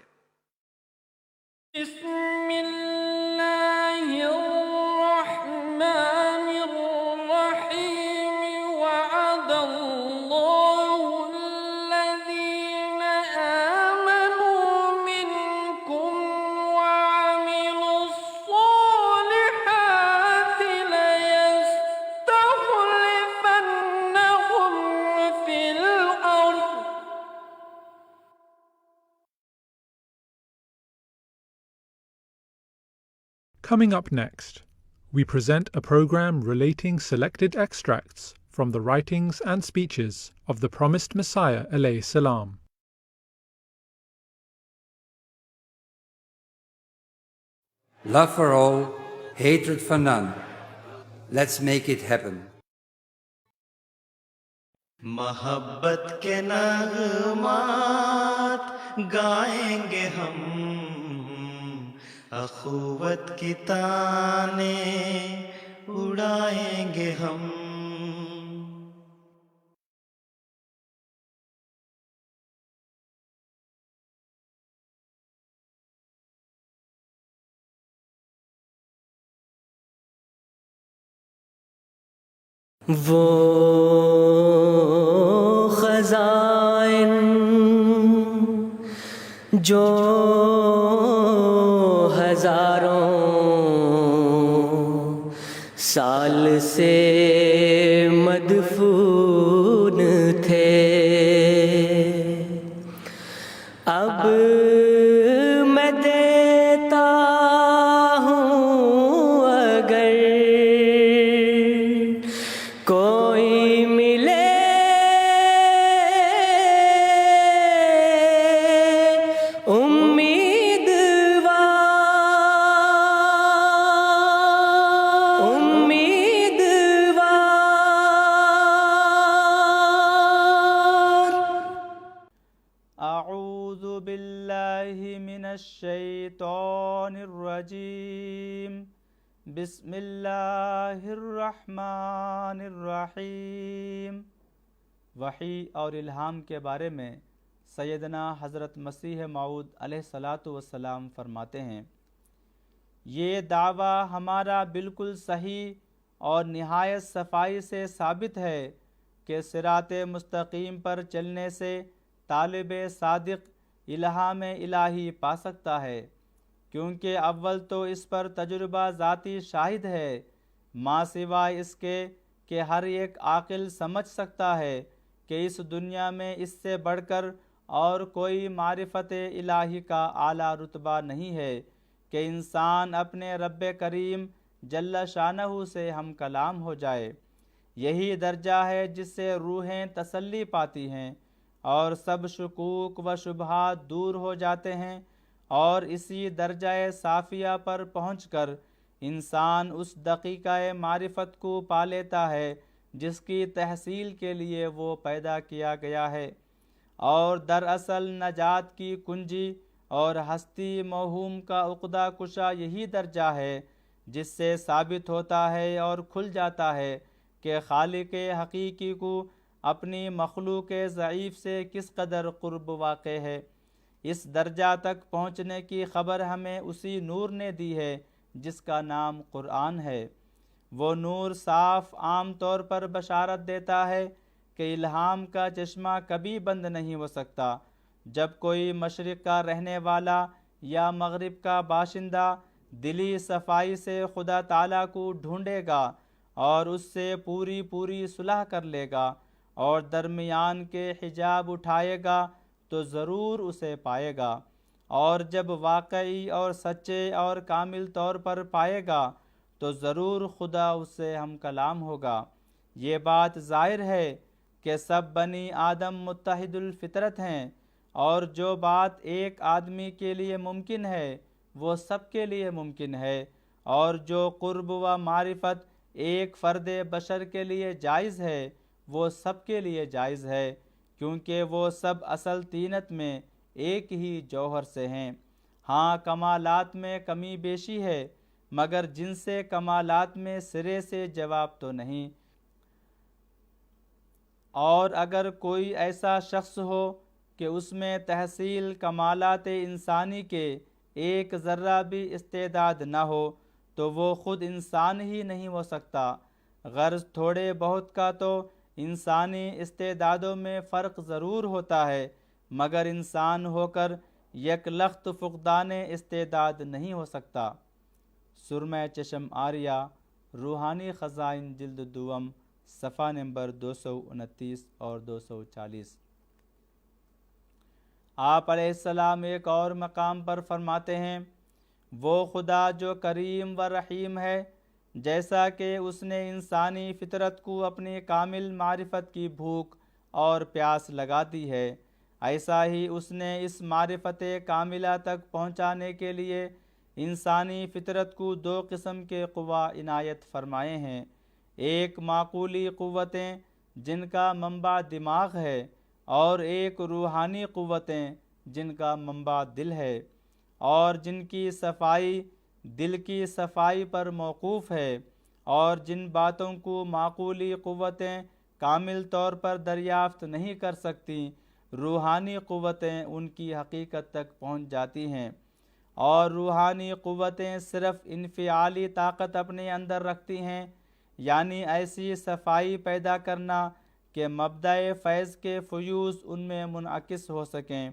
بسم اللہ الرحمن الرحیم وعد اللہ الذین آمنوا منکم وعملوا الصالحات ليستخلفنهم في الأرض Coming up next, we present a program relating selected extracts from the writings and speeches of the promised Messiah alayhi salam. Love for all, hatred for none. Let's make it happen. محبت کے نغمات گائیں گے ہم، اخوت کی تانیں اڑائیں گے ہم۔ وہ خزائن جو ہزاروں سال سے مدفون تھے، اب میں دیتا ہوں اگر کوئی ملے الشیطان الرجیم بسم اللہ الرحمن الرحیم۔ وحی اور الہام کے بارے میں سیدنا حضرت مسیح موعود علیہ الصلاۃ والسلام فرماتے ہیں، یہ دعویٰ ہمارا بالکل صحیح اور نہایت صفائی سے ثابت ہے کہ صراط مستقیم پر چلنے سے طالب صادق الہام الہی پا سکتا ہے، کیونکہ اول تو اس پر تجربہ ذاتی شاہد ہے، ماں سوائے اس کے کہ ہر ایک عاقل سمجھ سکتا ہے کہ اس دنیا میں اس سے بڑھ کر اور کوئی معرفت الہی کا اعلیٰ رتبہ نہیں ہے کہ انسان اپنے رب کریم جل شانہ سے ہم کلام ہو جائے۔ یہی درجہ ہے جس سے روحیں تسلی پاتی ہیں اور سب شکوک و شبہات دور ہو جاتے ہیں، اور اسی درجہ صافیہ پر پہنچ کر انسان اس دقیقہ معرفت کو پا لیتا ہے جس کی تحصیل کے لیے وہ پیدا کیا گیا ہے، اور دراصل نجات کی کنجی اور ہستی موہوم کا عقدہ کشا یہی درجہ ہے جس سے ثابت ہوتا ہے اور کھل جاتا ہے کہ خالق حقیقی کو اپنی مخلوق ضعیف سے کس قدر قرب واقع ہے۔ اس درجہ تک پہنچنے کی خبر ہمیں اسی نور نے دی ہے جس کا نام قرآن ہے۔ وہ نور صاف عام طور پر بشارت دیتا ہے کہ الہام کا چشمہ کبھی بند نہیں ہو سکتا۔ جب کوئی مشرق کا رہنے والا یا مغرب کا باشندہ دلی صفائی سے خدا تعالیٰ کو ڈھونڈے گا اور اس سے پوری صلح کر لے گا اور درمیان کے حجاب اٹھائے گا تو ضرور اسے پائے گا، اور جب واقعی اور سچے اور کامل طور پر پائے گا تو ضرور خدا اس سے ہم کلام ہوگا۔ یہ بات ظاہر ہے کہ سب بنی آدم متحد الفطرت ہیں، اور جو بات ایک آدمی کے لیے ممکن ہے وہ سب کے لیے ممکن ہے، اور جو قرب و معرفت ایک فرد بشر کے لیے جائز ہے وہ سب کے لیے جائز ہے، کیونکہ وہ سب اصل طینت میں ایک ہی جوہر سے ہیں۔ ہاں کمالات میں کمی بیشی ہے، مگر جن سے کمالات میں سرے سے جواب تو نہیں۔ اور اگر کوئی ایسا شخص ہو کہ اس میں تحصیل کمالات انسانی کے ایک ذرہ بھی استعداد نہ ہو تو وہ خود انسان ہی نہیں ہو سکتا۔ غرض تھوڑے بہت کا تو انسانی استعدادوں میں فرق ضرور ہوتا ہے، مگر انسان ہو کر یک لخت فقدان استعداد نہیں ہو سکتا۔ سرمہ چشم آریہ، روحانی خزائن جلد دوم، صفحہ نمبر 229 اور 240۔ آپ علیہ السلام ایک اور مقام پر فرماتے ہیں، وہ خدا جو کریم و رحیم ہے، جیسا کہ اس نے انسانی فطرت کو اپنی کامل معرفت کی بھوک اور پیاس لگا دی ہے، ایسا ہی اس نے اس معرفت کاملہ تک پہنچانے کے لیے انسانی فطرت کو دو قسم کے قوا عنایت فرمائے ہیں۔ ایک معقولی قوتیں جن کا منبع دماغ ہے، اور ایک روحانی قوتیں جن کا منبع دل ہے، اور جن کی صفائی دل کی صفائی پر موقوف ہے، اور جن باتوں کو معقولی قوتیں کامل طور پر دریافت نہیں کر سکتی، روحانی قوتیں ان کی حقیقت تک پہنچ جاتی ہیں۔ اور روحانی قوتیں صرف انفعالی طاقت اپنے اندر رکھتی ہیں، یعنی ایسی صفائی پیدا کرنا کہ مبدأ فیض کے فیوز ان میں منعکس ہو سکیں۔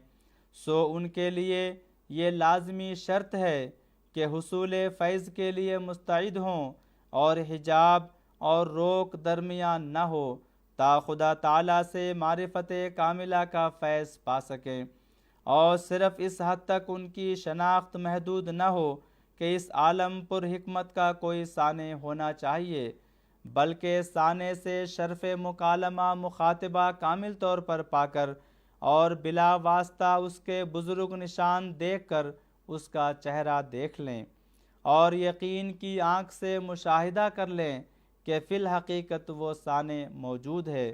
سو ان کے لیے یہ لازمی شرط ہے کہ حصول فیض کے لیے مستعد ہوں اور حجاب اور روک درمیان نہ ہو تا خدا تعالیٰ سے معرفت کاملہ کا فیض پا سکیں، اور صرف اس حد تک ان کی شناخت محدود نہ ہو کہ اس عالم پر حکمت کا کوئی سانع ہونا چاہیے، بلکہ سانع سے شرف مکالمہ مخاطبہ کامل طور پر پا کر اور بلا واسطہ اس کے بزرگ نشان دیکھ کر اس کا چہرہ دیکھ لیں، اور یقین کی آنکھ سے مشاہدہ کر لیں کہ فی الحقیقت وہ سانع موجود ہے۔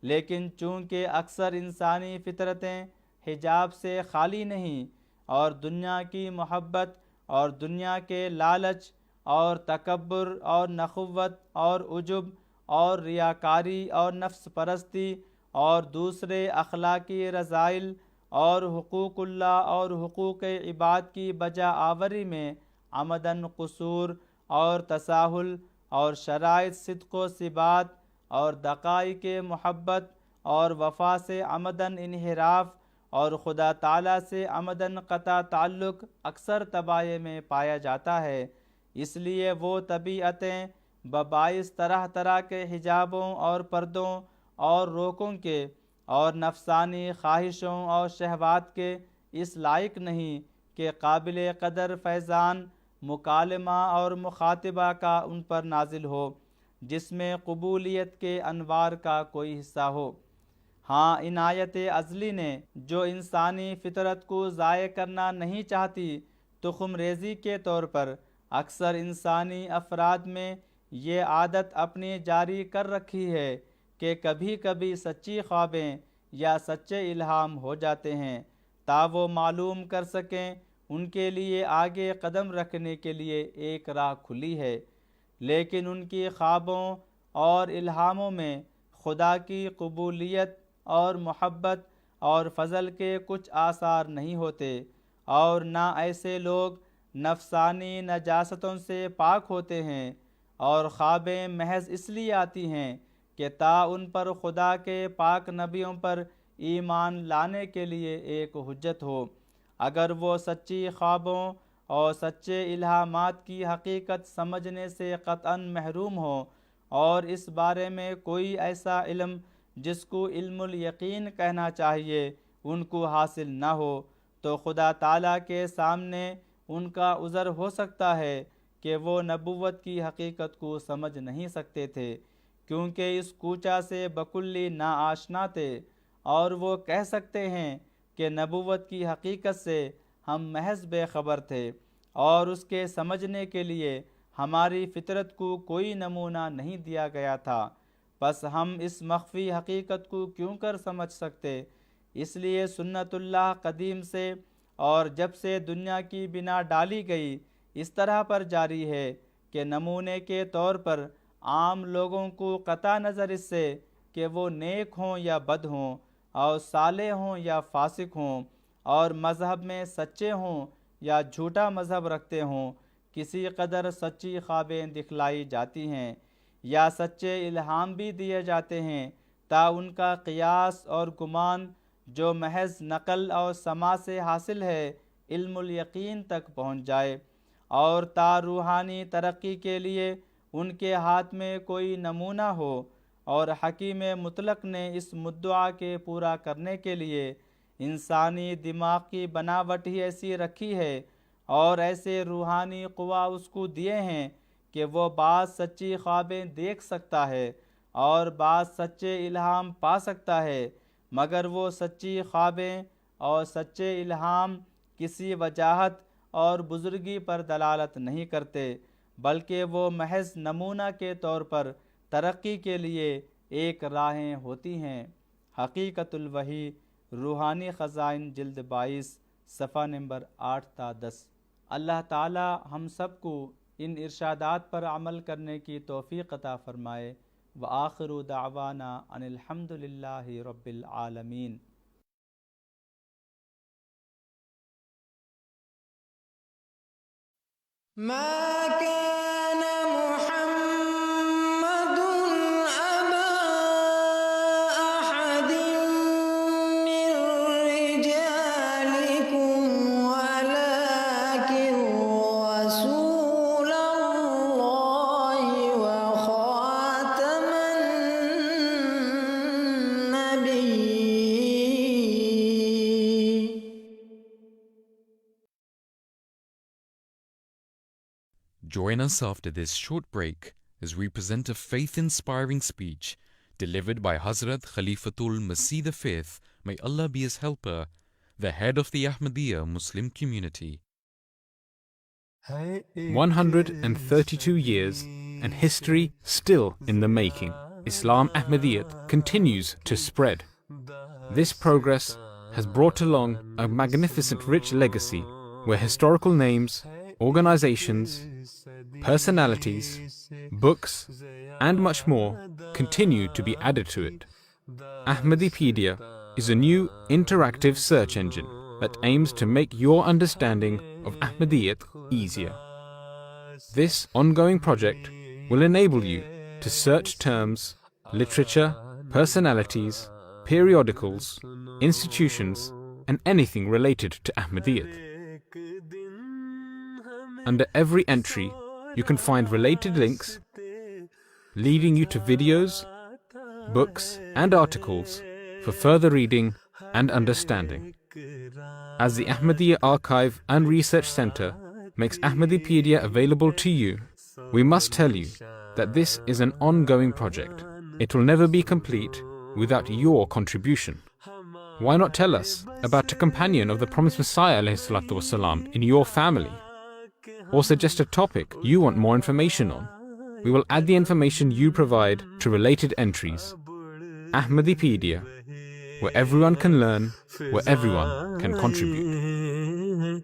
لیکن چونکہ اکثر انسانی فطرتیں حجاب سے خالی نہیں، اور دنیا کی محبت اور دنیا کے لالچ اور تکبر اور نخوت اور عجب اور ریاکاری اور نفس پرستی اور دوسرے اخلاقی رذائل اور حقوق اللہ اور حقوق عباد کی بجا آوری میں عمدن قصور اور تساہل، اور شرائط صدق و ثبات اور دقائق محبت اور وفا سے عمدن انحراف اور خدا تعالیٰ سے عمدن قطع تعلق اکثر طبائع میں پایا جاتا ہے۔ اس لیے وہ طبیعتیں بباعث طرح طرح کے حجابوں اور پردوں اور روکوں کے اور نفسانی خواہشوں اور شہوات کے اس لائق نہیں کہ قابل قدر فیضان مکالمہ اور مخاطبہ کا ان پر نازل ہو، جس میں قبولیت کے انوار کا کوئی حصہ ہو۔ ہاں، عنایت ازلی نے جو انسانی فطرت کو ضائع کرنا نہیں چاہتی، تخم ریزی کے طور پر اکثر انسانی افراد میں یہ عادت اپنی جاری کر رکھی ہے کہ کبھی کبھی سچی خوابیں یا سچے الہام ہو جاتے ہیں، تا وہ معلوم کر سکیں ان کے لیے آگے قدم رکھنے کے لیے ایک راہ کھلی ہے، لیکن ان کی خوابوں اور الہاموں میں خدا کی قبولیت اور محبت اور فضل کے کچھ آثار نہیں ہوتے، اور نہ ایسے لوگ نفسانی نجاستوں سے پاک ہوتے ہیں، اور خوابیں محض اس لیے آتی ہیں کہ تا ان پر خدا کے پاک نبیوں پر ایمان لانے کے لیے ایک حجت ہو۔ اگر وہ سچی خوابوں اور سچے الہامات کی حقیقت سمجھنے سے قطعاً محروم ہوں اور اس بارے میں کوئی ایسا علم جس کو علم الیقین کہنا چاہیے ان کو حاصل نہ ہو، تو خدا تعالیٰ کے سامنے ان کا عذر ہو سکتا ہے کہ وہ نبوت کی حقیقت کو سمجھ نہیں سکتے تھے، کیونکہ اس کوچہ سے بکلی ناآشنا تھے، اور وہ کہہ سکتے ہیں کہ نبوت کی حقیقت سے ہم محض بے خبر تھے، اور اس کے سمجھنے کے لیے ہماری فطرت کو کوئی نمونہ نہیں دیا گیا تھا۔ پس ہم اس مخفی حقیقت کو کیوں کر سمجھ سکتے؟ اس لیے سنت اللہ قدیم سے اور جب سے دنیا کی بنا ڈالی گئی اس طرح پر جاری ہے کہ نمونے کے طور پر عام لوگوں کو قطع نظر اس سے کہ وہ نیک ہوں یا بد ہوں، اور صالح ہوں یا فاسق ہوں، اور مذہب میں سچے ہوں یا جھوٹا مذہب رکھتے ہوں، کسی قدر سچی خوابیں دکھلائی جاتی ہیں یا سچے الہام بھی دیے جاتے ہیں، تا ان کا قیاس اور گمان جو محض نقل اور سماع سے حاصل ہے علم الیقین تک پہنچ جائے، اور تا روحانی ترقی کے لیے ان کے ہاتھ میں کوئی نمونہ ہو، اور حکیم مطلق نے اس مدعا کے پورا کرنے کے لیے انسانی دماغ کی بناوٹ ہی ایسی رکھی ہے اور ایسے روحانی قوا اس کو دیے ہیں کہ وہ بعض سچی خوابیں دیکھ سکتا ہے اور بعض سچے الہام پا سکتا ہے، مگر وہ سچی خوابیں اور سچے الہام کسی وجاہت اور بزرگی پر دلالت نہیں کرتے، بلکہ وہ محض نمونہ کے طور پر ترقی کے لیے ایک راہیں ہوتی ہیں۔ حقیقت الوحی، روحانی خزائن، جلد 22، صفحہ نمبر 8 تا 10۔ اللہ تعالی ہم سب کو ان ارشادات پر عمل کرنے کی توفیق عطا فرمائے۔ وآخر دعوانا ان الحمد للہ رب العالمین۔ ما كان محمد أبا أحد من رجالكم ولكن رسول الله وخاتم النبيين. Join us after this short break as we present a faith-inspiring speech delivered by Hazrat Khalifatul Masih V, may Allah be his helper, the head of the Ahmadiyya Muslim community. 132 years and history still in the making. Islam Ahmadiyyat continues to spread. This progress has brought along a magnificent rich legacy where historical names, organizations, personalities, books, and much more continue to be added to it. Ahmadipedia is a new interactive search engine that aims to make your understanding of Ahmadiyyat easier. This ongoing project will enable you to search terms, literature, personalities, periodicals, institutions, and anything related to Ahmadiyyat. Under every entry, you can find related links leading you to videos, books, and articles for further reading and understanding. As the Ahmadiyya Archive and Research Center makes Ahmadipedia available to you, we must tell you that this is an ongoing project. It will never be complete without your contribution. Why not tell us about a companion of the promised Messiah ﷺ in your family? Or suggest a topic you want more information on. We will add the information you provide to related entries. Ahmadipedia, where everyone can learn, where everyone can contribute.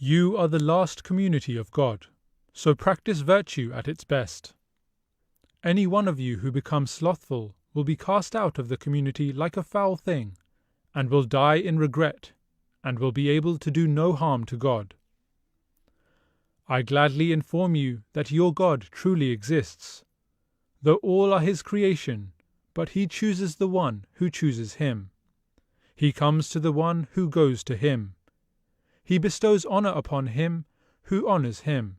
You are the last community of God, so practice virtue at its best. Any one of you who becomes slothful will be cast out of the community like a foul thing, and will die in regret, and will be able to do no harm to God. I gladly inform you that your God truly exists, though all are His creation, but He chooses the one who chooses Him. He comes to the one who goes to Him. He bestows honor upon him who honors Him.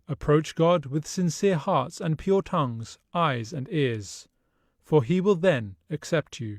Approach God with sincere hearts and pure tongues, eyes and ears, for He will then accept you.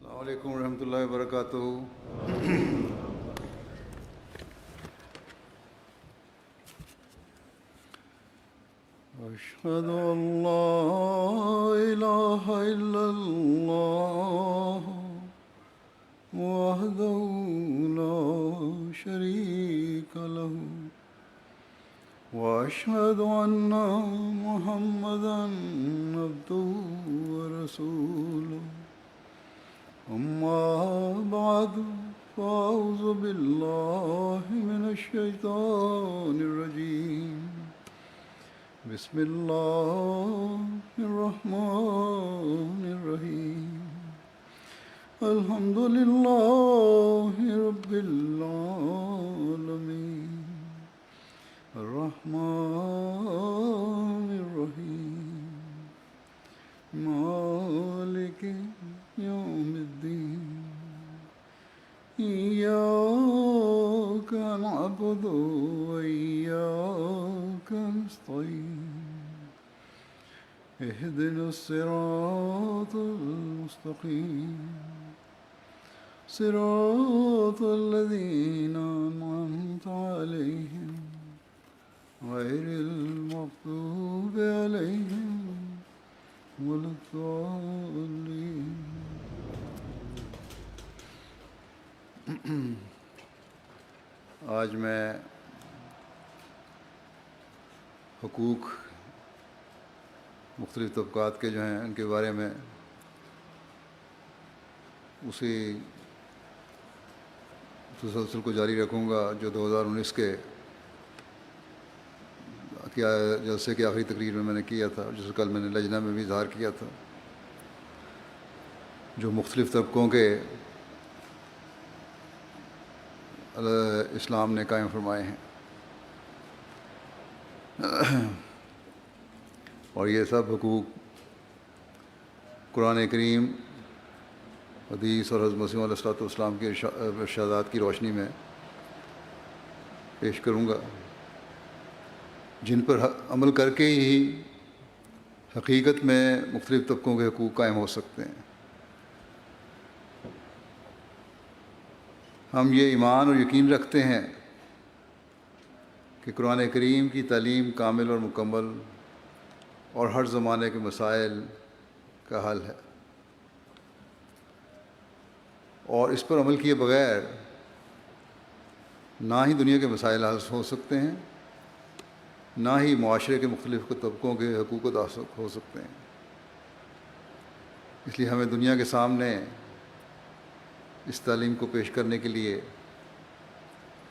السلام علیکم ورحمۃ اللہ وبرکاتہ۔ اشہد ان لا الہ الا اللہ وحدہ لا شریک لہ واشہد ان محمدا عبدہ ورسولہ۔ أما بعد فأعوذ بالله من الشيطان الرجيم بسم الله الرحمن الرحيم الحمد لله رب العالمين الرحمن الرحيم مالك يوم الدين إياك نعبد وإياك المستقيم اهدنا الصراط المستقيم صراط الذين أنعمت عليهم غير المغضوب عليهم ولا الضالين. آج میں حقوق مختلف طبقات کے جو ہیں ان کے بارے میں اسی تسلسل کو جاری رکھوں گا جو 2019 کے جلسے کی آخری تقریر میں نے کیا تھا، جسے کل میں نے لجنہ میں بھی اظہار کیا تھا، جو مختلف طبقوں کے اسلام نے قائم فرمائے ہیں، اور یہ سب حقوق قرآن کریم، حدیث اور حضرت مسیح علیہ السلام کے ارشادات کی روشنی میں پیش کروں گا، جن پر عمل کر کے ہی حقیقت میں مختلف طبقوں کے حقوق قائم ہو سکتے ہیں۔ ہم یہ ایمان اور یقین رکھتے ہیں کہ قرآن کریم کی تعلیم کامل اور مکمل اور ہر زمانے کے مسائل کا حل ہے، اور اس پر عمل کیے بغیر نہ ہی دنیا کے مسائل حل ہو سکتے ہیں، نہ ہی معاشرے کے مختلف طبقوں کے حقوق ادا ہو سکتے ہیں۔ اس لیے ہمیں دنیا کے سامنے اس تعلیم کو پیش کرنے کے لیے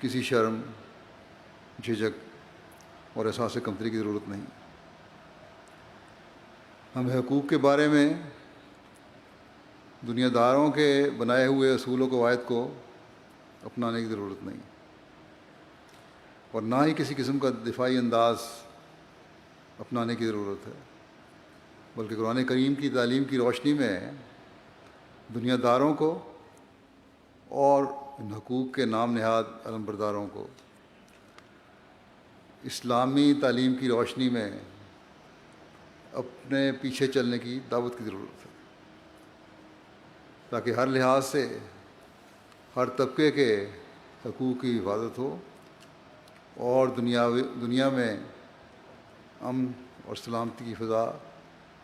کسی شرم، جھجک اور احساس کمتری کی ضرورت نہیں۔ ہمیں حقوق کے بارے میں دنیا داروں کے بنائے ہوئے اصول و قواعد کو اپنانے کی ضرورت نہیں، اور نہ ہی کسی قسم کا دفاعی انداز اپنانے کی ضرورت ہے، بلکہ قرآن کریم کی تعلیم کی روشنی میں دنیا داروں کو اور ان حقوق کے نام نہاد علمبرداروں کو اسلامی تعلیم کی روشنی میں اپنے پیچھے چلنے کی دعوت کی ضرورت ہے، تاکہ ہر لحاظ سے ہر طبقے کے حقوق کی حفاظت ہو اور دنیا میں امن اور سلامتی کی فضا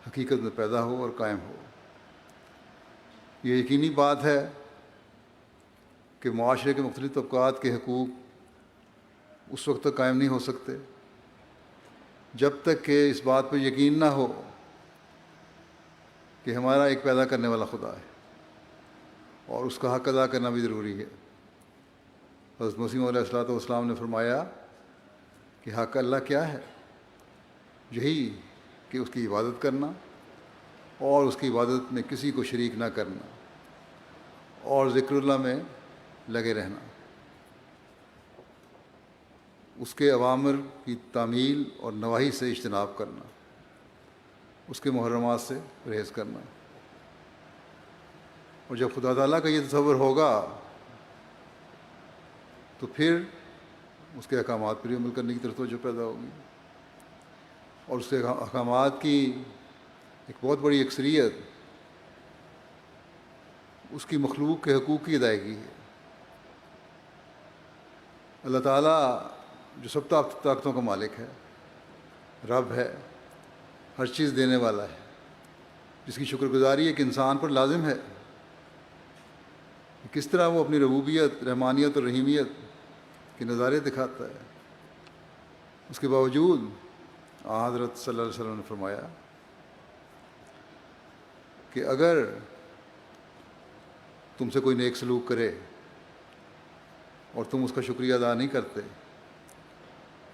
حقیقت میں پیدا ہو اور قائم ہو۔ یہ یقینی بات ہے کہ معاشرے کے مختلف طبقات کے حقوق اس وقت تک قائم نہیں ہو سکتے جب تک کہ اس بات پر یقین نہ ہو کہ ہمارا ایک پیدا کرنے والا خدا ہے، اور اس کا حق ادا کرنا بھی ضروری ہے۔ حضرت مسیح علیہ السلام نے فرمایا کہ حق اللہ کیا ہے؟ یہی کہ اس کی عبادت کرنا اور اس کی عبادت میں کسی کو شریک نہ کرنا اور ذکر اللہ میں لگے رہنا، اس کے اوامر کی تعمیل اور نواہی سے اجتناب کرنا، اس کے محرمات سے پرہیز کرنا۔ اور جب خدا تعالیٰ کا یہ تصور ہوگا تو پھر اس کے احکامات پر عمل کرنے کی طرف توجہ پیدا ہوگی، اور اس کے احکامات کی ایک بہت بڑی اکثریت اس کی مخلوق کے حقوق کی ادائیگی ہے۔ اللہ تعالیٰ جو سب طاقتوں کا مالک ہے، رب ہے، ہر چیز دینے والا ہے، جس کی شکر گزاری ایک انسان پر لازم ہے، کس طرح وہ اپنی ربوبیت، رحمانیت اور رحیمیت کے نظارے دکھاتا ہے۔ اس کے باوجود حضرت صلی اللہ علیہ وسلم نے فرمایا کہ اگر تم سے کوئی نیک سلوک کرے اور تم اس کا شکریہ ادا نہیں کرتے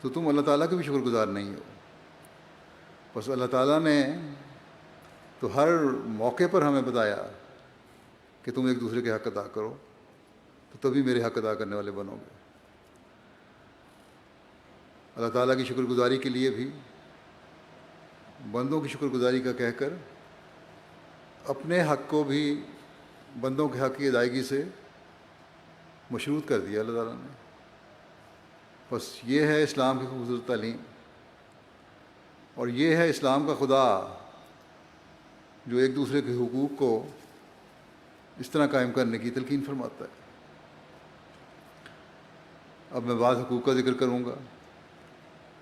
تو تم اللہ تعالیٰ کے بھی شکر گزار نہیں ہو۔ بس اللہ تعالیٰ نے تو ہر موقع پر ہمیں بتایا کہ تم ایک دوسرے کے حق ادا کرو، تو تبھی میرے حق ادا کرنے والے بنو گے۔ اللہ تعالیٰ کی شکر گزاری کے لیے بھی بندوں کی شکر گزاری کا کہہ کر اپنے حق کو بھی بندوں کے حق کی ادائیگی سے مشروط کر دیا اللہ تعالیٰ نے۔ بس یہ ہے اسلام کی خوبصورت تعلیم اور یہ ہے اسلام کا خدا جو ایک دوسرے کے حقوق کو اس طرح قائم کرنے کی تلقین فرماتا ہے۔ اب میں بعض حقوق کا ذکر کروں گا۔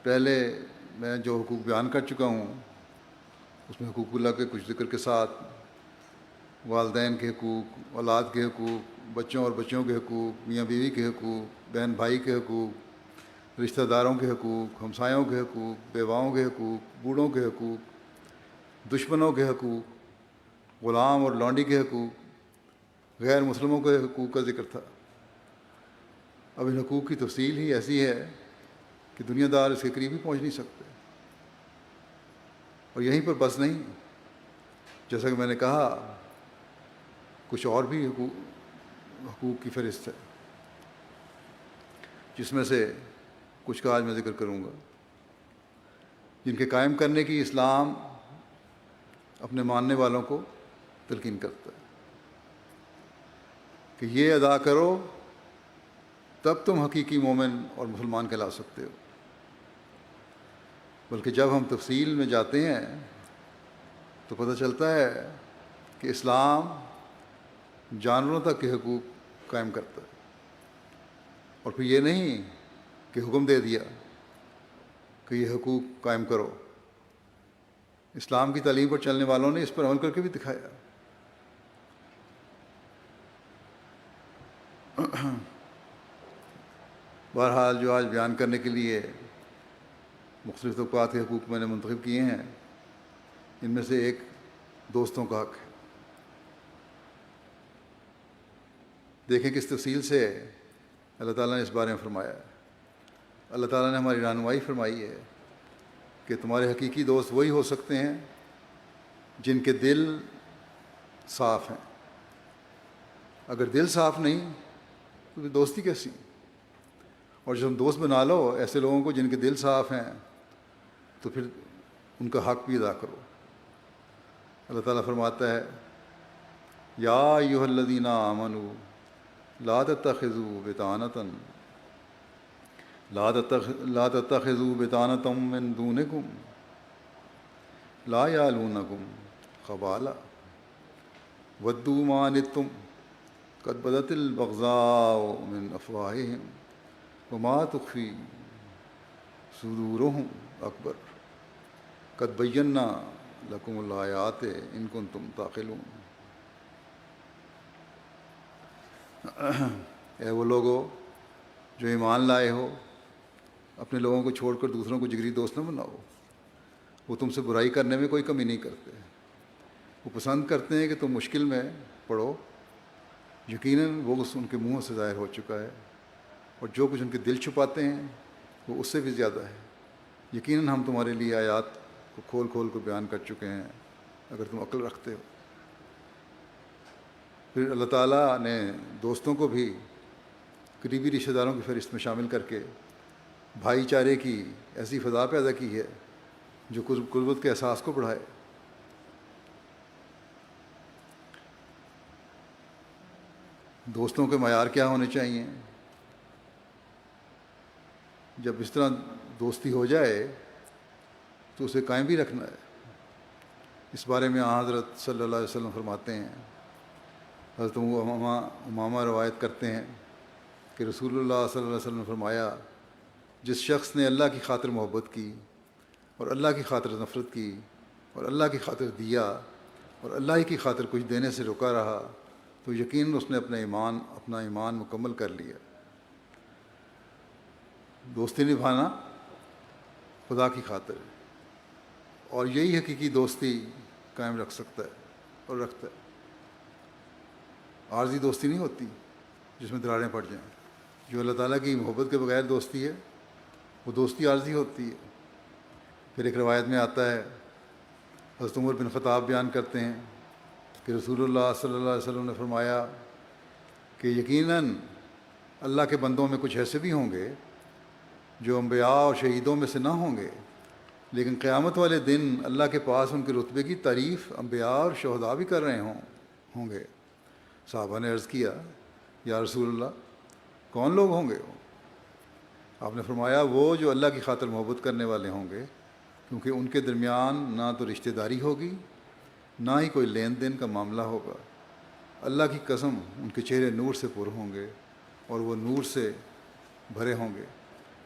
پہلے میں جو حقوق بیان کر چکا ہوں اس میں حقوق اللہ کے کچھ ذکر کے ساتھ والدین کے حقوق، اولاد کے حقوق، بچوں اور بچوں کے حقوق، میاں بیوی کے حقوق، بہن بھائی کے حقوق، رشتہ داروں کے حقوق، ہمسایوں کے حقوق، بیواؤں کے حقوق، بوڑھوں کے حقوق، دشمنوں کے حقوق، غلام اور لونڈی کے حقوق، غیر مسلموں کے حقوق کا ذکر تھا۔ اب ان حقوق کی تفصیل ہی ایسی ہے کہ دنیا دار اس کے قریب ہی پہنچ نہیں سکتے۔ اور یہیں پر بس نہیں، جیسا کہ میں نے کہا کچھ اور بھی حقوق کی فہرست ہے، جس میں سے کچھ کا آج میں ذکر کروں گا، جن کے قائم کرنے کی اسلام اپنے ماننے والوں کو تلقین کرتا ہے کہ یہ ادا کرو تب تم حقیقی مومن اور مسلمان کہلا سکتے ہو۔ بلکہ جب ہم تفصیل میں جاتے ہیں تو پتہ چلتا ہے کہ اسلام جانوروں تک کے حقوق قائم کرتا ہے، اور پھر یہ نہیں کہ حکم دے دیا کہ یہ حقوق قائم کرو۔ اسلام کی تعلیم پر چلنے والوں نے اس پر عمل کر کے بھی دکھایا۔ بہرحال جو آج بیان کرنے کے لیے مختلف طبقات کے حقوق میں نے منتخب کیے ہیں، ان میں سے ایک دوستوں کا حق ہے۔ دیکھیں کس تفصیل سے اللہ تعالیٰ نے اس بارے میں فرمایا ہے۔ اللہ تعالیٰ نے ہماری رہنمائی فرمائی ہے کہ تمہارے حقیقی دوست وہی ہو سکتے ہیں جن کے دل صاف ہیں۔ اگر دل صاف نہیں تو پھر دوستی کیسی؟ اور جب ہم دوست بنا لو ایسے لوگوں کو جن کے دل صاف ہیں تو پھر ان کا حق بھی ادا کرو۔ اللہ تعالیٰ فرماتا ہے یا ایھا الذین آمنوا لا تتخذوا بطانة من دونکم لا یعلونکم خبالا ودوا ما عنتم قد بدت البغضاء من افواہہم وما تخفی صدورہم اکبر قد بینا لکم الآیات ان کنتم تعقلون۔ اے وہ لوگو جو ایمان لائے ہو، اپنے لوگوں کو چھوڑ کر دوسروں کو جگری دوست نہ بناؤ۔ وہ تم سے برائی کرنے میں کوئی کمی نہیں کرتے، وہ پسند کرتے ہیں کہ تم مشکل میں پڑو۔ یقیناً وہ ان کے منہ سے ظاہر ہو چکا ہے، اور جو کچھ ان کے دل چھپاتے ہیں وہ اس سے بھی زیادہ ہے۔ یقیناً ہم تمہارے لیے آیات کو کھول کھول کر بیان کر چکے ہیں اگر تم عقل رکھتے ہو۔ پھر اللہ تعالیٰ نے دوستوں کو بھی قریبی رشتہ داروں کی فہرست میں شامل کر کے بھائی چارے کی ایسی فضا پیدا کی ہے جو قربت کے احساس کو بڑھائے۔ دوستوں کے معیار کیا ہونے چاہیے؟ جب اس طرح دوستی ہو جائے تو اسے قائم بھی رکھنا ہے۔ اس بارے میں حضرت صلی اللہ علیہ وسلم فرماتے ہیں، حضرت امامہ روایت کرتے ہیں کہ رسول اللہ صلی اللہ علیہ وسلم نے فرمایا، جس شخص نے اللہ کی خاطر محبت کی اور اللہ کی خاطر نفرت کی اور اللہ کی خاطر دیا اور اللہ ہی کی خاطر کچھ دینے سے رکا رہا تو یقیناً اس نے اپنا ایمان مکمل کر لیا۔ دوستی نبھانا خدا کی خاطر ہے، اور یہی حقیقی دوستی قائم رکھ سکتا ہے اور رکھتا ہے۔ عارضی دوستی نہیں ہوتی جس میں دراریں پڑ جائیں۔ جو اللہ تعالیٰ کی محبت کے بغیر دوستی ہے وہ دوستی عارضی ہوتی ہے۔ پھر ایک روایت میں آتا ہے، حضرت عمر بن خطاب بیان کرتے ہیں کہ رسول اللہ صلی اللہ علیہ وسلم نے فرمایا کہ یقیناً اللہ کے بندوں میں کچھ ایسے بھی ہوں گے جو انبیاء اور شہیدوں میں سے نہ ہوں گے، لیکن قیامت والے دن اللہ کے پاس ان کے رتبے کی تعریف انبیاء اور شہداء بھی کر رہے ہوں گے۔ صحابہ نے عرض کیا، یا رسول اللہ کون لوگ ہوں گے؟ آپ نے فرمایا، وہ جو اللہ کی خاطر محبت کرنے والے ہوں گے کیونکہ ان کے درمیان نہ تو رشتہ داری ہوگی نہ ہی کوئی لین دین کا معاملہ ہوگا۔ اللہ کی قسم ان کے چہرے نور سے پر ہوں گے اور وہ نور سے بھرے ہوں گے۔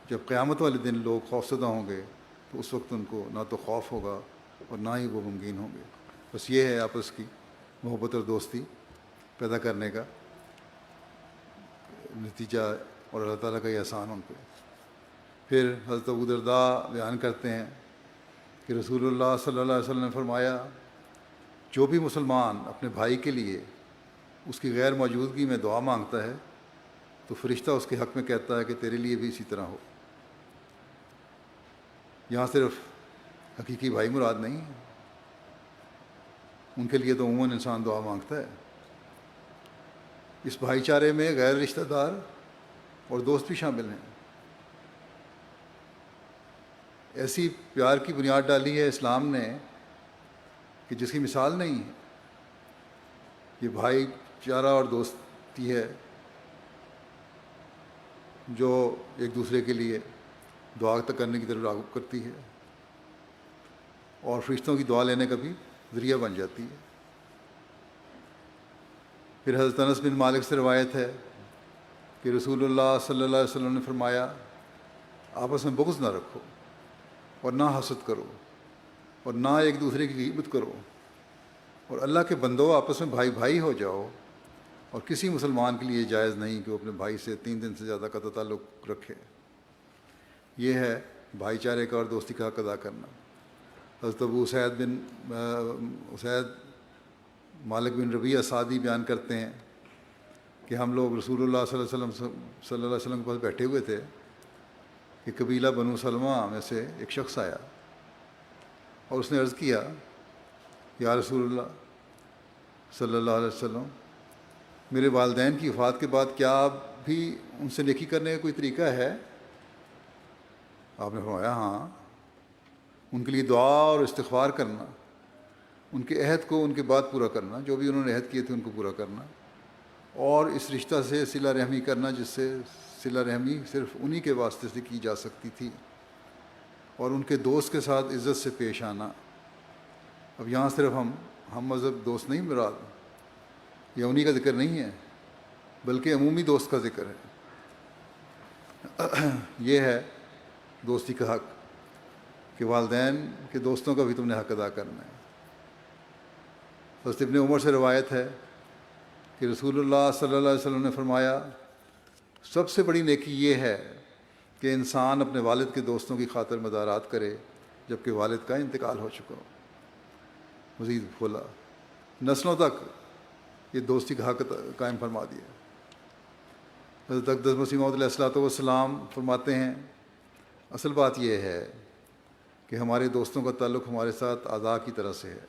جب قیامت والے دن لوگ خوفزدہ ہوں گے تو اس وقت ان کو نہ تو خوف ہوگا اور نہ ہی وہ غمگین ہوں گے۔ بس یہ ہے آپس کی محبت اور دوستی پیدا کرنے کا نتیجہ اور اللہ تعالیٰ کا یہ احسان ان پہ۔ پھر حضرت ابو درداء بیان کرتے ہیں کہ رسول اللہ صلی اللہ علیہ وسلم نے فرمایا، جو بھی مسلمان اپنے بھائی کے لیے اس کی غیر موجودگی میں دعا مانگتا ہے تو فرشتہ اس کے حق میں کہتا ہے کہ تیرے لیے بھی اسی طرح ہو۔ یہاں صرف حقیقی بھائی مراد نہیں ہے، ان کے لیے تو عموماً انسان دعا مانگتا ہے۔ اس بھائی چارے میں غیر رشتہ دار اور دوست بھی شامل ہیں۔ ایسی پیار کی بنیاد ڈالی ہے اسلام نے کہ جس کی مثال نہیں ہے۔ یہ بھائی چارہ اور دوستی ہے جو ایک دوسرے کے لیے دعا تک کرنے کی طرف راغب کرتی ہے اور فرشتوں کی دعا لینے کا بھی ذریعہ بن جاتی ہے۔ پھر حضرت انس بن مالک سے روایت ہے کہ رسول اللہ صلی اللہ علیہ وسلم نے فرمایا، آپس میں بغض نہ رکھو اور نہ حسد کرو اور نہ ایک دوسرے کی غیبت کرو، اور اللہ کے بندو آپس میں بھائی بھائی ہو جاؤ، اور کسی مسلمان کے لیے جائز نہیں کہ وہ اپنے بھائی سے 3 دن سے زیادہ قطع تعلق رکھے۔ یہ ہے بھائی چارے کا اور دوستی کا حق ادا کرنا۔ حضرت ابو اسید مالک بن ربیعہ سعدی بیان کرتے ہیں کہ ہم لوگ رسول اللہ صلی اللہ علیہ وسلم کے پاس بیٹھے ہوئے تھے کہ قبیلہ بنو سلمہ میں سے ایک شخص آیا اور اس نے عرض کیا، یا رسول اللہ صلی اللہ علیہ وسلم، میرے والدین کی وفات کے بعد کیا آپ بھی ان سے نیکی کرنے کا کوئی طریقہ ہے؟ آپ نے فرمایا، ہاں، ان کے لیے دعا اور استغفار کرنا، ان کے عہد کو ان کے بعد پورا کرنا، جو بھی انہوں نے عہد کیے تھے ان کو پورا کرنا، اور اس رشتہ سے صلہ رحمی کرنا جس سے صلہ رحمی صرف انہی کے واسطے سے کی جا سکتی تھی، اور ان کے دوست کے ساتھ عزت سے پیش آنا۔ اب یہاں صرف ہم مذہب دوست نہیں مراد، یا انہی کا ذکر نہیں ہے، بلکہ عمومی دوست کا ذکر ہے۔ یہ ہے دوستی کا حق کہ والدین کے دوستوں کا بھی تم نے حق ادا کرنا ہے۔ حضرت ابن عمر سے روایت ہے کہ رسول اللہ صلی اللہ علیہ وسلم نے فرمایا، سب سے بڑی نیکی یہ ہے کہ انسان اپنے والد کے دوستوں کی خاطر مدارات کرے جب کہ والد کا انتقال ہو چکا ہو۔ مزید کھولا، نسلوں تک یہ دوستی کا حق قائم فرما دیا۔ حضرت اقدس مسیح موعود علیہ الصلوۃ والسلام فرماتے ہیں، اصل بات یہ ہے کہ ہمارے دوستوں کا تعلق ہمارے ساتھ اعضاء کی طرح سے ہے،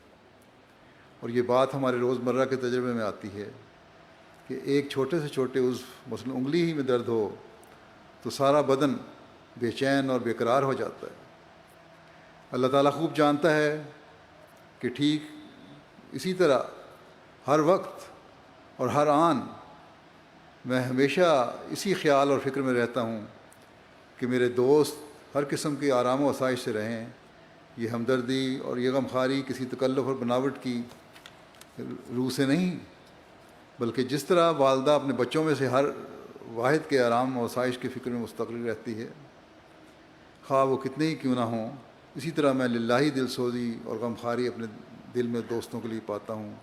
اور یہ بات ہمارے روزمرہ کے تجربے میں آتی ہے کہ ایک چھوٹے سے چھوٹے عضو، مثلا انگلی ہی میں درد ہو تو سارا بدن بے چین اور بے قرار ہو جاتا ہے۔ اللہ تعالیٰ خوب جانتا ہے کہ ٹھیک اسی طرح ہر وقت اور ہر آن میں ہمیشہ اسی خیال اور فکر میں رہتا ہوں کہ میرے دوست ہر قسم کی آرام و آسائش سے رہیں۔ یہ ہمدردی اور یہ غمخواری کسی تکلف اور بناوٹ کی روح سے نہیں، بلکہ جس طرح والدہ اپنے بچوں میں سے ہر واحد کے آرام و آسائش کی فکر میں مستقل رہتی ہے، خواہ وہ کتنے ہی کیوں نہ ہوں، اسی طرح میں للہی دل سوزی اور غمخواری اپنے دل میں دوستوں کے لیے پاتا ہوں۔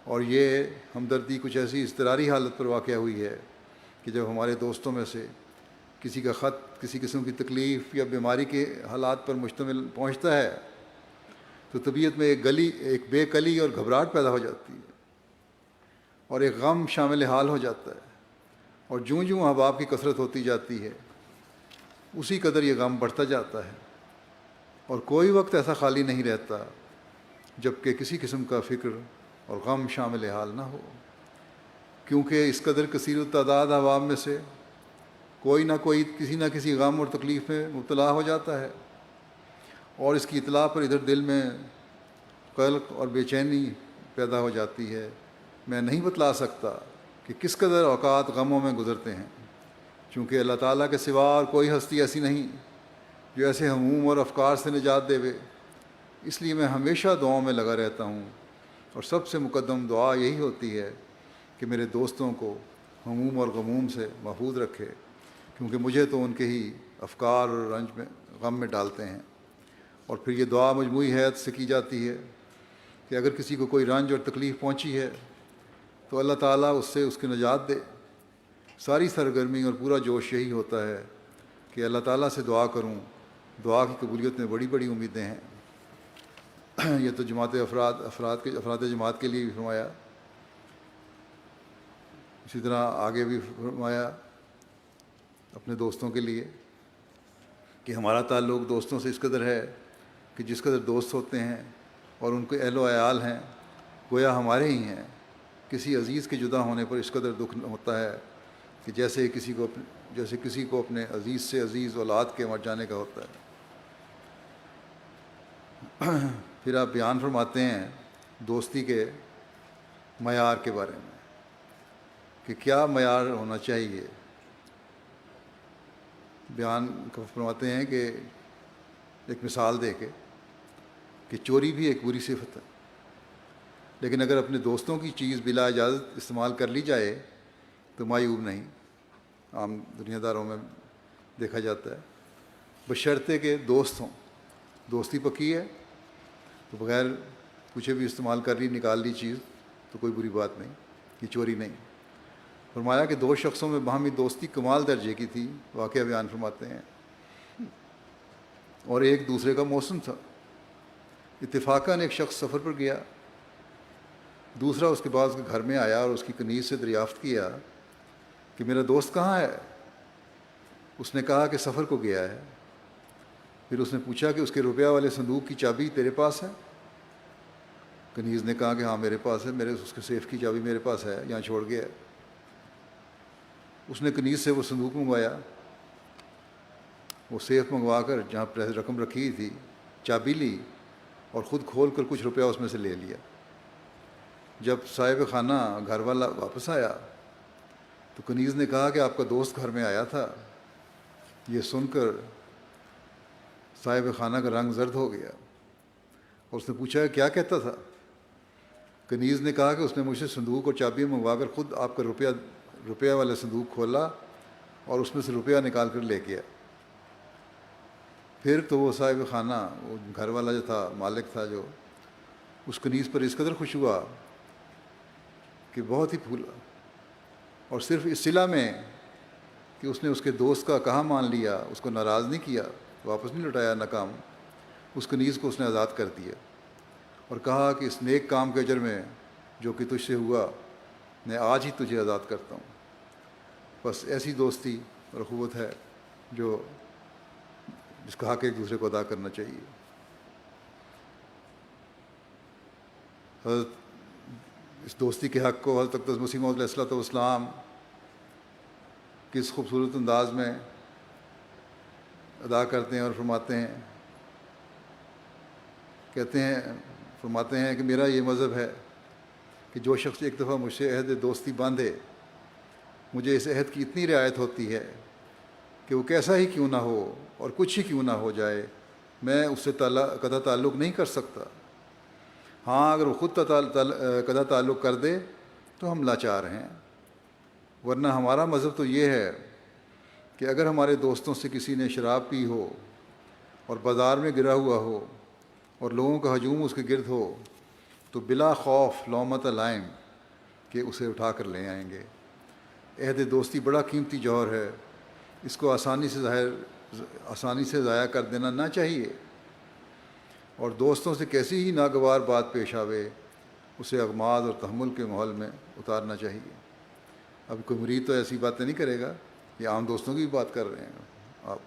اور یہ ہمدردی کچھ ایسی اضطراری حالت پر واقع ہوئی ہے کہ جب ہمارے دوستوں میں سے کسی کا خط کسی قسم کی تکلیف یا بیماری کے حالات پر مشتمل پہنچتا ہے تو طبیعت میں ایک بے کلی اور گھبراہٹ پیدا ہو جاتی ہے، اور ایک غم شامل حال ہو جاتا ہے، اور جوں جوں احباب کی کثرت ہوتی جاتی ہے اسی قدر یہ غم بڑھتا جاتا ہے، اور کوئی وقت ایسا خالی نہیں رہتا جب کہ کسی قسم کا فکر اور غم شامل حال نہ ہو، کیونکہ اس قدر کثیر التعداد احباب میں سے کوئی نہ کوئی کسی نہ کسی غم اور تکلیف میں مبتلا ہو جاتا ہے، اور اس کی اطلاع پر ادھر دل میں قلق اور بے چینی پیدا ہو جاتی ہے۔ میں نہیں بتلا سکتا کہ کس قدر اوقات غموں میں گزرتے ہیں، چونکہ اللہ تعالیٰ کے سوا اور کوئی ہستی ایسی نہیں جو ایسے ہموم اور افکار سے نجات دے. اس لیے میں ہمیشہ دعاؤں میں لگا رہتا ہوں، اور سب سے مقدم دعا یہی ہوتی ہے کہ میرے دوستوں کو ہموم اور غموم سے محفوظ رکھے، کیونکہ مجھے تو ان کے ہی افکار اور رنج میں غم میں ڈالتے ہیں. اور پھر یہ دعا مجموعی حیت سے کی جاتی ہے کہ اگر کسی کو کوئی رنج اور تکلیف پہنچی ہے تو اللہ تعالیٰ اس سے اس کی نجات دے. ساری سرگرمی اور پورا جوش یہی ہوتا ہے کہ اللہ تعالیٰ سے دعا کروں. دعا کی قبولیت میں بڑی بڑی امیدیں ہیں. یہ تو افراد جماعت کے لیے بھی فرمایا، اسی طرح آگے بھی فرمایا اپنے دوستوں کے لیے کہ ہمارا تعلق دوستوں سے اس قدر ہے کہ جس قدر دوست ہوتے ہیں اور ان کے اہل و عیال ہیں گویا ہمارے ہی ہیں. کسی عزیز کے جدا ہونے پر اس قدر دکھ ہوتا ہے کہ جیسے کسی کو اپنے عزیز سے عزیز اولاد کے مر جانے کا ہوتا ہے. پھر آپ بیان فرماتے ہیں دوستی کے معیار کے بارے میں کہ کیا معیار ہونا چاہیے. بیان فرماتے ہیں کہ ایک مثال دے کے کہ چوری بھی ایک بری صفت ہے، لیکن اگر اپنے دوستوں کی چیز بلا اجازت استعمال کر لی جائے تو معیوب نہیں. عام دنیا داروں میں دیکھا جاتا ہے، بشرطے کہ دوست ہوں. دوستی پکی ہے تو بغیر پوچھے بھی استعمال کر لی، نکال لی چیز تو کوئی بری بات نہیں، یہ چوری نہیں. فرمایا کہ دو شخصوں میں باہمی دوستی کمال درجے کی تھی. واقعہ بیان فرماتے ہیں اور ایک دوسرے کا موسم تھا. اتفاقاً ایک شخص سفر پر گیا، دوسرا اس کے بعد اس کے گھر میں آیا اور اس کی کنیز سے دریافت کیا کہ میرا دوست کہاں ہے. اس نے کہا کہ سفر کو گیا ہے. پھر اس نے پوچھا کہ اس کے روپیہ والے صندوق کی چابی تیرے پاس ہے؟ کنیز نے کہا کہ ہاں میرے پاس ہے، اس کے سیف کی چابی میرے پاس ہے، یہاں چھوڑ گیا ہے. اس نے کنیز سے وہ صندوق منگوایا، وہ سیف منگوا کر جہاں رقم رکھی تھی چابی لی اور خود کھول کر کچھ روپیہ اس میں سے لے لیا. جب صاحب خانہ گھر والا واپس آیا تو کنیز نے کہا کہ آپ کا دوست گھر میں آیا تھا. یہ سن کر صاحب خانہ کا رنگ زرد ہو گیا اور اس نے پوچھا کیا کہتا تھا. کنیز نے کہا کہ اس نے مجھ سے صندوق اور چابی منگوا کر خود آپ کا روپیہ والا صندوق کھولا اور اس میں سے روپیہ نکال کر لے گیا. پھر تو وہ صاحب خانہ، وہ گھر والا جو تھا، مالک تھا، جو اس کنیز پر اس قدر خوش ہوا کہ بہت ہی پھولا، اور صرف اس صلہ میں کہ اس نے اس کے دوست کا کہا مان لیا، اس کو ناراض نہیں کیا، واپس نہیں لوٹایا ناکام. اس کنیز کو اس نے آزاد کر دیا اور کہا کہ اس نیک کام کے اجر میں جو کہ تجھ سے ہوا میں آج ہی تجھے آزاد کرتا ہوں. بس ایسی دوستی اور اخوت ہے جس کا حق ایک دوسرے کو ادا کرنا چاہیے. حضرت اس دوستی کے حق کو حضرت اقدس مسیح موعود علیہ السلام کس خوبصورت انداز میں ادا کرتے ہیں اور فرماتے ہیں کہ میرا یہ مذہب ہے کہ جو شخص ایک دفعہ مجھ سے عہد دوستی باندھے، مجھے اس عہد کی اتنی رعایت ہوتی ہے کہ وہ کیسا ہی کیوں نہ ہو اور کچھ ہی کیوں نہ ہو جائے، میں اس سے قطع تعلق نہیں کر سکتا. ہاں اگر وہ خود قطع تعلق کر دے تو ہم لاچار ہیں، ورنہ ہمارا مذہب تو یہ ہے کہ اگر ہمارے دوستوں سے کسی نے شراب پی ہو اور بازار میں گرا ہوا ہو اور لوگوں کا ہجوم اس کے گرد ہو تو بلا خوف لومۃ لائم کہ اسے اٹھا کر لے آئیں گے. عہد دوستی بڑا قیمتی جوہر ہے، اس کو آسانی سے ضائع کر دینا نہ چاہیے، اور دوستوں سے کیسی ہی ناگوار بات پیش آوے اسے اغماض اور تحمل کے ماحول میں اتارنا چاہیے. اب کوئی مرید تو ایسی باتیں نہیں کرے گا، یہ عام دوستوں کی بات کر رہے ہیں آپ.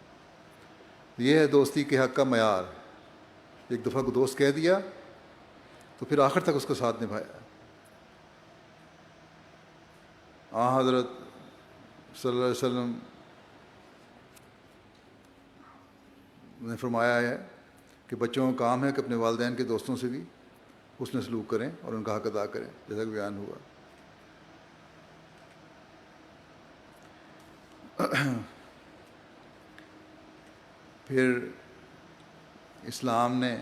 یہ ہے دوستی کے حق کا معیار. ایک دفعہ کو دوست کہہ دیا تو پھر آخر تک اس کا ساتھ نبھایا. حضرت صلی اللہ علیہ وسلم نے فرمایا ہے کہ بچوں کا کام ہے کہ اپنے والدین کے دوستوں سے بھی حسن سلوک کریں اور ان کا حق ادا کریں، جیسا کہ بیان ہوا. پھر اسلام نے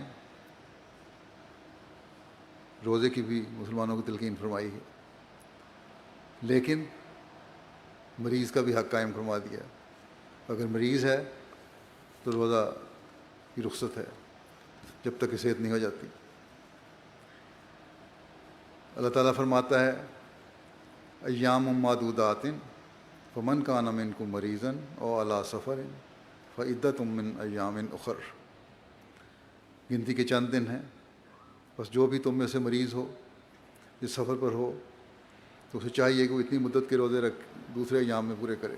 روزے کی بھی مسلمانوں کو تلقین فرمائی ہے، لیکن مریض کا بھی حق قائم فرما دیا۔ اگر مریض ہے تو روزہ کی رخصت ہے جب تک کہ صحت نہیں ہو جاتی۔ اللہ تعالیٰ فرماتا ہے ایام معدودات فمن کان منکم مریضا او علی سفر فعدۃ من ایام اخر، گنتی کے چند دن ہیں، بس جو بھی تم میں سے مریض ہو، جس سفر پر ہو، تو اسے چاہیے کہ وہ اتنی مدت کے روزے رکھ دوسرے ایام میں پورے کرے۔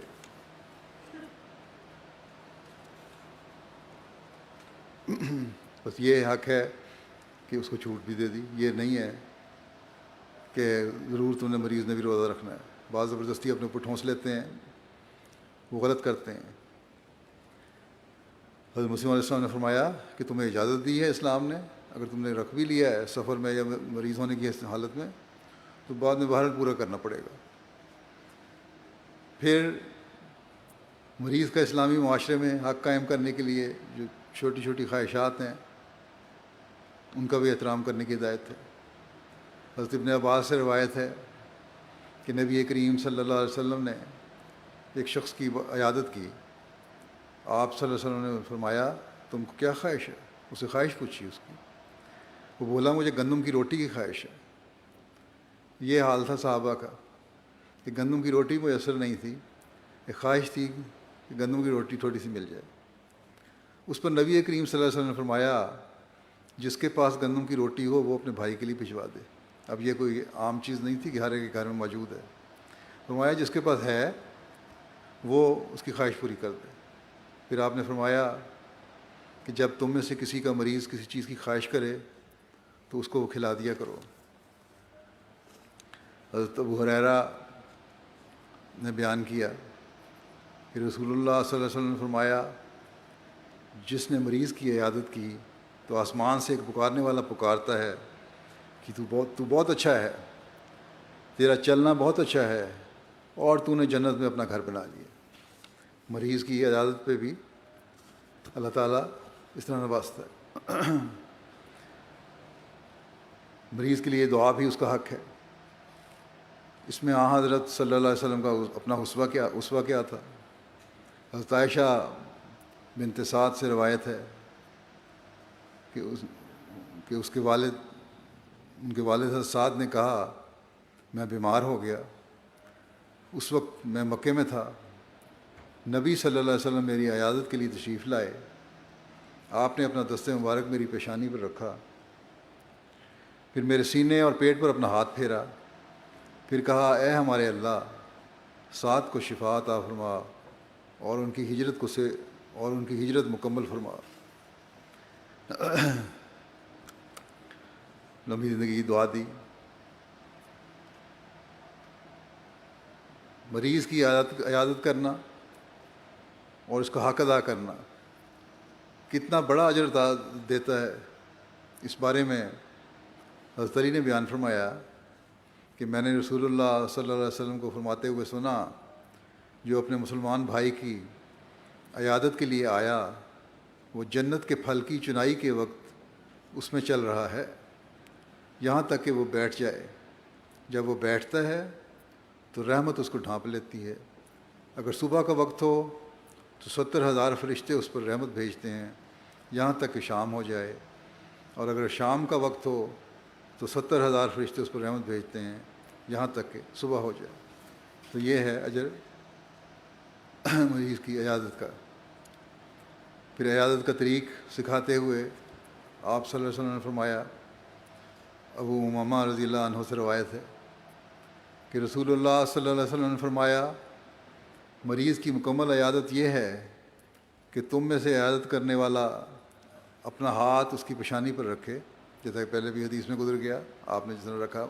بس یہ حق ہے کہ اس کو چھوٹ بھی دے دی، یہ نہیں ہے کہ ضرور تم نے مریض نے بھی روزہ رکھنا ہے۔ بعض زبردستی اپنے اوپر ٹھونس لیتے ہیں، وہ غلط کرتے ہیں۔ حضرت مسیم علیہ السلام نے فرمایا کہ تمہیں اجازت دی ہے اسلام نے، اگر تم نے رکھ بھی لیا ہے سفر میں یا مریض ہونے کی حالت میں، تو بعد میں بہرحال پورا کرنا پڑے گا۔ پھر مریض کا اسلامی معاشرے میں حق قائم کرنے کے لیے جو چھوٹی چھوٹی خواہشات ہیں ان کا بھی احترام کرنے کی ہدایت ہے۔ حضرت ابن عباس سے روایت ہے کہ نبی کریم صلی اللہ علیہ وسلم نے ایک شخص کی عیادت کی، آپ صلی اللہ علیہ وسلم نے فرمایا تم کو کیا خواہش ہے؟ اسے خواہش پوچھی اس کی، وہ بولا مجھے گندم کی روٹی کی خواہش ہے۔ یہ حال تھا صحابہ کا کہ گندم کی روٹی میسر نہیں تھی، ایک خواہش تھی کہ گندم کی روٹی تھوڑی سی مل جائے۔ اس پر نبی کریم صلی اللہ علیہ وسلم نے فرمایا جس کے پاس گندم کی روٹی ہو وہ اپنے بھائی کے لیے بھجوا دے۔ اب یہ کوئی عام چیز نہیں تھی کہ ہر ایک کے گھر میں موجود ہے، فرمایا جس کے پاس ہے وہ اس کی خواہش پوری کر دے۔ پھر آپ نے فرمایا کہ جب تم میں سے کسی کا مریض کسی چیز کی خواہش کرے تو اس کو وہ کھلا دیا کرو۔ حضرت ابو ہریرہ نے بیان کیا کہ رسول اللہ صلی اللہ علیہ وسلم نے فرمایا جس نے مریض کی عیادت کی تو آسمان سے ایک پکارنے والا پکارتا ہے کہ تو بہت اچھا ہے، تیرا چلنا بہت اچھا ہے اور تو نے جنت میں اپنا گھر بنا لیا۔ مریض کی عیادت پہ بھی اللہ تعالیٰ اس طرح نوازتا ہے۔ مریض کے لیے دعا بھی اس کا حق ہے۔ اس میں حضرت صلی اللہ علیہ وسلم کا اپنا اسوہ کیا تھا۔ حضرت عائشہ بنت سعد سے روایت ہے کہ ان کے والد حضرت سعد نے کہا میں بیمار ہو گیا، اس وقت میں مکے میں تھا، نبی صلی اللہ علیہ وسلم میری عیادت کے لیے تشریف لائے، آپ نے اپنا دست مبارک میری پیشانی پر رکھا، پھر میرے سینے اور پیٹ پر اپنا ہاتھ پھیرا، پھر کہا اے ہمارے اللہ سعد کو شفا عطا فرما اور ان کی ہجرت مکمل فرما، لمبی زندگی کی دعا دی۔ مریض کی عیادت کرنا اور اس کا حق ادا کرنا کتنا بڑا اجر دیتا ہے، اس بارے میں حضرت علی نے بیان فرمایا کہ میں نے رسول اللہ صلی اللہ علیہ وسلم کو فرماتے ہوئے سنا جو اپنے مسلمان بھائی کی عیادت کے لیے آیا وہ جنت کے پھل کی چنائی کے وقت اس میں چل رہا ہے یہاں تک کہ وہ بیٹھ جائے، جب وہ بیٹھتا ہے تو رحمت اس کو ڈھانپ لیتی ہے، اگر صبح کا وقت ہو تو 70,000 فرشتے اس پر رحمت بھیجتے ہیں یہاں تک کہ شام ہو جائے، اور اگر شام کا وقت ہو تو 70,000 فرشتے اس پر رحمت بھیجتے ہیں یہاں تک کہ صبح ہو جائے۔ تو یہ ہے اجر مریض کی عیادت کا۔ پھر عیادت کا طریق سکھاتے ہوئے آپ صلی اللہ علیہ وسلم نے فرمایا، ابو امامہ رضی اللہ عنہ سے روایت ہے کہ رسول اللہ صلی اللہ علیہ وسلم نے فرمایا مریض کی مکمل عیادت یہ ہے کہ تم میں سے عیادت کرنے والا اپنا ہاتھ اس کی پیشانی پر رکھے، جیسا کہ پہلے بھی حدیث میں گزر گیا آپ نے جس طرح رکھا،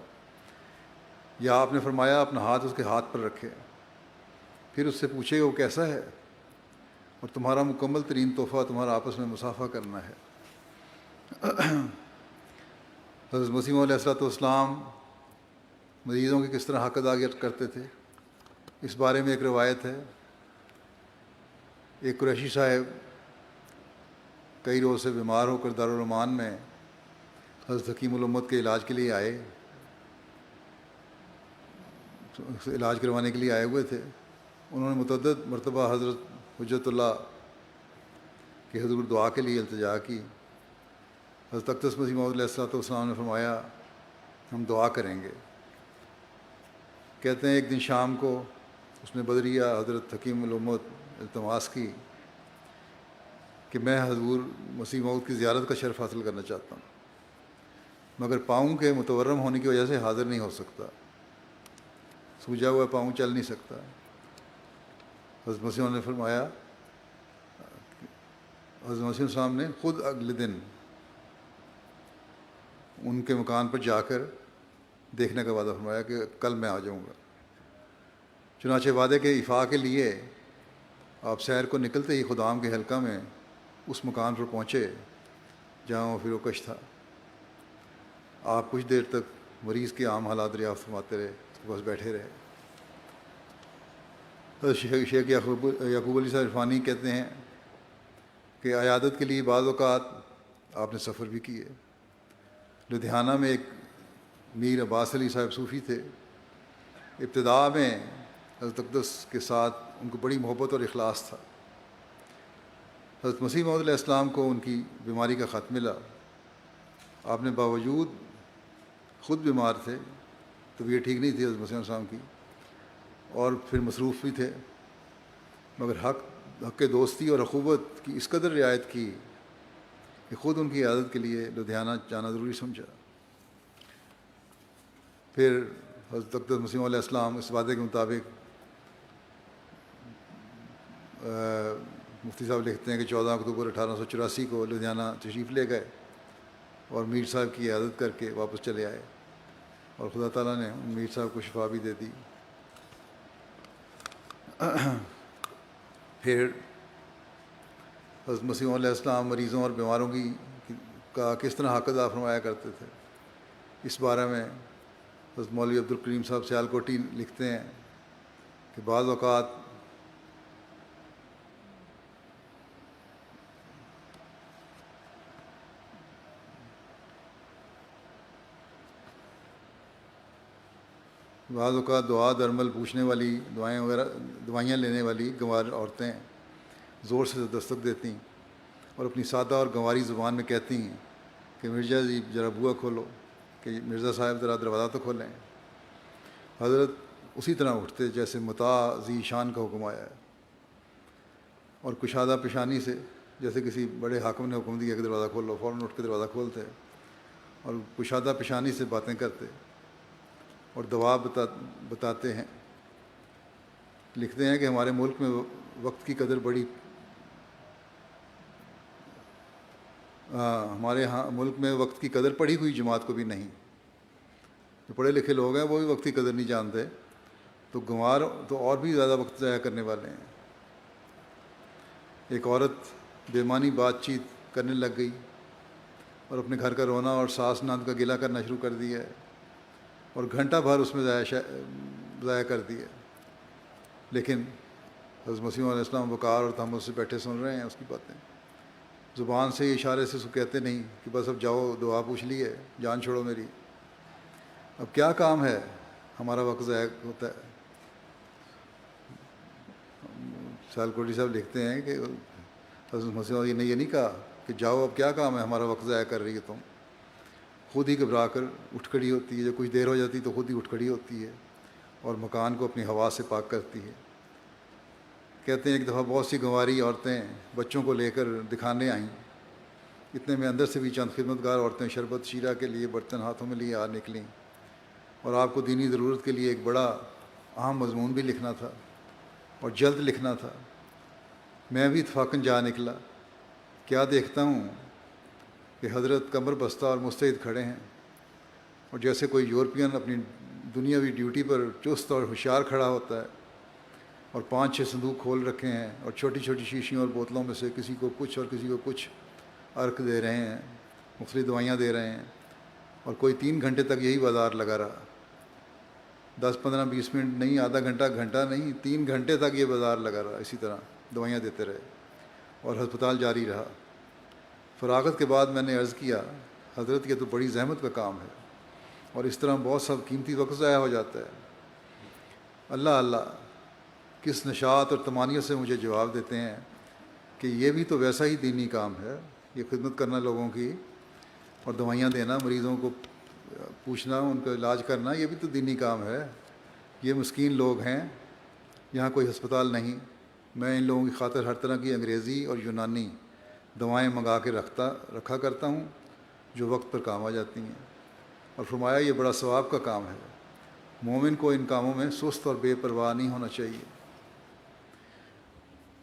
یا آپ نے فرمایا اپنا ہاتھ اس کے ہاتھ پر رکھے، پھر اس سے پوچھے وہ کیسا ہے، اور تمہارا مکمل ترین تحفہ تمہارا آپس میں مصافحہ کرنا ہے۔ حضرت مسیح علیہ السلام مریضوں کی کس طرح حق ادا کرتے تھے، اس بارے میں ایک روایت ہے، ایک قریشی صاحب کئی روز سے بیمار ہو کر دارالرحمان میں حضرت حکیم الامت کے علاج کے لیے آئے، علاج کروانے کے لیے آئے ہوئے تھے۔ انہوں نے متعدد مرتبہ حضرت حجت اللہ کے حضور دعا کے لیے التجا کی۔ حضرت اقدس مسیح موعود علیہ السلام نے فرمایا ہم دعا کریں گے۔ کہتے ہیں ایک دن شام کو اس نے بدریہ حضرت حکیم الامت التماس کی کہ میں حضور مسیح موعود کی زیارت کا شرف حاصل کرنا چاہتا ہوں، مگر پاؤں کے متورم ہونے کی وجہ سے حاضر نہیں ہو سکتا، سوجا ہوا پاؤں چل نہیں سکتا۔ حضرت مسیح نے فرمایا، حضرت مسیح السلام نے خود اگلے دن ان کے مکان پر جا کر دیکھنے کا وعدہ فرمایا کہ کل میں آ جاؤں گا۔ چنانچہ وعدے کے ایفا کے لیے آپ سیر کو نکلتے ہی خدام کے حلقہ میں اس مکان پر پہنچے جہاں وہ فروکش تھا۔ آپ کچھ دیر تک مریض کے عام حالات دریافت فرماتے رہے، اس کے پاس بیٹھے رہے۔ شیخ یعقوب علی صاحب عرفانی کہتے ہیں کہ عیادت کے لیے بعض اوقات آپ نے سفر بھی کیے۔ لدھیانہ میں ایک میر عباس علی صاحب صوفی تھے۔ ابتداء میں حضرت اقدس کے ساتھ ان کو بڑی محبت اور اخلاص تھا۔ حضرت مسیح موعود علیہ السلام کو ان کی بیماری کا خط ملا۔ آپ نے باوجود خود بیمار تھے، طبیعت ٹھیک نہیں تھی حضرت مسیح علیہ السلام کی، اور پھر مصروف بھی تھے، مگر حق دوستی اور اخوت کی اس قدر رعایت کی کہ خود ان کی عیادت کے لیے لدھیانہ جانا ضروری سمجھا۔ پھر حضرت اقدس مسیح علیہ السلام اس وعدے کے مطابق مفتی صاحب لکھتے ہیں کہ 14 اکتوبر 1884 کو لدھیانہ تشریف لے گئے اور میر صاحب کی عیادت کر کے واپس چلے آئے، اور خدا تعالیٰ نے میر صاحب کو شفا بھی دے دی۔ پھر حضرت مسیح علیہ السلام مریضوں اور بیماروں کا کس طرح حق ادا فرمایا کرتے تھے، اس بارے میں حضرت مولوی عبدالکریم صاحب سیالکوٹی لکھتے ہیں کہ بعض اوقات دعا درمل پوچھنے والی دوائیاں لینے والی گنوار عورتیں زور سے دستک دیتی اور اپنی سادہ اور گنواری زبان میں کہتی ہیں کہ مرزا جی ذرا بوا کھولو، کہ مرزا صاحب ذرا دروازہ تو کھولیں۔ حضرت اسی طرح اٹھتے جیسے مطاع ذی شان کا حکم آیا ہے، اور کشادہ پیشانی سے جیسے کسی بڑے حاکم نے حکم دیا کہ دروازہ کھولو، فوراً اٹھ کے دروازہ کھولتے اور کشادہ پیشانی سے باتیں کرتے اور دوا بتاتے ہیں۔ لکھتے ہیں کہ ہمارے ملک میں وقت کی قدر ہمارے ملک میں وقت کی قدر پڑھی ہوئی جماعت کو بھی نہیں۔ جو پڑھے لکھے لوگ ہیں وہ بھی وقت کی قدر نہیں جانتے، تو گنوار تو اور بھی زیادہ وقت ضائع کرنے والے ہیں۔ ایک عورت بے معنی بات چیت کرنے لگ گئی اور اپنے گھر کا رونا اور ساس نند کا گلہ کرنا شروع کر دیا ہے، اور گھنٹہ بھر اس میں ضائع کر دیا، لیکن حضرت مسیح علیہ السلام وقار اور تحمل سے بیٹھے سن رہے ہیں اس کی باتیں، زبان سے اشارے سے کہتے نہیں کہ بس اب جاؤ دعا پوچھ لی ہے، جان چھوڑو میری، اب کیا کام ہے، ہمارا وقت ضائع ہوتا ہے۔ سیالکوٹی صاحب لکھتے ہیں کہ حضرت مسیح نے یہ نہیں کہا کہ جاؤ اب کیا کام ہے، ہمارا وقت ضائع کر رہی ہے تم، خود ہی گھبرا کر اٹھ کھڑی ہوتی ہے، جب کچھ دیر ہو جاتی تو خود ہی اٹھ کھڑی ہوتی ہے اور مکان کو اپنی ہوا سے پاک کرتی ہے۔ کہتے ہیں ایک دفعہ بہت سی گنواری عورتیں بچوں کو لے کر دکھانے آئیں، اتنے میں اندر سے بھی چند خدمتگار عورتیں شربت شیرہ کے لیے برتن ہاتھوں میں لیے آ نکلیں، اور آپ کو دینی ضرورت کے لیے ایک بڑا اہم مضمون بھی لکھنا تھا اور جلد لکھنا تھا۔ میں بھی اتفاقاً جا نکلا، کیا دیکھتا ہوں کہ حضرت کمر بستہ اور مستعد کھڑے ہیں، اور جیسے کوئی یورپین اپنی دنیاوی ڈیوٹی پر چست اور ہوشیار کھڑا ہوتا ہے، اور 5-6 صندوق کھول رکھے ہیں اور چھوٹی چھوٹی شیشیوں اور بوتلوں میں سے کسی کو کچھ اور کسی کو کچھ عرق دے رہے ہیں، مختلف دوائیاں دے رہے ہیں، اور کوئی 3 گھنٹے تک یہی بازار لگا رہا، 10-15-20 منٹ نہیں، آدھا گھنٹہ نہیں، 3 گھنٹے تک یہ بازار لگا رہا، اسی طرح دوائیاں دیتے رہے اور ہسپتال جاری رہا۔ فراغت کے بعد میں نے عرض کیا حضرت یہ تو بڑی زحمت کا کام ہے اور اس طرح بہت سب قیمتی وقت ضائع ہو جاتا ہے. اللہ اللہ کس نشاط اور طمانیت سے مجھے جواب دیتے ہیں کہ یہ بھی تو ویسا ہی دینی کام ہے. یہ خدمت کرنا لوگوں کی اور دوائیاں دینا، مریضوں کو پوچھنا، ان کا علاج کرنا، یہ بھی تو دینی کام ہے. یہ مسکین لوگ ہیں، یہاں کوئی ہسپتال نہیں. میں ان لوگوں کی خاطر ہر طرح کی انگریزی اور یونانی دوائیں منگا کے رکھا کرتا ہوں جو وقت پر کام آ جاتی ہیں. اور فرمایا یہ بڑا ثواب کا کام ہے. مومن کو ان کاموں میں سست اور بے پرواہ نہیں ہونا چاہیے.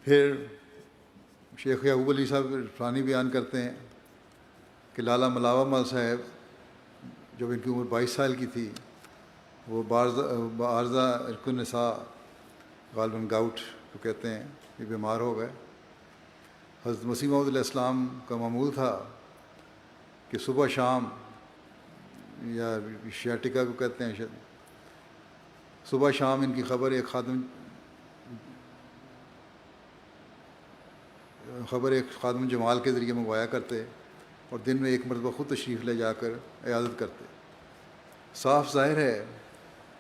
پھر شیخ یعقوب علی صاحب عرفانی بیان کرتے ہیں کہ لالا ملاوہ مل صاحب جب ان کی عمر 22 سال کی تھی، وہ بعارضہ عرق النساء غالباً گاؤٹ کو کہتے ہیں، یہ بیمار ہو گئے. حضرت مسیح موعود علیہ السلام کا معمول تھا کہ صبح شام، یا شیاٹکا کو کہتے ہیں شاید، صبح شام ان کی خبر ایک خادم جمال کے ذریعے منگوایا کرتے اور دن میں ایک مرتبہ خود تشریف لے جا کر عیادت کرتے. صاف ظاہر ہے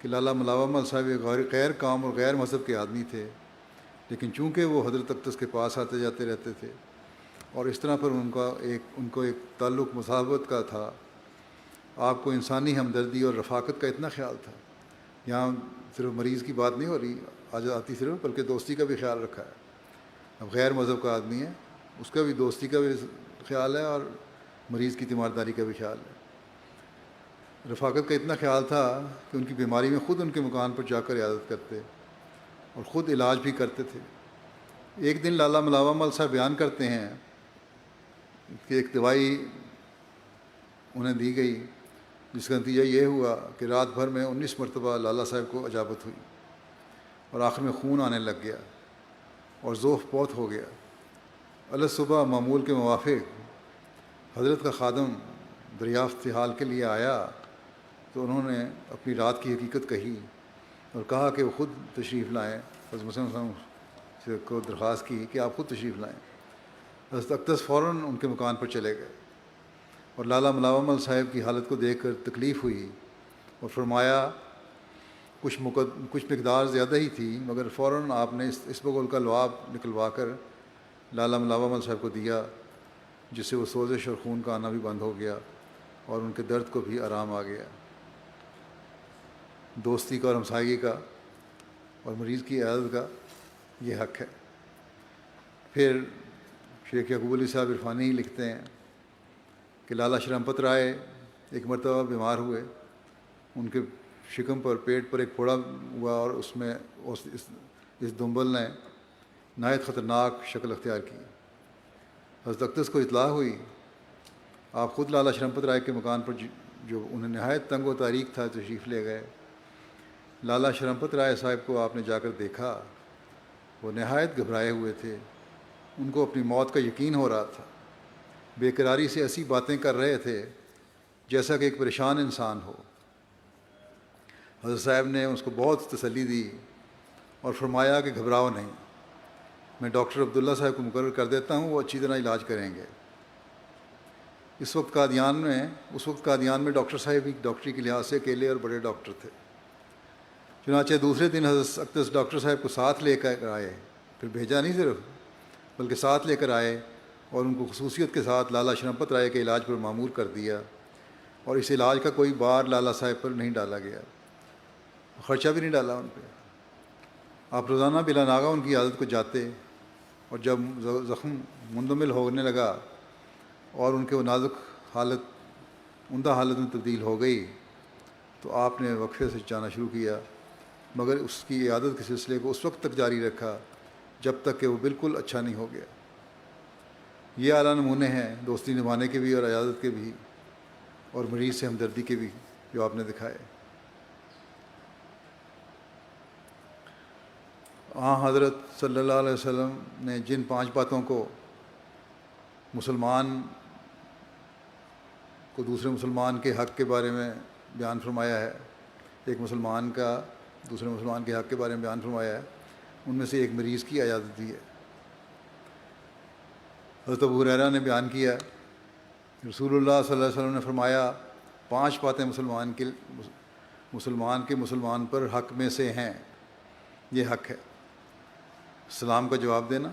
کہ لالا ملاوہ مل صاحب ایک غیر قوم اور غیر مذہب کے آدمی تھے، لیکن چونکہ وہ حضرت اقدس کے پاس آتے جاتے رہتے تھے اور اس طرح پر ان کو ایک تعلق مصاحبت کا تھا. آپ کو انسانی ہمدردی اور رفاقت کا اتنا خیال تھا. یہاں صرف مریض کی بات نہیں ہو رہی آتی صرف، بلکہ دوستی کا بھی خیال رکھا ہے. اب غیر مذہب کا آدمی ہے، اس کا بھی دوستی کا بھی خیال ہے اور مریض کی تیمارداری کا بھی خیال ہے. رفاقت کا اتنا خیال تھا کہ ان کی بیماری میں خود ان کے مکان پر جا کر عیادت کرتے اور خود علاج بھی کرتے تھے. ایک دن لالا ملاوہ مل صاحب بیان کرتے ہیں کہ ایک دوائی انہیں دی گئی جس کا نتیجہ یہ ہوا کہ رات بھر میں 19 مرتبہ لالا صاحب کو اجابت ہوئی اور آخر میں خون آنے لگ گیا اور ذوف بہت ہو گیا. اللہ صبح معمول کے موافق حضرت کا خادم دریافت حال کے لیے آیا تو انہوں نے اپنی رات کی حقیقت کہی اور کہا کہ وہ خود تشریف لائیں. حضرت مسلم سے کو درخواست کی کہ آپ خود تشریف لائیں. حضرت اقدس فوراً ان کے مکان پر چلے گئے اور لالا ملاوہ مل صاحب کی حالت کو دیکھ کر تکلیف ہوئی اور فرمایا کچھ مقدار زیادہ ہی تھی، مگر فوراً آپ نے اس بگول کا لعاب نکلوا کر لالا ملاوہ مل صاحب کو دیا، جس سے وہ سوزش اور خون کا آنا بھی بند ہو گیا اور ان کے درد کو بھی آرام آ گیا. دوستی کا اور ہمسائیگی کا اور مریض کی عیادت کا یہ حق ہے. پھر شیخ یعقوب علی صاحب عرفانی ہی لکھتے ہیں کہ لالا شرمپت رائے ایک مرتبہ بیمار ہوئے. ان کے شکم پر، پیٹ پر ایک پھوڑا ہوا اور اس میں اس دنبل نے نہایت خطرناک شکل اختیار کی. حضرت اقدس کو اطلاع ہوئی. آپ خود لالا شرمپت رائے کے مکان پر جو انہیں نہایت تنگ و تاریک تھا تشریف لے گئے. لالا شرمپت رائے صاحب کو آپ نے جا کر دیکھا. وہ نہایت گھبرائے ہوئے تھے. ان کو اپنی موت کا یقین ہو رہا تھا. بے قراری سے ایسی باتیں کر رہے تھے جیسا کہ ایک پریشان انسان ہو. حضرت صاحب نے اس کو بہت تسلی دی اور فرمایا کہ گھبراؤ نہیں، میں ڈاکٹر عبداللہ صاحب کو مقرر کر دیتا ہوں، وہ اچھی طرح علاج کریں گے. اس وقت قادیان میں ڈاکٹر صاحب بھی ڈاکٹری کے لحاظ سے اکیلے اور بڑے ڈاکٹر تھے. چنانچہ دوسرے دن حضرت اقدس ڈاکٹر صاحب کو ساتھ لے کر آئے. پھر بھیجا نہیں صرف، بلکہ ساتھ لے کر آئے اور ان کو خصوصیت کے ساتھ لالا شرمپت رائے کے علاج پر معمور کر دیا. اور اس علاج کا کوئی بار لالا صاحب پر نہیں ڈالا گیا، خرچہ بھی نہیں ڈالا ان پہ. آپ روزانہ بلا ناغہ ان کی عادت کو جاتے اور جب زخم مندمل ہونے لگا اور ان کے وہ نازک حالت عمدہ حالت میں تبدیل ہو گئی تو آپ نے وقفے سے جانا شروع کیا، مگر اس کی عادت کے سلسلے کو اس وقت تک جاری رکھا جب تک کہ وہ بالکل اچھا نہیں ہو گیا. یہ اعلیٰ نمونے ہیں دوستی نبھانے کے بھی اور عیادت کے بھی اور مریض سے ہمدردی کے بھی جو آپ نے دکھائے. حضرت صلی اللہ علیہ وسلم نے جن 5 باتوں کو مسلمان کو دوسرے مسلمان کے حق کے بارے میں بیان فرمایا ہے، ایک مسلمان کا دوسرے مسلمان کے حق کے بارے میں بیان فرمایا ہے، ان میں سے ایک مریض کی عیادت بھی ہے. حضرت ابو ہریرہ نے بیان کیا رسول اللہ صلی اللہ علیہ وسلم نے فرمایا 5 باتیں مسلمان پر حق میں سے ہیں. یہ حق ہے: سلام کا جواب دینا،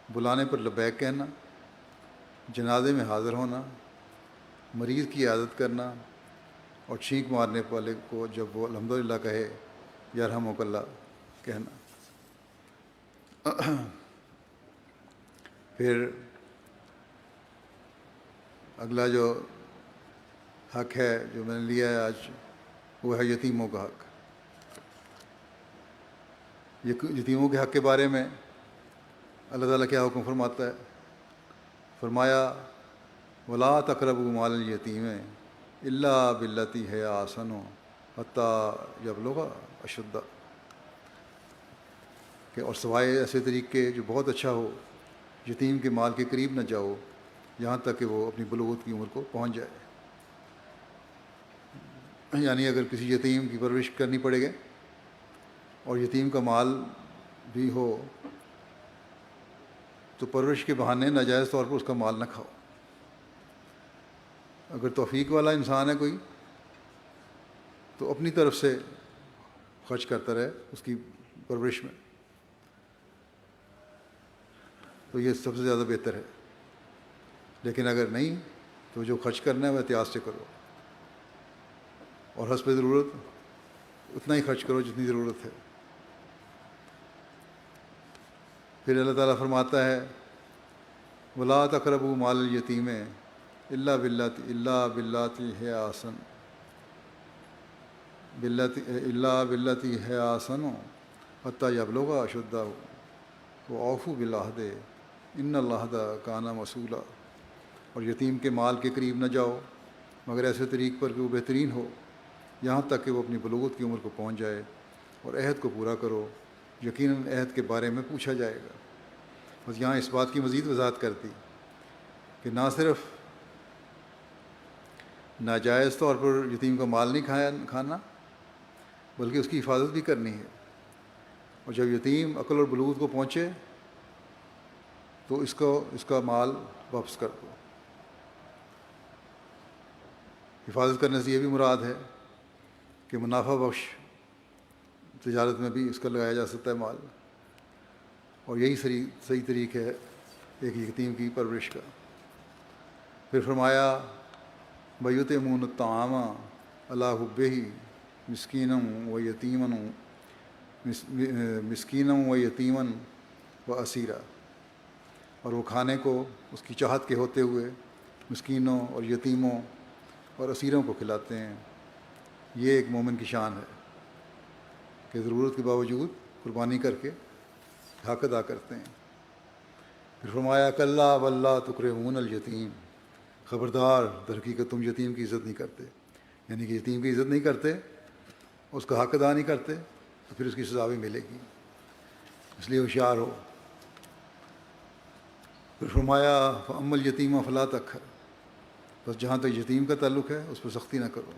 بلانے پر لبیک کہنا، جنازے میں حاضر ہونا، مریض کی عیادت کرنا، اور چھینک مارنے والے کو جب وہ الحمدللہ کہے یرحمک اللہ کہنا. پھر اگلا جو حق ہے جو میں نے لیا ہے آج، وہ ہے یتیموں کا حق. یتیموں کے حق کے بارے میں اللہ تعالیٰ کیا حکم فرماتا ہے؟ فرمایا وَلَا تَقْرَبُوا مَالَ الْيَتِيمِ إِلَّا بِالَّتِي هِيَ أَحْسَنُ حَتَّى يَبْلُغَ أَشُدَّهُ، کہ اور سوائے ایسے طریقے جو بہت اچھا ہو، یتیم کے مال کے قریب نہ جاؤ یہاں تک کہ وہ اپنی بلوغت کی عمر کو پہنچ جائے. یعنی اگر کسی یتیم کی پرورش کرنی پڑے گی اور یتیم کا مال بھی ہو تو پرورش کے بہانے ناجائز طور پر اس کا مال نہ کھاؤ. اگر توفیق والا انسان ہے کوئی تو اپنی طرف سے خرچ کرتا رہے اس کی پرورش میں، تو یہ سب سے زیادہ بہتر ہے. لیکن اگر نہیں تو جو خرچ کرنا ہے وہ احتیاط سے کرو، اور حسب ضرورت اتنا ہی خرچ کرو جتنی ضرورت ہے. پھر اللہ تعالیٰ فرماتا ہے وَلَا تَقْرَبُوا مَالَ الْيَتِيمِ إِلَّا بِالَّتِي هِيَ أَحْسَنُ حَتَّى يَبْلُغَ أَشُدَّهُ وَأَوْفُوا بِالْعَهْدِ إِنَّ الْعَهْدَ كَانَ مَسْئُولًا. اور یتیم کے مال کے قریب نہ جاؤ مگر ایسے طریق پر کہ وہ بہترین ہو، یہاں تک کہ وہ اپنی بلوغت کی عمر کو پہنچ جائے، اور عہد کو پورا کرو، یقیناً عہد کے بارے میں پوچھا جائے گا. بس یہاں اس بات کی مزید وضاحت کر دی کہ نہ صرف ناجائز طور پر یتیم کا مال نہیں کھانا بلکہ اس کی حفاظت بھی کرنی ہے. اور جب یتیم عقل اور بلوغت کو پہنچے تو اس کا مال واپس کر دو. حفاظت کرنے سے یہ بھی مراد ہے کہ منافع بخش تجارت میں بھی اس کا لگایا جا سکتا ہے مال، اور یہی صحیح طریقہ ہے ایک یتیم کی پرورش کا. پھر فرمایا وَيُطْعِمُونَ الطَّعَامَ عَلَىٰ حُبِّهِ مسکینا ویتیما واسیرا، اور وہ کھانے کو اس کی چاہت کے ہوتے ہوئے مسکینوں اور یتیموں اور اسیروں کو کھلاتے ہیں. یہ ایک مومن کی شان ہے کہ ضرورت کے باوجود قربانی کر کے حق ادا کرتے ہیں. پھر فرمایا کلا واللہ تکرمون الیتیم، خبردار در حقیقت تم یتیم کی عزت نہیں کرتے. یعنی کہ یتیم کی عزت نہیں کرتے، اس کا حق ادا نہیں کرتے تو پھر اس کی سزا بھی ملے گی، اس لیے ہوشیار ہو. پھر فرمایا فَأَمَّا الْيَتِيمَ فَلَا تَقْهَرْ، بس جہاں تک یتیم کا تعلق ہے اس پہ سختی نہ کرو.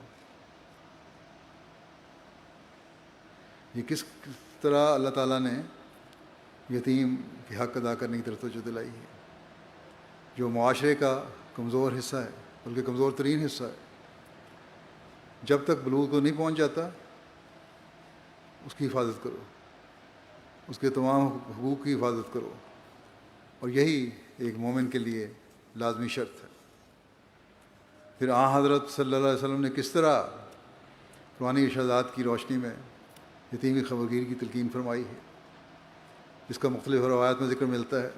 یہ کس طرح اللہ تعالیٰ نے یتیم کے حق ادا کرنے کی طرف توجہ دلائی ہے، جو معاشرے کا کمزور حصہ ہے، بلکہ کمزور ترین حصہ ہے. جب تک بلوغ کو نہیں پہنچ جاتا اس کی حفاظت کرو، اس کے تمام حقوق کی حفاظت کرو، اور یہی ایک مومن کے لیے لازمی شرط ہے. پھر حضرت صلی اللہ علیہ وسلم نے کس طرح قرآنی ارشادات کی روشنی میں یتیم کی خبرگیری کی تلقین فرمائی ہے، اس کا مختلف روایات میں ذکر ملتا ہے.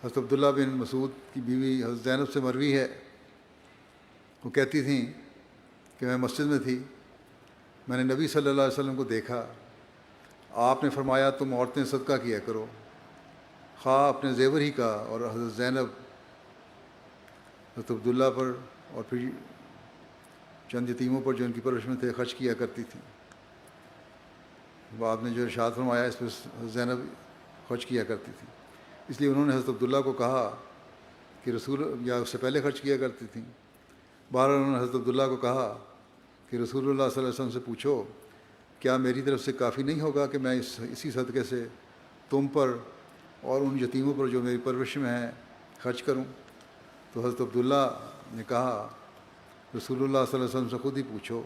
حضرت عبداللہ بن مسعود کی بیوی حضرت زینب سے مروی ہے، وہ کہتی تھیں کہ میں مسجد میں تھی، میں نے نبی صلی اللہ علیہ وسلم کو دیکھا، آپ نے فرمایا تم عورتیں صدقہ کیا کرو، خواہ اپنے زیور ہی کا. اور حضرت زینب حضرت عبداللہ پر اور پھر چند یتیموں پر جو ان کی پرورش میں تھے خرچ کیا کرتی تھیں. وہ آپ نے جو ارشاد فرمایا اس پہ حضرت زینب خرچ کیا کرتی تھی، اس لیے انہوں نے حضرت عبداللہ کو کہا کہ یا اس سے پہلے خرچ کیا کرتی تھیں. بہرحال انہوں نے حضرت عبداللہ کو کہا کہ رسول اللہ صلی اللہ علیہ وسلم سے پوچھو کیا میری طرف سے کافی نہیں ہوگا کہ میں اسی صدقے سے تم پر اور ان یتیموں پر جو میری پرورش میں ہیں خرچ کروں. تو حضرت عبداللہ نے کہا رسول اللہ صلی اللہ علیہ وسلم سے خود ہی پوچھو.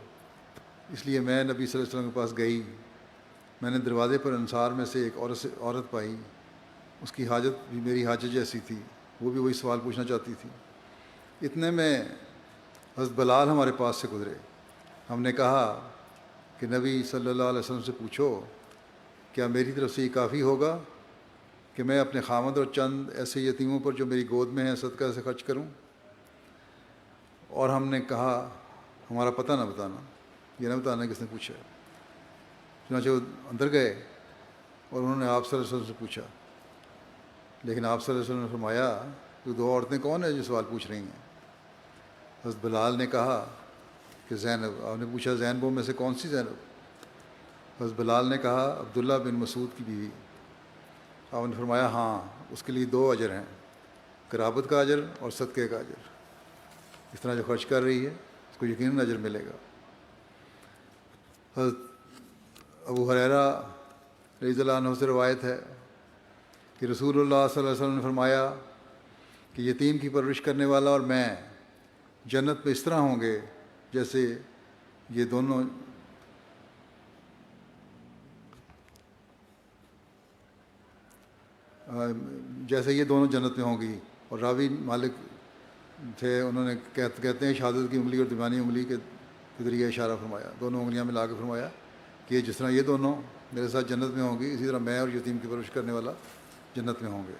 اس لیے میں نبی صلی اللہ علیہ وسلم کے پاس گئی. میں نے دروازے پر انصار میں سے ایک عورت پائی. اس کی حاجت بھی میری حاجت جیسی تھی. وہ بھی وہی سوال پوچھنا چاہتی تھی. اتنے میں حضرت بلال ہمارے پاس سے گزرے. ہم نے کہا کہ نبی صلی اللہ علیہ وسلم سے پوچھو کیا میری طرف سے یہ کافی ہوگا کہ میں اپنے خامد اور چند ایسے یتیموں پر جو میری گود میں ہیں صدقہ سے خرچ کروں؟ اور ہم نے کہا ہمارا پتہ نہ بتانا، یہ نہ بتانا کس نے پوچھا. چنانچہ وہ اندر گئے اور انہوں نے آپ صلی اللہ علیہ وسلم سے پوچھا. لیکن آپ صلی اللہ علیہ وسلم نے فرمایا کہ 2 عورتیں کون ہیں جو سوال پوچھ رہی ہیں؟ حضرت بلال نے کہا کہ زینب. آپ نے پوچھا زینبوں میں سے کون سی زینب؟ حضرت بلال نے کہا عبداللہ بن مسعود کی بیوی. آپ نے فرمایا ہاں، اس کے لیے 2 اجر ہیں، قرابت کا اجر اور صدقے کا اجر. اس طرح جو خرچ کر رہی ہے اس کو یقیناً اجر ملے گا. حضرت ابو ہریرہ رضی اللہ عنہ سے روایت ہے کہ رسول اللہ صلی اللہ علیہ وسلم نے فرمایا کہ یتیم کی پرورش کرنے والا اور میں جنت میں اس طرح ہوں گے جیسے یہ دونوں جنت میں ہوں گی. اور راوی مالک تھے، انہوں نے کہتے ہیں شہادت کی انگلی اور درمیانی انگلی کے ذریعے اشارہ فرمایا، دونوں انگلیاں ملا کے فرمایا کہ جس طرح یہ دونوں میرے ساتھ جنت میں ہوں گی اسی طرح میں اور یتیم کی پرورش کرنے والا جنت میں ہوں گے.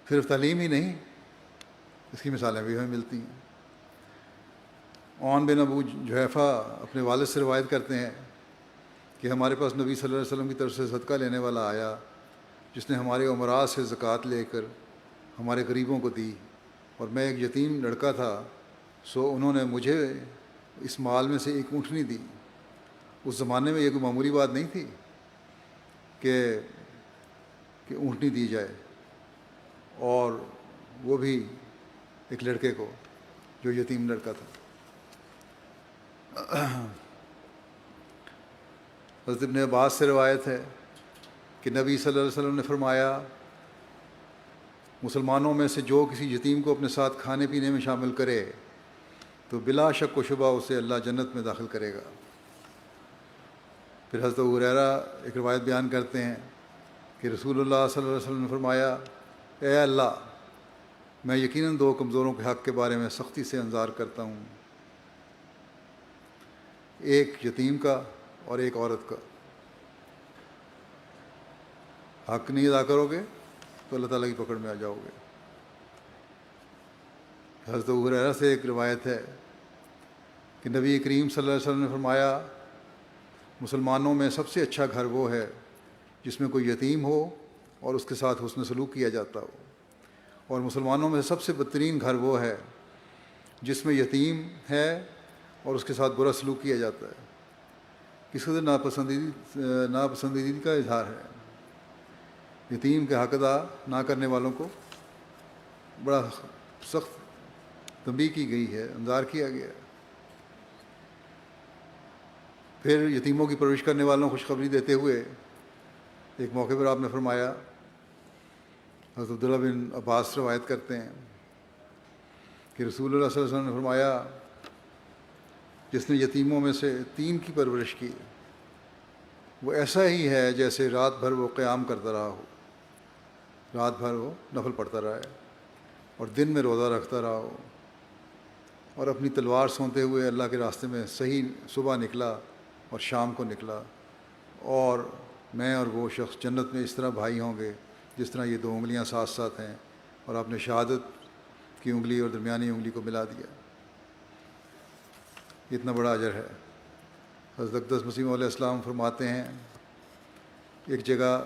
صرف تعلیم ہی نہیں، اس کی مثالیں بھی ہمیں ملتی ہیں. عون بن ابو جحیفہ اپنے والد سے روایت کرتے ہیں کہ ہمارے پاس نبی صلی اللہ علیہ وسلم کی طرف سے صدقہ لینے والا آیا جس نے ہمارے امراء سے زکوٰۃ لے کر ہمارے غریبوں کو دی، اور میں ایک یتیم لڑکا تھا، سو انہوں نے مجھے اس مال میں سے ایک اونٹنی دی. اس زمانے میں یہ کوئی معمولی بات نہیں تھی کہ اونٹنی دی جائے، اور وہ بھی ایک لڑکے کو جو یتیم لڑکا تھا. حضرت ابن عباس سے روایت ہے کہ نبی صلی اللہ علیہ وسلم نے فرمایا مسلمانوں میں سے جو کسی یتیم کو اپنے ساتھ کھانے پینے میں شامل کرے تو بلا شک و شبہ اسے اللہ جنت میں داخل کرے گا. پھر حضرت ابو ہریرہ ایک روایت بیان کرتے ہیں کہ رسول اللہ صلی اللہ علیہ وسلم نے فرمایا اے اللہ، میں یقیناً 2 کمزوروں کے حق کے بارے میں سختی سے انذار کرتا ہوں، ایک یتیم کا اور ایک عورت کا. حق نہیں ادا کرو گے تو اللہ تعالیٰ کی پکڑ میں آ جاؤ گے. حضرت ابو ہریرہ سے ایک روایت ہے کہ نبی کریم صلی اللہ علیہ وسلم نے فرمایا مسلمانوں میں سب سے اچھا گھر وہ ہے جس میں کوئی یتیم ہو اور اس کے ساتھ حسن سلوک کیا جاتا ہو، اور مسلمانوں میں سب سے بدترین گھر وہ ہے جس میں یتیم ہے اور اس کے ساتھ برا سلوک کیا جاتا ہے. کس قدر ناپسندیدگی کا اظہار ہے. یتیم کے حق ادا نہ کرنے والوں کو بڑا سخت تنبیہ کی گئی ہے، انذار کیا گیا ہے. پھر یتیموں کی پرورش کرنے والوں کو خوشخبری دیتے ہوئے ایک موقع پر آپ نے فرمایا، حضرت عبداللہ بن عباس روایت کرتے ہیں کہ رسول اللہ صلی اللہ علیہ وسلم نے فرمایا جس نے یتیموں میں سے 3 کی پرورش کی وہ ایسا ہی ہے جیسے رات بھر وہ قیام کرتا رہا ہو، رات بھر وہ نفل پڑھتا رہا ہے اور دن میں روزہ رکھتا رہا ہو، اور اپنی تلوار سونتے ہوئے اللہ کے راستے میں صحیح صبح نکلا اور شام کو نکلا، اور میں اور وہ شخص جنت میں اس طرح بھائی ہوں گے جس طرح یہ 2 انگلیاں ساتھ ساتھ ہیں. اور آپ نے شہادت کی انگلی اور درمیانی انگلی کو ملا دیا. اتنا بڑا اجر ہے. حضرت اقدس مسیح علیہ السلام فرماتے ہیں، ایک جگہ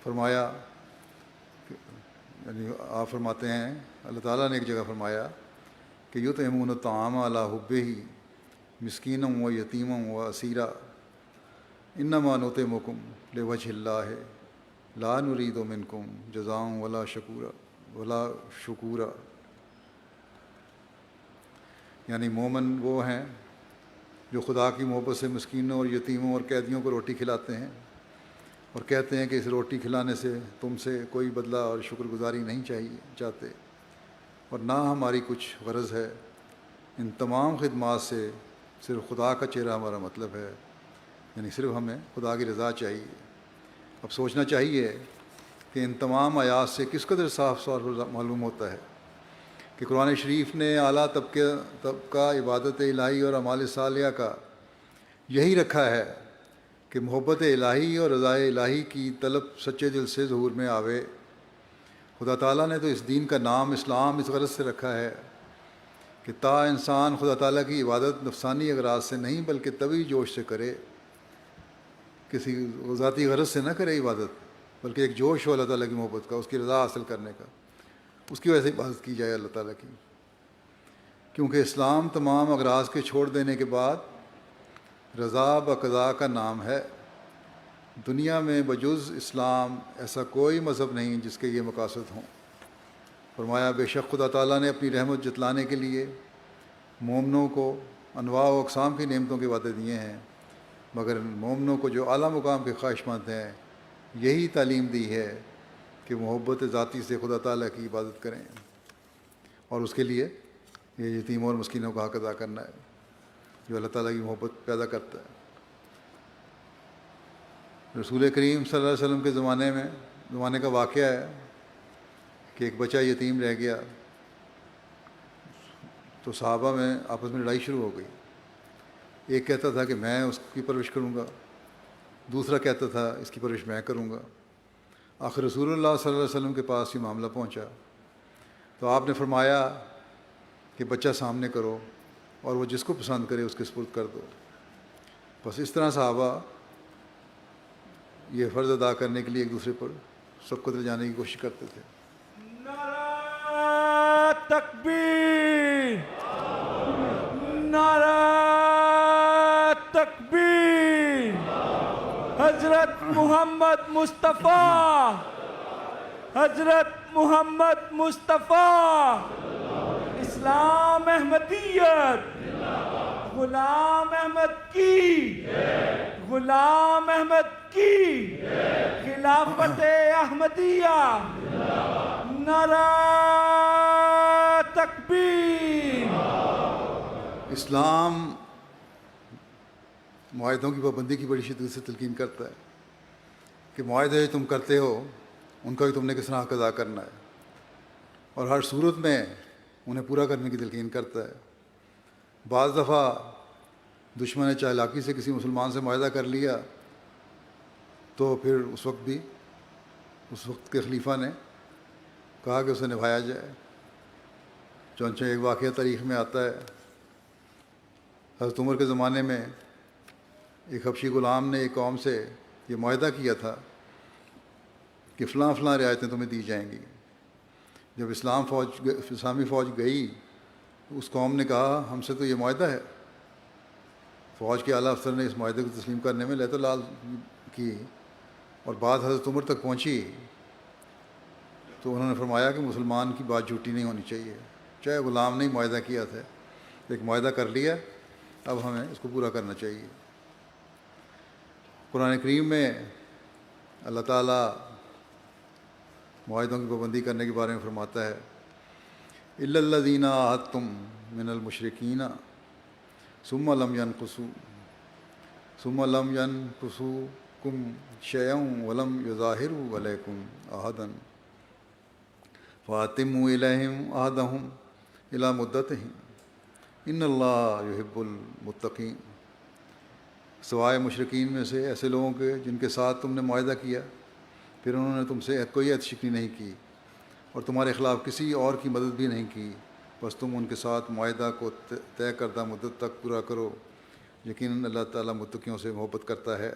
فرمایا، یعنی آپ فرماتے ہیں اللہ تعالیٰ نے ایک جگہ فرمایا کہ یطعمون الطعام علی حبہ مسکینا و یتیما و اسیرا انما نطعمکم لوجہ اللہ لا نرید منکم جزاء ولا شکورا. یعنی مومن وہ ہیں جو خدا کی محبت سے مسکینوں اور یتیموں اور قیدیوں کو روٹی کھلاتے ہیں اور کہتے ہیں کہ اس روٹی کھلانے سے تم سے کوئی بدلہ اور شکر گزاری نہیں چاہتے، اور نہ ہماری کچھ غرض ہے، ان تمام خدمات سے صرف خدا کا چہرہ ہمارا مطلب ہے، یعنی صرف ہمیں خدا کی رضا چاہیے۔ اب سوچنا چاہیے کہ ان تمام آیات سے کس قدر صاف صاف معلوم ہوتا ہے کہ قرآن شریف نے اعلیٰ طبقہ عبادت الہی اور اعمال صالحہ کا یہی رکھا ہے کہ محبت الہی اور رضا الہی کی طلب سچے دل سے ظہور میں آوے۔ خدا تعالیٰ نے تو اس دین کا نام اسلام اس غرض سے رکھا ہے کہ تا انسان خدا تعالیٰ کی عبادت نفسانی اغراض سے نہیں بلکہ طبعی جوش سے کرے، کسی ذاتی غرض سے نہ کرے عبادت، بلکہ ایک جوش ہو اللہ تعالیٰ کی محبت کا، اس کی رضا حاصل کرنے کا، اس کی وجہ سے عبادت کی جائے اللہ تعالیٰ کی۔ کیونکہ اسلام تمام اغراض کے چھوڑ دینے کے بعد رضا بقضاء کا نام ہے۔ دنیا میں بجز اسلام ایسا کوئی مذہب نہیں جس کے یہ مقاصد ہوں۔ فرمایا بے شک خدا تعالیٰ نے اپنی رحمت جتلانے کے لیے مومنوں کو انواع و اقسام کی نعمتوں کے وعدے دیے ہیں، مگر مومنوں کو جو اعلیٰ مقام کے خواہشمند ہیں یہی تعلیم دی ہے کہ محبت ذاتی سے خدا تعالیٰ کی عبادت کریں، اور اس کے لیے یہ یتیموں اور مسکینوں کا حق ادا کرنا ہے جو اللہ تعالیٰ کی محبت پیدا کرتا ہے۔ رسول کریم صلی اللہ علیہ وسلم کے زمانے کا واقعہ ہے کہ ایک بچہ یتیم رہ گیا، تو صحابہ میں آپس میں لڑائی شروع ہو گئی۔ ایک کہتا تھا کہ میں اس کی پرورش کروں گا، دوسرا کہتا تھا اس کی پرورش میں کروں گا۔ آخر رسول اللہ صلی اللہ علیہ وسلم کے پاس یہ معاملہ پہنچا تو آپ نے فرمایا کہ بچہ سامنے کرو اور وہ جس کو پسند کرے اس کے سپرد کر دو۔ بس اس طرح صحابہ یہ فرض ادا کرنے کے لیے ایک دوسرے پر سبقت لے جانے کی کوشش کرتے تھے۔ نعرہ تکبیر، نعرہ تکبیر، حضرت محمد مصطفیٰ، حضرت محمد مصطفیٰ، اسلام احمدیت، غلام احمد کی، غلام احمد کی، خلافت احمدیہ، نعرہ تکبیر۔ اسلام معاہدوں کی پابندی کی بڑی شدت سے تلقین کرتا ہے کہ معاہدے جو تم کرتے ہو ان کا بھی تم نے کس طرح حق ادا کرنا ہے، اور ہر صورت میں انہیں پورا کرنے کی تلقین کرتا ہے۔ بعض دفعہ دشمن نے چالاکی سے کسی مسلمان سے معاہدہ کر لیا تو پھر اس وقت کے خلیفہ نے کہا کہ اسے نبھایا جائے۔ چنانچہ ایک واقعہ تاریخ میں آتا ہے، حضرت عمر کے زمانے میں ایک حبشی غلام نے ایک قوم سے یہ معاہدہ کیا تھا کہ فلاں فلاں رعایتیں تمہیں دی جائیں گی۔ جب اسلامی فوج گئی تو اس قوم نے کہا ہم سے تو یہ معاہدہ ہے۔ فوج کے اعلیٰ افسر نے اس معاہدے کو تسلیم کرنے میں لیت لال کی اور بات حضرت عمر تک پہنچی تو انہوں نے فرمایا کہ مسلمان کی بات جھوٹی نہیں ہونی چاہیے، چاہے غلام نے معاہدہ کیا تھا، ایک معاہدہ کر لیا، اب ہمیں اس کو پورا کرنا چاہیے۔ قرآن کریم میں اللہ تعالیٰ معاہدوں کی پابندی کرنے کے بارے میں فرماتا ہے الا الذین عاہدتم من المشرکین ثم لم ينقصوکم شیئا ولم یظاہروا علیکم احدا فاتموا الیہم عہدہم الی مدتہم ان اللہ یحب المتقین۔ سوائے مشرکین میں سے ایسے لوگوں کے جن کے ساتھ تم نے معاہدہ کیا پھر انہوں نے تم سے کوئی عہد شکنی نہیں کی اور تمہارے خلاف کسی اور کی مدد بھی نہیں کی، بس تم ان کے ساتھ معاہدہ کو طے کردہ مدت تک پورا کرو، یقیناً اللہ تعالیٰ متقیوں سے محبت کرتا ہے۔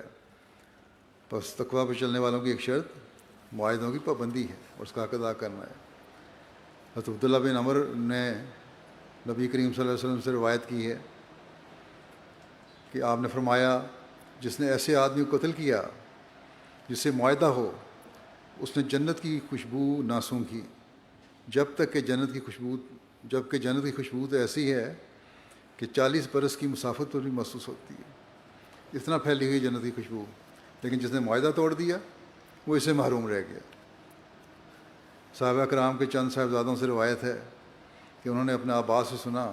بس تقویٰ پہ چلنے والوں کی ایک شرط معاہدوں کی پابندی ہے اور اس کا حق ادا کرنا ہے۔ حضرت عبداللہ بن عمر نے نبی کریم صلی اللہ علیہ وسلم سے روایت کی ہے کہ آپ نے فرمایا جس نے ایسے آدمی کو قتل کیا جس سے معاہدہ ہو اس نے جنت کی خوشبو نہ سونگھی جبکہ جنت کی خوشبو تو ایسی ہے کہ 40 برس کی مسافت پر بھی محسوس ہوتی ہے، اتنا پھیلی ہوئی جنت کی خوشبو، لیکن جس نے معاہدہ توڑ دیا وہ اس سے محروم رہ گیا۔ صحابہ کرام کے چند صاحبزادوں سے روایت ہے کہ انہوں نے اپنے آبا سے سنا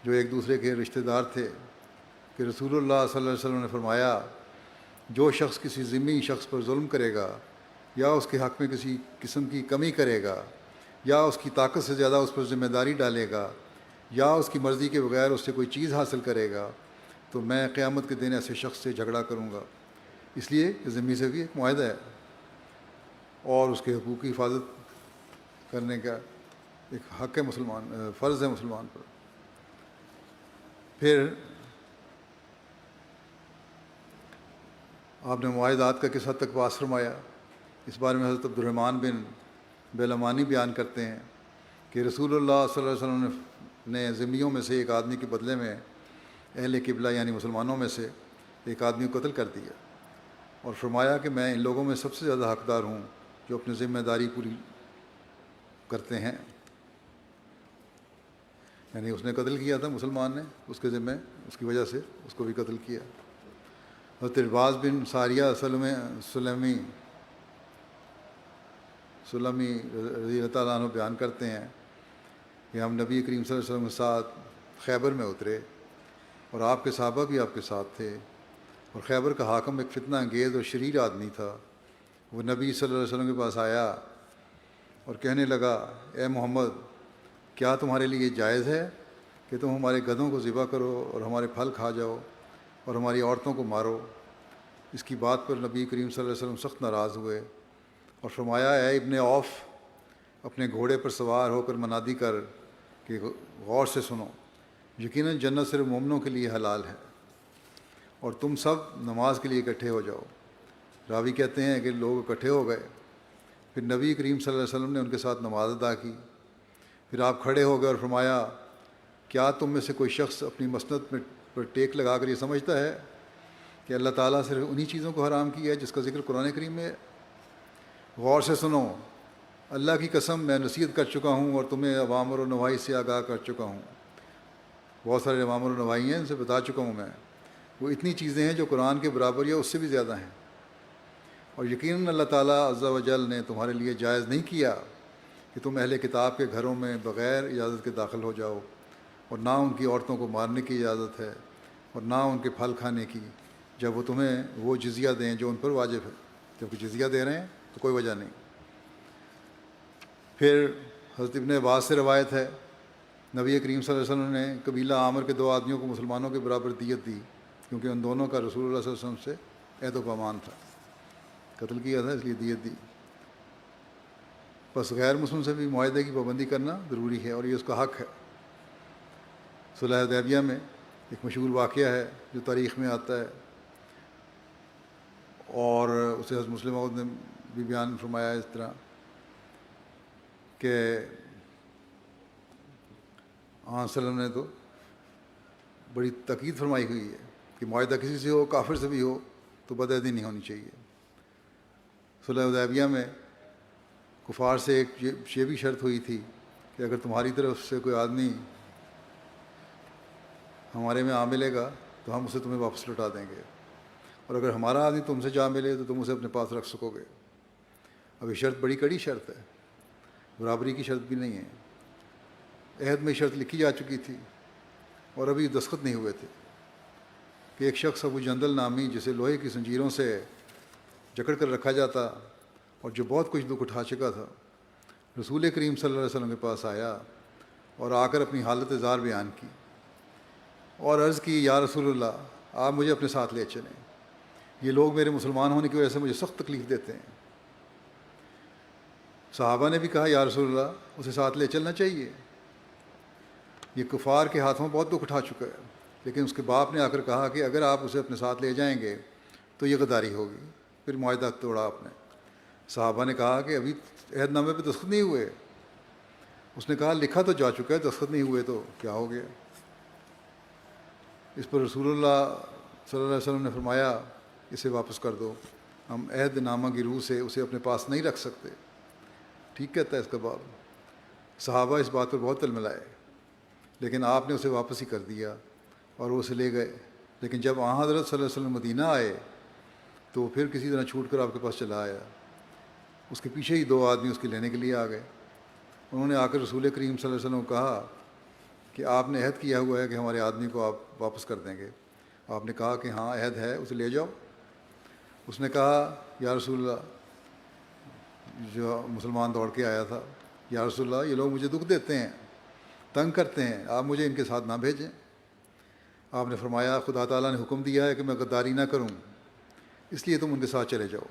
جو ایک دوسرے کے رشتہ دار تھے کہ رسول اللہ صلی اللہ علیہ وسلم نے فرمایا جو شخص کسی ذمہ شخص پر ظلم کرے گا یا اس کے حق میں کسی قسم کی کمی کرے گا یا اس کی طاقت سے زیادہ اس پر ذمہ داری ڈالے گا یا اس کی مرضی کے بغیر اس سے کوئی چیز حاصل کرے گا تو میں قیامت کے دن ایسے شخص سے جھگڑا کروں گا۔ اس لیے کہ ذمہ سے بھی ایک معاہدہ ہے اور اس کے حقوق کی حفاظت کرنے کا ایک حق ہے مسلمان، فرض ہے مسلمان پر۔ پھر آپ نے معاہدات کا کس حد تک پاس فرمایا، اس بارے میں حضرت عبد الرحمن بن بیلمانی بیان کرتے ہیں کہ رسول اللہ صلی اللہ علیہ وسلم نے ذمیوں میں سے ایک آدمی کے بدلے میں اہل قبلہ یعنی مسلمانوں میں سے ایک آدمی کو قتل کر دیا اور فرمایا کہ میں ان لوگوں میں سب سے زیادہ حقدار ہوں جو اپنی ذمہ داری پوری کرتے ہیں۔ یعنی اس نے قتل کیا تھا مسلمان نے، اس کے ذمہ اس کی وجہ سے اس کو بھی قتل کیا۔ حضرت عباس بن ساریہ سلمی رضی اللہ تعالیٰ عنہ بیان کرتے ہیں کہ ہم نبی کریم صلی اللہ علیہ وسلم کے ساتھ خیبر میں اترے اور آپ کے صحابہ بھی آپ کے ساتھ تھے، اور خیبر کا حاکم ایک فتنہ انگیز اور شریر آدمی تھا۔ وہ نبی صلی اللہ علیہ وسلم کے پاس آیا اور کہنے لگا اے محمد کیا تمہارے لیے جائز ہے کہ تم ہمارے گدھوں کو ذبح کرو اور ہمارے پھل کھا جاؤ اور ہماری عورتوں کو مارو؟ اس کی بات پر نبی کریم صلی اللہ علیہ وسلم سخت ناراض ہوئے اور فرمایا اے ابن عوف اپنے گھوڑے پر سوار ہو کر منادی کر کہ غور سے سنو، یقیناً جنت صرف مومنوں کے لیے حلال ہے اور تم سب نماز کے لیے اکٹھے ہو جاؤ۔ راوی کہتے ہیں کہ لوگ اکٹھے ہو گئے، پھر نبی کریم صلی اللہ علیہ وسلم نے ان کے ساتھ نماز ادا کی، پھر آپ کھڑے ہو گئے اور فرمایا کیا تم میں سے کوئی شخص اپنی مسند پر ٹیک لگا کر یہ سمجھتا ہے کہ اللہ تعالیٰ صرف انہی چیزوں کو حرام کیا ہے جس کا ذکر قرآن کریم میں ہے؟ غور سے سنو، اللہ کی قسم میں نصیحت کر چکا ہوں اور تمہیں اوامر و نواہی سے آگاہ کر چکا ہوں۔ بہت سارے اوامر و نواہی ہیں، ان سے بتا چکا ہوں میں، وہ اتنی چیزیں ہیں جو قرآن کے برابر یا اس سے بھی زیادہ ہیں، اور یقیناً اللہ تعالیٰ عز و جل نے تمہارے لیے جائز نہیں کیا کہ تم اہل کتاب کے گھروں میں بغیر اجازت کے داخل ہو جاؤ، اور نہ ان کی عورتوں کو مارنے کی اجازت ہے اور نہ ان کے پھل کھانے کی جب وہ تمہیں وہ جزیہ دیں جو ان پر واجب ہے۔ جب کہ جزیہ دے رہے ہیں تو کوئی وجہ نہیں۔ پھر حضرت ابن عباس سے روایت ہے نبی کریم صلی اللہ علیہ وسلم نے قبیلہ عامر کے 2 آدمیوں کو مسلمانوں کے برابر دیت دی کیونکہ ان دونوں کا رسول اللہ صلی اللہ علیہ وسلم سے عہد و پیمان تھا، قتل کیا تھا اس لیے دیت دی۔ بس غیر مسلم سے بھی معاہدے کی پابندی کرنا ضروری ہے اور یہ اس کا حق ہے۔ صلح حدیبیہ میں ایک مشہور واقعہ ہے جو تاریخ میں آتا ہے اور اسے حضرت مسلم موعود نے بھی بیان فرمایا اس طرح کہ آن وسلم نے تو بڑی تاکید فرمائی ہوئی ہے کہ معاہدہ کسی سے ہو، کافر سے بھی ہو، تو بدعہدی نہیں ہونی چاہیے۔ صلح حدیبیہ میں کفار سے ایک یہ بھی شرط ہوئی تھی کہ اگر تمہاری طرف سے کوئی آدمی ہمارے میں آ ملے گا تو ہم اسے تمہیں واپس لوٹا دیں گے، اور اگر ہمارا آدمی تم سے جا ملے تو تم اسے اپنے پاس رکھ سکو گے۔ اب یہ شرط بڑی کڑی شرط ہے، برابری کی شرط بھی نہیں ہے۔ عہد میں شرط لکھی جا چکی تھی اور ابھی دستخط نہیں ہوئے تھے کہ ایک شخص ابو جندل نامی جسے لوہے کی زنجیروں سے جکڑ کر رکھا جاتا اور جو بہت کچھ دکھ اٹھا چکا تھا، رسول کریم صلی اللہ علیہ وسلم کے پاس آیا اور آ کر اپنی حالت زار بیان کی اور عرض کی یا رسول اللہ آپ مجھے اپنے ساتھ لے چلیں، یہ لوگ میرے مسلمان ہونے کی وجہ سے مجھے سخت تکلیف دیتے ہیں۔ صحابہ نے بھی کہا یا رسول اللہ اسے ساتھ لے چلنا چاہیے، یہ کفار کے ہاتھوں بہت دکھ اٹھا چکا ہے، لیکن اس کے باپ نے آ کر کہا کہ اگر آپ اسے اپنے ساتھ لے جائیں گے تو یہ غداری ہوگی۔ پھر معاہدہ توڑا آپ نے۔ صحابہ نے کہا کہ ابھی عہد نامے پہ دستخط نہیں ہوئے۔ اس نے کہا لکھا تو جا چکا ہے، دستخط نہیں ہوئے تو کیا ہو گیا؟ اس پر رسول اللہ صلی اللہ علیہ وسلم نے فرمایا اسے واپس کر دو، ہم عہد نامہ کی روح سے اسے اپنے پاس نہیں رکھ سکتے۔ ٹھیک کہتا ہے اس کا باب۔ صحابہ اس بات پر بہت تلملائے، لیکن آپ نے اسے واپس ہی کر دیا اور وہ اسے لے گئے۔ لیکن جب حضرت صلی اللہ علیہ وسلم مدینہ آئے تو پھر کسی طرح چھوٹ کر آپ کے پاس چلا آیا. اس کے پیچھے ہی 2 آدمی اس کے لینے کے لیے آ گئے. انہوں نے آ کر رسول کریم صلی اللہ علیہ وسلم کو کہا کہ آپ نے عہد کیا ہوا ہے کہ ہمارے آدمی کو آپ واپس کر دیں گے. آپ نے کہا کہ ہاں عہد ہے, اسے لے جاؤ. اس نے کہا یا رسول اللہ, جو مسلمان دوڑ کے آیا تھا, یا رسول اللہ یہ لوگ مجھے دکھ دیتے ہیں, تنگ کرتے ہیں, آپ مجھے ان کے ساتھ نہ بھیجیں. آپ نے فرمایا خدا تعالیٰ نے حکم دیا ہے کہ میں غداری نہ کروں, اس لیے تم ان کے ساتھ چلے جاؤ.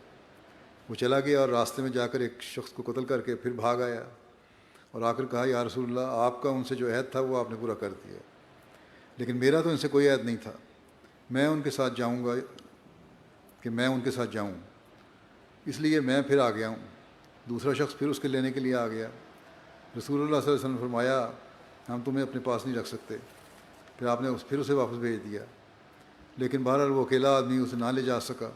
وہ چلا گیا اور راستے میں جا کر ایک شخص کو قتل کر کے پھر بھاگ آیا اور آ کر کہا یا رسول اللہ آپ کا ان سے جو عہد تھا وہ آپ نے پورا کر دیا, لیکن میرا تو ان سے کوئی عہد نہیں تھا, میں ان کے ساتھ جاؤں گا کہ میں ان کے ساتھ جاؤں, اس لیے میں پھر آ گیا ہوں. دوسرا شخص پھر اس کے لینے کے لیے آ گیا. رسول اللہ صلی اللہ علیہ وسلم نے فرمایا ہم تمہیں اپنے پاس نہیں رکھ سکتے. پھر آپ نے پھر اسے واپس بھیج دیا, لیکن بہرحال وہ اکیلا آدمی اسے نہ لے جا سکا,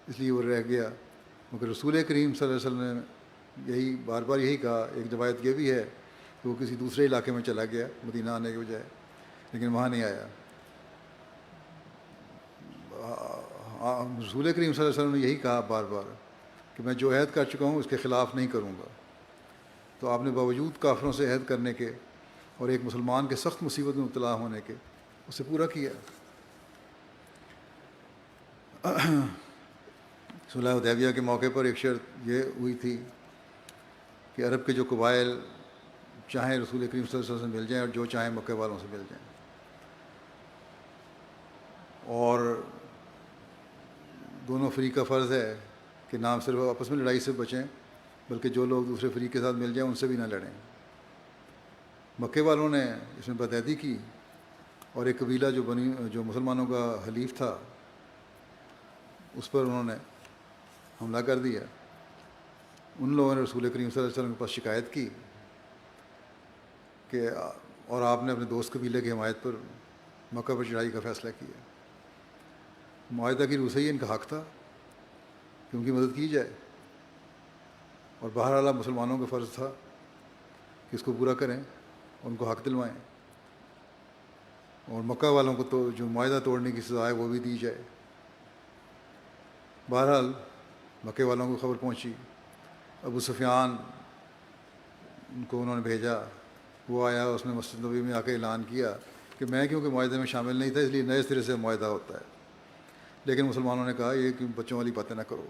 اس لیے وہ رہ گیا. مگر رسول کریم صلی اللہ علیہ وسلم نے یہی بار بار یہی کہا. ایک روایت یہ بھی ہے کہ وہ کسی دوسرے علاقے میں چلا گیا مدینہ آنے کے بجائے, لیکن وہاں نہیں آیا. رسول کریم صلی اللہ علیہ وسلم نے یہی کہا بار بار کہ میں جو عہد کر چکا ہوں اس کے خلاف نہیں کروں گا. تو آپ نے باوجود کافروں سے عہد کرنے کے اور ایک مسلمان کے سخت مصیبت میں مبتلا ہونے کے اسے پورا کیا. صلح حدیبیہ کے موقع پر ایک شرط یہ ہوئی تھی کہ عرب کے جو قبائل چاہیں رسول کریم صلی اللہ علیہ وسلم سے مل جائیں اور جو چاہیں مکہ والوں سے مل جائیں, اور دونوں فریق کا فرض ہے کہ نہ صرف آپس میں لڑائی سے بچیں بلکہ جو لوگ دوسرے فریق کے ساتھ مل جائیں ان سے بھی نہ لڑیں. مکے والوں نے اس میں بدعہدی کی اور ایک قبیلہ جو مسلمانوں کا حلیف تھا اس پر انہوں نے حملہ کر دیا. ان لوگوں نے رسول کریم صلی اللہ علیہ وسلم کے پاس شکایت کی کہ اور آپ نے اپنے دوست قبیلے کی حمایت پر مکہ پر چڑھائی کا فیصلہ کیا. معاہدہ کی روح سے ہی ان کا حق تھا کہ ان کی مدد کی جائے, اور بہرحال مسلمانوں کا فرض تھا کہ اس کو پورا کریں, ان کو حق دلوائیں, اور مکہ والوں کو تو جو معاہدہ توڑنے کی سزا ہے وہ بھی دی جائے. بہرحال مکے والوں کو خبر پہنچی. ابو سفیان ان کو انہوں نے بھیجا, وہ آیا, اس نے مسجد نبوی میں آ کے اعلان کیا کہ میں کیونکہ معاہدے میں شامل نہیں تھا اس لیے نئے سرے سے معاہدہ ہوتا ہے. لیکن مسلمانوں نے کہا یہ کہ بچوں والی باتیں نہ کرو,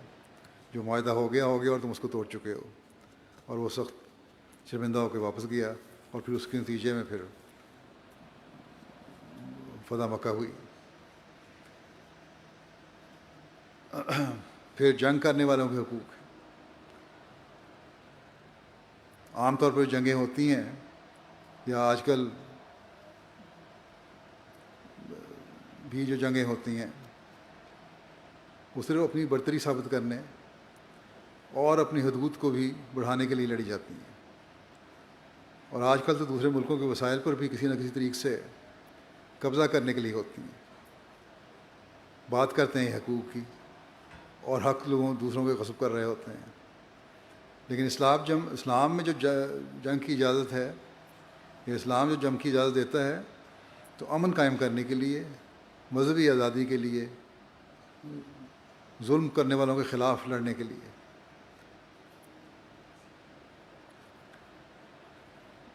جو معاہدہ ہو گیا اور تم اس کو توڑ چکے ہو. اور وہ سخت شرمندہ ہو کے واپس گیا, اور پھر اس کے نتیجے میں پھر فتح مکہ ہوئی. پھر جنگ کرنے والوں کے حقوق. عام طور پر جنگیں ہوتی ہیں یا آج کل بھی جو جنگیں ہوتی ہیں وہ صرف اپنی برتری ثابت کرنے اور اپنی حدود کو بھی بڑھانے کے لیے لڑی جاتی ہیں. اور آج کل تو دوسرے ملکوں کے وسائل پر بھی کسی نہ کسی طریقے سے قبضہ کرنے کے لیے ہوتی ہیں. بات کرتے ہیں حقوق کی اور حق لوگوں دوسروں کے غصب کر رہے ہوتے ہیں. لیکن اسلام میں جو جنگ کی اجازت ہے, یا اسلام جو جنگ کی اجازت دیتا ہے تو امن قائم کرنے کے لیے, مذہبی آزادی کے لیے, ظلم کرنے والوں کے خلاف لڑنے کے لیے.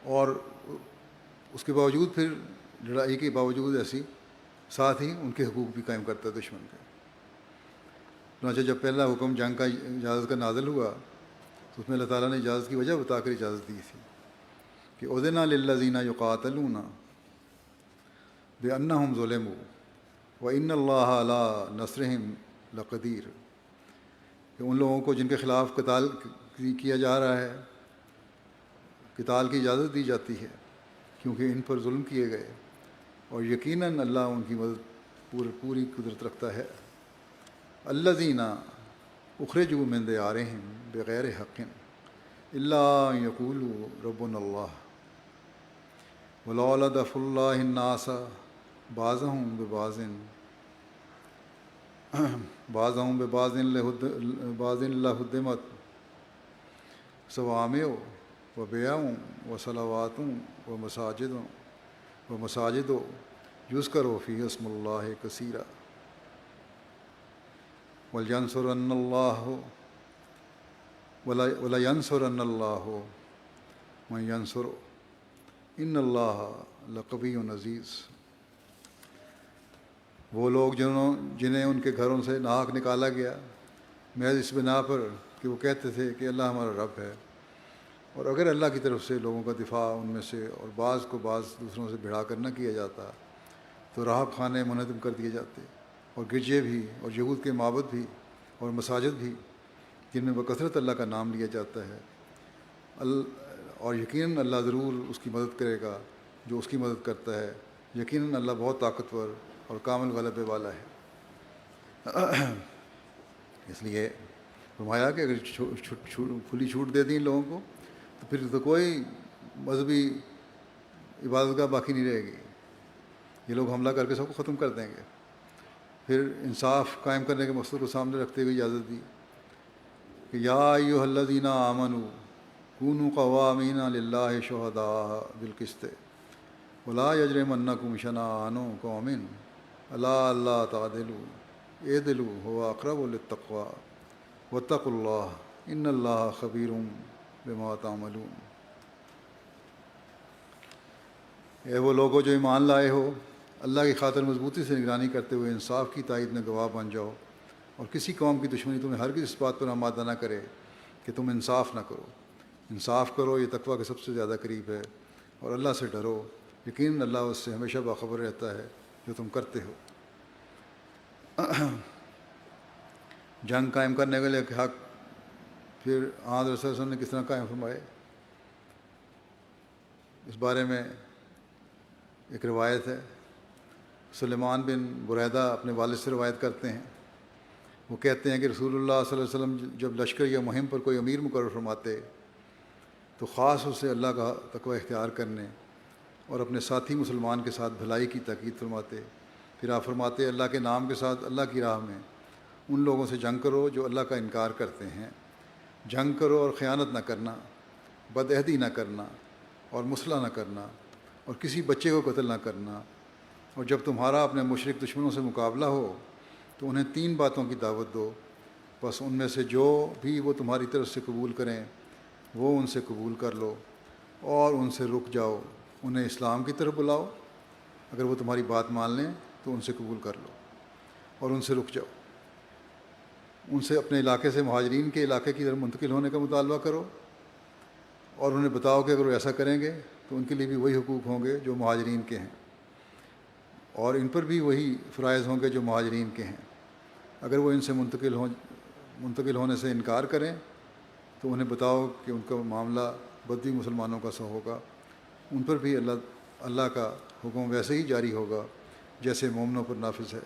اور اس کے باوجود پھر لڑائی کے باوجود ایسی ساتھ ہی ان کے حقوق بھی قائم کرتا ہے دشمن کے. چنانچہ جب پہلا حکم جنگ کا اجازت کا نازل ہوا تو اس میں اللہ تعالیٰ نے اجازت کی وجہ بتا کر اجازت دی تھی کہ اذن للذین یقاتلون بأنہم ظلموا وإن اللہ علی نصرہم لقدیر. کہ ان لوگوں کو جن کے خلاف قتال کیا جا رہا ہے, قتال کی اجازت دی جاتی ہے کیونکہ ان پر ظلم کیے گئے, اور یقیناً اللہ ان کی مدد پوری قدرت رکھتا ہے. الذین اخرجوا من دیارہم بغیر حق الا ان یقولوا ربنا اللہ ولولا دفع اللہ الناس بعضهم ببعض لہدمت صوامع وبیع وصلوات ومساجد یذکر فیہا اسم اللہ کثیرا وَلْيَنْصُرَنَّ اللَّهُ وَلَيَنْصُرَنَّ اللَّهُ مَن يَنْصُرُهُ إِنَّ اللَّهَ لَقَوِيٌّ عَزِيزٌ۔ وہ لوگ جنہیں ان کے گھروں سے ناحق نکالا گیا محض اس بنا پر کہ وہ کہتے تھے کہ اللہ ہمارا رب ہے، اور اگر اللہ کی طرف سے لوگوں کا دفاع ان میں سے اور بعض کو بعض دوسروں سے بھڑا کر نہ کیا جاتا تو راہب خانے منہدم کر دیے جاتے، اور گرجے بھی اور یہود کے معبد بھی اور مساجد بھی جن میں بکثرت اللہ کا نام لیا جاتا ہے، اور یقیناً اللہ ضرور اس کی مدد کرے گا جو اس کی مدد کرتا ہے، یقیناً اللہ بہت طاقتور اور کامل غلبے والا ہے۔ اس لیے فرمایا کہ اگر کھلی چھوٹ دے دیں لوگوں کو تو پھر تو کوئی مذہبی عبادت گاہ باقی نہیں رہے گی، یہ لوگ حملہ کر کے سب کو ختم کر دیں گے۔ پھر انصاف قائم کرنے کے مقصد کو سامنے رکھتے ہوئے اجازت دی کہ یا ایھا الذین آمنوا کونوا قوامین للہ شہداء بالقسط ولا یجرمنکم شنآن قوم علی الا تعدلوا اعدلوا هو اقرب للتقوی واتقوا اللہ ان اللہ خبیر بما تعملون۔ اے وہ لوگوں جو ایمان لائے ہو، اللہ کی خاطر مضبوطی سے نگرانی کرتے ہوئے انصاف کی تائید میں گواہ بن جاؤ، اور کسی قوم کی دشمنی تمہیں ہرگز اس بات پر آمادہ نہ کرے کہ تم انصاف نہ کرو۔ انصاف کرو، یہ تقوی کے سب سے زیادہ قریب ہے، اور اللہ سے ڈرو، یقیناً اللہ اس سے ہمیشہ باخبر رہتا ہے جو تم کرتے ہو۔ جنگ قائم کرنے کے لیے حق پھر آن رسول اللہ نے کس طرح قائم فرمائے، اس بارے میں ایک روایت ہے۔ سلیمان بن بریدہ اپنے والد سے روایت کرتے ہیں، وہ کہتے ہیں کہ رسول اللہ صلی اللہ علیہ وسلم جب لشکر یا مہم پر کوئی امیر مقرر فرماتے تو خاص اسے اللہ کا تقوی اختیار کرنے اور اپنے ساتھی مسلمان کے ساتھ بھلائی کی تاکید فرماتے۔ پھر آپ فرماتے اللہ کے نام کے ساتھ اللہ کی راہ میں ان لوگوں سے جنگ کرو جو اللہ کا انکار کرتے ہیں، جنگ کرو اور خیانت نہ کرنا، بد عہدی نہ کرنا اور مسلح نہ کرنا، اور کسی بچے کو قتل نہ کرنا، اور جب تمہارا اپنے مشرک دشمنوں سے مقابلہ ہو تو انہیں 3 باتوں کی دعوت دو، بس ان میں سے جو بھی وہ تمہاری طرف سے قبول کریں وہ ان سے قبول کر لو اور ان سے رک جاؤ، انہیں اسلام کی طرف بلاؤ، اگر وہ تمہاری بات مان لیں تو ان سے قبول کر لو اور ان سے رک جاؤ، ان سے اپنے علاقے سے مہاجرین کے علاقے کی طرف منتقل ہونے کا مطالبہ کرو، اور انہیں بتاؤ کہ اگر وہ ایسا کریں گے تو ان کے لیے بھی وہی حقوق ہوں گے جو مہاجرین کے ہیں، اور ان پر بھی وہی فرائض ہوں گے جو مہاجرین کے ہیں۔ اگر وہ ان سے منتقل ہونے سے انکار کریں تو انہیں بتاؤ کہ ان کا معاملہ بدوی مسلمانوں کا سا ہوگا، ان پر بھی اللہ کا حکم ویسے ہی جاری ہوگا جیسے مومنوں پر نافذ ہے،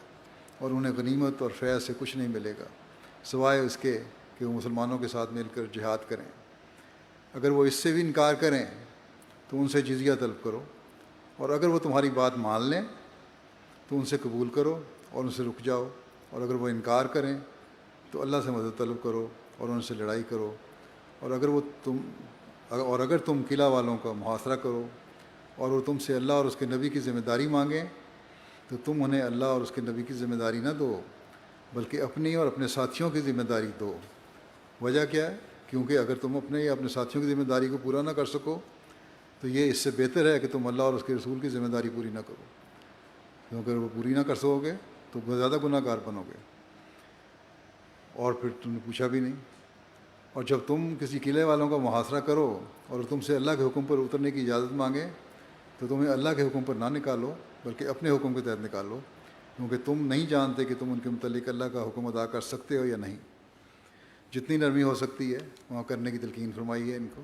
اور انہیں غنیمت اور فیض سے کچھ نہیں ملے گا سوائے اس کے کہ وہ مسلمانوں کے ساتھ مل کر جہاد کریں۔ اگر وہ اس سے بھی انکار کریں تو ان سے جزیہ طلب کرو، اور اگر وہ تمہاری بات مان لیں تو ان سے قبول کرو اور ان سے رک جاؤ، اور اگر وہ انکار کریں تو اللہ سے مدد طلب کرو اور ان سے لڑائی کرو، اور اگر تم قلعہ والوں کا محاصرہ کرو اور وہ تم سے اللہ اور اس کے نبی کی ذمہ داری مانگیں تو تم انہیں اللہ اور اس کے نبی کی ذمہ داری نہ دو بلکہ اپنی اور اپنے ساتھیوں کی ذمہ داری دو۔ وجہ کیا ہے؟ کیونکہ اگر تم اپنے یا اپنے ساتھیوں کی ذمہ داری کو پورا نہ کر سکو تو یہ اس سے بہتر ہے کہ تم اللہ اور اس کے رسول کی ذمہ داری پوری نہ کرو، کیونکہ وہ پوری نہ کر سکو گے تو بہت زیادہ گناہ گار بنو گے، اور پھر تم نے پوچھا بھی نہیں۔ اور جب تم کسی قلعے والوں کا محاصرہ کرو اور تم سے اللہ کے حکم پر اترنے کی اجازت مانگے تو تمہیں اللہ کے حکم پر نہ نکالو بلکہ اپنے حکم کے تحت نکالو، کیونکہ تم نہیں جانتے کہ تم ان کے متعلق اللہ کا حکم ادا کر سکتے ہو یا نہیں۔ جتنی نرمی ہو سکتی ہے وہاں کرنے کی تلقین فرمائی ہے ان کو۔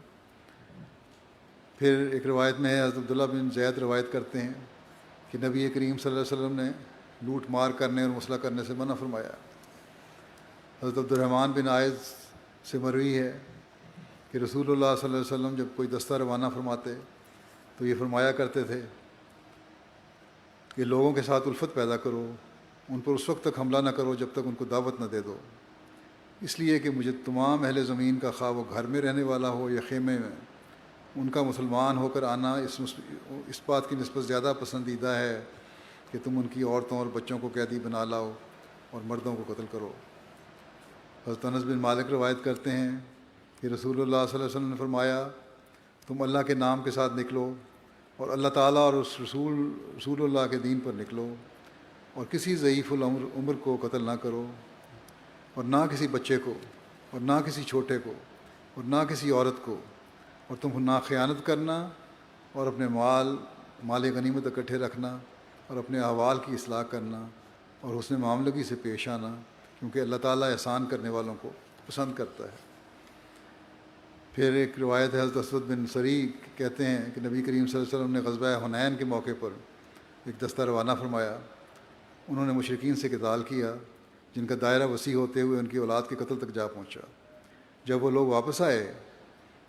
پھر ایک روایت میں ہے، حضرت عبداللہ بن زید روایت کرتے ہیں کہ نبی کریم صلی اللہ علیہ وسلم نے لوٹ مار کرنے اور مسئلہ کرنے سے منع فرمایا۔ حضرت عبد الرحمن بن عائض سے مروی ہے کہ رسول اللہ صلی اللہ علیہ وسلم جب کوئی دستہ روانہ فرماتے تو یہ فرمایا کرتے تھے کہ لوگوں کے ساتھ الفت پیدا کرو، ان پر اس وقت تک حملہ نہ کرو جب تک ان کو دعوت نہ دے دو، اس لیے کہ مجھے تمام اہل زمین کا خواہ وہ گھر میں رہنے والا ہو یا خیمے میں، ان کا مسلمان ہو کر آنا اس بات کی نسبت زیادہ پسندیدہ ہے کہ تم ان کی عورتوں اور بچوں کو قیدی بنا لاؤ اور مردوں کو قتل کرو۔ حضرت انس بن مالک روایت کرتے ہیں کہ رسول اللہ صلی اللہ علیہ وسلم نے فرمایا تم اللہ کے نام کے ساتھ نکلو اور اللہ تعالیٰ اور اس رسول اللہ کے دین پر نکلو اور کسی ضعیف العمر کو قتل نہ کرو اور نہ کسی بچے کو اور نہ کسی چھوٹے کو اور نہ کسی عورت کو اور تم نہ خیانت کرنا اور اپنے مال غنیمت اکٹھے رکھنا اور اپنے احوال کی اصلاح کرنا اور حسن معاملگی سے پیش آنا کیونکہ اللہ تعالیٰ احسان کرنے والوں کو پسند کرتا ہے۔ پھر ایک روایت ہے حضرت اسود بن سری کہتے ہیں کہ نبی کریم صلی اللہ علیہ وسلم نے غزوہ حنین کے موقع پر ایک دستہ روانہ فرمایا۔ انہوں نے مشرکین سے قتال کیا جن کا دائرہ وسیع ہوتے ہوئے ان کی اولاد کے قتل تک جا پہنچا۔ جب وہ لوگ واپس آئے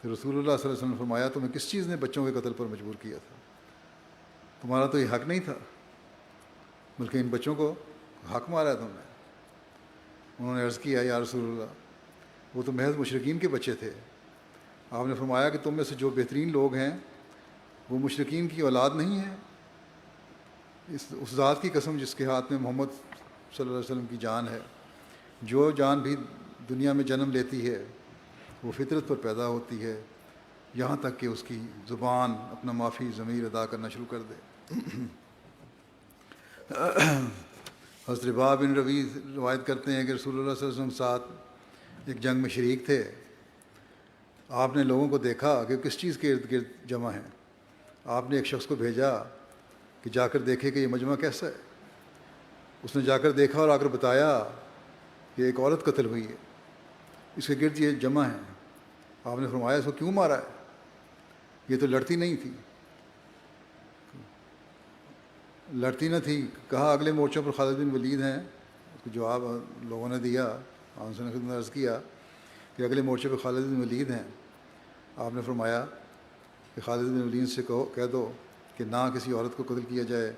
تو رسول اللہ صلی اللہ علیہ وسلم نے فرمایا تمہیں کس چیز نے بچوں کے قتل پر مجبور کیا تھا؟ تمہارا تو یہ حق نہیں تھا بلکہ ان بچوں کو حق مارا ہے تم نے۔ انہوں نے عرض کیا یا رسول اللہ وہ تو محض مشرکین کے بچے تھے۔ آپ نے فرمایا کہ تم میں سے جو بہترین لوگ ہیں وہ مشرکین کی اولاد نہیں ہیں۔ اس ذات کی قسم جس کے ہاتھ میں محمد صلی اللہ علیہ وسلم کی جان ہے، جو جان بھی دنیا میں جنم لیتی ہے وہ فطرت پر پیدا ہوتی ہے یہاں تک کہ اس کی زبان اپنا معافی ضمیر ادا کرنا شروع کر دے۔ حضرت رباح بن ربیع روایت کرتے ہیں کہ رسول اللہ صلی اللہ علیہ وسلم ساتھ ایک جنگ میں شریک تھے۔ آپ نے لوگوں کو دیکھا کہ کس چیز کے ارد گرد جمع ہیں۔ آپ نے ایک شخص کو بھیجا کہ جا کر دیکھے کہ یہ مجمع کیسا ہے۔ اس نے جا کر دیکھا اور آ کر بتایا کہ ایک عورت قتل ہوئی ہے، اس کے گرد یہ جمع ہیں۔ آپ نے فرمایا اس کو کیوں مارا ہے؟ یہ تو لڑتی نہیں تھی۔ لڑتی نہ تھی، کہا اگلے مورچوں پر خالد بن ولید ہیں۔ اس کو جواب لوگوں نے دیا، آپ نے خدمت عرض کیا کہ اگلے مورچے پہ خالد بن ولید ہیں۔ آپ نے فرمایا کہ خالد بن ولید سے کہہ دو کہ نہ کسی عورت کو قتل کیا جائے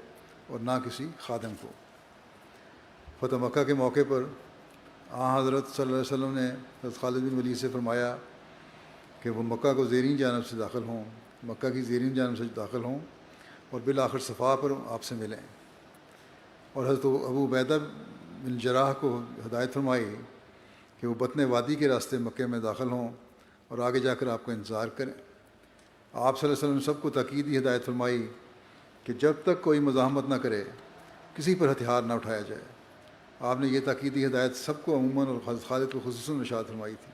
اور نہ کسی خادم کو۔ فتح مکہ کے موقع پر حضرت صلی اللہ علیہ وسلم نے حضرت خالد بن ولید سے فرمایا کہ وہ مکہ کو زیرین جانب سے داخل ہوں، مکہ کی زیرین جانب سے داخل ہوں اور بالآخر صفا پر آپ سے ملیں۔ اور حضرت ابو عبیدہ بن جراح کو ہدایت فرمائی کہ وہ بطن وادی کے راستے مکے میں داخل ہوں اور آگے جا کر آپ کا انتظار کریں۔ آپ صلی اللہ علیہ وسلم نے سب کو تاکیدی ہدایت فرمائی کہ جب تک کوئی مزاحمت نہ کرے کسی پر ہتھیار نہ اٹھایا جائے۔ آپ نے یہ تاکیدی ہدایت سب کو عموماً اور حضرت خالد کو خصوصاً ارشاد فرمائی تھی۔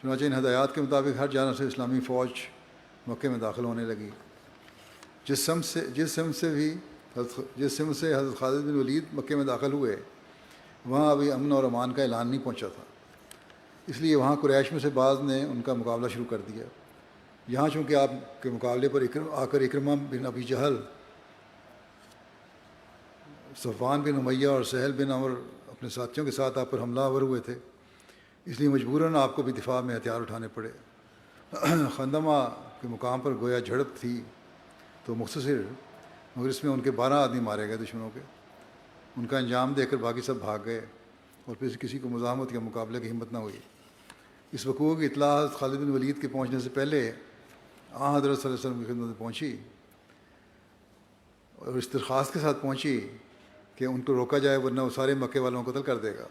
چنانچہ ان ہدایات کے مطابق ہر جانب سے اسلامی فوج مکے میں داخل ہونے لگی۔ جس سمت سے حضرت خالد بن ولید مکے میں داخل ہوئے وہاں ابھی امن اور امان کا اعلان نہیں پہنچا تھا، اس لیے وہاں قریش میں سے بعض نے ان کا مقابلہ شروع کر دیا۔ یہاں چونکہ آپ کے مقابلے پر آ کر اکرمہ بن ابی جہل، صفوان بن امیہ اور سہل بن عمر اپنے ساتھیوں کے ساتھ آپ پر حملہ آور ہوئے تھے، اس لیے مجبوراً آپ کو بھی دفاع میں ہتھیار اٹھانے پڑے۔ خندمہ کے مقام پر گویا جھڑپ تھی تو مختصر، مگر اس میں ان کے 12 آدمی مارے گئے دشمنوں کے۔ ان کا انجام دیکھ کر باقی سب بھاگ گئے اور پھر کسی کو مزاحمت یا مقابلے کی ہمت نہ ہوئی۔ اس وقوع کی اطلاع حضرت خالد بن ولید کے پہنچنے سے پہلے حضرت صلی اللہ علیہ وسلم کی خدمت میں پہنچی اور اس درخواست کے ساتھ پہنچی کہ ان کو روکا جائے ورنہ وہ سارے مکے والوں کو قتل کر دے گا۔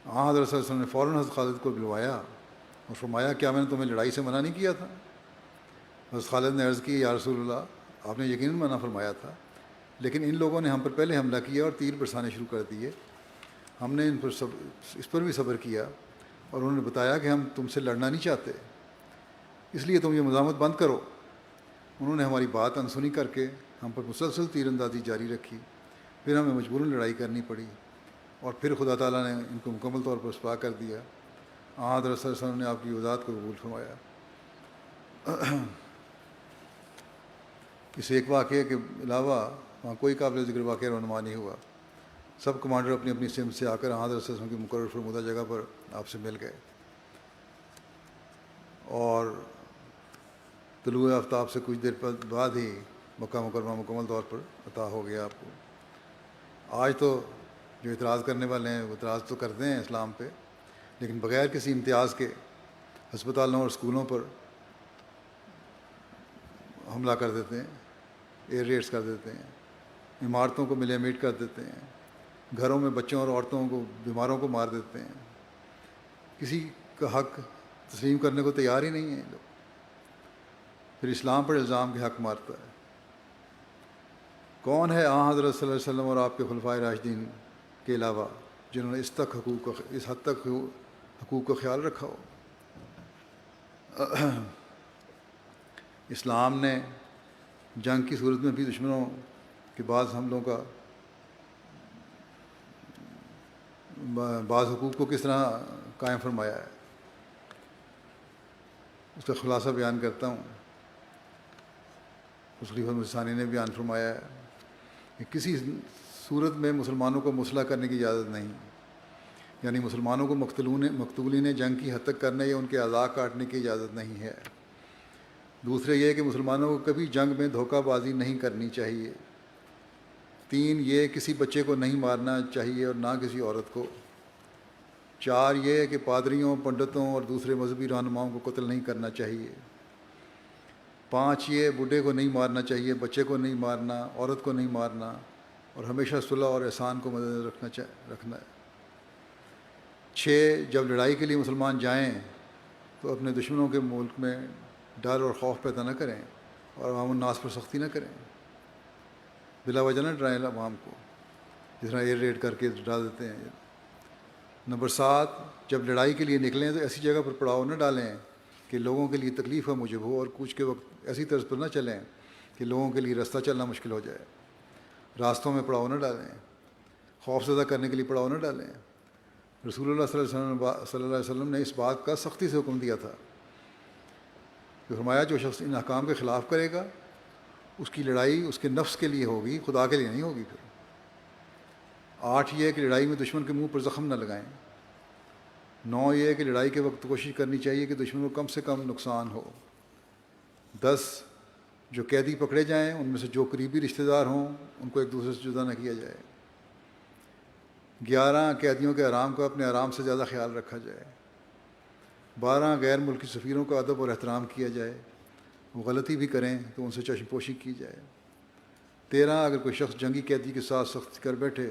حضرت صلی اللہ علیہ وسلم نے فوراً حضرت خالد کو بلوایا اور فرمایا کیا میں نے تمہیں لڑائی سے منع نہیں کیا تھا؟ حضرت خالد نے عرض کی یا رسول اللہ آپ نے یقیناً منع فرمایا تھا، لیکن ان لوگوں نے ہم پر پہلے حملہ کیا اور تیر برسانے شروع کر دیے۔ ہم نے اس پر بھی صبر کیا اور انہوں نے بتایا کہ ہم تم سے لڑنا نہیں چاہتے، اس لیے تم یہ مزاحمت بند کرو۔ انہوں نے ہماری بات انسنی کر کے ہم پر مسلسل تیر اندازی جاری رکھی، پھر ہمیں مجبوراً لڑائی کرنی پڑی اور پھر خدا تعالیٰ نے ان کو مکمل طور پر رسوا کر دیا۔ حضرت صلی اللہ علیہ وسلم نے آپ کی وضاحت کو قبول فرمایا۔ اس ایک واقعے کے علاوہ وہاں کوئی قابل ذکر واقعہ رونما نہیں ہوا۔ سب کمانڈر اپنی اپنی سمت سے آ کر حضرت صلی اللہ علیہ وسلم کی مقرر فرمودہ جگہ پر آپ سے مل گئے اور طلوع آفتاب سے کچھ دیر بعد ہی مکہ مکرمہ مکمل طور پر عطا ہو گیا آپ کو۔ آج تو جو اعتراض کرنے والے ہیں وہ اعتراض تو کرتے ہیں اسلام پہ، لیکن بغیر کسی امتیاز کے ہسپتالوں اور اسکولوں پر حملہ کر دیتے ہیں، ایئر ریڈز کر دیتے ہیں، عمارتوں کو ملیمیٹ کر دیتے ہیں، گھروں میں بچوں اور عورتوں کو بیماروں کو مار دیتے ہیں۔ کسی کا حق تسلیم کرنے کو تیار ہی نہیں ہیں یہ لوگ. پھر اسلام پر الزام کے حق مارتا ہے. کون ہے آن حضرت صلی اللہ علیہ وسلم اور آپ کے خلفائے راشدین کے علاوہ جنہوں نے اس حد تک حقوق کا خیال رکھا ہو؟ اسلام نے جنگ کی صورت میں بھی دشمنوں کے بعض حملوں کا بعض حقوق کو کس طرح قائم فرمایا ہے، اس کا خلاصہ بیان کرتا ہوں. خلیفہ مسیح ثانی نے بیان فرمایا ہے کہ کسی صورت میں مسلمانوں کو مسلح کرنے کی اجازت نہیں، یعنی مسلمانوں کو مقتولین جنگ کی حد تک کرنے یا ان کے اعضاء کاٹنے کی اجازت نہیں ہے. دوسرے یہ کہ مسلمانوں کو کبھی جنگ میں دھوکہ بازی نہیں کرنی چاہیے. 3 یہ کسی بچے کو نہیں مارنا چاہیے اور نہ کسی عورت کو. 4 یہ کہ پادریوں، پنڈتوں اور دوسرے مذہبی رہنماؤں کو قتل نہیں کرنا چاہیے. 5 یہ بوڑھے کو نہیں مارنا چاہیے، بچے کو نہیں مارنا، عورت کو نہیں مارنا، اور ہمیشہ صلح اور احسان کو مدنظر رکھنا ہے. 6 جب لڑائی کے لیے مسلمان جائیں تو اپنے دشمنوں کے ملک میں ڈر اور خوف پیدا نہ کریں اور عوام الناس پر سختی نہ کریں. بلا وجہ نہ ڈرائیں عوام کو، جس طرح ایئر ریڈ کر کے ڈرا دیتے ہیں. نمبر 7 جب لڑائی کے لیے نکلیں تو ایسی جگہ پر پڑاؤ نہ ڈالیں کہ لوگوں کے لیے تکلیف کا موجب ہو، اور کوچ کے وقت ایسی طرز پر نہ چلیں کہ لوگوں کے لیے رستہ چلنا مشکل ہو جائے. راستوں میں پڑاؤ نہ ڈالیں، خوف زدہ کرنے کے لیے پڑاؤ نہ ڈالیں. رسول اللہ صلی اللہ علیہ وسلم نے اس بات کا سختی سے حکم دیا تھا کہ فرمایا جو شخص ان احکام کے خلاف کرے گا اس کی لڑائی اس کے نفس کے لیے ہوگی، خدا کے لیے نہیں ہوگی. پھر 8 یہ کہ لڑائی میں دشمن کے منہ پر زخم نہ لگائیں. 9 یہ کہ لڑائی کے وقت کوشش کرنی چاہیے کہ دشمن کو کم سے کم نقصان ہو. 10 جو قیدی پکڑے جائیں ان میں سے جو قریبی رشتہ دار ہوں ان کو ایک دوسرے سے جدا نہ کیا جائے. 11 قیدیوں کے آرام کا اپنے آرام سے زیادہ خیال رکھا جائے. 12 غیر ملکی سفیروں کا ادب اور احترام کیا جائے، وہ غلطی بھی کریں تو ان سے چشم پوشی کی جائے. 13 اگر کوئی شخص جنگی قیدی کے ساتھ سختی کر بیٹھے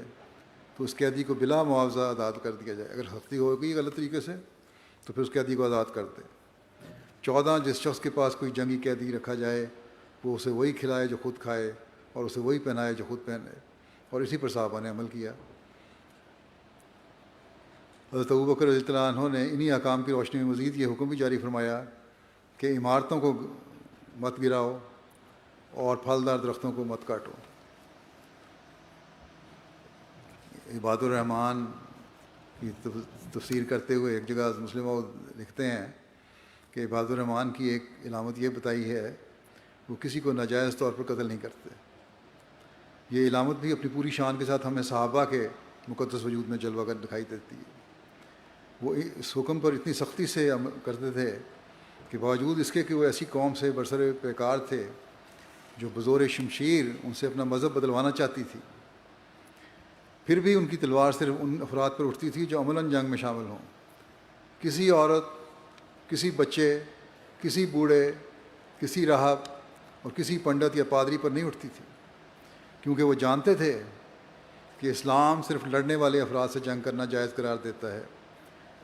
تو اس قیدی کو بلا معاوضہ آزاد کر دیا جائے. اگر سختی ہو گئی غلط طریقے سے تو پھر اس قیدی کو آزاد کر دے. 14 جس شخص کے پاس کوئی جنگی قیدی رکھا جائے وہ اسے وہی کھلائے جو خود کھائے اور اسے وہی پہنائے جو خود پہنے، اور اسی پر صحابہ نے عمل کیا. حضرت ابوبکر رضی اللہ عنہ نے انہی احکام کی روشنی میں مزید یہ حکم بھی جاری فرمایا کہ عمارتوں کو مت گراؤ اور پھلدار درختوں کو مت کاٹو. عباد الرحمن کی تفسیر کرتے ہوئے ایک جگہ مسلم لکھتے ہیں کہ عباد الرحمن کی ایک علامت یہ بتائی ہے وہ کسی کو ناجائز طور پر قتل نہیں کرتے. یہ علامت بھی اپنی پوری شان کے ساتھ ہمیں صحابہ کے مقدس وجود میں جلوہ گر دکھائی دیتی ہے. وہ اس حکم پر اتنی سختی سے عمل کرتے تھے کہ باوجود اس کے کہ وہ ایسی قوم سے برسر پیکار تھے جو بزور شمشیر ان سے اپنا مذہب بدلوانا چاہتی تھی، پھر بھی ان کی تلوار صرف ان افراد پر اٹھتی تھی جو عملاً جنگ میں شامل ہوں. کسی عورت، کسی بچے، کسی بوڑھے، کسی راہب اور کسی پنڈت یا پادری پر نہیں اٹھتی تھی، کیونکہ وہ جانتے تھے کہ اسلام صرف لڑنے والے افراد سے جنگ کرنا جائز قرار دیتا ہے.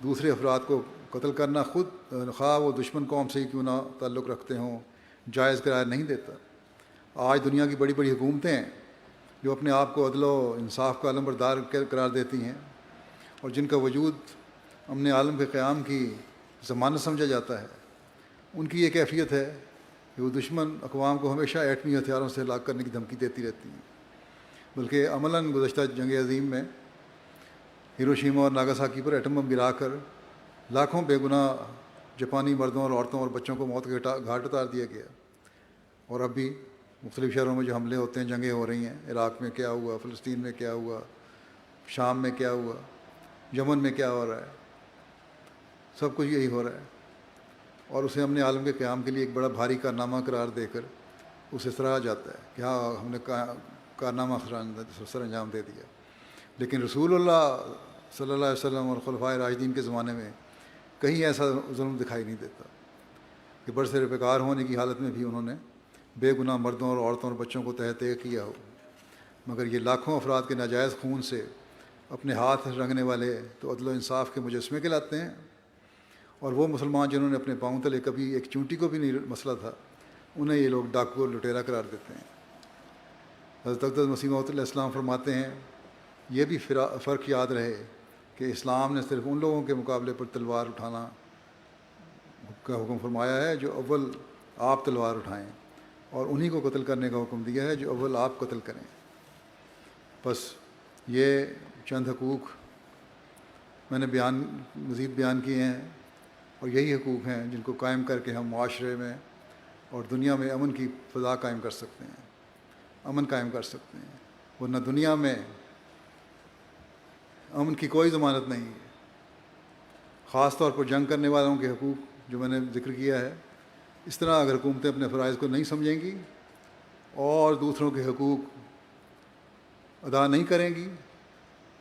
دوسرے افراد کو قتل کرنا خود خواہ وہ دشمن قوم سے ہی کیوں نہ تعلق رکھتے ہوں جائز قرار نہیں دیتا. آج دنیا کی بڑی بڑی حکومتیں جو اپنے آپ کو عدل و انصاف کا علمبردار قرار دیتی ہیں اور جن کا وجود امن عالم کے قیام کی ضمانت سمجھا جاتا ہے، ان کی یہ کیفیت ہے کہ وہ دشمن اقوام کو ہمیشہ ایٹمی ہتھیاروں سے ہلاک کرنے کی دھمکی دیتی رہتی ہیں. بلکہ عملاً گزشتہ جنگ عظیم میں ہیروشیما اور ناگاساکی پر ایٹم بم گرا کر لاکھوں بے گناہ جاپانی مردوں اور عورتوں اور بچوں کو موت کے گھاٹ اتار دیا گیا. اور اب بھی مختلف شہروں میں جو حملے ہوتے ہیں، جنگیں ہو رہی ہیں، عراق میں کیا ہوا، فلسطین میں کیا ہوا، شام میں کیا ہوا، یمن میں کیا ہو رہا ہے، سب کچھ یہی ہو رہا ہے. اور اسے ہم نے عالم کے قیام کے لیے ایک بڑا بھاری کارنامہ قرار دے کر اسے سراہا جاتا ہے کہ ہاں ہم نے کارنامہ سر انجام دے دیا. لیکن رسول اللہ صلی اللہ علیہ وسلم اور خلفائے راشدین کے زمانے میں کہیں ایسا ظلم دکھائی نہیں دیتا کہ برسر پیکار ہونے کی حالت میں بھی انہوں نے بے گناہ مردوں اور عورتوں اور بچوں کو تہہ تہہ کیا ہو. مگر یہ لاکھوں افراد کے ناجائز خون سے اپنے ہاتھ رنگنے والے تو عدل و انصاف کے مجسمے کہلاتے ہیں. اور وہ مسلمان جنہوں نے اپنے پاؤں تلے کبھی ایک چونٹی کو بھی نہیں مسلا تھا، انہیں یہ لوگ ڈاکو اور لٹیرا قرار دیتے ہیں۔ حضرت اقدس مسیح موعود علیہ السلام فرماتے ہیں یہ بھی فرق یاد رہے کہ اسلام نے صرف ان لوگوں کے مقابلے پر تلوار اٹھانا کا حکم فرمایا ہے جو اول آپ تلوار اٹھائیں، اور انہی کو قتل کرنے کا حکم دیا ہے جو اول آپ قتل کریں۔ بس یہ چند حقوق میں نے مزید بیان کیے ہیں، اور یہی حقوق ہیں جن کو قائم کر کے ہم معاشرے میں اور دنیا میں امن کی فضا قائم کر سکتے ہیں، امن قائم کر سکتے ہیں، ورنہ دنیا میں امن کی کوئی ضمانت نہیں ہے۔ خاص طور پر جنگ کرنے والوں کے حقوق جو میں نے ذکر کیا ہے، اس طرح اگر حکومتیں اپنے فرائض کو نہیں سمجھیں گی اور دوسروں کے حقوق ادا نہیں کریں گی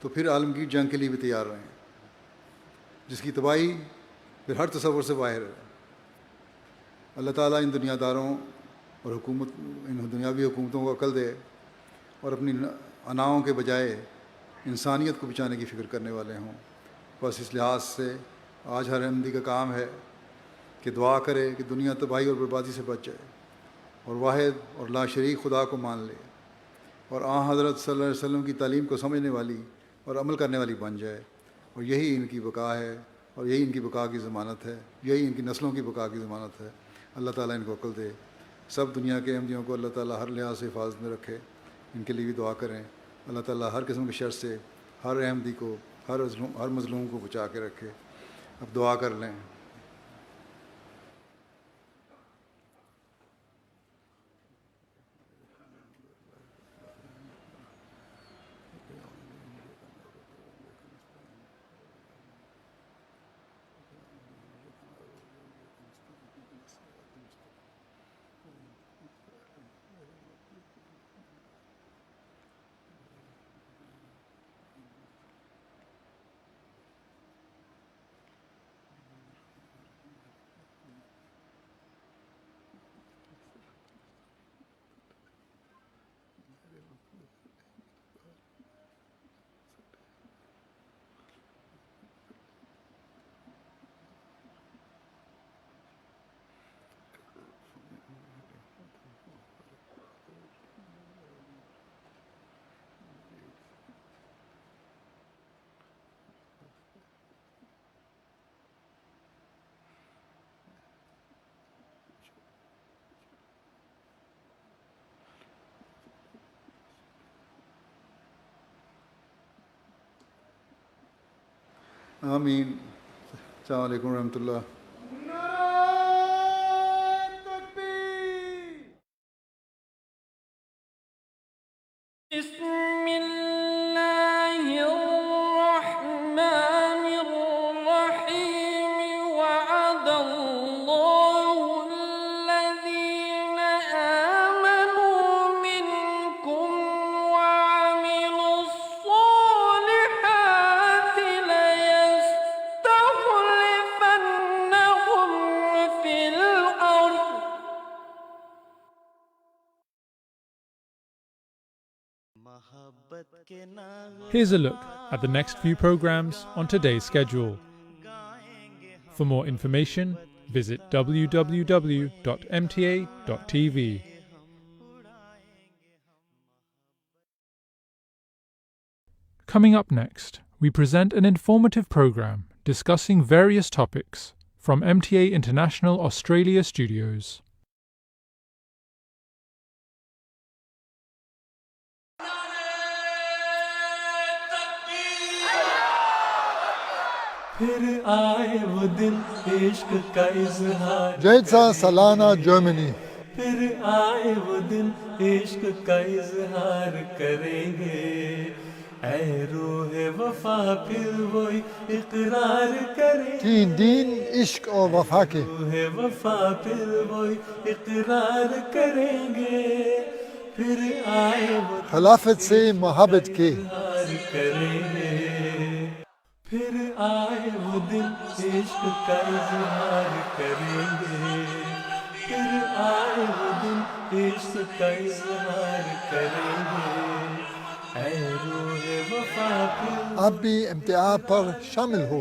تو پھر عالمگیر جنگ کے لیے بھی تیار رہیں، جس کی تباہی پھر ہر تصور سے باہر ہے۔ اللہ تعالیٰ ان دنیا داروں اور ان دنیاوی حکومتوں کو عقل دے اور اپنی اناؤں کے بجائے انسانیت کو بچانے کی فکر کرنے والے ہوں۔ بس اس لحاظ سے آج ہر احمدی کا کام ہے کہ دعا کرے کہ دنیا تباہی اور بربادی سے بچ جائے اور واحد اور لا شریک خدا کو مان لے، اور حضرت صلی اللہ علیہ وسلم کی تعلیم کو سمجھنے والی اور عمل کرنے والی بن جائے، اور یہی ان کی بقا ہے، اور یہی ان کی بقا کی ضمانت ہے، یہی ان کی نسلوں کی بقا کی ضمانت ہے۔ اللہ تعالیٰ ان کو عقل دے۔ سب دنیا کے احمدیوں کو اللہ تعالیٰ ہر لحاظ سے حفاظت میں رکھے، ان کے لیے بھی دعا کریں۔ اللہ تعالیٰ ہر قسم کی شر سے ہر احمدی کو، ہر مظلوم کو بچا کے رکھے۔ اب دعا کر لیں۔ آمین۔ السلام علیکم ورحمۃ اللہ۔ Here's a look at the next few programs on today's schedule. For more information, visit www.mta.tv. Coming up next, we present an informative program discussing various topics from MTA International Australia Studios. پھر آئے وہ دن عشق کا اظہار، جیسا سالانہ جرمنی۔ پھر آئے وہ دن عشق کا اظہار کریں گے، اے روح وفا پھر وہی اقرار کریں گے۔ 3 دین عشق اور وفا کے، روح وفا پھر وہی اقرار کریں گے، پھر آئے وہ خلافت سے محبت کے، اظہار کریں گے۔ پھر آئے وہ دن عشق کا اظہار کریں گے، پھر آئے وہ دن عشق کا اظہار کریں گے، اے روح وفا پھر آپ بھی امتحان پر شامل ہو۔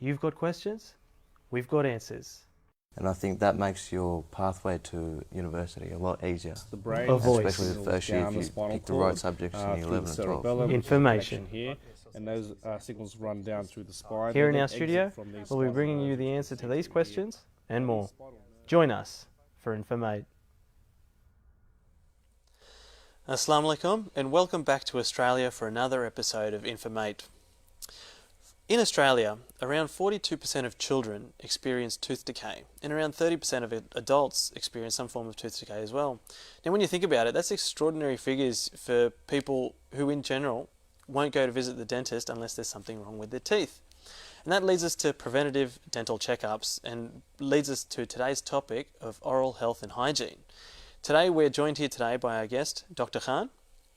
You've got questions, we've got answers. And I think that makes your pathway to university a lot easier. The brain, especially the first year if you pick the right subjects in year 11 and 12. Information. Here, and those signals run down through the spine. Here in our studio, we'll be bringing you the answer to these questions and more. Join us for Informate. Assalamu alaikum and welcome back to Australia for another episode of Informate. In Australia, around 42% of children experience tooth decay and around 30% of adults experience some form of tooth decay as well. Now when you think about it, that's extraordinary figures for people who in general won't go to visit the dentist unless there's something wrong with their teeth. And that leads us to preventative dental checkups and leads us to today's topic of oral health and hygiene. Today we're joined here today by our guest, Dr. Khan.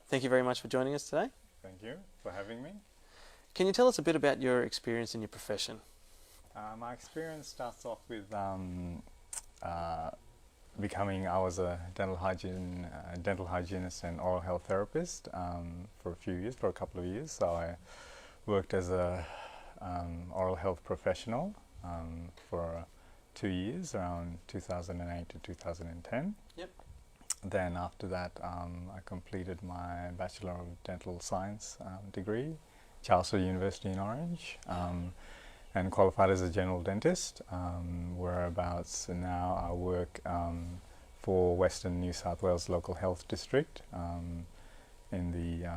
Thank you very much for joining us today. Thank you for having me. Can you tell us a bit about your experience in your profession? My experience starts off with becoming, I was a dental hygienist and oral health therapist for a couple of years. So I worked as a oral health professional for 2 years, around 2008 to 2010. Yep. Then after that, I completed my Bachelor of Dental Science degree, Charleston University in Orange, and qualified as a general dentist. Whereabouts now I work for Western New South Wales Local Health District in the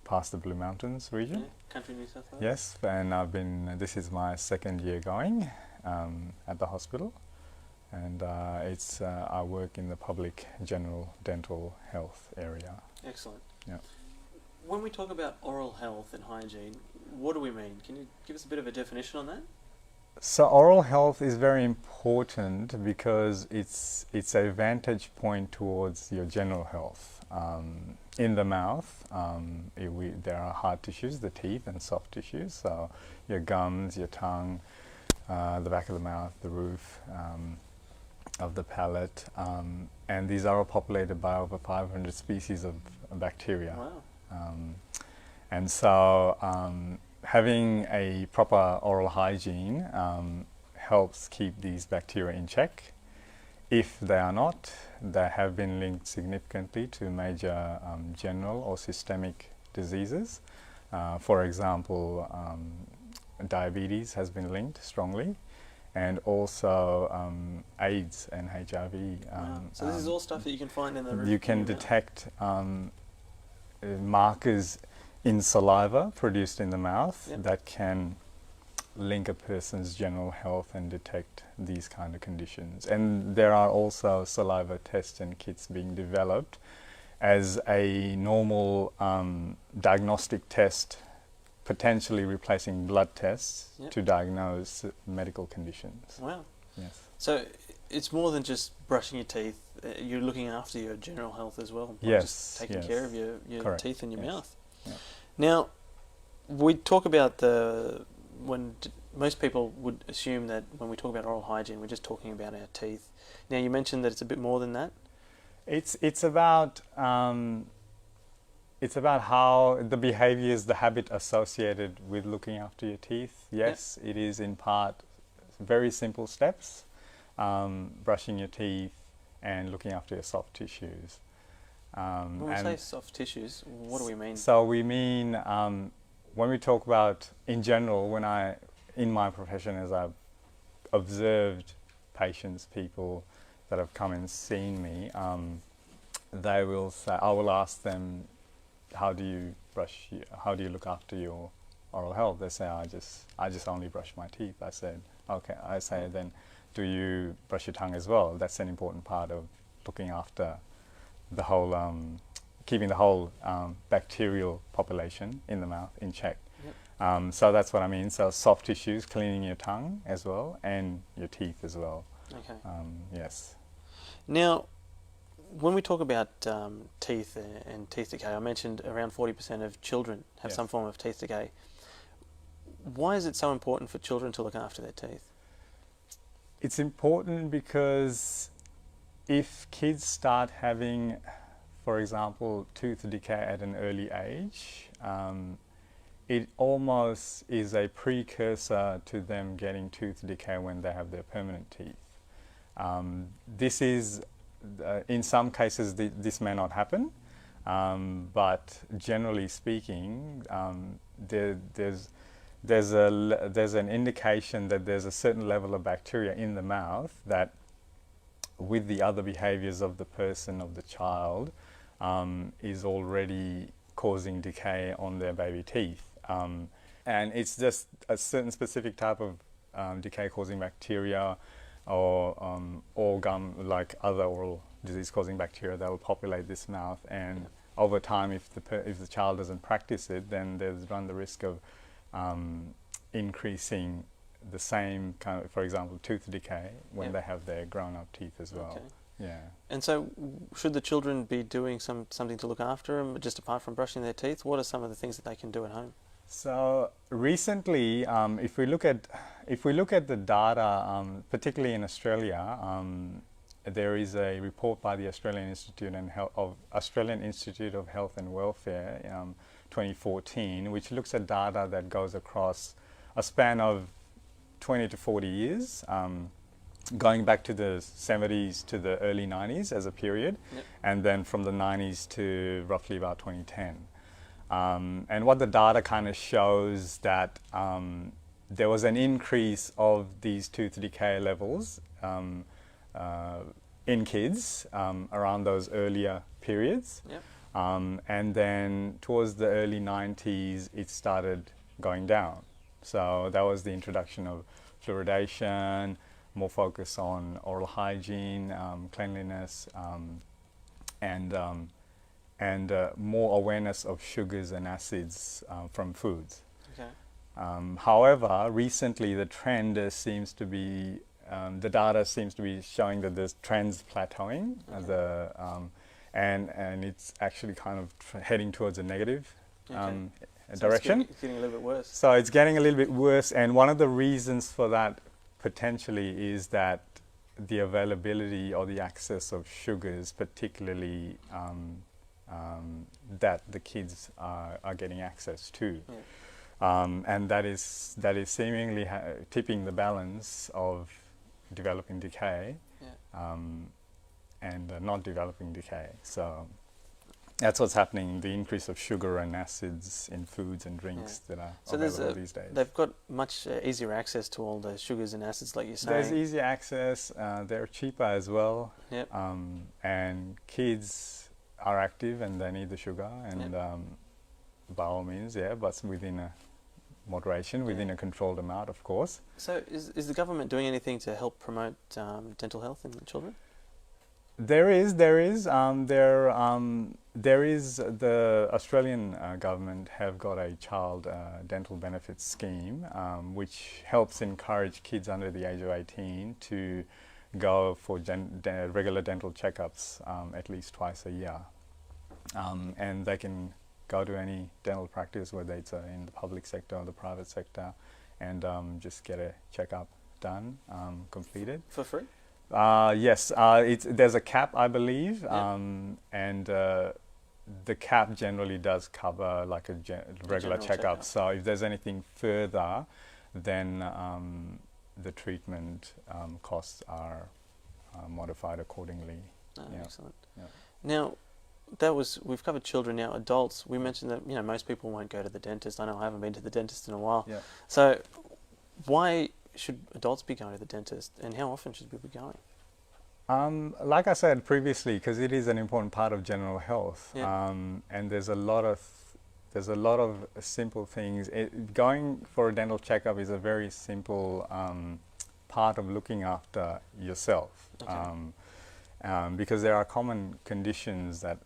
past the Blue Mountains region. Yeah, country New South Wales. Yes, and I've been. This is my second year going at the hospital, and it's I work in the public general dental health area. Excellent. Yeah. When we talk about oral health and hygiene, what do we mean? Can you give us a bit of a definition on that? So oral health is very important because it's a vantage point towards your general health. In the mouth, there are hard tissues, the teeth, and soft tissues. So your gums, your tongue, the back of the mouth, the roof of the palate, and these are all populated by over 500 species of bacteria. Wow. And so having a proper oral hygiene helps keep these bacteria in check. If they are not, they have been linked significantly to major general or systemic diseases. For example, diabetes has been linked strongly, and also AIDS and HIV. Wow. So this is all stuff that you can find in the roof. You can detect markers in saliva produced in the mouth. Yep. That can link a person's general health and detect these kind of conditions. And there are also saliva tests and kits being developed as a normal diagnostic test, potentially replacing blood tests. Yep. To diagnose medical conditions. Wow. Yes. So it's more than just brushing your teeth. You're looking after your general health as well. Yes. Just taking Yes. care of your Correct. teeth and your Yes. mouth. Yeah. Now, we talk about most people would assume that when we talk about oral hygiene, we're just talking about our teeth. Now, you mentioned that it's a bit more than that. It's about how the behaviors, the habit associated with looking after your teeth. Yes, It is in part very simple steps, brushing your teeth and looking after your soft tissues. When we say soft tissues, what do we mean? So we mean when we talk about, in general, in my profession, as I've observed patients, people that have come and seen me, they will say, I will ask them, how do you look after your oral health? They say, I just only brush my teeth. I said, okay. I say, then do you brush your tongue as well? That's an important part of looking after the whole, keeping the whole bacterial population in the mouth in check. Yep. So that's what I mean. So soft tissues, cleaning your tongue as well, and your teeth as well. Okay. Yes. Now, when we talk about teeth and teeth decay, I mentioned around 40% of children have Yes. some form of teeth decay. Why is it so important for children to look after their teeth? It's important because if kids start having, for example, tooth decay at an early age, it almost is a precursor to them getting tooth decay when they have their permanent teeth. This is, in some cases, this may not happen, but generally speaking, there's an indication that there's a certain level of bacteria in the mouth that, with the other behaviors of the person, of the child, is already causing decay on their baby teeth. And it's just a certain specific type of decay-causing bacteria or gum, like other oral disease-causing bacteria that will populate this mouth. And over time, if the child doesn't practice it, then there's run the risk of increasing the same kind of, for example, tooth decay when they have their grown-up teeth as well. Okay. Yeah. And so, should the children be doing something to look after them, just apart from brushing their teeth? What are some of the things that they can do at home? So recently, if we look at the data, particularly in Australia, there is a report by the Australian Institute of Health and Welfare 2014, which looks at data that goes across a span of 20 to 40 years, going back to the 70s to the early 90s as a period, and then from the 90s to roughly about 2010. And what the data kind of shows that there was an increase of these tooth decay levels in kids around those earlier periods. And then towards the early 90s, it started going down. So that was the introduction of fluoridation, more focus on oral hygiene, cleanliness, and more awareness of sugars and acids from foods. However, recently the trend seems to be, the data seems to be showing that the trend's plateauing, and it's actually kind of heading towards a negative direction. It's getting a little bit worse. So it's getting a little bit worse, and one of the reasons for that potentially is that the availability or the access of sugars, particularly that the kids are getting access to. And that is seemingly tipping the balance of developing decay and not developing decay. So that's what's happening, the increase of sugar and acids in foods and drinks that are available these days. They've got much easier access to all the sugars and acids, like you're saying. There's easier access, they're cheaper as well, and kids are active and they need the sugar, and by all means, but within a moderation, within a controlled amount, of course. So is the government doing anything to help promote dental health in children? There is the Australian government have got a child dental benefits scheme, which helps encourage kids under the age of 18 to go for regular dental checkups at least twice a year, and they can go to any dental practice, whether it's in the public sector or the private sector, and just get a checkup done, completed. For free? Yes, there's a cap, I believe, and the cap generally does cover like a regular checkup. So if there's anything further, then the treatment costs are modified accordingly. Excellent. Now, we've covered children. Now, adults. We mentioned that most people won't go to the dentist. I know I haven't been to the dentist in a while. So, why should adults be going to the dentist, and how often should people be going? Like I said previously, because it is an important part of general health, and there's a lot of simple things. Going for a dental checkup is a very simple part of looking after yourself, because there are common conditions that,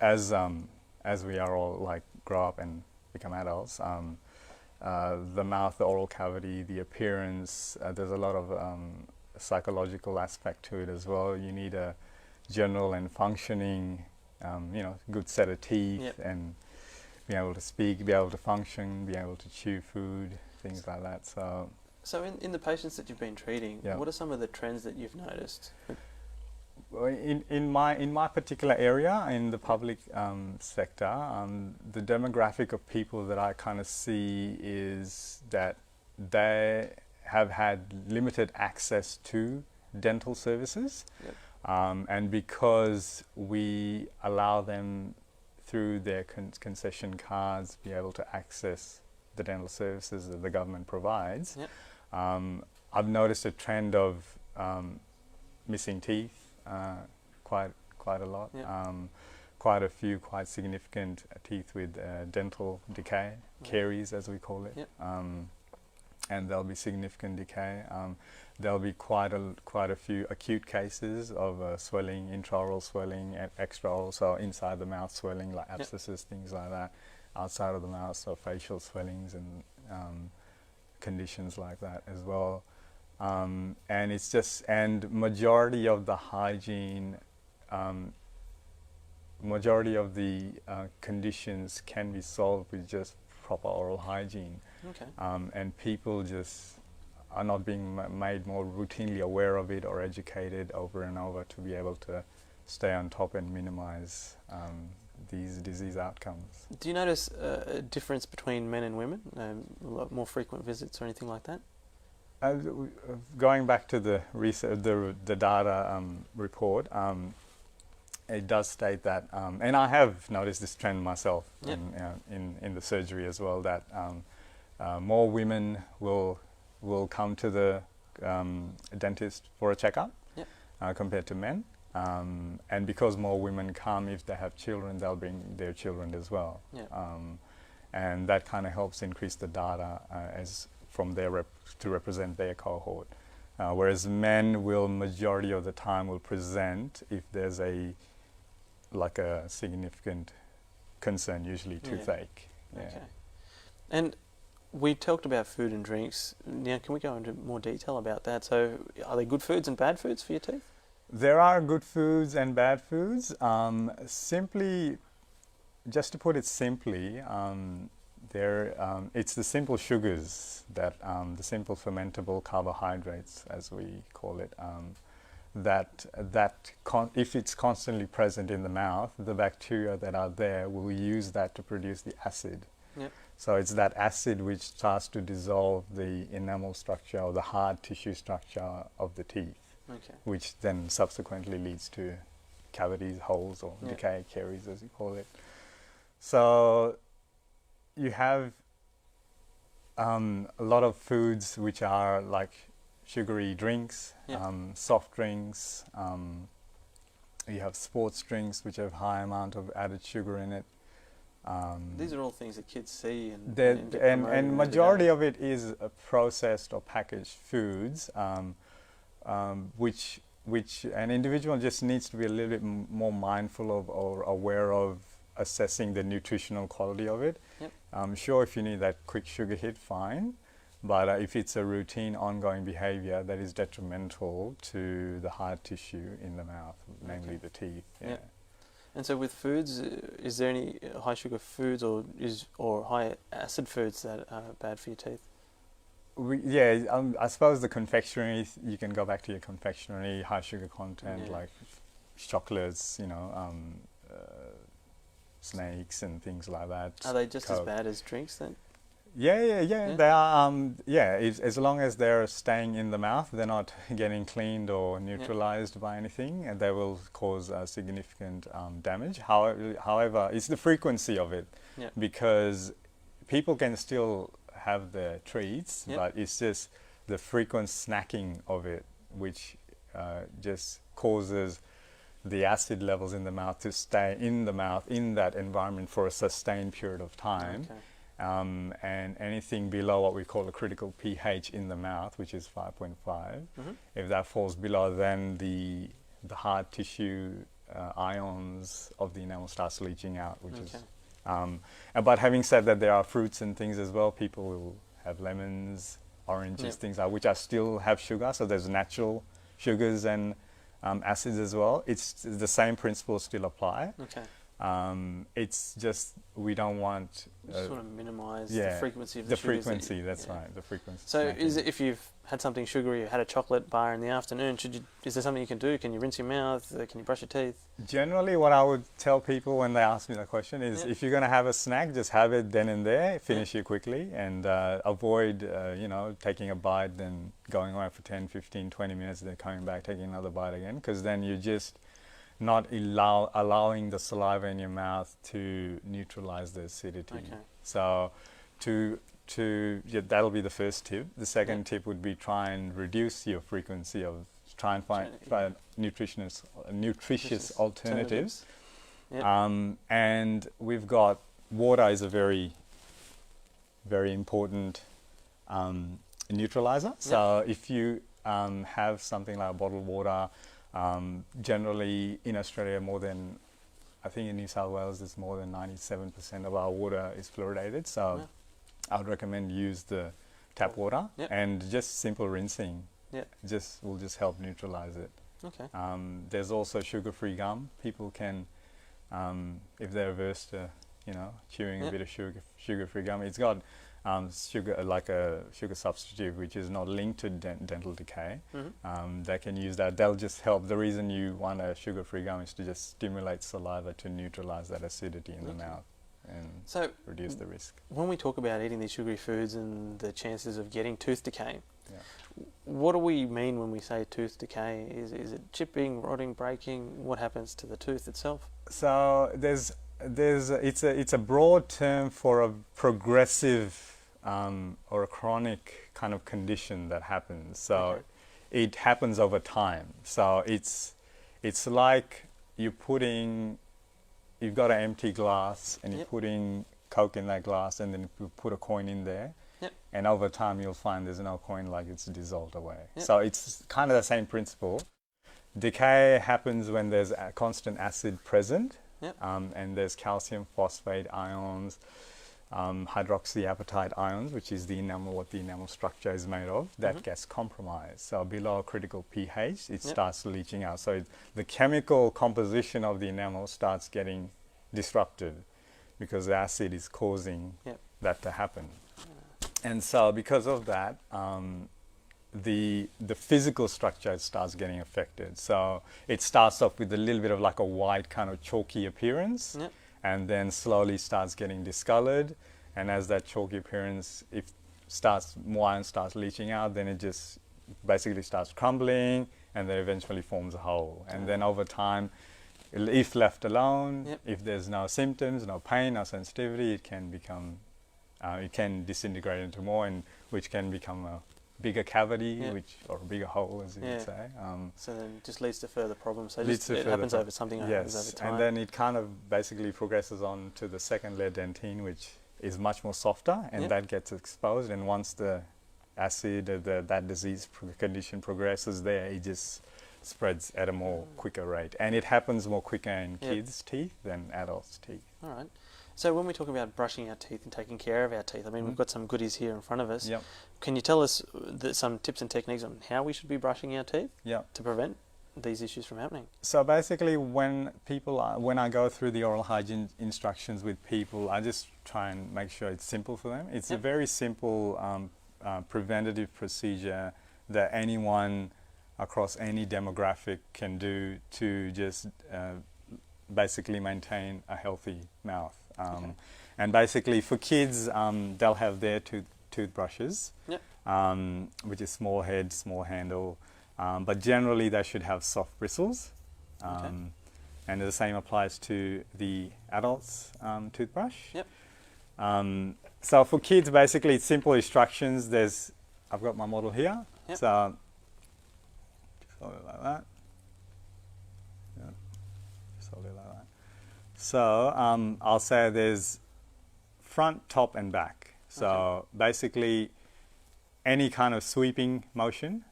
as we are all grow up and become adults. The mouth, the oral cavity, the appearance, there's a lot of psychological aspect to it as well. You need a general and functioning, good set of teeth, and be able to speak, be able to function, be able to chew food, things like that. So in the patients that you've been treating, what are some of the trends that you've noticed? In my particular area, in the public sector, the demographic of people that I kind of see is that they have had limited access to dental services, and because we allow them through their concession cards be able to access the dental services that the government provides, I've noticed a trend of missing teeth. Quite a lot. Quite a few quite significant teeth with dental decay, caries as we call it, and there'll be significant decay. There'll be quite a few acute cases of swelling, intraoral swelling, extraoral, so inside the mouth swelling like abscesses, things like that. Outside of the mouth, so facial swellings and conditions like that as well. And it's just, and majority of the hygiene, majority of the conditions can be solved with just proper oral hygiene. And people just are not being made more routinely aware of it or educated over and over to be able to stay on top and minimize these disease outcomes. Do you notice a difference between men and women? A lot more frequent visits or anything like that? Going back to the research, the data report, it does state that, and I have noticed this trend myself in the surgery as well, that more women will come to the dentist for a checkup compared to men. And because more women come, if they have children, they'll bring their children as well. And that kind of helps increase the data as from their to represent their cohort. Whereas men will, majority of the time, will present if there's a significant concern, usually toothache. Okay. And we talked about food and drinks. Now, can we go into more detail about that? So, are there good foods and bad foods for your teeth? There are good foods and bad foods. Simply, just to put it simply, it's the simple sugars that the simple fermentable carbohydrates, as we call it, if it's constantly present in the mouth, the bacteria that are there will use that to produce the acid. So it's that acid which starts to dissolve the enamel structure or the hard tissue structure of the teeth, which then subsequently leads to cavities, holes, or decay, caries as you call it. So you have a lot of foods which are like sugary drinks, soft drinks, you have sports drinks which have high amount of added sugar in it. These are all things that kids see and majority of it is processed or packaged foods, which an individual just needs to be a little bit more mindful of or aware of assessing the nutritional quality of it. Sure, if you need that quick sugar hit, fine, but if it's a routine ongoing behavior that is detrimental to the hard tissue in the mouth, namely the teeth. And so with foods, is there any high sugar foods or high acid foods that are bad for your teeth? I suppose the confectionery, you can go back to your confectionery, high sugar content like chocolates, snakes and things like that. Are they just as bad as drinks then? Yeah. They are. As long as they're staying in the mouth, they're not getting cleaned or neutralized by anything, and they will cause significant damage. However, it's the frequency of it, because people can still have the treats, but it's just the frequent snacking of it, which just causes the acid levels in the mouth to stay in the mouth in that environment for a sustained period of time. And anything below what we call a critical pH in the mouth, which is 5.5, if that falls below, then the hard tissue ions of the enamel starts leaching out, which is. But having said that, there are fruits and things as well. People will have lemons, oranges, things like which are still have sugar. So there's natural sugars and acids as well. It's the same principles still apply. It's just we don't want just want to minimise the frequency of the frequency. That's right, the frequency. So is it, if you've had something sugary, you had a chocolate bar in the afternoon, is there something you can do? Can you rinse your mouth? Can you brush your teeth? Generally, what I would tell people when they ask me the question is, if you're going to have a snack, just have it then and there, finish it quickly, and avoid taking a bite, then going away for 10, 15, 20 minutes, then coming back, taking another bite again, because then you just not allowing the saliva in your mouth to neutralize the acidity. So that'll be the first tip. The second tip would be try and reduce your frequency of, try and find nutritious alternatives. And we've got water is a very, very important neutralizer. So if you have something like bottled water, generally in Australia, I think in New South Wales, it's more than 97% of our water is fluoridated. So I would recommend use the tap water and just simple rinsing. Will just help neutralize it. There's also sugar-free gum. People can, if they're averse to chewing a bit of sugar-free gum, it's got sugar, like a sugar substitute, which is not linked to dental decay. They can use that. They'll just help. The reason you want a sugar-free gum is to just stimulate saliva to neutralize that acidity in the mouth and So reduce the risk. when we talk about eating these sugary foods and the chances of getting tooth decay, what do we mean when we say tooth decay? Is it chipping, rotting, breaking? What happens to the tooth itself? So it's a broad term for a progressive or a chronic kind of condition that happens. So it happens over time. So it's like you've got an empty glass and you're putting Coke in that glass, and then you put a coin in there. And over time you'll find there's no coin, like it's dissolved away. So it's kind of the same principle. Decay happens when there's a constant acid present, and there's calcium phosphate ions, hydroxyapatite ions, which is the enamel, what the enamel structure is made of, that gets compromised. So below critical pH, it starts leaching out. So the chemical composition of the enamel starts getting disrupted because the acid is causing that to happen. And so because of that, the physical structure starts getting affected. So it starts off with a little bit of like a white kind of chalky appearance, and then slowly starts getting discolored. And as that chalky appearance, if wine starts leaching out, then it just basically starts crumbling, and then eventually forms a hole. And then over time, if left alone, if there's no symptoms, no pain, no sensitivity, it can become it can disintegrate into more, and which can become a bigger cavity, or a bigger hole, as you would say. So then it just leads to further problems. So it happens over something happens over time. And then it kind of basically progresses on to the second layer dentine, which is much more softer, and that gets exposed. And once the acid or that disease condition progresses there, it just spreads at a more quicker rate. And it happens more quicker in kids' teeth than adults' teeth. All right. So when we talk about brushing our teeth and taking care of our teeth, I mean, we've got some goodies here in front of us. Can you tell us some tips and techniques on how we should be brushing our teeth to prevent these issues from happening? So basically, when I go through the oral hygiene instructions with people, I just try and make sure it's simple for them. It's a very simple preventative procedure that anyone across any demographic can do to just basically maintain a healthy mouth. And basically for kids, they'll have their toothbrushes, which is small head, small handle, but generally they should have soft bristles. And the same applies to the adult's toothbrush. So for kids, basically it's simple instructions. I've got my model here. So just hold it like that. Just hold it like that. So I'll say there's front, top, and back. So basically any kind of sweeping motion,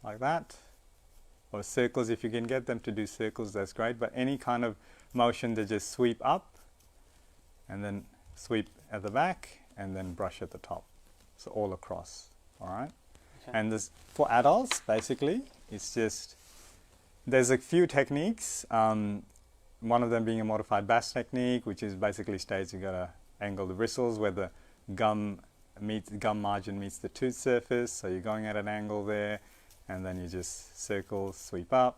like that, or circles. If you can get them to do circles, that's great. But any kind of motion that just sweep up, and then sweep at the back, and then brush at the top. So all across, all right? And this, for adults, basically, it's just, there's a few techniques. One of them being a modified Bass technique, which is basically states you gotta angle the bristles where the gum margin meets the tooth surface. So you're going at an angle there, and then you just circle, sweep up,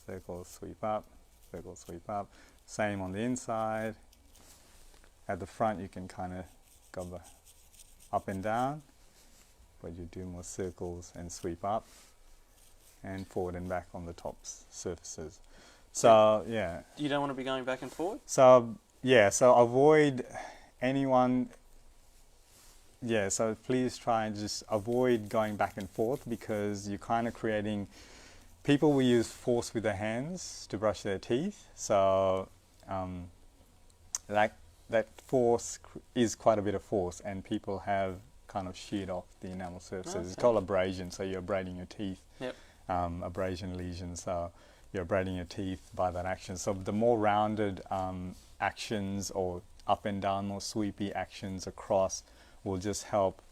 circle, sweep up, circle, sweep up. Same on the inside. At the front, you can kind of go up and down, but you do more circles and sweep up, and forward and back on the top surfaces. So yeah. You don't want to be going back and forward? So yeah, so avoid anyone. Yeah, so please try and just avoid going back and forth, because you're kind of creating, people will use force with their hands to brush their teeth. So that force is quite a bit of force, and people have kind of sheared off the enamel surfaces. It's called abrasion, so you're abrading your teeth. Abrasion lesion, so you're abrading your teeth by that action. So the more rounded actions, or up and down, more sweepy actions across, will just help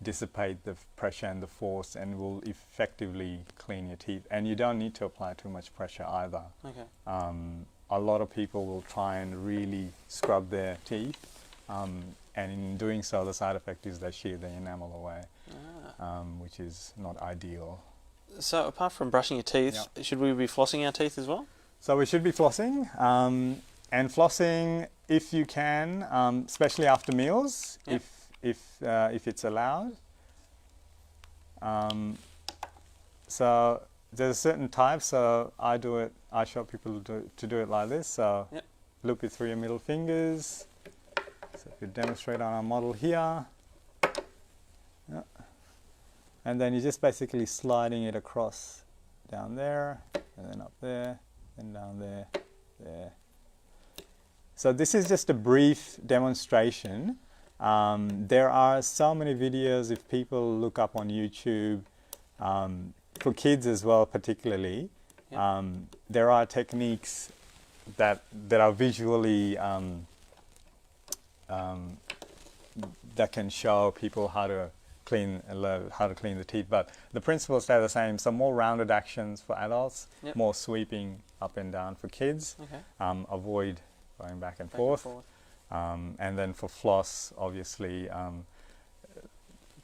dissipate the pressure and the force, and will effectively clean your teeth. And you don't need to apply too much pressure either. A lot of people will try and really scrub their teeth, and in doing so, the side effect is they shear the enamel away, which is not ideal. So apart from brushing your teeth, should we be flossing our teeth as well? So we should be flossing, and flossing if you can, especially after meals, if it's allowed. So there's a certain type. So I show people to do it like this. So loop it through your middle fingers. So if you demonstrate on our model here, and then you're just basically sliding it across down there, and then up there, and down there, there. So this is just a brief demonstration. There are so many videos if people look up on YouTube, for kids as well particularly. There are techniques that are visually that can show people how to clean the teeth, but the principles stay the same. So more rounded actions for adults, more sweeping up and down for kids. Avoid going back and forth. And then for floss, obviously,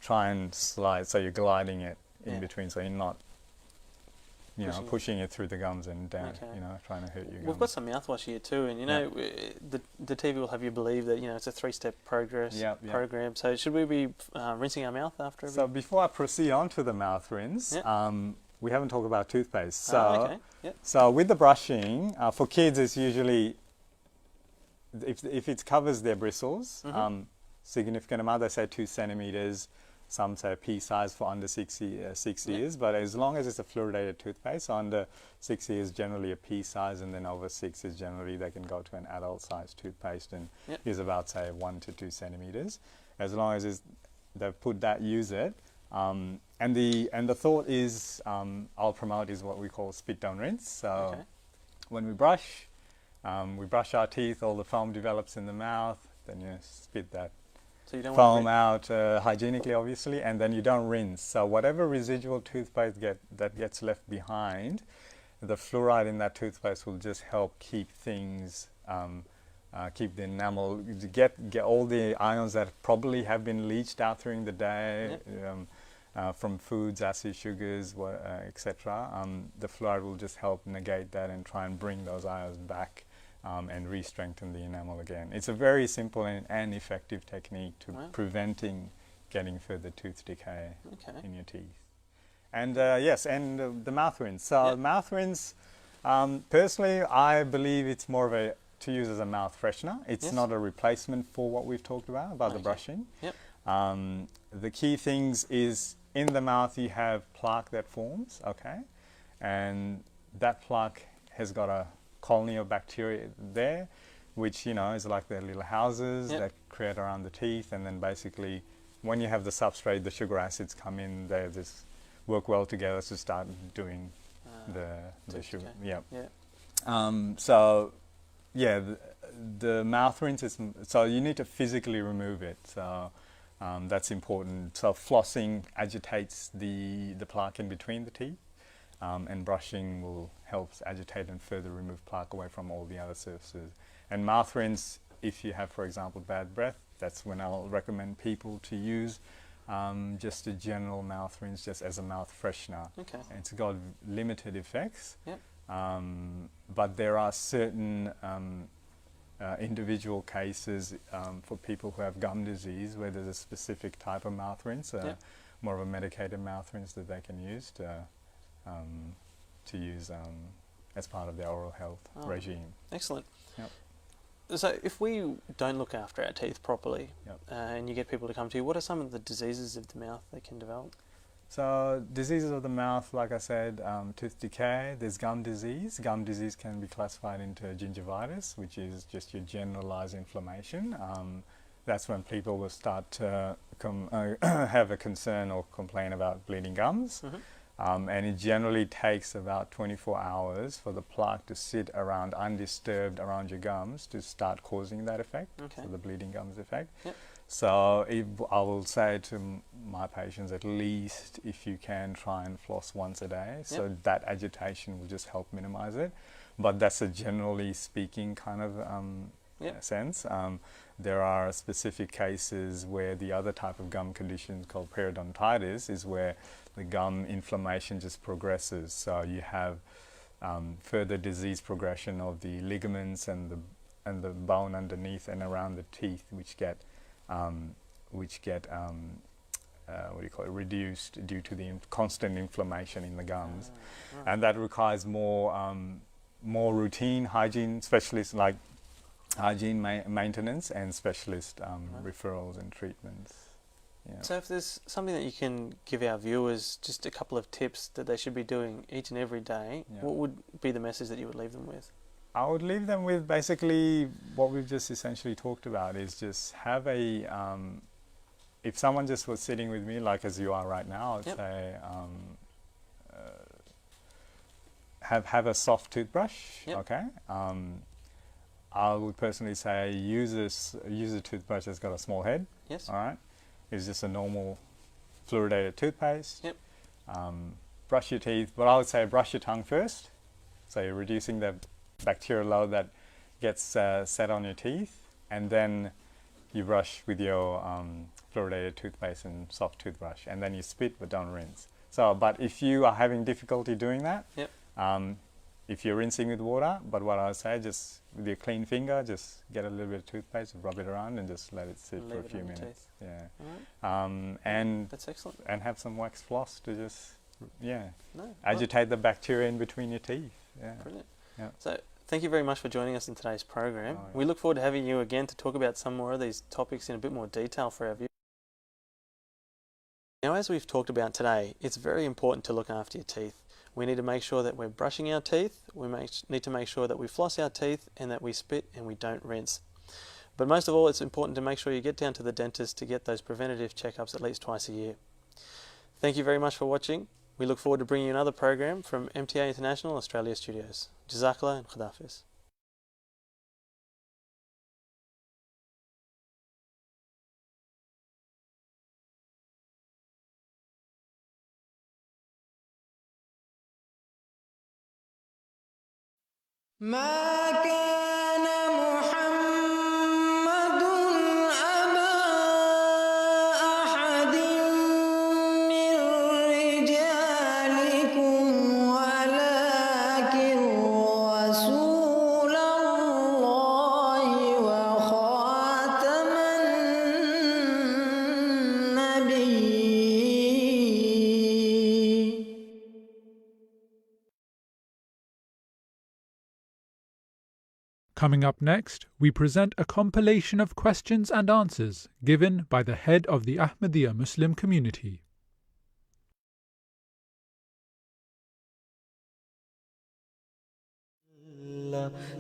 try and slide so you're gliding it in between, so you're not, pushing it through the gums and down, trying to hurt your gums. We've got some mouthwash here too, and the TV will have you believe that it's a 3-step program. So should we be rinsing our mouth after? So before I proceed on to the mouth rinse, we haven't talked about toothpaste. So, so with the brushing, for kids, it's usually if it covers their bristles, significant amount, they say 2 centimeters. Some say pea size for under 6 years, but as long as it's a fluoridated toothpaste, under 6 years generally a pea size, and then over 6 is generally they can go to an adult size toothpaste and use about say 1 to 2 centimeters. As long as they've put that, use it. And the thought is I'll promote is what we call spit don't rinse. So when we brush our teeth, all the foam develops in the mouth, then you spit that foam out hygienically, obviously, and then you don't rinse. So whatever residual toothpaste that gets left behind, the fluoride in that toothpaste will just help keep things, keep the enamel, get all the ions that probably have been leached out during the day, from foods, acid, sugars, etc. The fluoride will just help negate that and try and bring those ions back. And re-strengthen the enamel again. It's a very simple and effective technique to preventing getting further tooth decay in your teeth. And the mouth rinse. So mouth rinse, personally, I believe it's more of to use as a mouth freshener. It's not a replacement for what we've talked about the brushing. The key things is in the mouth you have plaque that forms, and that plaque has got a colony of bacteria there, which is like their little houses that create around the teeth, and then basically when you have the substrate, the sugar acids come in, they just work well together to start doing the sugar. The mouth rinse is, so you need to physically remove it, so that's important. So flossing agitates the plaque in between the teeth. And brushing will help agitate and further remove plaque away from all the other surfaces. And mouth rinse, if you have, for example, bad breath, that's when I'll recommend people to use just a general mouth rinse, just as a mouth freshener. It's got limited effects, but there are certain individual cases for people who have gum disease where there's a specific type of mouth rinse, more of a medicated mouth rinse that they can use to use as part of their oral health regime. Excellent. So if we don't look after our teeth properly and you get people to come to you, what are some of the diseases of the mouth they can develop? So diseases of the mouth, like I said, tooth decay, there's gum disease. Gum disease can be classified into gingivitis, which is just your generalized inflammation. That's when people will start to have a concern or complain about bleeding gums. And it generally takes about 24 hours for the plaque to sit around undisturbed around your gums to start causing that effect, so the bleeding gums effect. So I will say to my patients, at least if you can, try and floss once a day, so that agitation will just help minimize it. But that's a generally speaking kind of sense. There are specific cases where the other type of gum condition called periodontitis is where the gum inflammation just progresses. So you have further disease progression of the ligaments and the bone underneath and around the teeth, which get reduced due to the constant inflammation in the gums, and that requires more routine hygiene specialists, like hygiene maintenance, and specialist referrals and treatments. Yeah. So if there's something that you can give our viewers, just a couple of tips that they should be doing each and every day, what would be the message that you would leave them with? I would leave them with basically what we've just essentially talked about, is just have a, if someone just was sitting with me like as you are right now, I'd say have a soft toothbrush, okay? I would personally say use a toothbrush that's got a small head, all right? It's just a normal fluoridated toothpaste. Brush your teeth, but I would say brush your tongue first, so you're reducing the bacterial load that gets set on your teeth, and then you brush with your fluoridated toothpaste and soft toothbrush, and then you spit but don't rinse. So, but if you are having difficulty doing that, if you're rinsing with water, but what I would say, just with your clean finger, just get a little bit of toothpaste, rub it around, and just let it sit for a few minutes. And that's excellent. And have some wax floss to just agitate the bacteria in between your teeth. Brilliant. So thank you very much for joining us in today's program. We look forward to having you again to talk about some more of these topics in a bit more detail for our viewers. Now, as we've talked about today, it's very important to look after your teeth. We need to make sure that we're brushing our teeth, we need to make sure that we floss our teeth, and that we spit and we don't rinse. But most of all, it's important to make sure you get down to the dentist to get those preventative checkups at least twice a year. Thank you very much for watching. We look forward to bringing you another program from MTA International Australia Studios. Jazakallah and Khudafiz. ما كان محمد أبا أحد من رجالكم ولكن رسول الله وخاتم النبيين. Coming up next, we present a compilation of questions and answers given by the head of the Ahmadiyya Muslim community.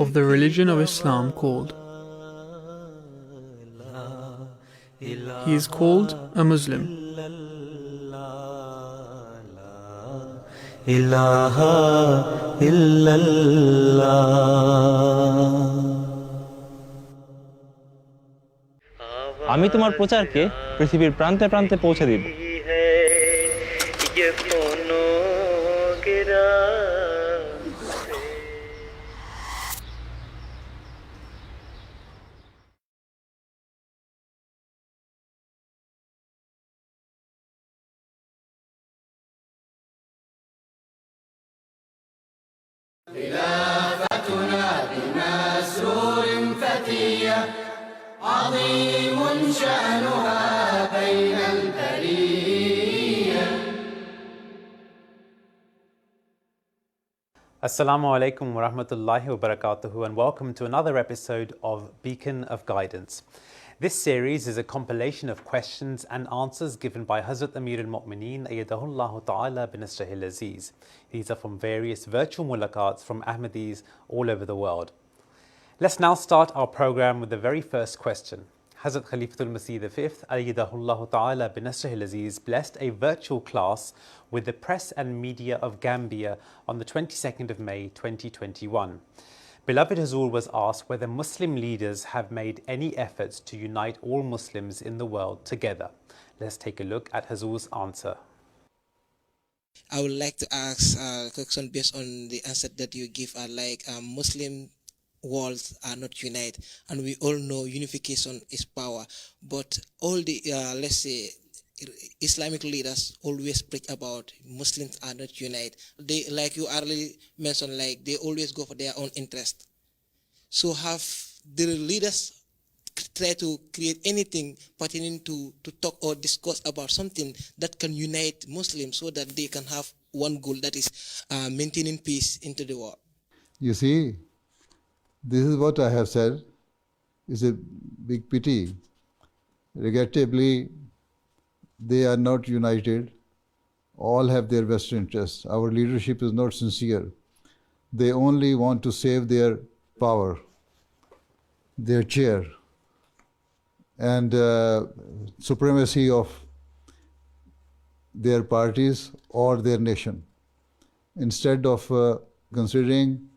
of the religion of Islam called? He is called a Muslim. Ilaha illallah. আমি তোমার প্রচারকে পৃথিবীর প্রান্তে প্রান্তে পৌঁছে দিব। خلافتنا بمسرور فتية عظيم شأنها بين البرية. Assalamu alaikum wa rahmatullahi wa barakatuhu, and welcome to another episode of Beacon of Guidance. This series is a compilation of questions and answers given by Hazrat Amir al-Mu'mineen Ayyadahullahu Ta'ala bin Nasrihil Aziz. These are from various virtual mulaqats from Ahmadis all over the world. Let's now start our program with the very first question. Hazrat Khalifatul Masih V Ayyadahullahu Ta'ala bin Nasrihil Aziz blessed a virtual class with the press and media of Gambia on the 22nd of May 2021. Beloved Hazur was asked whether Muslim leaders have made any efforts to unite all Muslims in the world together. Let's take a look at Hazur's answer. I would like to ask a question based on the answer that you give. Muslim worlds are not united, and we all know unification is power. But all the let's say Islamic leaders always preach about Muslims are not united. They, like you earlier mentioned, like they always go for their own interest. So have the leaders try to create anything pertaining to talk or discuss about something that can unite Muslims so that they can have one goal, that is maintaining peace into the world? You see, this is what I have said. It's a big pity. Regrettably, they are not united. All have their vested interests. Our leadership is not sincere. They only want to save their power, their chair, and supremacy of their parties or their nation, instead of considering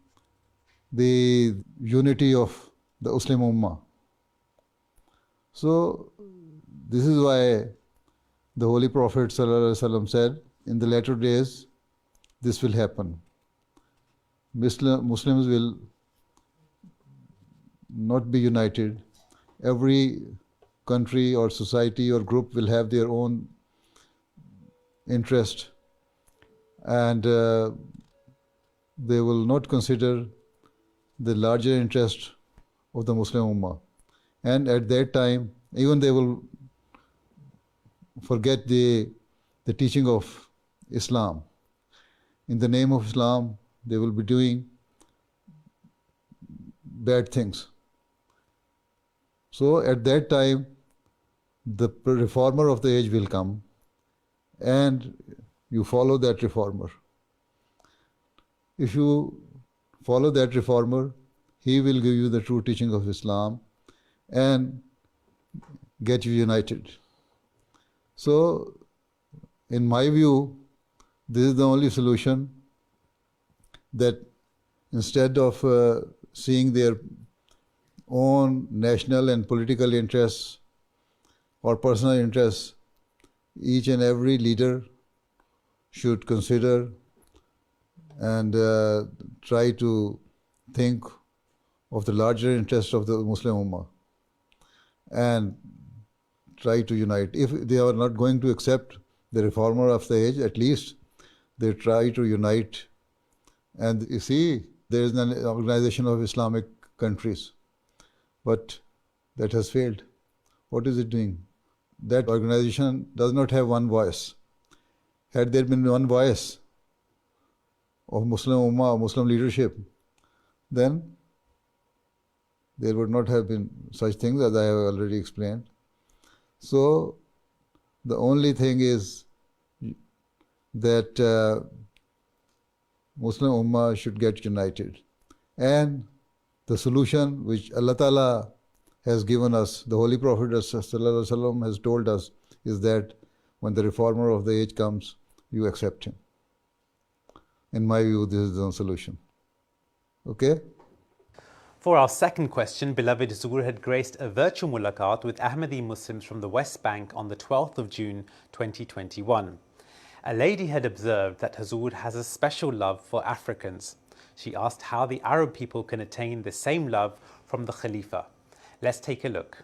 the unity of the Muslim Ummah. So this is why the Holy Prophet ﷺ said, in the latter days, this will happen. Muslims will not be united. Every country or society or group will have their own interest, and they will not consider the larger interest of the Muslim Ummah. And at that time, even they will forget the teaching of Islam. In the name of Islam, they will be doing bad things. So at that time, the reformer of the age will come, and you follow that reformer. If you follow that reformer, he will give you the true teaching of Islam and get you united. So, in my view, this is the only solution, that instead of seeing their own national and political interests or personal interests, each and every leader should consider and try to think of the larger interest of the Muslim Ummah and try to unite. If they are not going to accept the reformer of the age, at least they try to unite. And you see, there is an organization of Islamic countries, but that has failed. What is it doing? That organization does not have one voice. Had there been one voice of Muslim Ummah, Muslim leadership, then there would not have been such things, as I have already explained. So the only thing is that Muslim Ummah should get united. And the solution which Allah Ta'ala has given us, the Holy Prophet ﷺ has told us, is that when the reformer of the age comes, you accept him. In my view, this is the solution. Okay? For our second question, beloved Hazur had graced a virtual mulaqat with Ahmadi Muslims from the West Bank on the 12th of June 2021. A lady had observed that Hazur has a special love for Africans. She asked how the Arab people can attain the same love from the Khalifa. Let's take a look.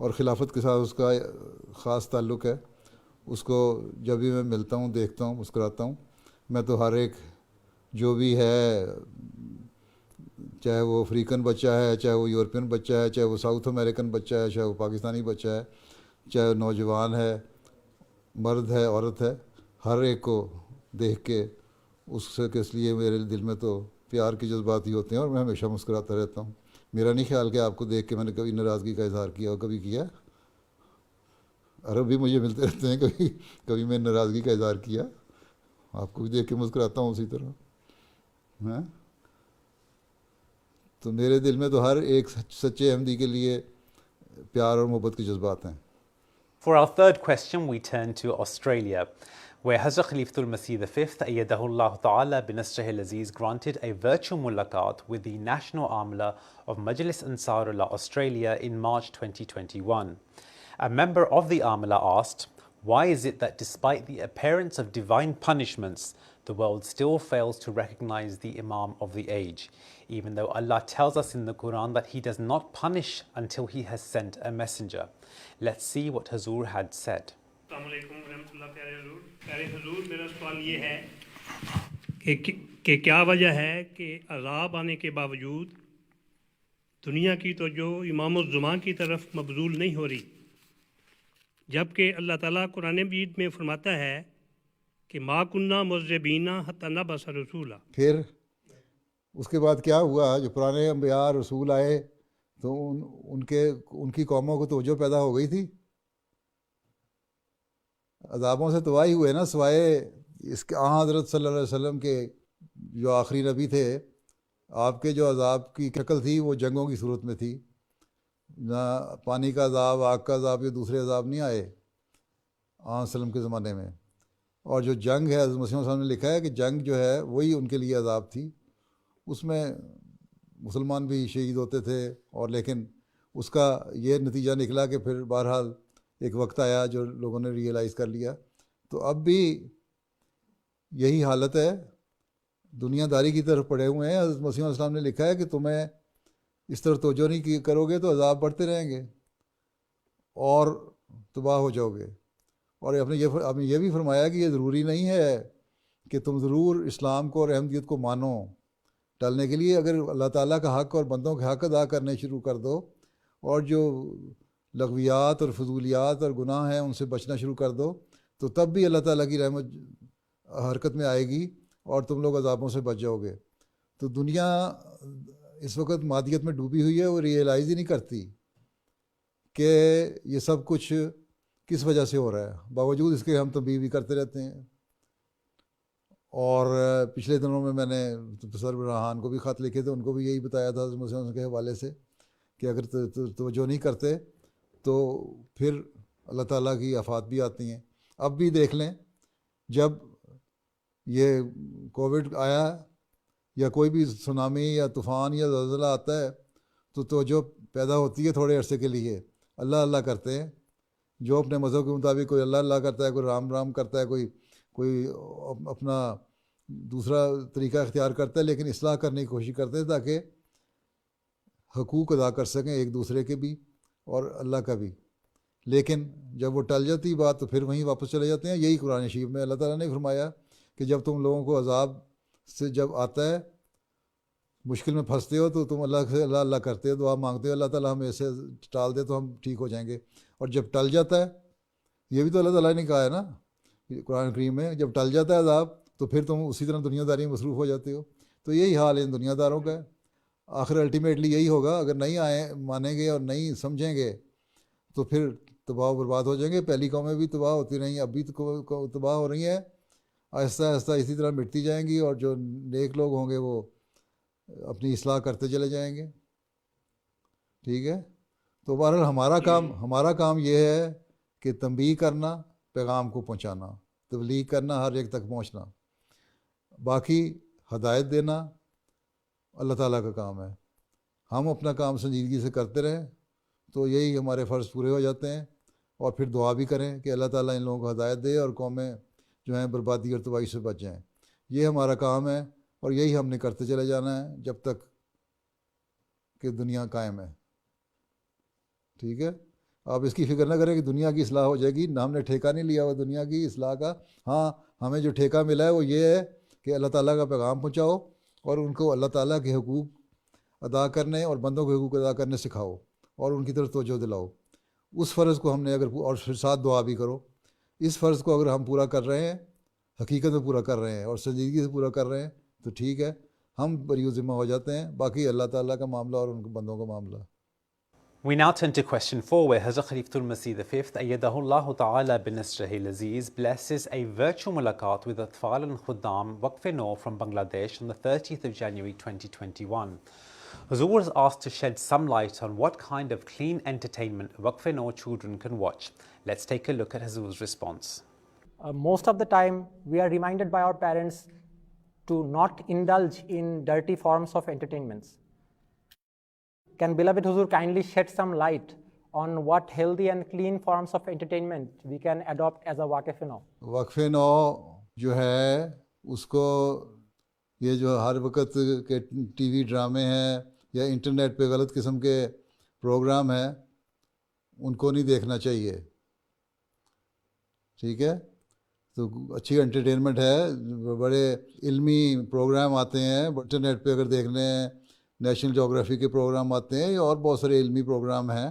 اور خلافت کے ساتھ اس کا خاص تعلق ہے. اس کو جب بھی میں ملتا ہوں دیکھتا ہوں مسکراتا ہوں. میں تو ہر ایک جو بھی ہے، چاہے وہ افریقن بچہ ہے، چاہے وہ یورپین بچہ ہے، چاہے وہ ساؤتھ امریکن بچہ ہے، چاہے وہ پاکستانی بچہ ہے، چاہے وہ نوجوان ہے، مرد ہے، عورت ہے، ہر ایک کو دیکھ کے اس لیے میرے دل میں تو پیار کے جذبات ہی ہوتے ہیں، اور میں ہمیشہ مسکراتا رہتا ہوں. میرا نہیں خیال کہ آپ کو دیکھ کے میں نے کبھی ناراضگی کا اظہار کیا ہو. کبھی کیا؟ عرب بھی مجھے ملتے رہتے ہیں، کبھی میں ناراضگی کا اظہار کیا؟ آپ کو بھی دیکھ کے مسکراتا ہوں اسی طرح. ہاں، تو میرے دل میں تو ہر ایک سچے احمدی کے لیے پیار اور محبت کے جذبات ہیں. For our third question, we turn to Australia, where Hazrat Khalifatul Masih V, Ayyadahullah Ta'ala binasrih al-Aziz, granted a virtual mulaqat with the National Amla of Majlis Ansarullah Australia in March 2021. A member of the Amla asked, why is it that despite the appearance of divine punishments, the world still fails to recognize the Imam of the age, even though Allah tells us in the Quran that He does not punish until He has sent a messenger? Let's see what Hazur had said. السلام علیکم ورحمۃ اللہ. پیارے حضور میرا سوال یہ ہے کہ کیا وجہ ہے کہ عذاب آنے کے باوجود دنیا کی توجہ امام الزمان کی طرف مبذول نہیں ہو رہی، جبکہ اللہ تعالیٰ قرآن مجید میں فرماتا ہے کہ ما کننا مذبین حتی نبعث رسولا. پھر اس کے بعد کیا ہوا؟ جو پرانے انبیاء رسول آئے تو ان کی قوموں کو توجہ پیدا ہو گئی تھی. عذابوں سے تباہی ہوئے نا، سوائے اس کے حضرت صلی اللہ علیہ وسلم کے جو آخری نبی تھے، آپ کے جو عذاب کی شکل تھی وہ جنگوں کی صورت میں تھی. نہ پانی کا عذاب، آگ کا عذاب، یا دوسرے عذاب نہیں آئے آن وسلم کے زمانے میں. اور جو جنگ ہے، حضرت مسیح صاحب نے لکھا ہے کہ جنگ جو ہے وہی ان کے لیے عذاب تھی. اس میں مسلمان بھی شہید ہوتے تھے، اور لیکن اس کا یہ نتیجہ نکلا کہ پھر بہرحال ایک وقت آیا جو لوگوں نے ریئلائز کر لیا. تو اب بھی یہی حالت ہے، دنیا داری کی طرف پڑے ہوئے ہیں. حضرت مسیح علیہ السلام نے لکھا ہے کہ تمہیں اس طرح توجہ نہیں کرو گے تو عذاب بڑھتے رہیں گے اور تباہ ہو جاؤ گے. اور آپ نے یہ بھی فرمایا کہ یہ ضروری نہیں ہے کہ تم ضرور اسلام کو اور احمدیت کو مانو. ٹلنے کے لیے اگر اللہ تعالیٰ کا حق اور بندوں کے حق ادا کرنے شروع کر دو، اور جو لغویات اور فضولیات اور گناہ ہیں ان سے بچنا شروع کر دو، تو تب بھی اللہ تعالیٰ کی رحمت حرکت میں آئے گی اور تم لوگ عذابوں سے بچ جاؤ گے. تو دنیا اس وقت مادیت میں ڈوبی ہوئی ہے، وہ ریئلائز ہی نہیں کرتی کہ یہ سب کچھ کس وجہ سے ہو رہا ہے. باوجود اس کے ہم تنبیہ بھی کرتے رہتے ہیں. اور پچھلے دنوں میں نے پروفیسر برہان کو بھی خط لکھے تھے، ان کو بھی یہی بتایا تھا مسلم کے حوالے سے کہ اگر توجہ نہیں کرتے تو پھر اللہ تعالیٰ کی آفات بھی آتی ہیں. اب بھی دیکھ لیں، جب یہ کووڈ آیا یا کوئی بھی سونامی یا طوفان یا زلزلہ آتا ہے تو توجہ پیدا ہوتی ہے تھوڑے عرصے کے لیے. اللہ اللہ کرتے ہیں، جو اپنے مذہب کے مطابق کوئی اللہ اللہ کرتا ہے، کوئی رام رام کرتا ہے، کوئی اپنا دوسرا طریقہ اختیار کرتا ہے، لیکن اصلاح کرنے کی کوشش کرتے ہیں تاکہ حقوق ادا کر سکیں ایک دوسرے کے بھی اور اللہ کا بھی. لیکن جب وہ ٹل جاتی بات تو پھر وہیں واپس چلے جاتے ہیں. یہی قرآن شریف میں اللہ تعالیٰ نے فرمایا کہ جب تم لوگوں کو عذاب سے جب آتا ہے، مشکل میں پھنستے ہو، تو تم اللہ سے اللہ اللہ کرتے ہو، دعا مانگتے ہو اللہ تعالیٰ ہمیں اسے ٹال دے تو ہم ٹھیک ہو جائیں گے. اور جب ٹل جاتا ہے، یہ بھی تو اللہ تعالیٰ نے کہا ہے نا قرآن کریم میں، جب ٹل جاتا ہے عذاب تو پھر تم اسی طرح دنیا داری میں مصروف ہو جاتے ہو. تو یہی حال ہے دنیا داروں کا ہے. آخر الٹیمیٹلی یہی ہوگا، اگر نہیں مانیں گے اور نہیں سمجھیں گے تو پھر تباہ و برباد ہو جائیں گے. پہلی قومیں بھی تباہ ہوتی رہیں، اب بھی تباہ ہو رہی ہیں، آہستہ آہستہ اسی طرح مٹتی جائیں گی، اور جو نیک لوگ ہوں گے وہ اپنی اصلاح کرتے چلے جائیں گے. ٹھیک ہے، تو بہرحال ہمارا کام یہ ہے کہ تنبیہ کرنا، پیغام کو پہنچانا، تبلیغ کرنا، ہر ایک تک پہنچنا. باقی ہدایت دینا اللہ تعالیٰ کا کام ہے. ہم اپنا کام سنجیدگی سے کرتے رہیں تو یہی ہمارے فرض پورے ہو جاتے ہیں. اور پھر دعا بھی کریں کہ اللہ تعالیٰ ان لوگوں کو ہدایت دے اور قومیں جو ہیں بربادی اور تباہی سے بچ جائیں. یہ ہمارا کام ہے اور یہی ہم نے کرتے چلے جانا ہے جب تک کہ دنیا قائم ہے. ٹھیک ہے، آپ اس کی فکر نہ کریں کہ دنیا کی اصلاح ہو جائے گی، نہ ہم نے ٹھیکہ نہیں لیا ہوا دنیا کی اصلاح کا. ہاں ہمیں جو ٹھیکہ ملا ہے وہ یہ ہے کہ اللہ تعالیٰ کا پیغام پہنچاؤ اور ان کو اللہ تعالیٰ کے حقوق ادا کرنے اور بندوں کے حقوق ادا کرنے سکھاؤ اور ان کی طرف توجہ دلاؤ. اس فرض کو ہم نے اگر اور پھر ساتھ دعا بھی کرو. اس فرض کو اگر ہم پورا کر رہے ہیں، حقیقت میں پورا کر رہے ہیں اور سنجیدگی سے پورا کر رہے ہیں تو ٹھیک ہے، ہم بری ذمہ ہو جاتے ہیں. باقی اللہ تعالیٰ کا معاملہ اور ان بندوں کا معاملہ. We now turn to question 4, where Hazrat Khalifatul Masih V, Ayyadahullah Ta'ala bin Nasrihil Aziz, blesses a virtual mulaqat with Atfal and Khuddam Waqf-e-Nau from Bangladesh on the 30th of January 2021. Hazur was asked to shed some light on what kind of clean entertainment Waqf-e-Nau children can watch. Let's take a look at Hazur's response. Most of the time, we are reminded by our parents to not indulge in dirty forms of entertainments. Can beloved Huzur kindly shed some light on what healthy and clean forms of entertainment we can adopt as a Waqf-e-Nau? Waqf-e-Nau جو ہے اس کو یہ جو ہر وقت کے T V ڈرامے ہیں یا انٹرنیٹ پہ غلط قسم کے پروگرام ہیں ان کو نہیں دیکھنا چاہیے. ٹھیک ہے، تو اچھی انٹرٹینمنٹ ہے، بڑے علمی پروگرام آتے ہیں انٹرنیٹ پہ اگر دیکھنے ہیں، نیشنل جغرافی کے پروگرام آتے ہیں اور بہت سارے علمی پروگرام ہیں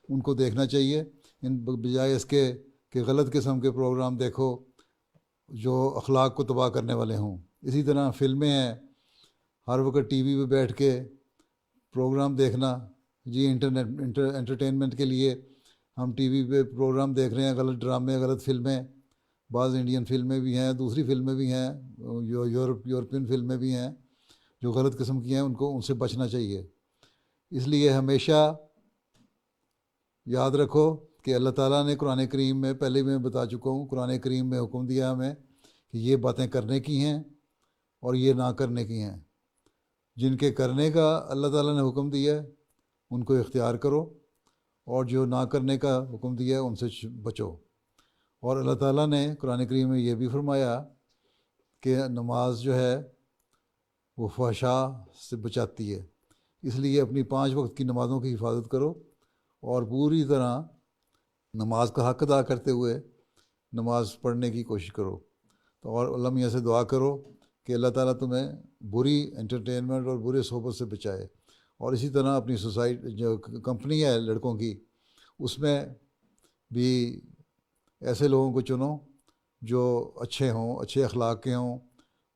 ان کو دیکھنا چاہیے، ان بجائے اس کے کہ غلط قسم کے پروگرام دیکھو جو اخلاق کو تباہ کرنے والے ہوں. اسی طرح فلمیں ہیں، ہر وقت ٹی وی پہ بیٹھ کے پروگرام دیکھنا، جی انٹرٹینمنٹ کے لیے ہم ٹی وی پہ پروگرام دیکھ رہے ہیں، غلط ڈرامے، غلط فلمیں، بعض انڈین فلمیں بھی ہیں، دوسری فلمیں بھی ہیں، یورپین فلمیں بھی ہیں جو غلط قسم کی ہیں، ان سے بچنا چاہیے. اس لیے ہمیشہ یاد رکھو کہ اللہ تعالیٰ نے قرآن کریم میں، پہلے میں بتا چکا ہوں، قرآن کریم میں حکم دیا ہمیں کہ یہ باتیں کرنے کی ہیں اور یہ نہ کرنے کی ہیں. جن کے کرنے کا اللہ تعالیٰ نے حکم دیا ہے ان کو اختیار کرو اور جو نہ کرنے کا حکم دیا ہے ان سے بچو. اور اللہ تعالیٰ نے قرآن کریم میں یہ بھی فرمایا کہ نماز جو ہے وہ فحشاء سے بچاتی ہے. اس لیے اپنی 5 وقت کی نمازوں کی حفاظت کرو اور پوری طرح نماز کا حق ادا کرتے ہوئے نماز پڑھنے کی کوشش کرو. تو اور اللہ میاں سے دعا کرو کہ اللہ تعالیٰ تمہیں بری انٹرٹینمنٹ اور برے صحبت سے بچائے. اور اسی طرح اپنی سوسائٹی جو کمپنی ہے لڑکوں کی، اس میں بھی ایسے لوگوں کو چنو جو اچھے ہوں، اچھے اخلاق کے ہوں،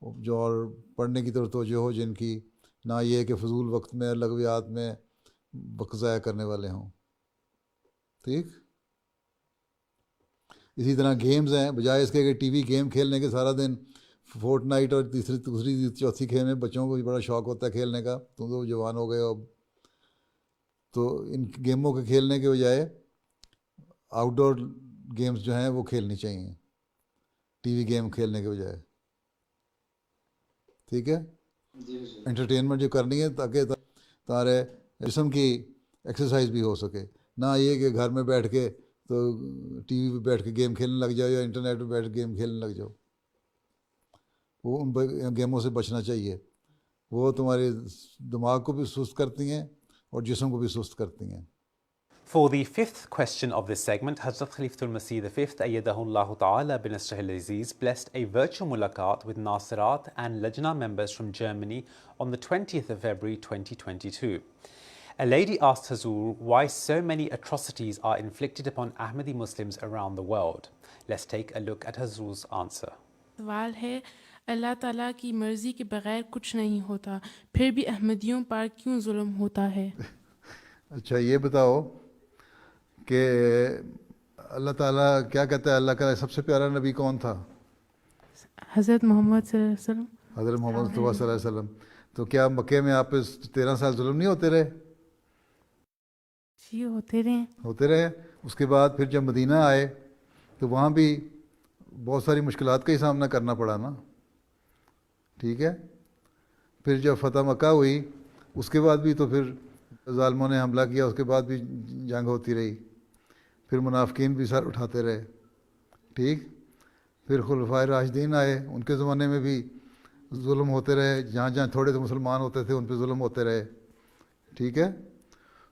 جو اور پڑھنے کی طرف توجہ ہو، جن کی نہ یہ کہ فضول وقت میں لغویات میں وقت ضائع کرنے والے ہوں. ٹھیک. اسی طرح گیمز ہیں، بجائے اس کے کہ ٹی وی گیم کھیلنے کے سارا دن فورٹ نائٹ اور دوسری چوتھی کھیل میں بچوں کو بھی بڑا شوق ہوتا ہے کھیلنے کا، تم تو جوان ہو گئے ہو اب، تو ان گیموں کے کھیلنے کے بجائے آؤٹ ڈور گیمز جو ہیں وہ کھیلنی چاہیے ٹی وی گیم کھیلنے کے بجائے. ٹھیک ہے، انٹرٹینمنٹ جو کرنی ہے تاکہ تمہارے جسم کی ایکسرسائز بھی ہو سکے، نہ یہ کہ گھر میں بیٹھ کے تو ٹی وی پہ بیٹھ کے گیم کھیلنے لگ جاؤ یا انٹرنیٹ پہ بیٹھ کے گیم کھیلنے لگ جاؤ. وہ ان گیموں سے بچنا چاہیے، وہ تمہارے دماغ کو بھی سست کرتی ہیں اور جسم کو بھی سست کرتی ہیں. For the 5th question of this segment, Hazrat Khalifatul Masih V, Ayyadahullah Ta'ala bin Nasrihil Aziz, blessed a virtual mulaqat with Nasirat and Lajna members from Germany on the 20th of February 2022. A lady asked Hazur why so many atrocities are inflicted upon Ahmadi Muslims around the world. Let's take a look at Hazur's answer. سوال ہے، اللہ تعالیٰ کی مرضی کے بغیر کچھ نہیں ہوتا، پھر بھی احمدیوں پر کیوں ظلم ہوتا ہے؟ اچھا یہ بتاؤ کہ اللہ تعالیٰ کیا کہتا ہے، اللہ کا سب سے پیارا نبی کون تھا؟ حضرت محمد صلی اللہ علیہ وسلم. حضرت محمد صلی اللہ علیہ وسلم. تو کیا مکے میں آپ 13 سال ظلم نہیں ہوتے رہے؟ جی ہوتے رہے. اس کے بعد پھر جب مدینہ آئے تو وہاں بھی بہت ساری مشکلات کا ہی سامنا کرنا پڑا نا. ٹھیک ہے. پھر جب فتح مکہ ہوئی اس کے بعد بھی تو پھر ظالموں نے حملہ کیا، اس کے بعد بھی جنگ ہوتی رہی، پھر منافقین بھی سر اٹھاتے رہے. ٹھیک. پھر خلفائے راشدین آئے، ان کے زمانے میں بھی ظلم ہوتے رہے، جہاں جہاں تھوڑے سے مسلمان ہوتے تھے ان پہ ظلم ہوتے رہے. ٹھیک ہے.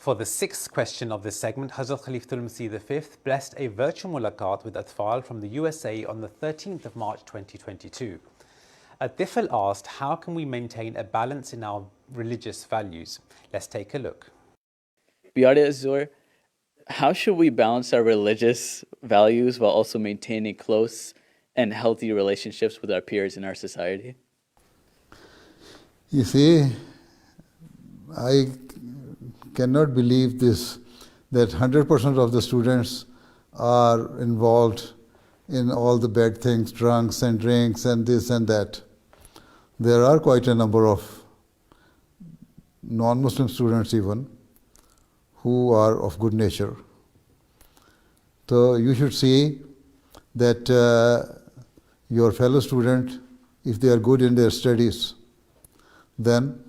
For the sixth question of this segment, Hazrat Khalifatul Masih V blessed a virtual mulaqat with Atfal from the USA on the 13th of March 2022. Tifl asked, how can we maintain a balance in our religious values? Let's take a look. Biyade Azur, how should we balance our religious values while also maintaining close and healthy relationships with our peers in our society? You see, I cannot believe this, that 100% of the students are involved in all the bad things, drunks and drinks and this and that. There are quite a number of non-Muslim students even who are of good nature. So you should see that your fellow student, if they are good in their studies, then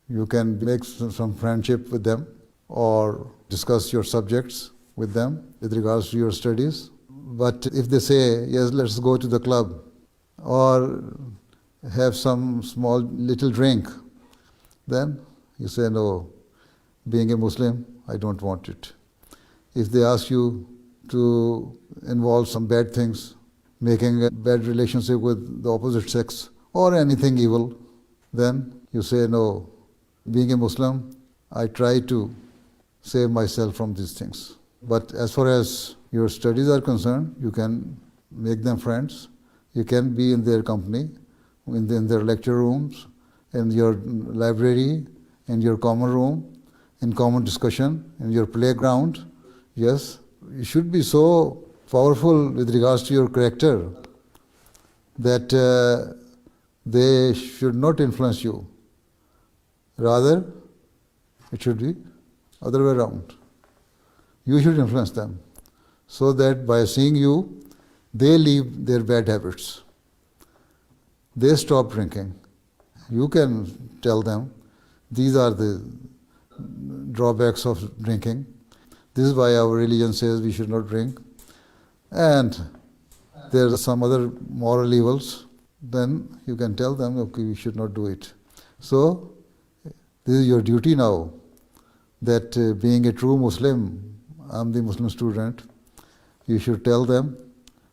you can make some friendship with them or discuss your subjects with them with regards to your studies. But if they say, yes, let's go to the club or have some small little drink, then you say, no, being a Muslim, I don't want it. If they ask you to involve some bad things, making a bad relationship with the opposite sex or anything evil, then you say, no, being a Muslim, I try to save myself from these things. But as far as your studies are concerned, you can make them friends. You can be in their company, in their lecture rooms, in your library, in your common room, in common discussion, in your playground. Yes, you should be so powerful with regards to your character that they should not influence you. Rather, it should be other way around. You should influence them so that by seeing you, they leave their bad habits. They stop drinking. You can tell them, these are the drawbacks of drinking. This is why our religion says we should not drink. And there are some other moral evils. Then you can tell them, okay, we should not do it. So, this is your duty now, that being a true Muslim, I'm the Muslim student, you should tell them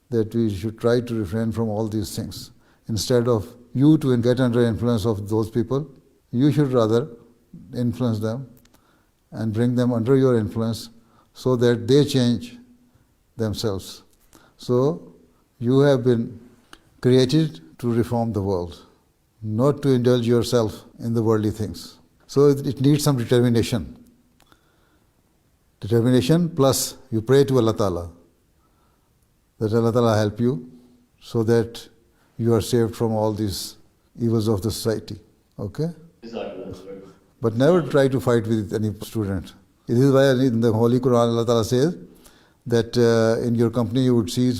that we should try to refrain from all these things. Instead of you to get under influence of those people, you should rather influence them and bring them under your influence so that they change themselves. So, you have been created to reform the world, not to indulge yourself in the worldly things. So it needs some determination. determination, plus you pray to Allah Ta'ala that Allah Ta'ala help you so that you are saved from all these evils of the society. Okay? But never try to fight with any student. This is why in the Holy Quran Allah Ta'ala says that in your company you would see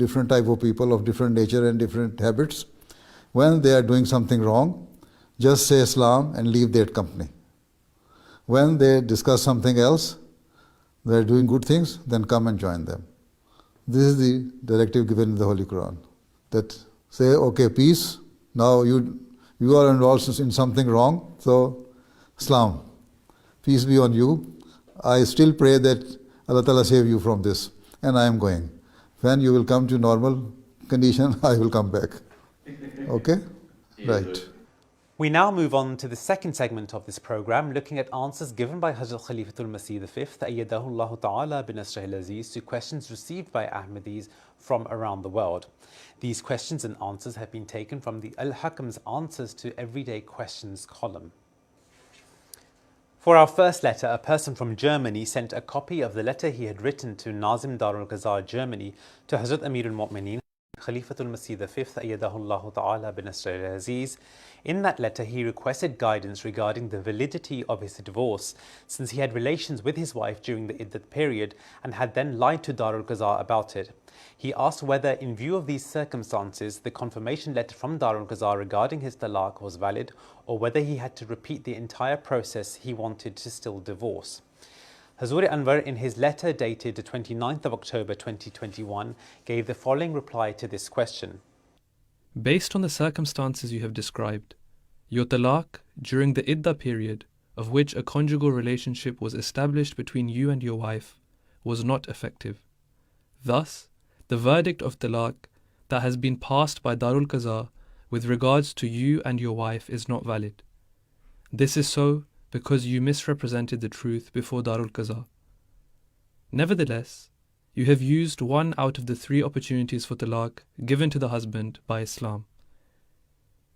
different type of people of different nature and different habits. When they are doing something wrong, just say Islam and leave that company. When they discuss something else, they are doing good things, then come and join them. This is the directive given in the Holy Quran. That say, okay, peace, now you are involved in something wrong, so Islam, peace be on you. I still pray that Allah Ta'ala save you from this, and I am going. When you will come to normal condition, I will come back. Okay? Right. We now move on to the second segment of this program, looking at answers given by Hazrat Khalifatul Masih V, Ayyadahu Allah Ta'ala bin Nasrihil Aziz, to questions received by Ahmadis from around the world. These questions and answers have been taken from the Al-Hakam's Answers to Everyday Questions column. For our first letter, a person from Germany sent a copy of the letter he had written to Nazim Darul Qazar, Germany, to Hazrat Amir al-Mu'mineen, Khalifatul Masih V, Ayyadahu Allah Ta'ala bin Nasrihil Aziz. In that letter, he requested guidance regarding the validity of his divorce, since he had relations with his wife during the iddat period and had then lied to Darul Qazar about it. He asked whether, in view of these circumstances, the confirmation letter from Darul Qazar regarding his talaq was valid, or whether he had to repeat the entire process he wanted to still divorce. Hazuri Anwar, in his letter dated the 29th of October 2021, gave the following reply to this question. Based on the circumstances you have described, your talaq during the iddah period, of which a conjugal relationship was established between you and your wife, was not effective. Thus, the verdict of talaq that has been passed by Darul Qazar with regards to you and your wife is not valid. This is so because you misrepresented the truth before Darul Qazar. Nevertheless, you have used one out of the 3 opportunities for talaq given to the husband by Islam.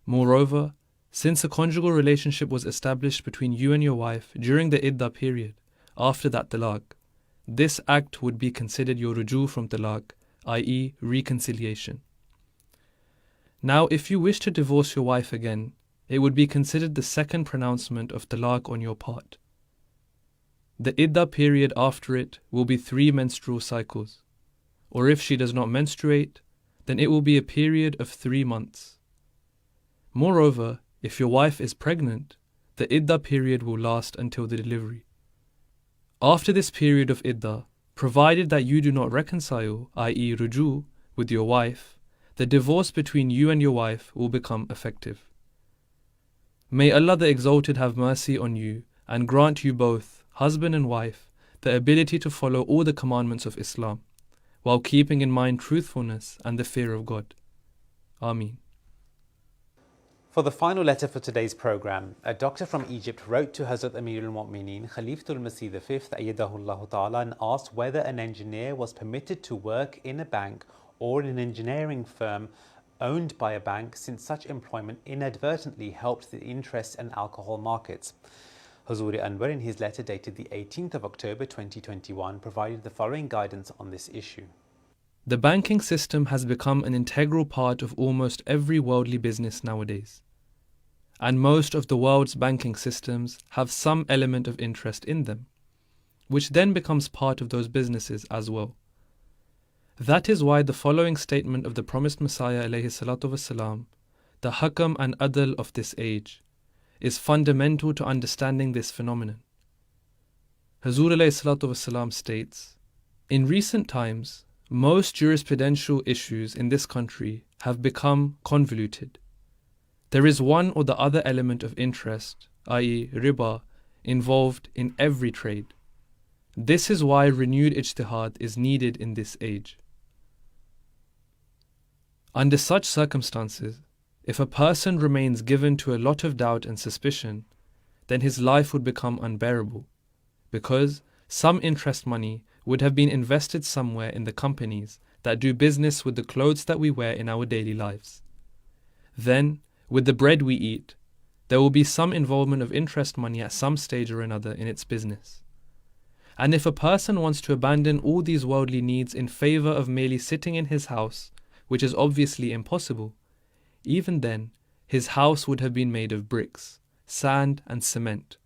Moreover, since a conjugal relationship was established between you and your wife during the iddah period, after that talaq, this act would be considered your ruju from talaq, i.e. reconciliation. Now, if you wish to divorce your wife again, it would be considered the second pronouncement of talaq on your part. The iddah period after it will be 3 menstrual cycles, or if she does not menstruate, then it will be a period of 3 months. Moreover, if your wife is pregnant, the iddah period will last until the delivery. After this period of iddah, provided that you do not reconcile, i.e. ruju, with your wife, the divorce between you and your wife will become effective. May Allah the Exalted have mercy on you and grant you both, husband and wife, the ability to follow all the commandments of Islam, while keeping in mind truthfulness and the fear of God. Ameen. For the final letter for today's program, a doctor from Egypt wrote to Hazrat Amir al-Mu'mineen, Khalifatul Masih V, Ayyadahu Allah Ta'ala, and asked whether an engineer was permitted to work in a bank or in an engineering firm owned by a bank, since such employment inadvertently helped the interest and alcohol markets. Hazuri Anwar, in his letter dated the 18th of October 2021, provided the following guidance on this issue. The banking system has become an integral part of almost every worldly business nowadays. And most of the world's banking systems have some element of interest in them, which then becomes part of those businesses as well. That is why the following statement of the promised Messiah ﷺ, the Hakam and Adl of this age, is fundamental to understanding this phenomenon. Hazur ﷺ states, "In recent times, most jurisprudential issues in this country have become convoluted. There is one or the other element of interest, i.e. riba, involved in every trade. This is why renewed ijtihad is needed in this age. Under such circumstances, if a person remains given to a lot of doubt and suspicion, then his life would become unbearable, because some interest money would have been invested somewhere in the companies that do business with the clothes that we wear in our daily lives. Then, with the bread we eat, there will be some involvement of interest money at some stage or another in its business. And if a person wants to abandon all these worldly needs in favor of merely sitting in his house, which is obviously impossible, even then his house would have been made of bricks, sand and cement,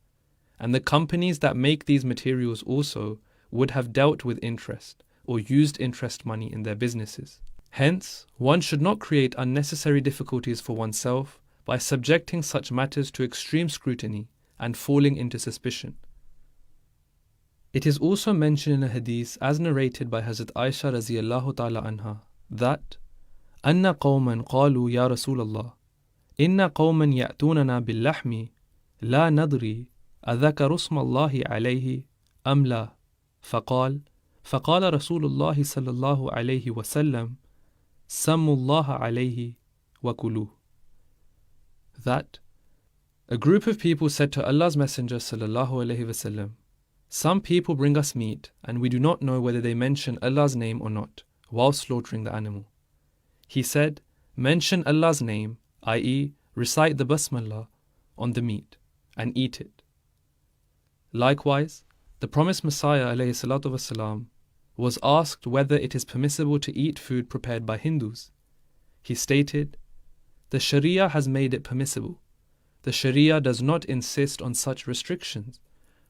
and the companies that make these materials also would have dealt with interest or used interest money in their businesses. Hence, one should not create unnecessary difficulties for oneself by subjecting such matters to extreme scrutiny and falling into suspicion. It is also mentioned in a hadith as narrated by Hazrat Aisha radhiyallahu ta'ala anha that أن قوما قالوا يا رسول الله إن قوما يأتوننا باللحم لا ندري أذكر اسم الله عليه أم لا فقال رسول الله صلى الله عليه وسلم سموا الله عليه وكلوه. That a group of people said to Allah's Messenger sallallahu alaihi wasallam, some people bring us meat and we do not know whether they mention Allah's name or not while slaughtering the animal. He said, mention Allah's name, i.e. recite the Basmallah on the meat and eat it. Likewise, the promised Messiah alayhi salatu wasalam was asked whether it is permissible to eat food prepared by Hindus. He stated, the Sharia has made it permissible. The Sharia does not insist on such restrictions.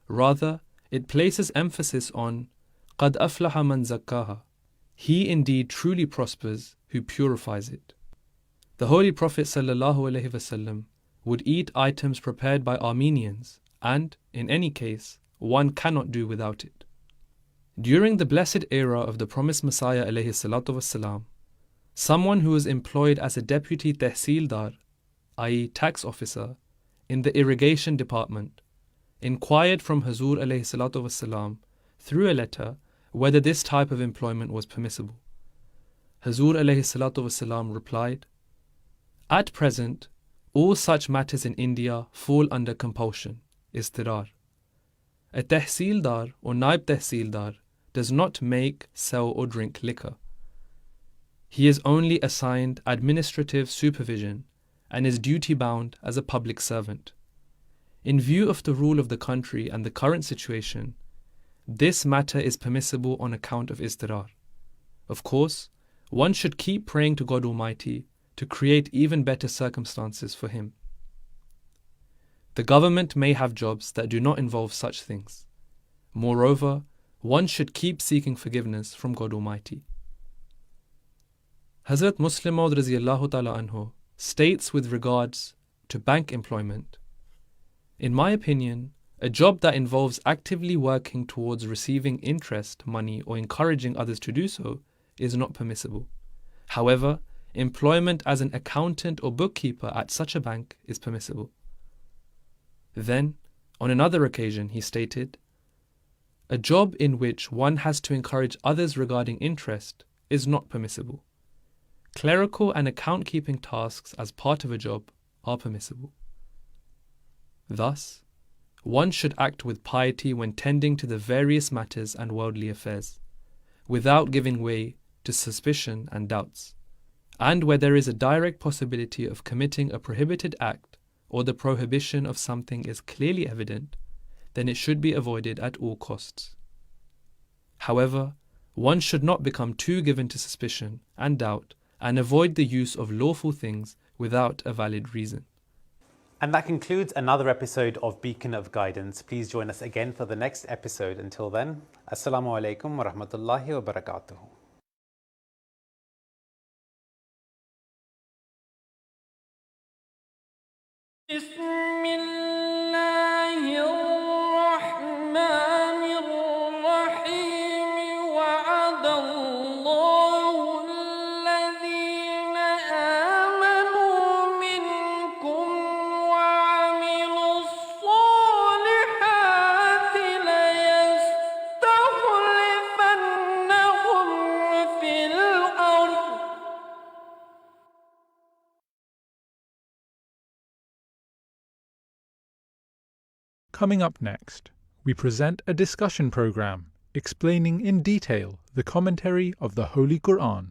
Rather, it places emphasis on قَدْ أَفْلَحَ مَنْ زَكَّاهَا. He indeed truly prospers who purifies it. The Holy Prophet ﷺ would eat items prepared by Armenians, and, in any case, one cannot do without it. During the blessed era of the promised Messiah ﷺ, someone who was employed as a deputy tehsildar, i.e. tax officer, in the irrigation department, inquired from Hazur ﷺ through a letter whether this type of employment was permissible. Hazur ﷺ replied, at present, all such matters in India fall under compulsion, istirar. A tehsildar or naib tehsildar does not make, sell or drink liquor. He is only assigned administrative supervision and is duty-bound as a public servant. In view of the rule of the country and the current situation, this matter is permissible on account of istirar. Of course, one should keep praying to God Almighty to create even better circumstances for him. The government may have jobs that do not involve such things. Moreover, one should keep seeking forgiveness from God Almighty. Hazrat Muslim Maud radhiyallahu ta'ala anhu states with regards to bank employment, in my opinion, a job that involves actively working towards receiving interest, money, or encouraging others to do so is not permissible. However, employment as an accountant or bookkeeper at such a bank is permissible. Then, on another occasion, he stated, a job in which one has to encourage others regarding interest is not permissible. Clerical and account-keeping tasks as part of a job are permissible. Thus, one should act with piety when tending to the various matters and worldly affairs, without giving way to suspicion and doubts. And where there is a direct possibility of committing a prohibited act or the prohibition of something is clearly evident, then it should be avoided at all costs. However, one should not become too given to suspicion and doubt and avoid the use of lawful things without a valid reason. And that concludes another episode of Beacon of Guidance. Please join us again for the next episode. Until then, Assalamu alaikum wa rahmatullahi wa barakatuh. Coming up next, we present a discussion program explaining in detail the commentary of the Holy Quran.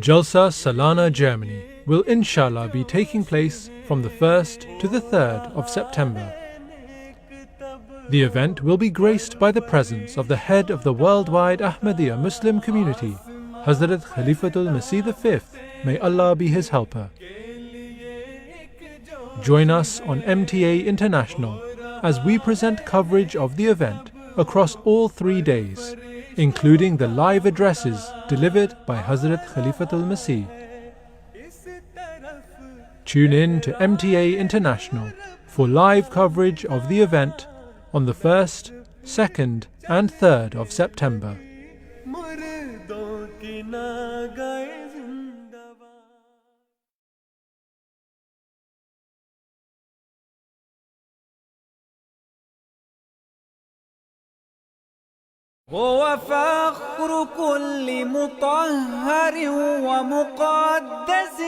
Jalsa Salana Germany will inshallah be taking place from the 1st to the 3rd of September. The event will be graced by the presence of the head of the worldwide Ahmadiyya Muslim community, Hazrat Khalifatul Masih V, may Allah be his helper. Join us on MTA International as we present coverage of the event across all 3 days, including the live addresses delivered by Hazrat Khalifatul Masih. Tune in to MTA International for live coverage of the event on the 1st, 2nd and 3rd of September. هو فخر كل مطهر ومقدس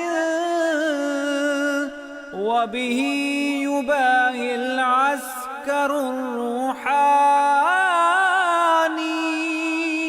وبه يباهي العسكر الروحاني.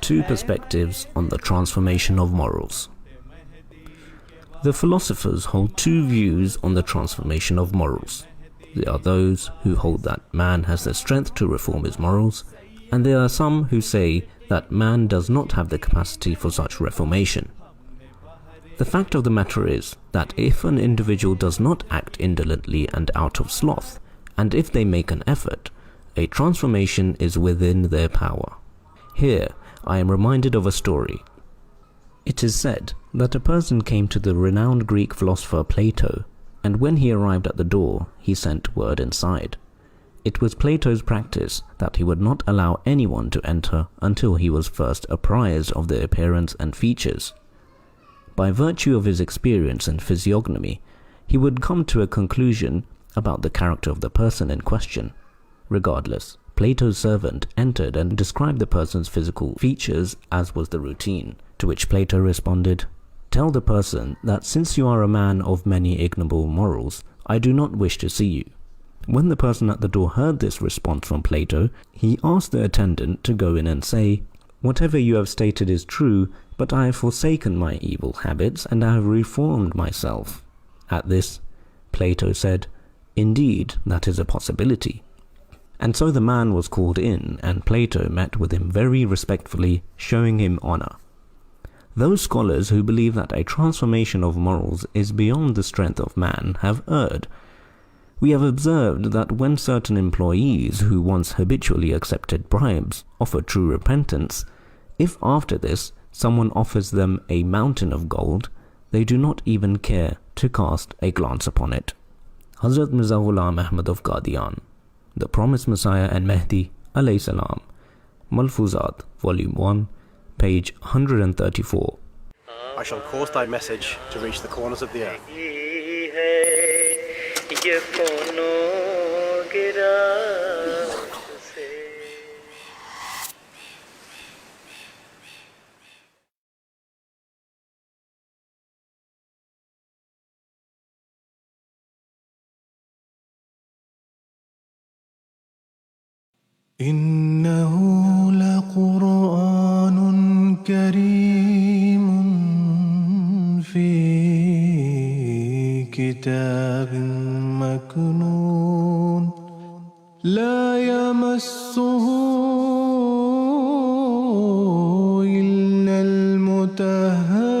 Two perspectives on the transformation of morals. The philosophers hold two views on the transformation of morals. There are those who hold that man has the strength to reform his morals, and there are some who say that man does not have the capacity for such reformation. The fact of the matter is that if an individual does not act indolently and out of sloth, and if they make an effort, a transformation is within their power. Here, I am reminded of a story. It is said that a person came to the renowned Greek philosopher Plato, and when he arrived at the door, he sent word inside. It was Plato's practice that he would not allow anyone to enter until he was first apprised of their appearance and features. By virtue of his experience and physiognomy, he would come to a conclusion about the character of the person in question. Regardless, Plato's servant entered and described the person's physical features as was the routine, to which Plato responded, "Tell the person that since you are a man of many ignoble morals, I do not wish to see you." When the person at the door heard this response from Plato, he asked the attendant to go in and say, "Whatever you have stated is true, but I have forsaken my evil habits and I have reformed myself." At this, Plato said, "Indeed, that is a possibility." And so the man was called in, and Plato met with him very respectfully, showing him honor. Those scholars who believe that a transformation of morals is beyond the strength of man have erred. We have observed that when certain employees who once habitually accepted bribes offer true repentance, if after this someone offers them a mountain of gold, they do not even care to cast a glance upon it. Hazrat Mirza Ghulam Ahmad of Qadian, The Promised Messiah and Mahdi alayhi salam, Malfuzat, Volume 1, page 134. I shall cause thy message to reach the corners of the earth. إنه لقرآن كريم في كتاب مكنون لا يمسه إلا المطهرون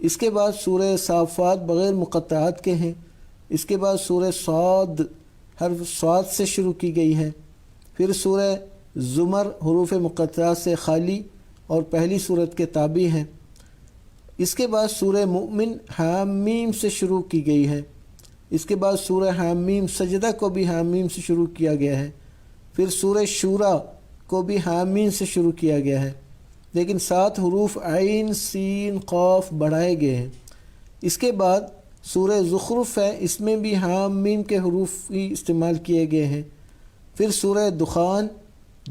اس کے بعد سورہ صافات بغیر مقطعات کے ہیں. اس کے بعد سورہ صاد حرف صاد سے شروع کی گئی ہے. پھر سورہ زمر حروف مقطعات سے خالی اور پہلی صورت کے تابع ہیں. اس کے بعد سورہ مؤمن حامیم سے شروع کی گئی ہے. اس کے بعد سورہ حامیم سجدہ کو بھی حامیم سے شروع کیا گیا ہے. پھر سورہ شورا کو بھی حامیم سے شروع کیا گیا ہے، لیکن 7 حروف عین سین قاف بڑھائے گئے ہیں. اس کے بعد سورہ زخرف ہے، اس میں بھی حامیم کے حروف ہی استعمال کیے گئے ہیں. پھر سورہ دخان،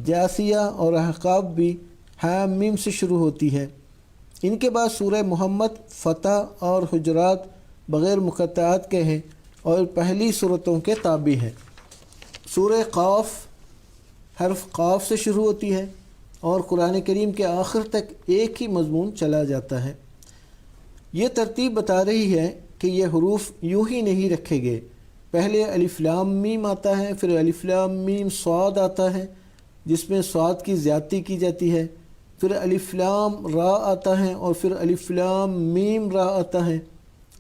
جاثیہ اور احقاف بھی حامیم سے شروع ہوتی ہے. ان کے بعد سورہ محمد، فتح اور حجرات بغیر مقطعات کے ہیں اور پہلی صورتوں کے تابع ہیں. سورہ قاف حرف قاف سے شروع ہوتی ہے اور قرآن کریم کے آخر تک ایک ہی مضمون چلا جاتا ہے. یہ ترتیب بتا رہی ہے کہ یہ حروف یوں ہی نہیں رکھے گئے. پہلے الف لام میم آتا ہے، پھر الف لام میم صاد آتا ہے جس میں صاد کی زیادتی کی جاتی ہے. پھر الف لام را آتا ہے اور پھر الف لام میم را آتا ہے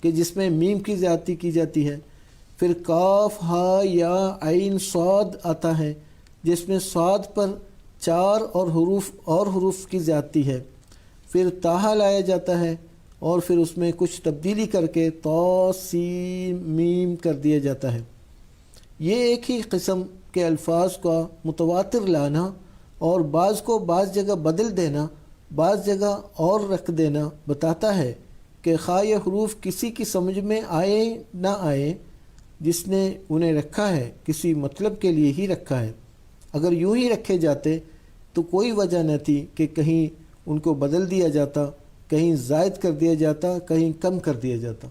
کہ جس میں میم کی زیادتی کی جاتی ہے. پھر کاف ہا یا عین صاد آتا ہے جس میں صاد پر 4 اور حروف کی زیادتی ہے. پھر تاہا لایا جاتا ہے اور پھر اس میں کچھ تبدیلی کر کے تا سین میم کر دیا جاتا ہے. یہ ایک ہی قسم کے الفاظ کا متواتر لانا اور بعض کو بعض جگہ بدل دینا، بعض جگہ اور رکھ دینا بتاتا ہے کہ خواہ یہ حروف کسی کی سمجھ میں آئے نہ آئے، جس نے انہیں رکھا ہے کسی مطلب کے لیے ہی رکھا ہے. اگر یوں ہی رکھے جاتے تو کوئی وجہ نہ تھی کہ کہیں ان کو بدل دیا جاتا، کہیں زائد کر دیا جاتا، کہیں کم کر دیا جاتا.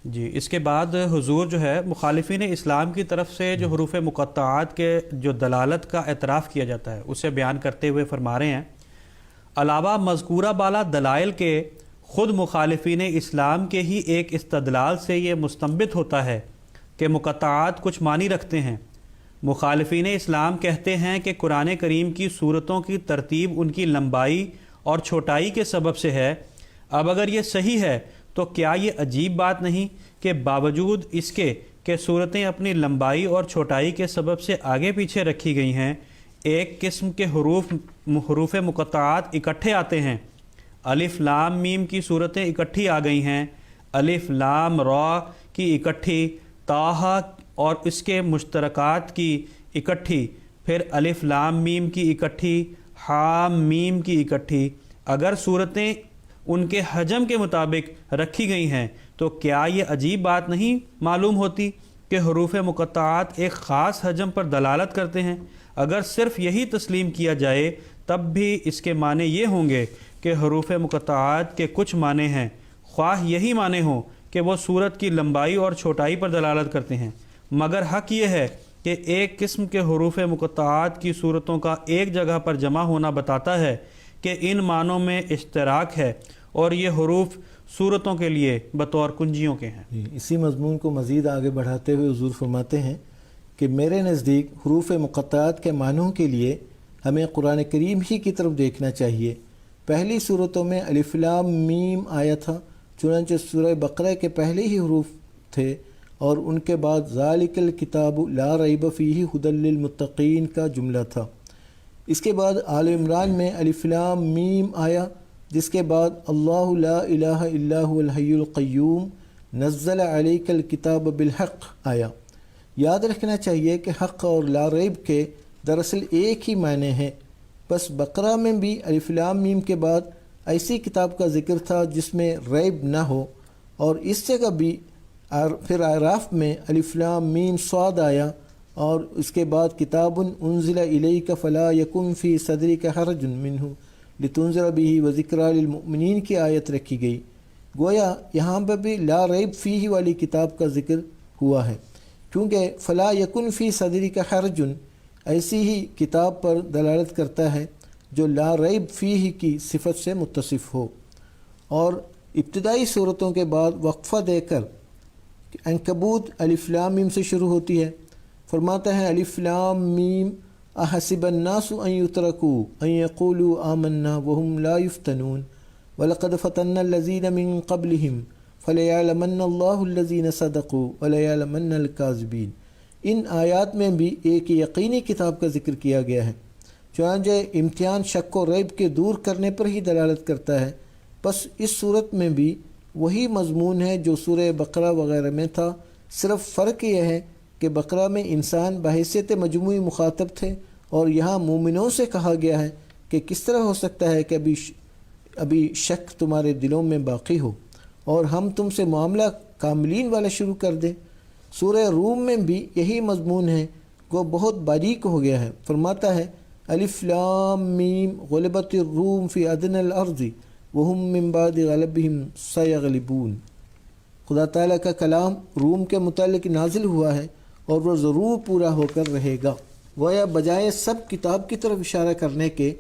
جی، اس کے بعد حضور جو ہے مخالفین اسلام کی طرف سے جو حروف مقطعات کے جو دلالت کا اعتراف کیا جاتا ہے اسے بیان کرتے ہوئے فرما رہے ہیں، علاوہ مذکورہ بالا دلائل کے خود مخالفین اسلام کے ہی ایک استدلال سے یہ مستنبط ہوتا ہے کہ مقطعات کچھ معنی رکھتے ہیں. مخالفین اسلام کہتے ہیں کہ قرآن کریم کی صورتوں کی ترتیب ان کی لمبائی اور چھوٹائی کے سبب سے ہے. اب اگر یہ صحیح ہے تو کیا یہ عجیب بات نہیں کہ باوجود اس کے کہ صورتیں اپنی لمبائی اور چھوٹائی کے سبب سے آگے پیچھے رکھی گئی ہیں، ایک قسم کے حروف مقطعات اکٹھے آتے ہیں. الف لام میم کی صورتیں اکٹھی آ گئی ہیں، الف لام را کی اکٹھی، تاہا اور اس کے مشترکات کی اکٹھی، پھر الف لام میم کی اکٹھی، حام میم کی اکٹھی. اگر صورتیں ان کے حجم کے مطابق رکھی گئی ہیں تو کیا یہ عجیب بات نہیں معلوم ہوتی کہ حروف مقطعات ایک خاص حجم پر دلالت کرتے ہیں؟ اگر صرف یہی تسلیم کیا جائے تب بھی اس کے معنی یہ ہوں گے کہ حروف مقطعات کے کچھ معنی ہیں، خواہ یہی معنی ہوں کہ وہ صورت کی لمبائی اور چھوٹائی پر دلالت کرتے ہیں. مگر حق یہ ہے کہ ایک قسم کے حروف مقطعات کی صورتوں کا ایک جگہ پر جمع ہونا بتاتا ہے کہ ان معنوں میں اشتراک ہے اور یہ حروف صورتوں کے لیے بطور کنجیوں کے ہیں. اسی مضمون کو مزید آگے بڑھاتے ہوئے حضور فرماتے ہیں کہ میرے نزدیک حروف مقطعات کے معنوں کے لیے ہمیں قرآن کریم ہی کی طرف دیکھنا چاہیے. پہلی صورتوں میں الف لام میم آیا تھا، چنانچہ سورہ بقرہ کے پہلے ہی حروف تھے، اور ان کے بعد ذالک الکتاب لا ریب فیہ ھدی للمتقین کا جملہ تھا. اس کے بعد آل عمران میں الف لام میم آیا، جس کے بعد اللہ لا الہ الا هو الحی القیوم نزل علیک الکتاب بالحق آیا. یاد رکھنا چاہیے کہ حق اور لا ریب کے دراصل ایک ہی معنی ہیں. بس بقرہ میں بھی الف لام میم کے بعد ایسی کتاب کا ذکر تھا جس میں ریب نہ ہو، اور اس جگہ بھی پھر اعراف میں الف لام میم صاد آیا، اور اس کے بعد کتاب انزل الیک فلا یکن فی صدرک حرج منہ لتنذر بہ وذکریٰ للمؤمنین کی آیت رکھی گئی. گویا یہاں پر بھی لا ریب فیہ والی کتاب کا ذکر ہوا ہے، کیونکہ فلا یکن فی صدرک حرج ایسی ہی کتاب پر دلالت کرتا ہے جو لا ریب فیہ کی صفت سے متصف ہو. اور ابتدائی صورتوں کے بعد وقفہ دے کر عنکبوت الف لام میم سے شروع ہوتی ہے. فرماتا ہے الف لام میم احسب الناس ان یترکوا ان یقولوا آمنا وهم لا یفتنون وَلَقَدْ فَتَنَّا الَّذِينَ مِن قَبْلِهِمْ فَلَيَعْلَمَنَّ اللَّهُ الَّذِينَ صَدَقُوا وَلَيَعْلَمَنَّ الْكَاذِبِينَ۔ ان آیات میں بھی ایک یقینی کتاب کا ذکر کیا گیا ہے، چنانچہ امتحان شک و ریب کے دور کرنے پر ہی دلالت کرتا ہے۔ پس اس صورت میں بھی وہی مضمون ہے جو سورہ بقرہ وغیرہ میں تھا، صرف فرق یہ ہے کہ بقرہ میں انسان بحیثیت مجموعی مخاطب تھے اور یہاں مومنوں سے کہا گیا ہے کہ کس طرح ہو سکتا ہے کہ ابھی شک تمہارے دلوں میں باقی ہو اور ہم تم سے معاملہ کاملین والا شروع کر دیں۔ سورہ روم میں بھی یہی مضمون ہے، وہ بہت باریک ہو گیا ہے۔ فرماتا ہے الف لام میم غلبت الروم فی ادنی الارض وہم من بعد غلبہم سیغلبون۔ خدا تعالیٰ کا کلام روم کے متعلق نازل ہوا ہے اور وہ ضرور پورا ہو کر رہے گا۔ گویا بجائے سب کتاب کی طرف اشارہ کرنے کے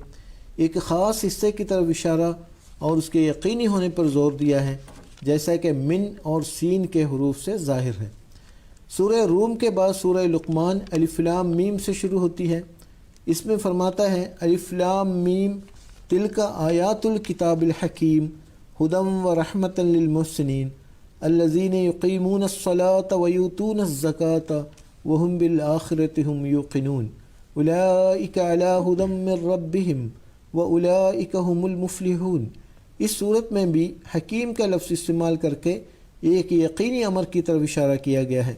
ایک خاص حصے کی طرف اشارہ اور اس کے یقینی ہونے پر زور دیا ہے، جیسا کہ من اور سین کے حروف سے ظاہر ہے۔ سورہ روم کے بعد سورہ لقمان الف لام میم سے شروع ہوتی ہے۔ اس میں فرماتا ہے الف لام میم تلک آیات الکتاب الحکیم ہدی ورحمۃ للمحسنین الذین یقیمون الصلاۃ ویؤتون الزکاۃ وہم بالآخرۃ ہم یوقنون اولئک علی ہدی من ربہم واولئک هم المفلحون۔ اس صورت میں بھی حکیم کا لفظ استعمال کر کے ایک یقینی امر کی طرف اشارہ کیا گیا ہے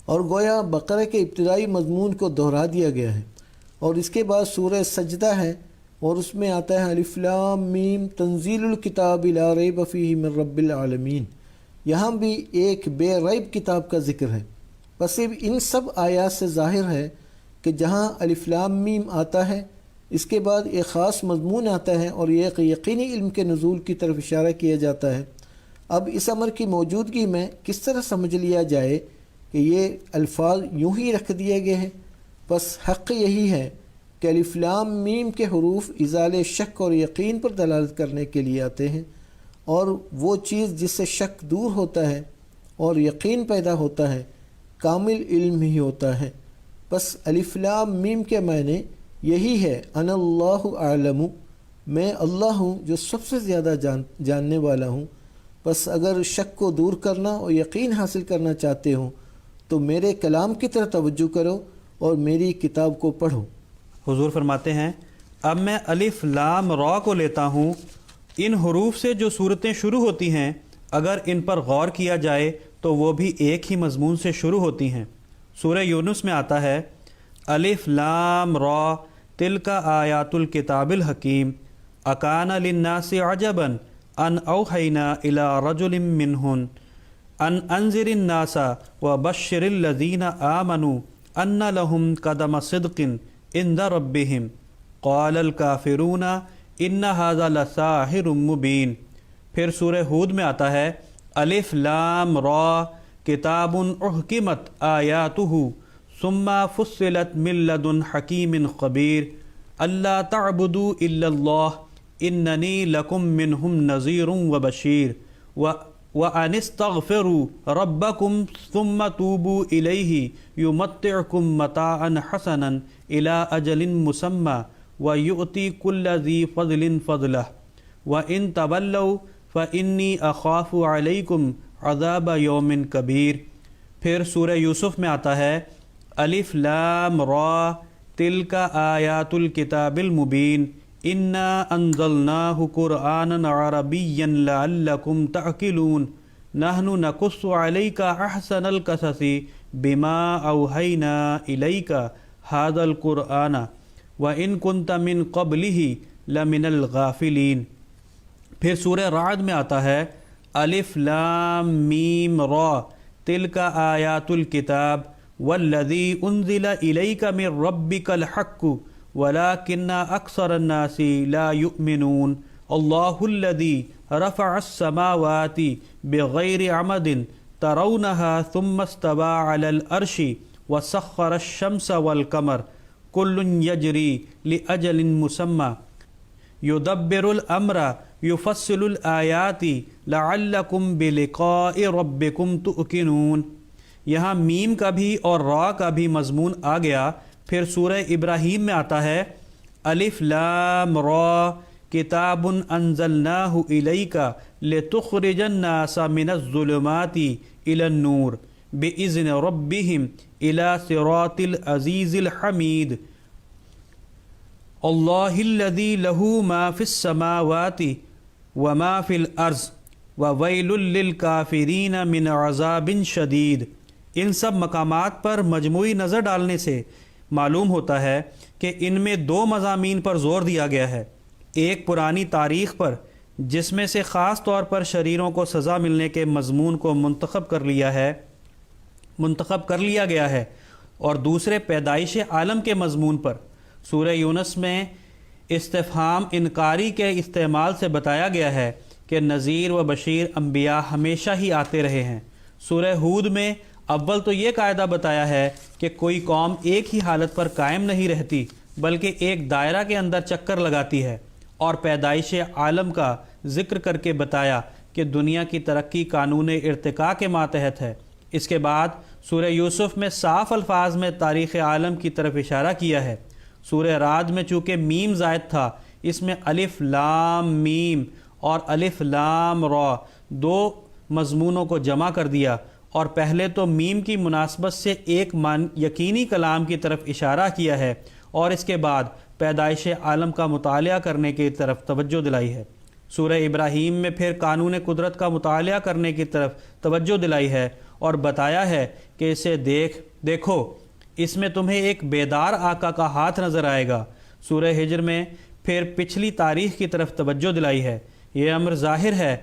اور گویا بقرہ کے ابتدائی مضمون کو دہرا دیا گیا ہے۔ اور اس کے بعد سورہ سجدہ ہے اور اس میں آتا ہے الف لام میم تنزیل الکتاب لا ریب فیہ من رب العالمین۔ یہاں بھی ایک بے ریب کتاب کا ذکر ہے۔ بس ان سب آیات سے ظاہر ہے کہ جہاں الف لام میم آتا ہے اس کے بعد ایک خاص مضمون آتا ہے اور یہ ایک یقینی علم کے نزول کی طرف اشارہ کیا جاتا ہے۔ اب اس امر کی موجودگی میں کس طرح سمجھ لیا جائے کہ یہ الفاظ یوں ہی رکھ دیے گئے ہیں؟ بس حق یہی ہے کہ الف لام میم کے حروف ازالے شک اور یقین پر دلالت کرنے کے لیے آتے ہیں، اور وہ چیز جس سے شک دور ہوتا ہے اور یقین پیدا ہوتا ہے کامل علم ہی ہوتا ہے۔ بس الف لام میم کے معنی یہی ہے انا اللہ اعلم، میں اللہ ہوں جو سب سے زیادہ جاننے والا ہوں۔ بس اگر شک کو دور کرنا اور یقین حاصل کرنا چاہتے ہو تو میرے کلام کی طرف توجہ کرو اور میری کتاب کو پڑھو۔ حضور فرماتے ہیں اب میں الف لام را کو لیتا ہوں، ان حروف سے جو صورتیں شروع ہوتی ہیں اگر ان پر غور کیا جائے تو وہ بھی ایک ہی مضمون سے شروع ہوتی ہیں۔ سورہ یونس میں آتا ہے الف لام را تلک آیات الکتاب الحکیم اکان للناس عجبا ان اوحینا الی رجل منہم ان انذر الناس وبشر الذین آمنوا ان لهم قدم صدق عند ربهم قال الکافرون ان ھذا لساحر مبین۔ پھر سورہ ہود میں آتا ہے الف لام را کتاب احکمت آیاتہ ثم فصلت من لدن حکیم خبیر اللہ تعبدوا الا اللہ اننی لکم منہم نذیر وبشیر وان استغفروا ربکم ثم توبوا الیہ یمتعکم متاعا حسنا الی اجل مسمى ویؤتی کل ذی فضل فضلہ وان تولوا فانی اخاف علیکم عذاب یوم کبیر۔ پھر سورہ یوسف میں آتا ہے الف لام را تلک آیات الکتاب المبین انا انزلناہ قرآنا عربیا لعلکم تعقلون نحن نقص علیک احسن القصص بما اوحینا الیک ھذا القرآن وان کنت من قبلہ لمن الغافلین۔ پھر سورہ رعد میں آتا ہے الف لام میم را تلک آیات الکتاب والذی انزل الیک من ربک الحق ولکن اکثر الناس لا یؤمنون اللہ الذی رفع السماوات بغیر عمد ترونها ثم استوى على العرش وسخر الشمس والقمر کل یجری لأجل مسمى یدبر الامر یفصل الآیات لعلکم بلقاء ربکم تؤقنون۔ یہاں میم کا بھی اور را کا بھی مضمون آ گیا۔ پھر سورہ ابراہیم میں آتا ہے الف لام را کتاب انزلناہ الیک لتخرج الناس من الظلمات الی النور باذن ربہم الی صراط العزیز الحمید اللہ الذی لہ ما فی السماوات وما فی الارض وویل للکافرین من عذاب شدید۔ ان سب مقامات پر مجموعی نظر ڈالنے سے معلوم ہوتا ہے کہ ان میں دو مضامین پر زور دیا گیا ہے، ایک پرانی تاریخ پر جس میں سے خاص طور پر شریروں کو سزا ملنے کے مضمون کو منتخب کر لیا گیا ہے، اور دوسرے پیدائش عالم کے مضمون پر۔ سورہ یونس میں استفہام انکاری کے استعمال سے بتایا گیا ہے کہ نذیر و بشیر انبیاء ہمیشہ ہی آتے رہے ہیں۔ سورہ ہود میں اول تو یہ قاعدہ بتایا ہے کہ کوئی قوم ایک ہی حالت پر قائم نہیں رہتی بلکہ ایک دائرہ کے اندر چکر لگاتی ہے، اور پیدائش عالم کا ذکر کر کے بتایا کہ دنیا کی ترقی قانون ارتقاء کے ماتحت ہے۔ اس کے بعد سورہ یوسف میں صاف الفاظ میں تاریخ عالم کی طرف اشارہ کیا ہے۔ سورہ رعد میں چونکہ میم زائد تھا، اس میں الف لام میم اور الف لام را دو مضمونوں کو جمع کر دیا، اور پہلے تو میم کی مناسبت سے ایک یقینی کلام کی طرف اشارہ کیا ہے، اور اس کے بعد پیدائش عالم کا مطالعہ کرنے کی طرف توجہ دلائی ہے۔ سورہ ابراہیم میں پھر قانون قدرت کا مطالعہ کرنے کی طرف توجہ دلائی ہے اور بتایا ہے کہ اسے دیکھو اس میں تمہیں ایک بیدار آقا کا ہاتھ نظر آئے گا۔ سورہ ہجر میں پھر پچھلی تاریخ کی طرف توجہ دلائی ہے۔ یہ امر ظاہر ہے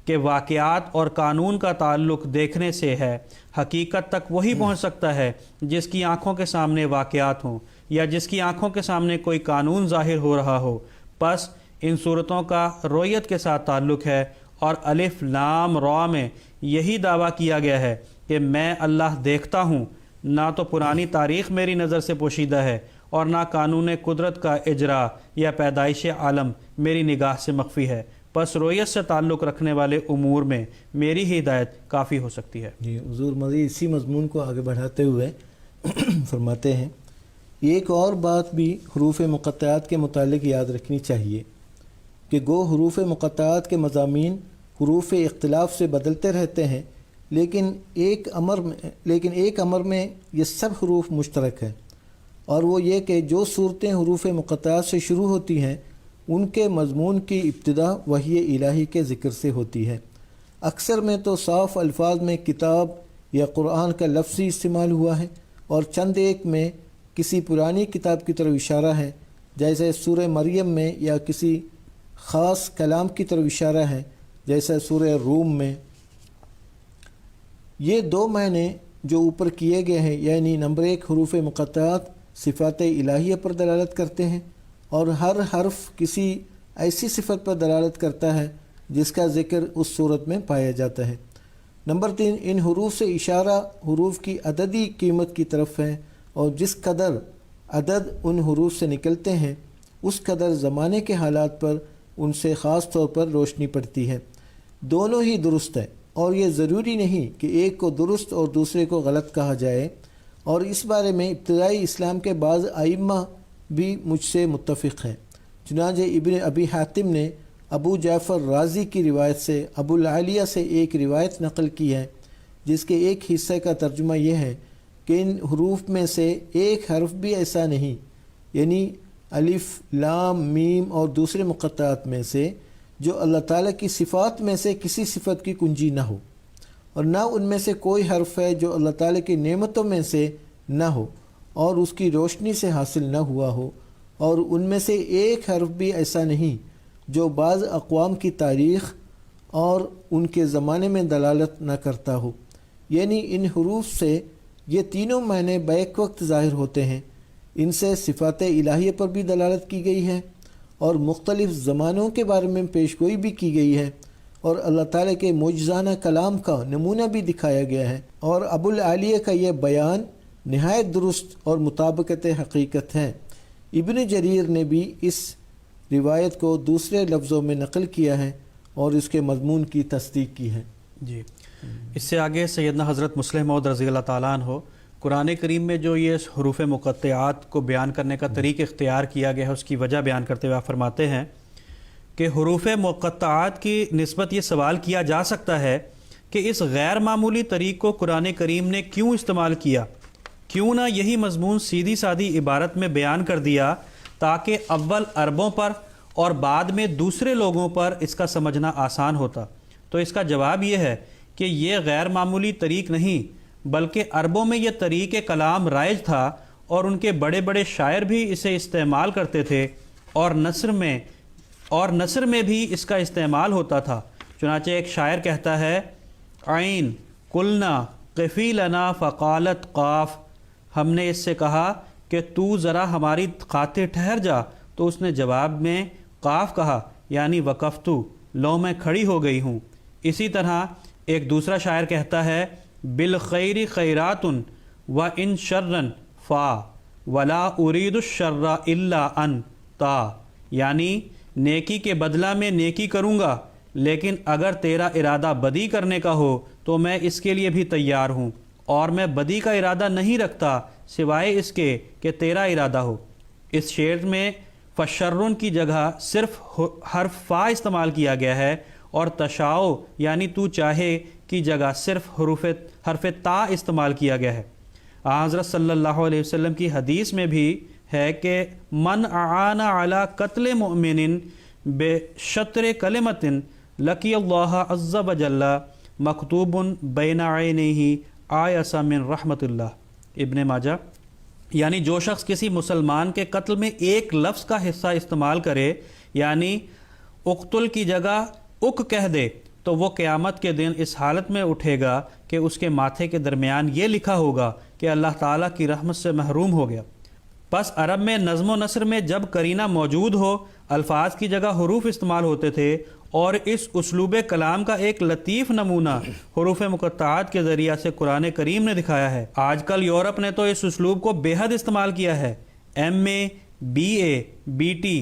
کہ واقعات اور قانون کا تعلق دیکھنے سے ہے، حقیقت تک وہی پہنچ سکتا ہے جس کی آنکھوں کے سامنے واقعات ہوں یا جس کی آنکھوں کے سامنے کوئی قانون ظاہر ہو رہا ہو۔ پس ان صورتوں کا رویت کے ساتھ تعلق ہے، اور الف لام را میں یہی دعویٰ کیا گیا ہے کہ میں اللہ دیکھتا ہوں، نہ تو پرانی تاریخ میری نظر سے پوشیدہ ہے اور نہ قانون قدرت کا اجرا یا پیدائش عالم میری نگاہ سے مخفی ہے، پس رویت سے تعلق رکھنے والے امور میں میری ہی ہدایت کافی ہو سکتی ہے۔ جی حضور مزید اسی مضمون کو آگے بڑھاتے ہوئے فرماتے ہیں، ایک اور بات بھی حروف مقطعات کے متعلق یاد رکھنی چاہیے کہ گو حروف مقطعات کے مضامین حروف اختلاف سے بدلتے رہتے ہیں، لیکن ایک امر میں یہ سب حروف مشترک ہیں، اور وہ یہ کہ جو صورتیں حروف مقطعات سے شروع ہوتی ہیں ان کے مضمون کی ابتدا وحی الہی کے ذکر سے ہوتی ہے۔ اکثر میں تو صاف الفاظ میں کتاب یا قرآن کا لفظی استعمال ہوا ہے، اور چند ایک میں کسی پرانی کتاب کی طرف اشارہ ہے، جیسے سورہ مریم میں، یا کسی خاص کلام کی طرف اشارہ ہے جیسے سورہ روم میں۔ یہ دو معنی جو اوپر کیے گئے ہیں، یعنی نمبر ایک حروف مقطعات صفات الہیہ پر دلالت کرتے ہیں، اور ہر حرف کسی ایسی صفت پر دلالت کرتا ہے جس کا ذکر اس صورت میں پایا جاتا ہے۔ نمبر تین، ان حروف سے اشارہ حروف کی عددی قیمت کی طرف ہے، اور جس قدر عدد ان حروف سے نکلتے ہیں اس قدر زمانے کے حالات پر ان سے خاص طور پر روشنی پڑتی ہے۔ دونوں ہی درست ہے، اور یہ ضروری نہیں کہ ایک کو درست اور دوسرے کو غلط کہا جائے، اور اس بارے میں ابتدائی اسلام کے بعض ائمہ بھی مجھ سے متفق ہیں۔ چنانچہ ابن ابی حاتم نے ابو جعفر رازی کی روایت سے ابو العالیہ سے ایک روایت نقل کی ہے، جس کے ایک حصے کا ترجمہ یہ ہے کہ ان حروف میں سے ایک حرف بھی ایسا نہیں، یعنی الف لام میم اور دوسرے مقطعات میں سے، جو اللہ تعالیٰ کی صفات میں سے کسی صفت کی کنجی نہ ہو، اور نہ ان میں سے کوئی حرف ہے جو اللہ تعالیٰ کی نعمتوں میں سے نہ ہو اور اس کی روشنی سے حاصل نہ ہوا ہو، اور ان میں سے ایک حرف بھی ایسا نہیں جو بعض اقوام کی تاریخ اور ان کے زمانے میں دلالت نہ کرتا ہو۔ یعنی ان حروف سے یہ تینوں معنی بیک وقت ظاہر ہوتے ہیں۔ ان سے صفات الہیہ پر بھی دلالت کی گئی ہے، اور مختلف زمانوں کے بارے میں پیشگوئی بھی کی گئی ہے، اور اللہ تعالیٰ کے معجزانہ کلام کا نمونہ بھی دکھایا گیا ہے، اور ابو العالیہ کا یہ بیان نہایت درست اور مطابقت حقیقت ہے۔ ابن جریر نے بھی اس روایت کو دوسرے لفظوں میں نقل کیا ہے اور اس کے مضمون کی تصدیق کی ہے۔ جی، اس سے آگے سیدنا حضرت مسلم موعود رضی اللہ تعالیٰ عنہ قرآن کریم میں جو یہ حروف مقطعات کو بیان کرنے کا طریق اختیار کیا گیا ہے، اس کی وجہ بیان کرتے ہوئے آپ فرماتے ہیں کہ حروف مقطعات کی نسبت یہ سوال کیا جا سکتا ہے کہ اس غیر معمولی طریق کو قرآن کریم نے کیوں استعمال کیا؟ کیوں نہ یہی مضمون سیدھی سادھی عبارت میں بیان کر دیا تاکہ اول عربوں پر اور بعد میں دوسرے لوگوں پر اس کا سمجھنا آسان ہوتا؟ تو اس کا جواب یہ ہے کہ یہ غیر معمولی طریق نہیں بلکہ عربوں میں یہ طریق کلام رائج تھا اور ان کے بڑے بڑے شاعر بھی اسے استعمال کرتے تھے اور نثر میں بھی اس کا استعمال ہوتا تھا۔ چنانچہ ایک شاعر کہتا ہے عین قلنا قفی لنا فقالت قاف، ہم نے اس سے کہا کہ تو ذرا ہماری خاطر ٹھہر جا، تو اس نے جواب میں قاف کہا یعنی وقفتو، لو میں کھڑی ہو گئی ہوں۔ اسی طرح ایک دوسرا شاعر کہتا ہے بالخیر خیرات و ان شرن فا ولا ارید الشر الا ان تا، یعنی نیکی کے بدلہ میں نیکی کروں گا لیکن اگر تیرا ارادہ بدی کرنے کا ہو تو میں اس کے لیے بھی تیار ہوں، اور میں بدی کا ارادہ نہیں رکھتا سوائے اس کے کہ تیرا ارادہ ہو۔ اس شعر میں فشرن کی جگہ صرف حرف فا استعمال کیا گیا ہے اور تشاؤ یعنی تو چاہے کی جگہ صرف حرف تا استعمال کیا گیا ہے۔ حضرت صلی اللہ علیہ وسلم کی حدیث میں بھی ہے کہ من اعان علی قتل مؤمن بشطر کلمۃ لقی اللہ عز وجل مکتوب بین عینیہ آیس من رحمت اللہ، ابن ماجہ۔ یعنی جو شخص کسی مسلمان کے قتل میں ایک لفظ کا حصہ استعمال کرے، یعنی اقتل کی جگہ اک کہہ دے، تو وہ قیامت کے دن اس حالت میں اٹھے گا کہ اس کے ماتھے کے درمیان یہ لکھا ہوگا کہ اللہ تعالیٰ کی رحمت سے محروم ہو گیا۔ پس عرب میں نظم و نثر میں جب قرینہ موجود ہو، الفاظ کی جگہ حروف استعمال ہوتے تھے، اور اس اسلوب کلام کا ایک لطیف نمونہ حروف مقطعات کے ذریعہ سے قرآن کریم نے دکھایا ہے۔ آج کل یورپ نے تو اس اسلوب کو بے حد استعمال کیا ہے۔ MA، BA، BT،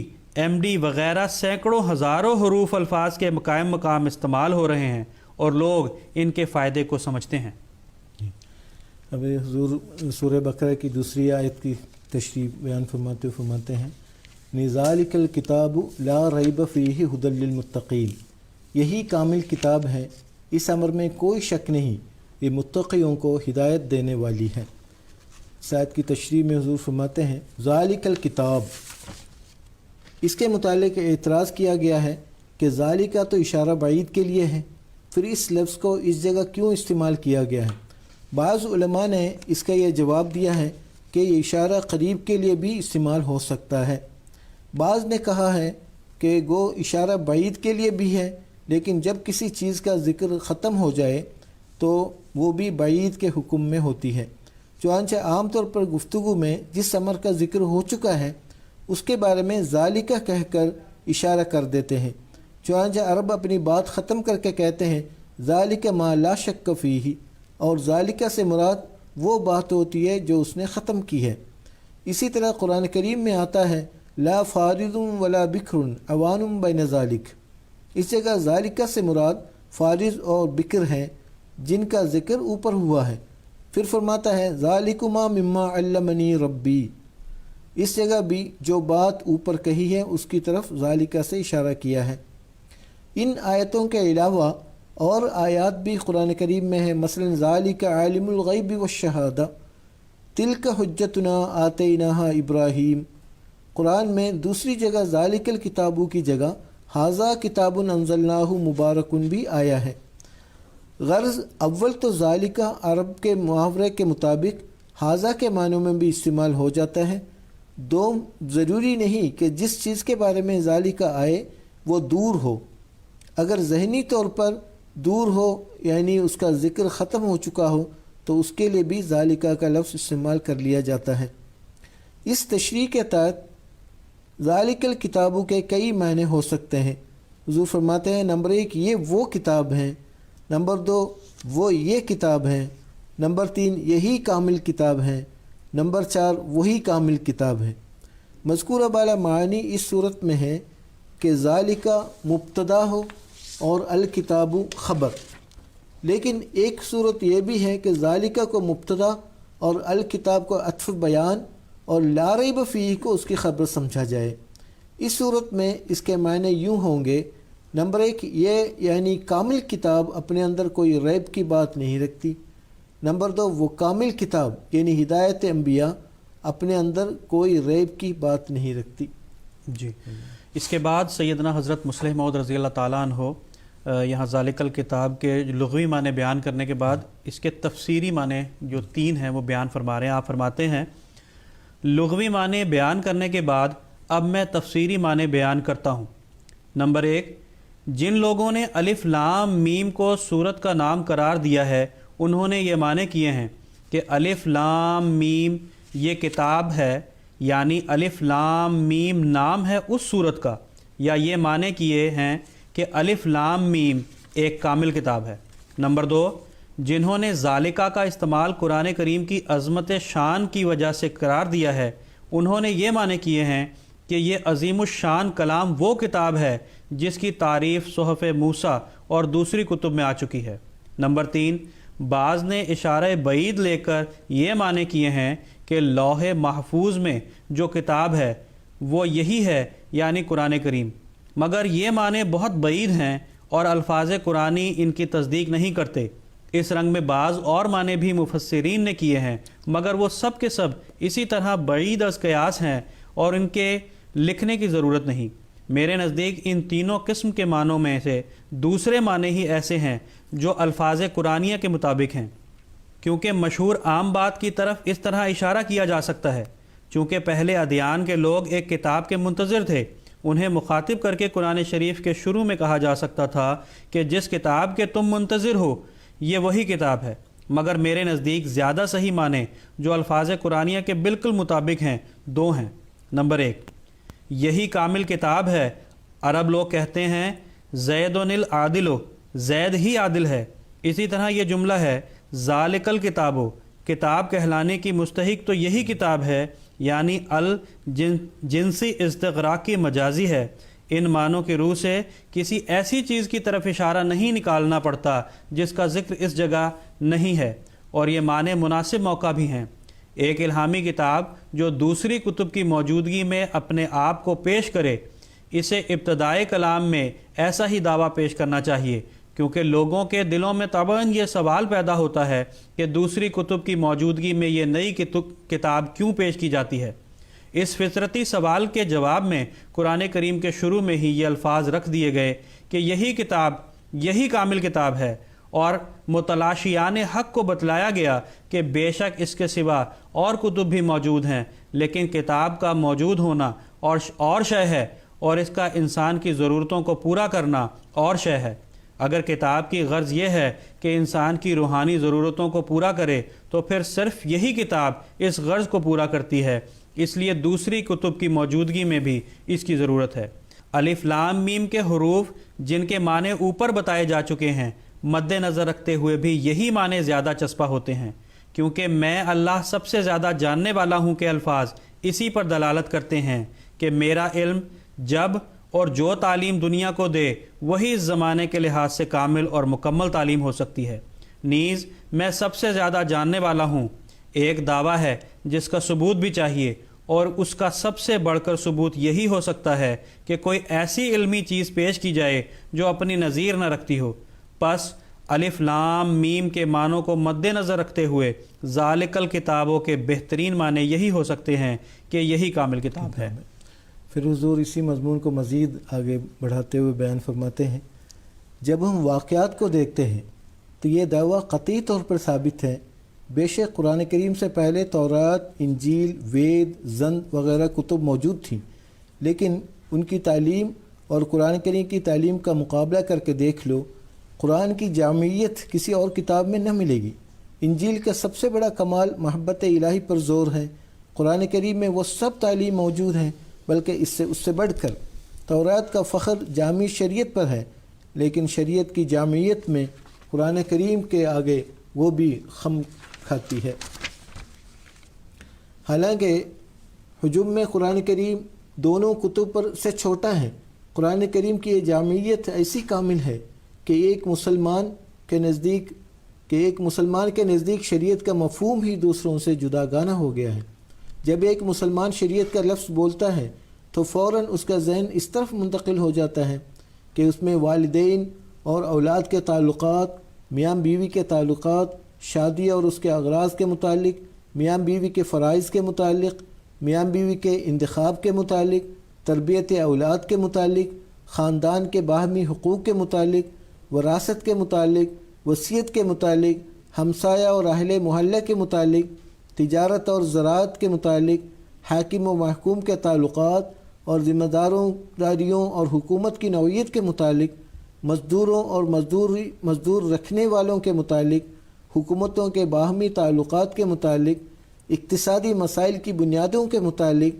MD وغیرہ سینکڑوں ہزاروں حروف الفاظ کے قائم مقام استعمال ہو رہے ہیں اور لوگ ان کے فائدے کو سمجھتے ہیں۔ اب حضور سورہ بقرہ کی دوسری آیت کی تشریح بیان فرماتے ہیں ذالک الکتاب لا ریب فیہ ھدی للمتقین، یہی کامل کتاب ہے، اس امر میں کوئی شک نہیں، یہ متقیوں کو ہدایت دینے والی ہے۔ اس آیت کی تشریح میں حضور فرماتے ہیں ذالک الکتاب، اس کے متعلق اعتراض کیا گیا ہے کہ ذالکہ تو اشارہ بعید کے لیے ہے، پھر اس لفظ کو اس جگہ کیوں استعمال کیا گیا ہے؟ بعض علماء نے اس کا یہ جواب دیا ہے کہ یہ اشارہ قریب کے لیے بھی استعمال ہو سکتا ہے۔ بعض نے کہا ہے کہ گو اشارہ بعید کے لیے بھی ہے، لیکن جب کسی چیز کا ذکر ختم ہو جائے تو وہ بھی بعید کے حکم میں ہوتی ہے۔ چنانچہ عام طور پر گفتگو میں جس امر کا ذکر ہو چکا ہے اس کے بارے میں ذالکہ کہہ کر اشارہ کر دیتے ہیں۔ چنانچہ عرب اپنی بات ختم کر کے کہتے ہیں ذالکہ ما لا شک فیہ، اور ذالکہ سے مراد وہ بات ہوتی ہے جو اس نے ختم کی ہے۔ اسی طرح قرآن کریم میں آتا ہے لا فارض ولا بکر عوان بین ذالک، اس جگہ ذالکہ سے مراد فارض اور بکر ہیں جن کا ذکر اوپر ہوا ہے۔ پھر فرماتا ہے ذالکما مما علمنی ربی، اس جگہ بھی جو بات اوپر کہی ہے اس کی طرف ذالکہ سے اشارہ کیا ہے۔ ان آیتوں کے علاوہ اور آیات بھی قرآن کریم میں ہیں، مثلا ذالک عالم الغیب والشہادہ تلک حجتنا آتیناہا ابراہیم۔ قرآن میں دوسری جگہ ذالک الکتابو کی جگہ ھذا کتاب انزلناہ مبارکن بھی آیا ہے۔ غرض اول تو ذالکہ عرب کے محاورے کے مطابق ھذا کے معنوں میں بھی استعمال ہو جاتا ہے۔ دوم، ضروری نہیں کہ جس چیز کے بارے میں ذالکہ آئے وہ دور ہو، اگر ذہنی طور پر دور ہو یعنی اس کا ذکر ختم ہو چکا ہو تو اس کے لیے بھی ذالکہ کا لفظ استعمال کر لیا جاتا ہے۔ اس تشریح کے تحت ذالک الکتابوں کے کئی معنی ہو سکتے ہیں۔ حضور فرماتے ہیں نمبر 1 یہ وہ کتاب ہیں، نمبر 2 وہ یہ کتاب ہیں، نمبر 3 یہی کامل کتاب ہیں، نمبر 4 وہی کامل کتاب ہے۔ مذکورہ بالا معنی اس صورت میں ہے کہ ذالکہ مبتدا ہو اور الکتاب خبر، لیکن ایک صورت یہ بھی ہے کہ ذالکہ کو مبتدا اور الکتاب کو عطف بیان اور لا ریب فیہ کو اس کی خبر سمجھا جائے۔ اس صورت میں اس کے معنی یوں ہوں گے، نمبر 1 یہ یعنی کامل کتاب اپنے اندر کوئی ریب کی بات نہیں رکھتی، نمبر 2 وہ کامل کتاب یعنی ہدایت انبیاء اپنے اندر کوئی ریب کی بات نہیں رکھتی۔ جی، اس کے بعد سیدنا حضرت مسلح موعود رضی اللہ تعالیٰ عنہ یہاں ذالک الکتاب کے لغوی معنی بیان کرنے کے بعد اس کے تفسیری معنی جو 3 ہیں وہ بیان فرما رہے ہیں۔ آپ فرماتے ہیں لغوی معنی بیان کرنے کے بعد اب میں تفسیری معنی بیان کرتا ہوں۔ نمبر 1، جن لوگوں نے الف لام میم کو سورت کا نام قرار دیا ہے انہوں نے یہ معنی کیے ہیں کہ الف لام میم یہ کتاب ہے، یعنی الف لام میم نام ہے اس سورت کا، یا یہ معنی کیے ہیں کہ الف لام میم ایک کامل کتاب ہے۔ نمبر 2، جنہوں نے ذالکہ کا استعمال قرآن کریم کی عظمت شان کی وجہ سے قرار دیا ہے انہوں نے یہ معنی کیے ہیں کہ یہ عظیم الشان کلام وہ کتاب ہے جس کی تعریف صحف موسیٰ اور دوسری کتب میں آ چکی ہے۔ نمبر 3، بعض نے اشارہ بعید لے کر یہ معنی کیے ہیں کہ لوح محفوظ میں جو کتاب ہے وہ یہی ہے، یعنی قرآن کریم، مگر یہ معنی بہت بعید ہیں اور الفاظ قرآنی ان کی تصدیق نہیں کرتے۔ اس رنگ میں بعض اور معنی بھی مفسرین نے کیے ہیں، مگر وہ سب کے سب اسی طرح بعید از قیاس ہیں اور ان کے لکھنے کی ضرورت نہیں۔ میرے نزدیک ان تینوں قسم کے معنوں میں سے دوسرے معنی ہی ایسے ہیں جو الفاظ قرآنیہ کے مطابق ہیں، کیونکہ مشہور عام بات کی طرف اس طرح اشارہ کیا جا سکتا ہے، چونکہ پہلے ادیان کے لوگ ایک کتاب کے منتظر تھے، انہیں مخاطب کر کے قرآن شریف کے شروع میں کہا جا سکتا تھا کہ جس کتاب کے تم منتظر ہو یہ وہی کتاب ہے، مگر میرے نزدیک زیادہ صحیح معنی جو الفاظ قرآنیہ کے بالکل مطابق ہیں 2 ہیں۔ نمبر 1، یہی کامل کتاب ہے۔ عرب لوگ کہتے ہیں زیدن العادل، زید ہی عادل ہے۔ اسی طرح یہ جملہ ہے ذالک الکتاب، کتاب کہلانے کی مستحق تو یہی کتاب ہے، یعنی الجنسی استغراق کی مجازی ہے۔ ان معنوں کی روح سے کسی ایسی چیز کی طرف اشارہ نہیں نکالنا پڑتا جس کا ذکر اس جگہ نہیں ہے، اور یہ معنی مناسب موقع بھی ہیں۔ ایک الہامی کتاب جو دوسری کتب کی موجودگی میں اپنے آپ کو پیش کرے، اسے ابتدائے کلام میں ایسا ہی دعویٰ پیش کرنا چاہیے، کیونکہ لوگوں کے دلوں میں طبعاً یہ سوال پیدا ہوتا ہے کہ دوسری کتب کی موجودگی میں یہ نئی کتاب کیوں پیش کی جاتی ہے۔ اس فطرتی سوال کے جواب میں قرآن کریم کے شروع میں ہی یہ الفاظ رکھ دیے گئے کہ یہی کتاب یہی کامل کتاب ہے، اور متلاشیان حق کو بتلایا گیا کہ بے شک اس کے سوا اور کتب بھی موجود ہیں، لیکن کتاب کا موجود ہونا اور شے ہے، اور اس کا انسان کی ضرورتوں کو پورا کرنا اور شے ہے۔ اگر کتاب کی غرض یہ ہے کہ انسان کی روحانی ضرورتوں کو پورا کرے تو پھر صرف یہی کتاب اس غرض کو پورا کرتی ہے، اس لیے دوسری کتب کی موجودگی میں بھی اس کی ضرورت ہے۔ الف لام میم کے حروف جن کے معنی اوپر بتائے جا چکے ہیں، مد نظر رکھتے ہوئے بھی یہی معنی زیادہ چسپاں ہوتے ہیں، کیونکہ میں اللہ سب سے زیادہ جاننے والا ہوں کہ الفاظ اسی پر دلالت کرتے ہیں کہ میرا علم جب اور جو تعلیم دنیا کو دے وہی اس زمانے کے لحاظ سے کامل اور مکمل تعلیم ہو سکتی ہے۔ نیز میں سب سے زیادہ جاننے والا ہوں ایک دعویٰ ہے جس کا ثبوت بھی چاہیے، اور اس کا سب سے بڑھ کر ثبوت یہی ہو سکتا ہے کہ کوئی ایسی علمی چیز پیش کی جائے جو اپنی نظیر نہ رکھتی ہو۔ پس الف لام میم کے معنوں کو مد نظر رکھتے ہوئے ذالک الکتابوں کے بہترین معنی یہی ہو سکتے ہیں کہ یہی کامل کتاب ہے۔ پھر حضور اسی مضمون کو مزید آگے بڑھاتے ہوئے بیان فرماتے ہیں، جب ہم واقعات کو دیکھتے ہیں تو یہ دعویٰ قطعی طور پر ثابت ہے، بے شک قرآن کریم سے پہلے تورات، انجیل، وید، زند وغیرہ کتب موجود تھیں، لیکن ان کی تعلیم اور قرآن کریم کی تعلیم کا مقابلہ کر کے دیکھ لو، قرآن کی جامعیت کسی اور کتاب میں نہ ملے گی۔ انجیل کا سب سے بڑا کمال محبت الہی پر زور ہے، قرآن کریم میں وہ سب تعلیم موجود ہیں، بلکہ اس سے بڑھ کر تورات کا فخر جامع شریعت پر ہے، لیکن شریعت کی جامعیت میں قرآن کریم کے آگے وہ بھی خم کھاتی ہے۔ حالانکہ حجم میں قرآن کریم دونوں کتب پر سے چھوٹا ہے، قرآن کریم کی یہ جامعیت ایسی کامل ہے کہ ایک مسلمان کے نزدیک شریعت کا مفہوم ہی دوسروں سے جداگانہ ہو گیا ہے۔ جب ایک مسلمان شریعت کا لفظ بولتا ہے تو تو فوراً اس کا ذہن اس طرف منتقل ہو جاتا ہے کہ اس میں والدین اور اولاد کے تعلقات، میاں بیوی کے تعلقات، شادی اور اس کے اغراض کے متعلق، میاں بیوی کے فرائض کے متعلق، میاں بیوی کے انتخاب کے متعلق، تربیت اولاد کے متعلق، خاندان کے باہمی حقوق کے متعلق، وراثت کے متعلق، وصیت کے متعلق، ہمسایہ اور اہل محلہ کے متعلق، تجارت اور زراعت کے متعلق، حاکم و محکوم کے تعلقات اور ذمہ داریوں اور حکومت کی نوعیت کے متعلق، مزدوروں اور مزدور رکھنے والوں کے متعلق، حکومتوں کے باہمی تعلقات کے متعلق، اقتصادی مسائل کی بنیادوں کے متعلق،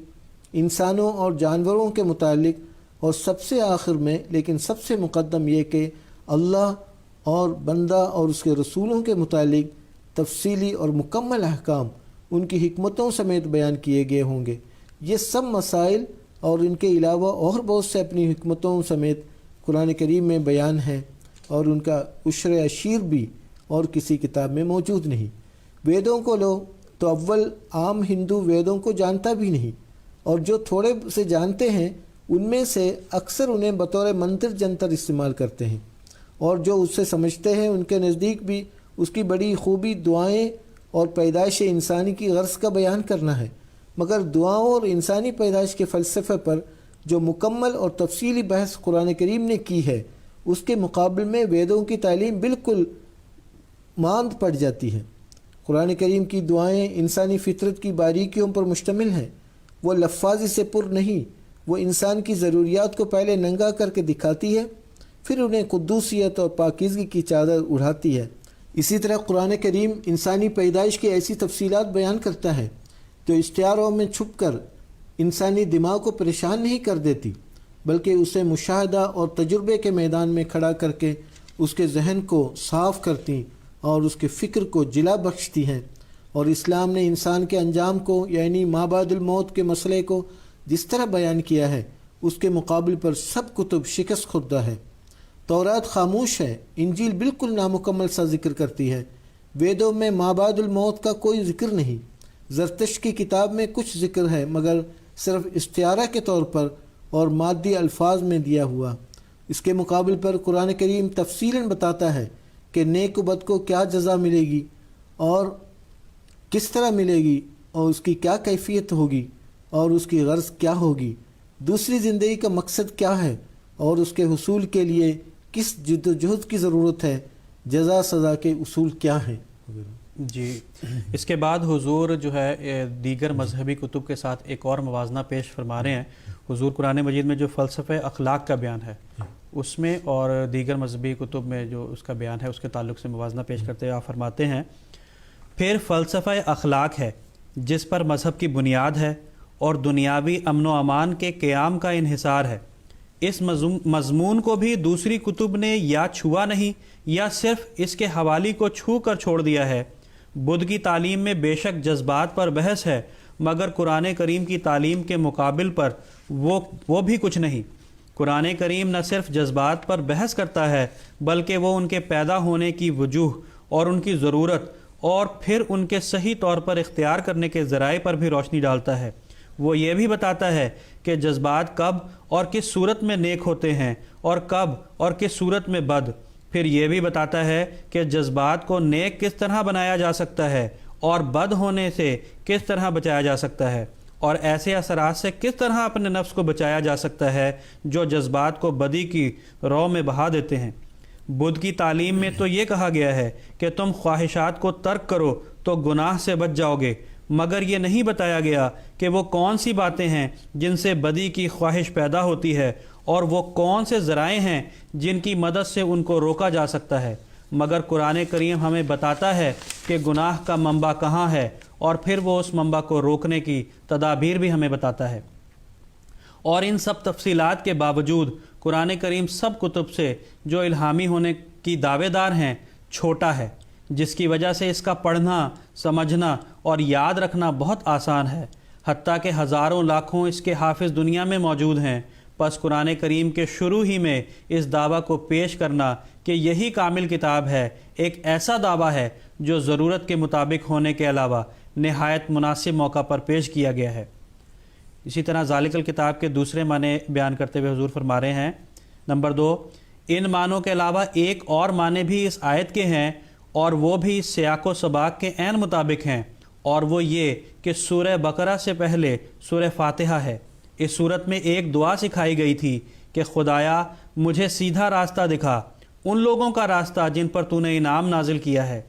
انسانوں اور جانوروں کے متعلق، اور سب سے آخر میں لیکن سب سے مقدم یہ کہ اللہ اور بندہ اور اس کے رسولوں کے متعلق تفصیلی اور مکمل احکام ان کی حکمتوں سمیت بیان کیے گئے ہوں گے۔ یہ سب مسائل اور ان کے علاوہ اور بہت سے اپنی حکمتوں سمیت قرآن کریم میں بیان ہیں، اور ان کا عشر عشیر بھی اور کسی کتاب میں موجود نہیں۔ ویدوں کو لو تو اول عام ہندو ویدوں کو جانتا بھی نہیں، اور جو تھوڑے سے جانتے ہیں ان میں سے اکثر انہیں بطور منتر جنتر استعمال کرتے ہیں، اور جو اس سے سمجھتے ہیں ان کے نزدیک بھی اس کی بڑی خوبی دعائیں اور پیدائش انسانی کی غرض کا بیان کرنا ہے، مگر دعاؤں اور انسانی پیدائش کے فلسفے پر جو مکمل اور تفصیلی بحث قرآن کریم نے کی ہے، اس کے مقابل میں ویدوں کی تعلیم بالکل ماند پڑ جاتی ہے۔ قرآن کریم کی دعائیں انسانی فطرت کی باریکیوں پر مشتمل ہیں، وہ لفاظی سے پر نہیں، وہ انسان کی ضروریات کو پہلے ننگا کر کے دکھاتی ہے، پھر انہیں قدوسیت اور پاکیزگی کی چادر اڑھاتی ہے۔ اسی طرح قرآن کریم انسانی پیدائش کی ایسی تفصیلات بیان کرتا ہے جو اشتہاروں میں چھپ کر انسانی دماغ کو پریشان نہیں کر دیتی، بلکہ اسے مشاہدہ اور تجربے کے میدان میں کھڑا کر کے اس کے ذہن کو صاف کرتی اور اس کے فکر کو جلا بخشتی ہیں۔ اور اسلام نے انسان کے انجام کو یعنی ما بعد الموت کے مسئلے کو جس طرح بیان کیا ہے، اس کے مقابل پر سب کتب شکست خوردہ ہے۔ تورات خاموش ہے، انجیل بالکل نامکمل سا ذکر کرتی ہے، ویدوں میں ما بعد الموت کا کوئی ذکر نہیں، زرتشت کی کتاب میں کچھ ذکر ہے مگر صرف استعارہ کے طور پر اور مادی الفاظ میں دیا ہوا۔ اس کے مقابل پر قرآن کریم تفصیلاً بتاتا ہے کہ نیک و بد کو کیا جزا ملے گی اور کس طرح ملے گی، اور اس کی کیا کیفیت ہوگی اور اس کی غرض کیا ہوگی، دوسری زندگی کا مقصد کیا ہے اور اس کے حصول کے لیے کس جد و جہد کی ضرورت ہے، جزا سزا کے اصول کیا ہیں۔ جی، اس کے بعد حضور جو ہے دیگر مذہبی کتب کے ساتھ ایک اور موازنہ پیش فرما رہے ہیں۔ حضور قرآن مجید میں جو فلسفہ اخلاق کا بیان ہے اس میں اور دیگر مذہبی کتب میں جو اس کا بیان ہے اس کے تعلق سے موازنہ پیش کرتے ہوئے آپ فرماتے ہیں، پھر فلسفہ اخلاق ہے جس پر مذہب کی بنیاد ہے اور دنیاوی امن و امان کے قیام کا انحصار ہے۔ اس مضمون کو بھی دوسری کتب نے یا چھوا نہیں یا صرف اس کے حوالی کو چھو کر چھوڑ دیا ہے۔ بدھ کی تعلیم میں بے شک جذبات پر بحث ہے، مگر قرآن کریم کی تعلیم کے مقابل پر وہ بھی کچھ نہیں۔ قرآن کریم نہ صرف جذبات پر بحث کرتا ہے بلکہ وہ ان کے پیدا ہونے کی وجوہ اور ان کی ضرورت اور پھر ان کے صحیح طور پر اختیار کرنے کے ذرائع پر بھی روشنی ڈالتا ہے۔ وہ یہ بھی بتاتا ہے کہ جذبات کب اور کس صورت میں نیک ہوتے ہیں اور کب اور کس صورت میں بد۔ پھر یہ بھی بتاتا ہے کہ جذبات کو نیک کس طرح بنایا جا سکتا ہے اور بد ہونے سے کس طرح بچایا جا سکتا ہے، اور ایسے اثرات سے کس طرح اپنے نفس کو بچایا جا سکتا ہے جو جذبات کو بدی کی رو میں بہا دیتے ہیں۔ بدھ کی تعلیم میں تو یہ کہا گیا ہے کہ تم خواہشات کو ترک کرو تو گناہ سے بچ جاؤ گے، مگر یہ نہیں بتایا گیا کہ وہ کون سی باتیں ہیں جن سے بدی کی خواہش پیدا ہوتی ہے اور وہ کون سے ذرائع ہیں جن کی مدد سے ان کو روکا جا سکتا ہے۔ مگر قرآن کریم ہمیں بتاتا ہے کہ گناہ کا منبع کہاں ہے اور پھر وہ اس منبع کو روکنے کی تدابیر بھی ہمیں بتاتا ہے۔ اور ان سب تفصیلات کے باوجود قرآن کریم سب کتب سے جو الہامی ہونے کی دعوے دار ہیں چھوٹا ہے، جس کی وجہ سے اس کا پڑھنا، سمجھنا اور یاد رکھنا بہت آسان ہے، حتیٰ کہ ہزاروں لاکھوں اس کے حافظ دنیا میں موجود ہیں۔ پس قرآن کریم کے شروع ہی میں اس دعویٰ کو پیش کرنا کہ یہی کامل کتاب ہے ایک ایسا دعویٰ ہے جو ضرورت کے مطابق ہونے کے علاوہ نہایت مناسب موقع پر پیش کیا گیا ہے۔ اسی طرح ذالک الکتاب کے دوسرے معنی بیان کرتے ہوئے حضور فرما رہے ہیں نمبر 2 ان معنوں کے علاوہ ایک اور معنی بھی اس آیت کے ہیں اور وہ بھی سیاق و سباق کے عین مطابق ہیں اور وہ یہ کہ سورہ بقرہ سے پہلے سورہ فاتحہ ہے۔ اس صورت میں ایک دعا سکھائی گئی تھی کہ خدایا مجھے سیدھا راستہ دکھا، ان لوگوں کا راستہ جن پر تو نے انعام نازل کیا ہے۔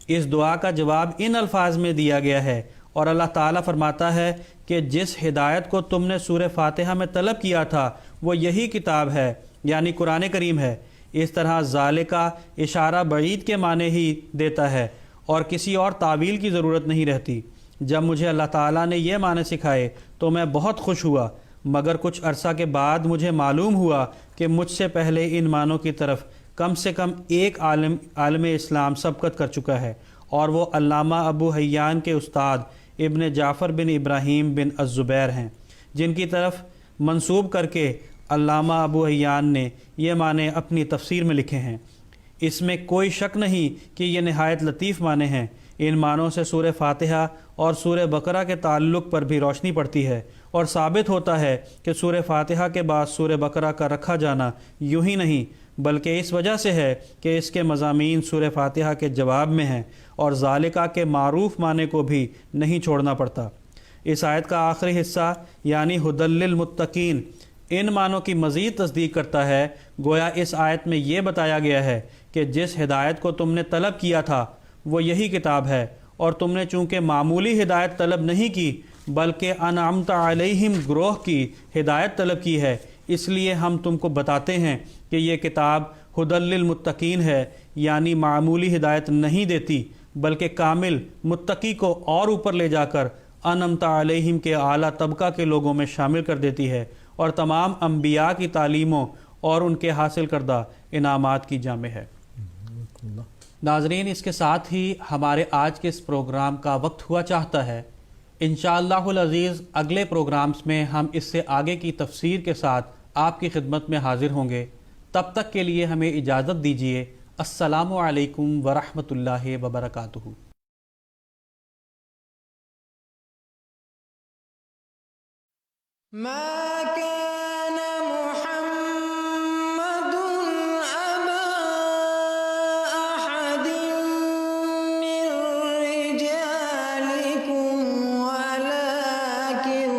اس دعا کا جواب ان الفاظ میں دیا گیا ہے اور اللہ تعالیٰ فرماتا ہے کہ جس ہدایت کو تم نے سورہ فاتحہ میں طلب کیا تھا وہ یہی کتاب ہے، یعنی قرآن کریم ہے۔ اس طرح ذالکہ اشارہ بعید کے معنی ہی دیتا ہے اور کسی اور تعویل کی ضرورت نہیں رہتی۔ جب مجھے اللہ تعالیٰ نے یہ معنی سکھائے تو میں بہت خوش ہوا، مگر کچھ عرصہ کے بعد مجھے معلوم ہوا کہ مجھ سے پہلے ان معنوں کی طرف کم سے کم ایک عالم اسلام سبقت کر چکا ہے اور وہ علامہ ابو حیان کے استاد ابن جعفر بن ابراہیم بن الزبیر ہیں، جن کی طرف منسوب کر کے علامہ ابو حیان نے یہ معنی اپنی تفسیر میں لکھے ہیں۔ اس میں کوئی شک نہیں کہ یہ نہایت لطیف معنی ہیں۔ ان معنوں سے سورہ فاتحہ اور سورہ بقرہ کے تعلق پر بھی روشنی پڑتی ہے اور ثابت ہوتا ہے کہ سورہ فاتحہ کے بعد سورہ بقرہ کا رکھا جانا یوں ہی نہیں بلکہ اس وجہ سے ہے کہ اس کے مضامین سورہ فاتحہ کے جواب میں ہیں اور ذالکہ کے معروف معنی کو بھی نہیں چھوڑنا پڑتا۔ اس آیت کا آخری حصہ یعنی ھدی للمتقین ان معنوں کی مزید تصدیق کرتا ہے۔ گویا اس آیت میں یہ بتایا گیا ہے کہ جس ہدایت کو تم نے طلب کیا تھا وہ یہی کتاب ہے اور تم نے چونکہ معمولی ہدایت طلب نہیں کی بلکہ انعمت علیہم گروہ کی ہدایت طلب کی ہے، اس لیے ہم تم کو بتاتے ہیں کہ یہ کتاب ھدی للمتقین ہے، یعنی معمولی ہدایت نہیں دیتی بلکہ کامل متقی کو اور اوپر لے جا کر انعمت علیہم کے اعلیٰ طبقہ کے لوگوں میں شامل کر دیتی ہے اور تمام انبیاء کی تعلیموں اور ان کے حاصل کردہ انعامات کی جامع ہے۔ ناظرین، اس کے ساتھ ہی ہمارے آج کے اس پروگرام کا وقت ہوا چاہتا ہے۔ انشاءاللہ العزیز اگلے پروگرامز میں ہم اس سے آگے کی تفسیر کے ساتھ آپ کی خدمت میں حاضر ہوں گے۔ تب تک کے لیے ہمیں اجازت دیجیے۔ السلام علیکم ورحمۃ اللہ وبرکاتہ۔ ما كان محمد أبا أحد من رجالكم ولكن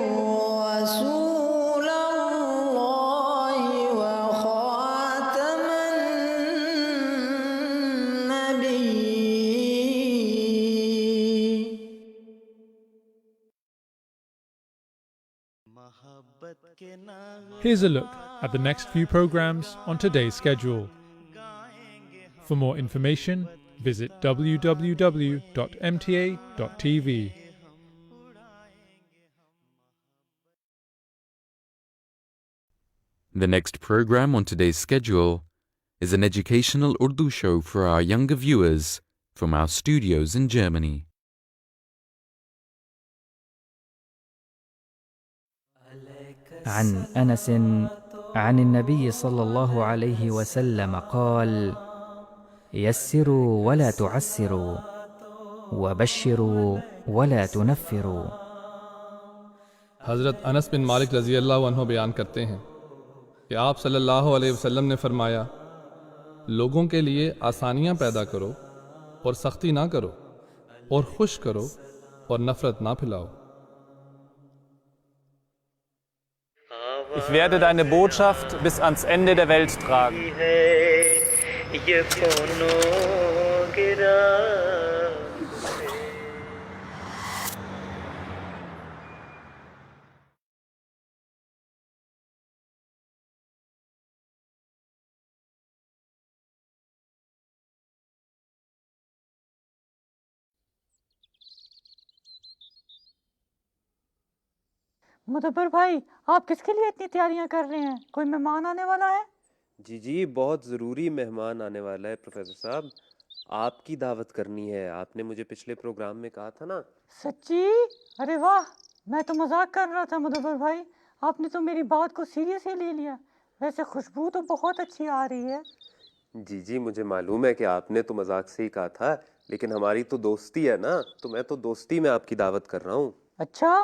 رسول الله وخاتم النبيين. Here's a look at the next few programs on today's schedule. For more information, visit www.mta.tv. The next program on today's schedule is an educational Urdu show for our younger viewers from our studios in Germany. عن أنس عن النبي صلى الله عليه وسلم قال: يسروا ولا تعسروا وبشروا ولا تنفروا. حضرت انس بن مالک رضی اللہ عنہ بیان کرتے ہیں کہ آپ صلی اللہ علیہ وسلم نے فرمایا، لوگوں کے لیے آسانیاں پیدا کرو اور سختی نہ کرو، اور خوش کرو اور نفرت نہ پھیلاؤ۔ Ich werde deine Botschaft bis ans Ende der Welt tragen. مدبر بھائی، آپ کس کے لیے اتنی تیاریاں کر رہے ہیں؟ کوئی مہمان آنے والا ہے؟ جی بہت ضروری مہمان آنے والا ہے پروفیسر صاحب، آپ کی دعوت کرنی ہے۔ آپ نے مجھے پچھلے پروگرام میں کہا تھا نا۔ سچی؟ ارے واہ، میں تو مذاق کر رہا تھا مدبر بھائی، آپ نے تو میری بات کو سیریس ہی لے لیا۔ ویسے خوشبو تو بہت اچھی آ رہی ہے۔ جی مجھے معلوم ہے کہ آپ نے تو مذاق سے ہی کہا تھا، لیکن ہماری تو دوستی ہے نا، تو میں تو دوستی میں آپ کی دعوت کر رہا ہوں۔ اچھا،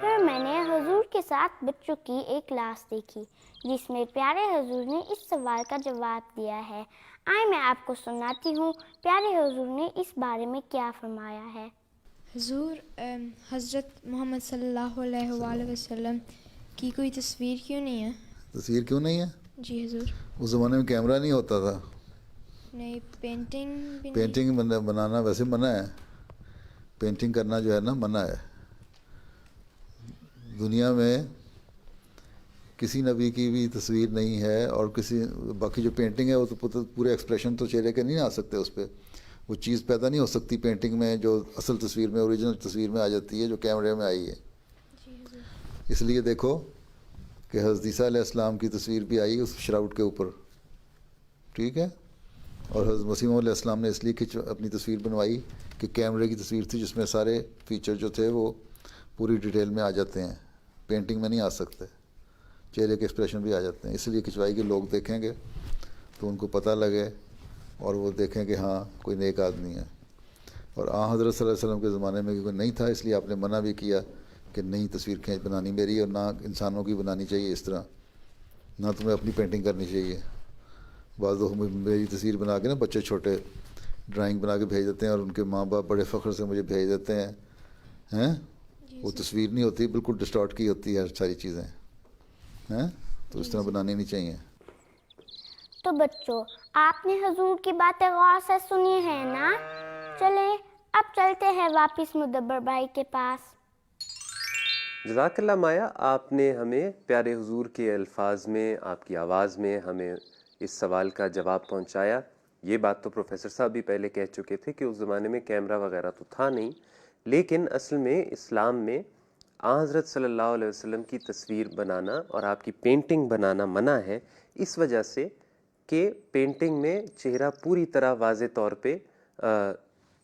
پھر میں نے حضور کے ساتھ بچوں کی ایک کلاس دیکھی جس میں پیارے حضور نے اس سوال کا جواب دیا ہے. آئے میں آپ کو سناتی ہوں پیارے حضور نے اس بارے میں کیا فرمایا ہے. حضور، حضرت محمد صلی اللہ علیہ وآلہ وسلم کی کوئی تصویر کیوں نہیں ہے؟ تصویر کیوں نہیں ہے؟ جی حضور. اس زمانے میں کیمرہ نہیں ہوتا تھا. نہیں، پینٹنگ بھی پینٹنگ بنانا ویسے منع ہے. پینٹنگ کرنا جو ہے نا منع ہے. دنیا میں کسی نبی کی بھی تصویر نہیں ہے، اور کسی باقی جو پینٹنگ ہے وہ تو پورے ایکسپریشن تو چہرے کے نہیں آ سکتے اس پہ. وہ چیز پیدا نہیں ہو سکتی پینٹنگ میں جو اصل تصویر میں اوریجنل تصویر میں آ جاتی ہے جو کیمرے میں آئی ہے. اس لیے دیکھو کہ حضرت عیسیٰ علیہ السلام کی تصویر بھی آئی اس شراؤٹ کے اوپر، ٹھیک ہے. اور حضرت مسیح علیہ السلام نے اس لیے اپنی تصویر بنوائی کہ کیمرے کی تصویر تھی جس میں سارے فیچر جو تھے وہ پوری ڈیٹیل میں آ جاتے ہیں، پینٹنگ میں نہیں آ سکتے. چہرے کے ایکسپریشن بھی آ جاتے ہیں. اس لیے کھنچوائی کے لوگ دیکھیں گے تو ان کو پتہ لگے اور وہ دیکھیں کہ ہاں کوئی نیک آدمی ہے. اور حضرت صلی اللہ علیہ وسلم کے زمانے میں کوئی نہیں تھا، اس لیے آپ نے منع بھی کیا کہ نہیں تصویر کھینچ بنانی میری، اور نہ انسانوں کی بنانی چاہیے اس طرح، نہ تمہیں اپنی پینٹنگ کرنی چاہیے. بعض لوگ میری تصویر بنا کے نا بچے چھوٹے ڈرائنگ بنا کے بھیج دیتے ہیں اور ان کے ماں باپ بڑے فخر سے مجھے بھیج دیتے ہیں. وہ تصویر نہیں ہوتی، بالکل ڈسٹارٹ کی ہوتی ہے ساری چیزیں، تو اس طرح بنانی نہیں چاہیے. تو بچوں، آپ نے حضور کی باتیں غور سے سنی ہیں نا؟ چلیں اب چلتے ہیں واپس مدبر بھائی کے پاس. جزاک اللہ مایا، آپ نے ہمیں پیارے حضور کے الفاظ میں، آپ کی آواز میں ہمیں اس سوال کا جواب پہنچایا. یہ بات تو پروفیسر صاحب بھی پہلے کہہ چکے تھے کہ اس زمانے میں کیمرہ وغیرہ تو تھا نہیں، لیکن اصل میں اسلام میں حضرت صلی اللہ علیہ وسلم کی تصویر بنانا اور آپ کی پینٹنگ بنانا منع ہے، اس وجہ سے کہ پینٹنگ میں چہرہ پوری طرح واضح طور پہ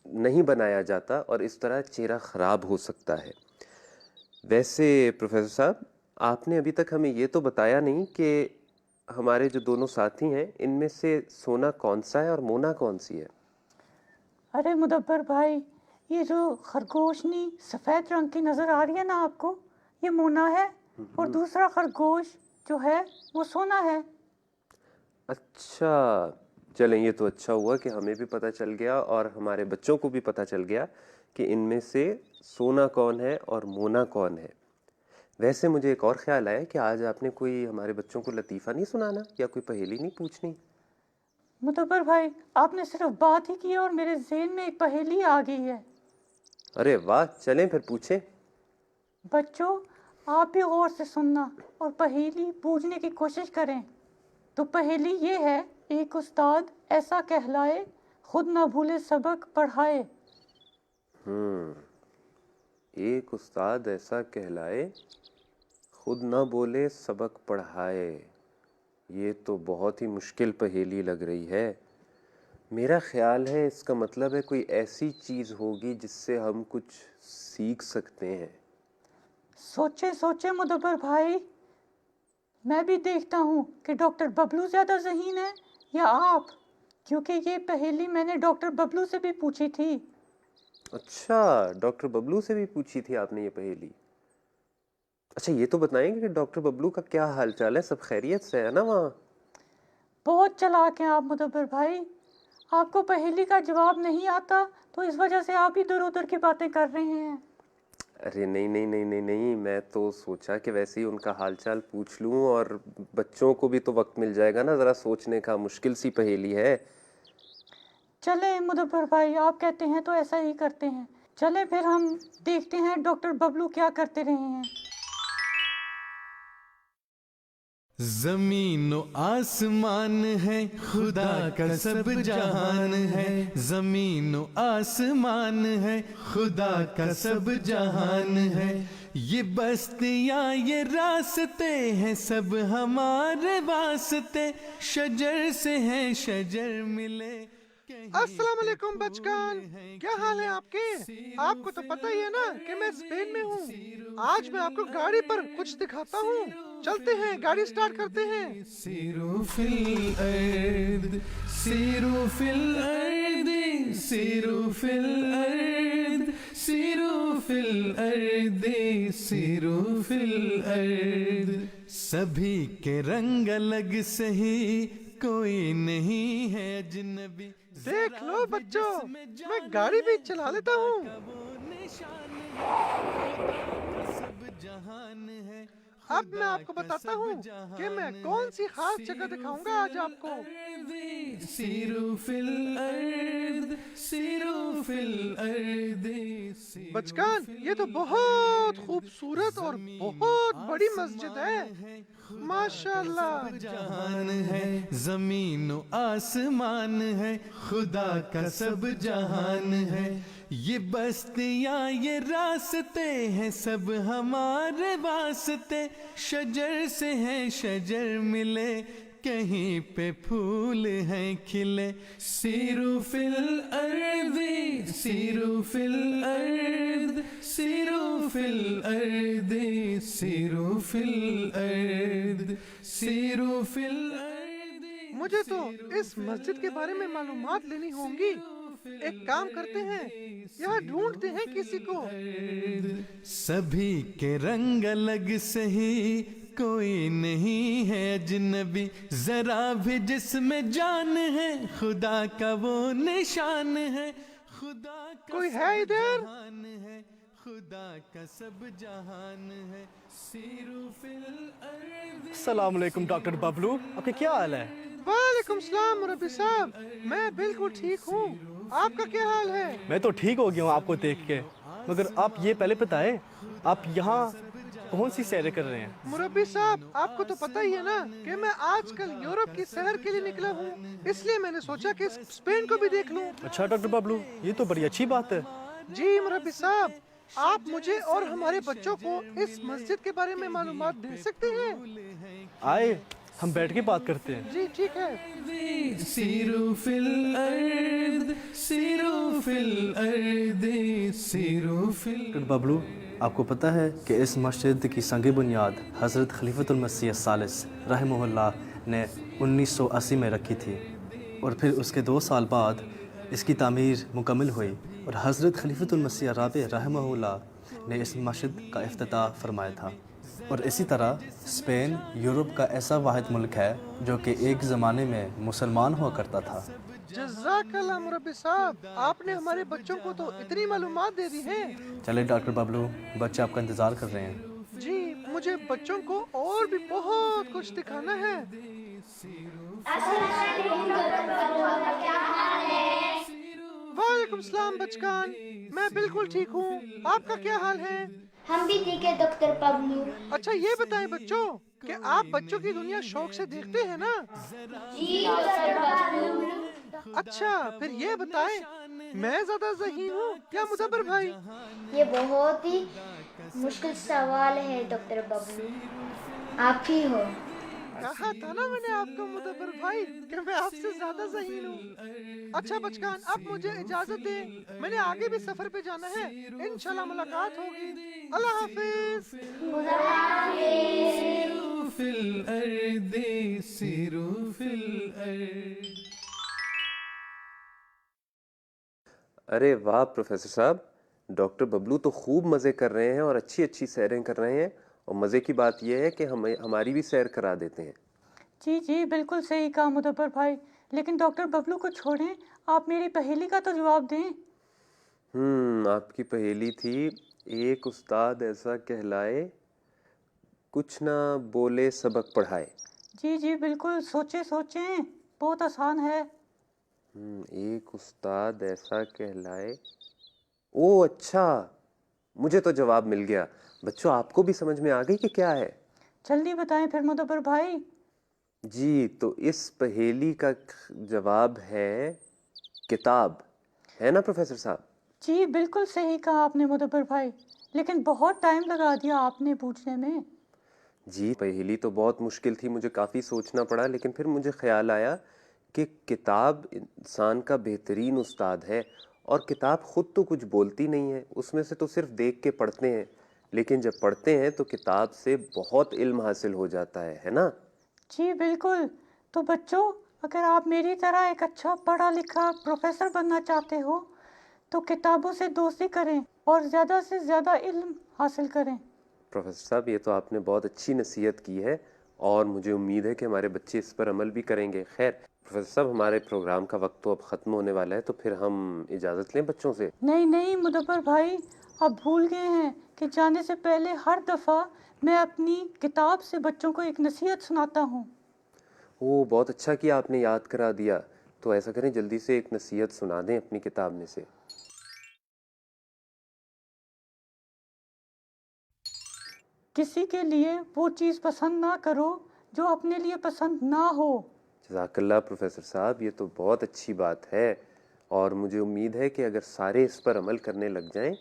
نہیں بنایا جاتا اور اس طرح چہرہ خراب ہو سکتا ہے. ویسے پروفیسر صاحب، آپ نے ابھی تک ہمیں یہ تو بتایا نہیں کہ ہمارے جو دونوں ساتھی ہیں ان میں سے سونا کون سا ہے اور مونا کون سی ہے؟ ارے مدبر بھائی، یہ جو خرگوشنی سفید رنگ کی نظر آ رہی ہے نا آپ کو، یہ مونا ہے، اور دوسرا خرگوش جو ہے وہ سونا ہے. اچھا، چلیں یہ تو اچھا ہوا کہ ہمیں بھی پتہ چل گیا اور ہمارے بچوں کو بھی پتہ چل گیا کہ ان میں سے سونا کون ہے اور مونا کون ہے. ویسے مجھے ایک اور خیال آیا کہ آج آپ نے کوئی ہمارے بچوں کو لطیفہ نہیں سنانا یا کوئی پہیلی نہیں پوچھنی؟ مدبر بھائی، آپ نے صرف بات ہی کی اور میرے ذہن میں ایک پہیلی آ گئی ہے. ارے واہ، چلیں پھر پوچھیں. بچوں، آپ بھی غور سے سننا اور پہیلی بوجھنے کی کوشش کریں. تو پہیلی یہ ہے، ایک استاد ایسا کہلائے خود نہ بھولے سبق پڑھائے. ایک استاد ایسا کہلائے خود نہ بولے سبق پڑھائے. یہ تو بہت ہی مشکل پہیلی لگ رہی ہے. میرا خیال ہے اس کا مطلب ہے کوئی ایسی چیز ہوگی جس سے ہم کچھ سیکھ سکتے ہیں. سوچے مدبر بھائی، میں بھی دیکھتا ہوں کہ ڈاکٹر ببلو زیادہ ذہین ہے یا آپ، کیونکہ یہ پہیلی میں نے ڈاکٹر ببلو سے بھی پوچھی تھی. اچھا، ڈاکٹر ببلو سے بھی پوچھی تھی آپ نے یہ پہیلی؟ اچھا یہ تو بتائیں گے کہ ڈاکٹر ببلو کا کیا حال چال ہے؟ سب خیریت سے ہے نا وہاں؟ بہت چلاک ہیں آپ مدبر بھائی. آپ کو پہیلی کا جواب نہیں آتا تو اس وجہ سے آپ ادھر ادھر کی باتیں کر رہے ہیں. ارے نہیں، میں تو سوچا کہ ویسے ہی ان کا حال چال پوچھ لوں، اور بچوں کو بھی تو وقت مل جائے گا نا ذرا سوچنے کا. مشکل سی پہیلی ہے. چلیں مدبر بھائی، آپ کہتے ہیں تو ایسا ہی کرتے ہیں. چلیں پھر ہم دیکھتے ہیں ڈاکٹر ببلو کیا کرتے رہے ہیں. زمین و آسمان ہے خدا کا سب جہان ہے، زمین و آسمان ہے خدا کا سب جہان ہے، یہ بستیاں یہ راستے ہیں سب ہمارے واسطے، شجر سے ہیں شجر ملے. السلام علیکم بچگان، کیا حال ہے آپ کے؟ آپ کو تو پتہ ہی ہے نا کہ میں اسپین میں ہوں. آج میں آپ کو گاڑی پر کچھ دکھاتا ہوں. چلتے ہیں، گاڑی سٹارٹ کرتے ہیں. سیرو فی الارض سیرو فی الارض سیرو فی الارض سیروا فی الارض سیروا فی الارض سبھی کے رنگ الگ سہی کوئی نہیں ہے اجنبی دیکھ لو بچوں میں گاڑی بھی چلا لیتا ہوں سب جہان ہے اب میں آپ کو بتاتا ہوں کہ میں کون سی خاص جگہ دکھاؤں گا آج آپ کو سیروا فی الارض سیروا فی الارض بچکان یہ تو بہت خوبصورت اور بہت بڑی مسجد ہے ماشاءاللہ جہان ہے زمین و آسمان ہے خدا کا سب جہان ہے یہ بستیاں یہ راستے ہیں سب ہمارے واسطے شجر سے ہیں شجر ملے کہیں پہ پھول ہیں کھلے سیروا فی الارض سیروا فی الارض سیروا فی الارض سیروا فی الارض سیروا فی الارض مجھے تو اس مسجد کے بارے میں معلومات لینی ہوں گی ایک کام کرتے ہیں یہاں ڈھونڈتے ہیں کسی کو سبھی کے رنگ الگ سہی کوئی نہیں ہے اجنبی ذرا بھی جس میں جان ہے خدا کا وہ نشان ہے خدا کا کوئی ہے ادھر جہان ہے خدا کا سب جہان ہے سیروا فی الارض السلام علیکم ڈاکٹر ببلو، آپ کا کیا حال ہے؟ وعلیکم السلام مربی صاحب، میں بالکل ٹھیک ہوں، آپ کا کیا حال ہے؟ میں تو ٹھیک ہو گیا ہوں آپ کو دیکھ کے، مگر آپ یہ پہلے بتائیں آپ یہاں کون سی سیریں کر رہے ہیں؟ مربی صاحب آپ کو تو پتہ ہی ہے نا کہ میں آج کل یورپ کی سیر کے لیے نکلا ہوں، اس لیے میں نے سوچا کہ اسپین کو بھی دیکھ لوں۔ اچھا ڈاکٹر ببلو، یہ تو بڑی اچھی بات ہے۔ جی مربی صاحب، آپ مجھے اور ہمارے بچوں کو اس مسجد کے بارے میں معلومات دے سکتے ہیں؟ آئے ہم بیٹھ کے بات کرتے ہیں۔ جی ٹھیک ہے۔ سیروا فی الارض سیروا فی الارض سیروا فی ڈاکٹر ببلو، آپ کو پتہ ہے کہ اس مسجد کی سنگ بنیاد حضرت خلیفۃ المسیح الثالث رحمہ اللہ نے 1980 میں رکھی تھی، اور پھر اس کے 2 سال بعد اس کی تعمیر مکمل ہوئی اور حضرت خلیفۃ المسیح الرابع رحمہ اللہ نے اس مسجد کا افتتاح فرمایا تھا۔ اور اسی طرح اسپین یورپ کا ایسا واحد ملک ہے جو کہ ایک زمانے میں مسلمان ہوا کرتا تھا۔ جزاک اللہ مربی صاحب، آپ نے ہمارے بچوں کو تو اتنی معلومات دے دی ہیں۔ چلے ڈاکٹر ببلو، بچے آپ کا انتظار کر رہے ہیں۔ جی مجھے بچوں کو اور بھی بہت کچھ دکھانا ہے۔ وعلیکم السلام بچکان، میں بالکل ٹھیک ہوں، آپ کا کیا حال ہے؟ ہم بھی ٹھیک ہے ڈاکٹر ببلو۔ اچھا یہ بتائیں بچوں کہ آپ بچوں کی دنیا شوق سے دیکھتے ہیں نا؟ جی ڈاکٹر ببلو۔ اچھا پھر یہ بتائیں میں زیادہ ذہین ہوں یا مدبر بھائی؟ یہ بہت ہی مشکل سوال ہے ڈاکٹر ببلو، آپ ہی ہو۔ کہا تھا نا میں نے آپ کو مدبر بھائی کہ میں آپ سے زیادہ ذہین ہوں۔ اچھا بچکان اب مجھے اجازت دیں، میں نے آگے بھی سفر پہ جانا ہے، انشاءاللہ ملاقات ہوگی، اللہ حافظ۔ سیروا فی الارض سیروا فی الارض۔ ارے واہ پروفیسر صاحب، ڈاکٹر ببلو تو خوب مزے کر رہے ہیں اور اچھی اچھی سیریں کر رہے ہیں، اور مزے کی بات یہ ہے کہ ہماری بھی سیر کرا دیتے ہیں۔ جی جی بالکل صحیح کہا مدبر بھائی، لیکن ڈاکٹر ببلو کو چھوڑیں، آپ میری پہیلی کا تو جواب دیں۔ آپ کی پہیلی تھی ایک استاد ایسا کہلائے کچھ نہ بولے سبق پڑھائے۔ جی جی بالکل، سوچیں بہت آسان ہے۔ ایک استاد ایسا کہلائے، او اچھا مجھے تو جواب مل گیا۔ بچوں آپ کو بھی سمجھ میں آ گئی کہ کیا ہے؟ جلدی بتائیں پھر مدبر بھائی۔ جی تو اس پہیلی کا جواب ہے کتاب، ہے نا پروفیسر صاحب؟ جی بالکل صحیح کہا آپ نے مدبر بھائی، لیکن بہت ٹائم لگا دیا آپ نے پوچھنے میں۔ جی پہیلی تو بہت مشکل تھی، مجھے کافی سوچنا پڑا، لیکن پھر مجھے خیال آیا کہ کتاب انسان کا بہترین استاد ہے، اور کتاب خود تو کچھ بولتی نہیں ہے، اس میں سے تو صرف دیکھ کے پڑھتے ہیں، لیکن جب پڑھتے ہیں تو کتاب سے بہت علم حاصل ہو جاتا ہے نا؟ جی بالکل، تو بچوں اگر آپ میری طرح ایک اچھا پڑھا لکھا پروفیسر بننا چاہتے ہو تو کتابوں سے دوستی کریں، اور زیادہ سے زیادہ علم حاصل کریں۔ پروفیسر صاحب یہ تو آپ نے بہت اچھی نصیحت کی ہے اور مجھے امید ہے کہ ہمارے بچے اس پر عمل بھی کریں گے۔ خیر پروفیسر صاحب ہمارے پروگرام کا وقت تو اب ختم ہونے والا ہے، تو پھر ہم اجازت لیں بچوں سے؟ نہیں مدبر بھائی، آپ بھول گئے ہیں کہ جانے سے پہلے ہر دفعہ میں اپنی کتاب سے بچوں کو ایک نصیحت سناتا ہوں۔ وہ بہت اچھا کیا آپ نے یاد کرا دیا، تو ایسا کریں جلدی سے ایک نصیحت سنا دیں اپنی کتاب میں سے۔ کسی کے لیے وہ چیز پسند نہ کرو جو اپنے لیے پسند نہ ہو۔ جزاک اللہ پروفیسر صاحب، یہ تو بہت اچھی بات ہے اور مجھے امید ہے کہ اگر سارے اس پر عمل کرنے لگ جائیں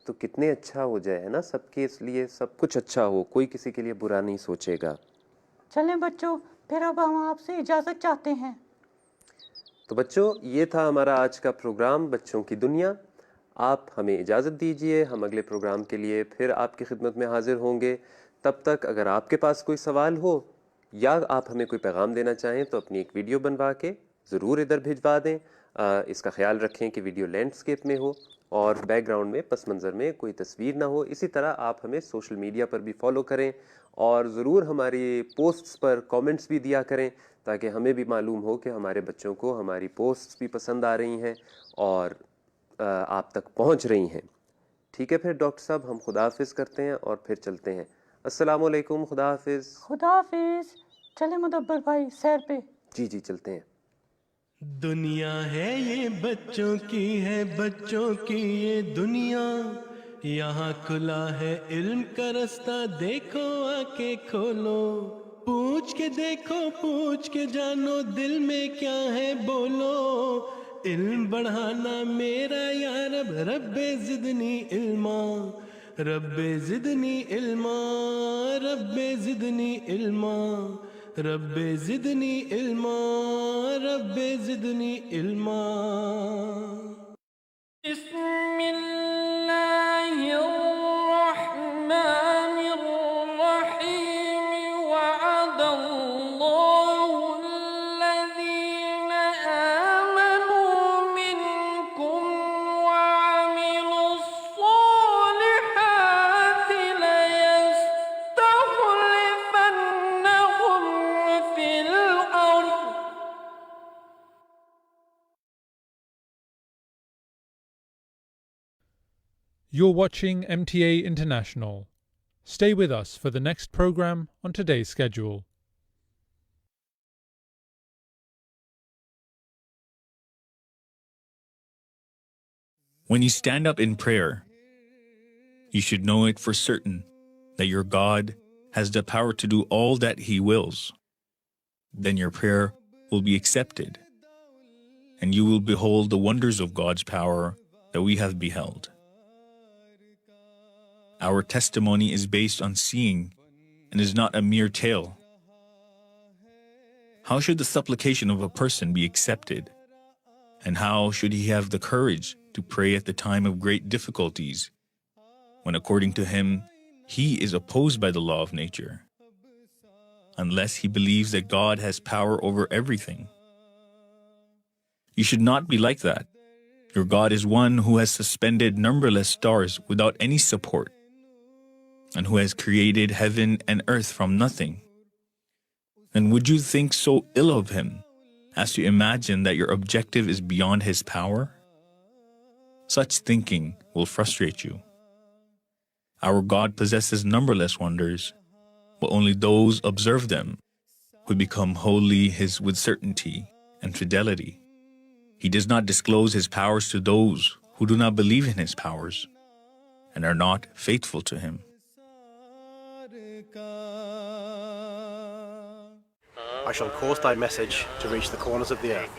تو کتنے اچھا ہو جائے، ہے نا؟ سب کے اس لیے سب کچھ اچھا ہو، کوئی کسی کے لیے برا نہیں سوچے گا۔ چلیں بچوں، پھر اب ہم آپ سے اجازت چاہتے ہیں۔ تو بچوں یہ تھا ہمارا آج کا پروگرام بچوں کی دنیا۔ آپ ہمیں اجازت دیجئے، ہم اگلے پروگرام کے لیے پھر آپ کی خدمت میں حاضر ہوں گے۔ تب تک اگر آپ کے پاس کوئی سوال ہو یا آپ ہمیں کوئی پیغام دینا چاہیں تو اپنی ایک ویڈیو بنوا کے ضرور ادھر بھجوا دیں۔ اس کا خیال رکھیں کہ ویڈیو لینڈسکیپ میں ہو اور بیک گراؤنڈ میں پس منظر میں کوئی تصویر نہ ہو۔ اسی طرح آپ ہمیں سوشل میڈیا پر بھی فالو کریں اور ضرور ہماری پوسٹس پر کامنٹس بھی دیا کریں تاکہ ہمیں بھی معلوم ہو کہ ہمارے بچوں کو ہماری پوسٹس بھی پسند آ رہی ہیں اور آپ تک پہنچ رہی ہیں۔ ٹھیک ہے پھر ڈاکٹر صاحب، ہم خدا حافظ کرتے ہیں اور پھر چلتے ہیں۔ السلام علیکم، خدا حافظ۔ خدا حافظ۔ چلیں مدبر بھائی سیر پہ۔ جی چلتے ہیں۔ دنیا ہے یہ بچوں کی ہے، بچوں کی یہ دنیا، یہاں کھلا ہے علم کا رستہ، دیکھو آ کے کھولو، پوچھ کے دیکھو، پوچھ کے جانو، دل میں کیا ہے بولو، علم بڑھانا میرا یا رب، رب زدنی علما، رب زدنی علما، رب زدنی علما، رب زدنی علما، رب زدنی علما۔ بسم اللہ الرحمن الرحیم، وعد اللہ الذین آمنوا منکم وعملوا الصالحات ليستخلفنهم في الأرض۔ You're watching MTA International. Stay with us for the next program on today's schedule. When you stand up in prayer, you should know it for certain that your God has the power to do all that He wills. Then your prayer will be accepted, and you will behold the wonders of God's power that we have beheld. Our testimony is based on seeing and is not a mere tale. How should the supplication of a person be accepted? And how should he have the courage to pray at the time of great difficulties, when according to him, he is opposed by the law of nature, unless he believes that God has power over everything? You should not be like that. Your God is one who has suspended numberless stars without any support, and who has created heaven and earth from nothing. Then would you think so ill of him as to imagine that your objective is beyond his power? Such thinking will frustrate you. Our God possesses numberless wonders, but only those observe them who become wholly his with certainty and fidelity. He does not disclose his powers to those who do not believe in his powers and are not faithful to him. I shall cause thy message to reach the corners of the earth.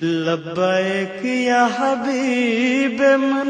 لبیک یا حبیب من،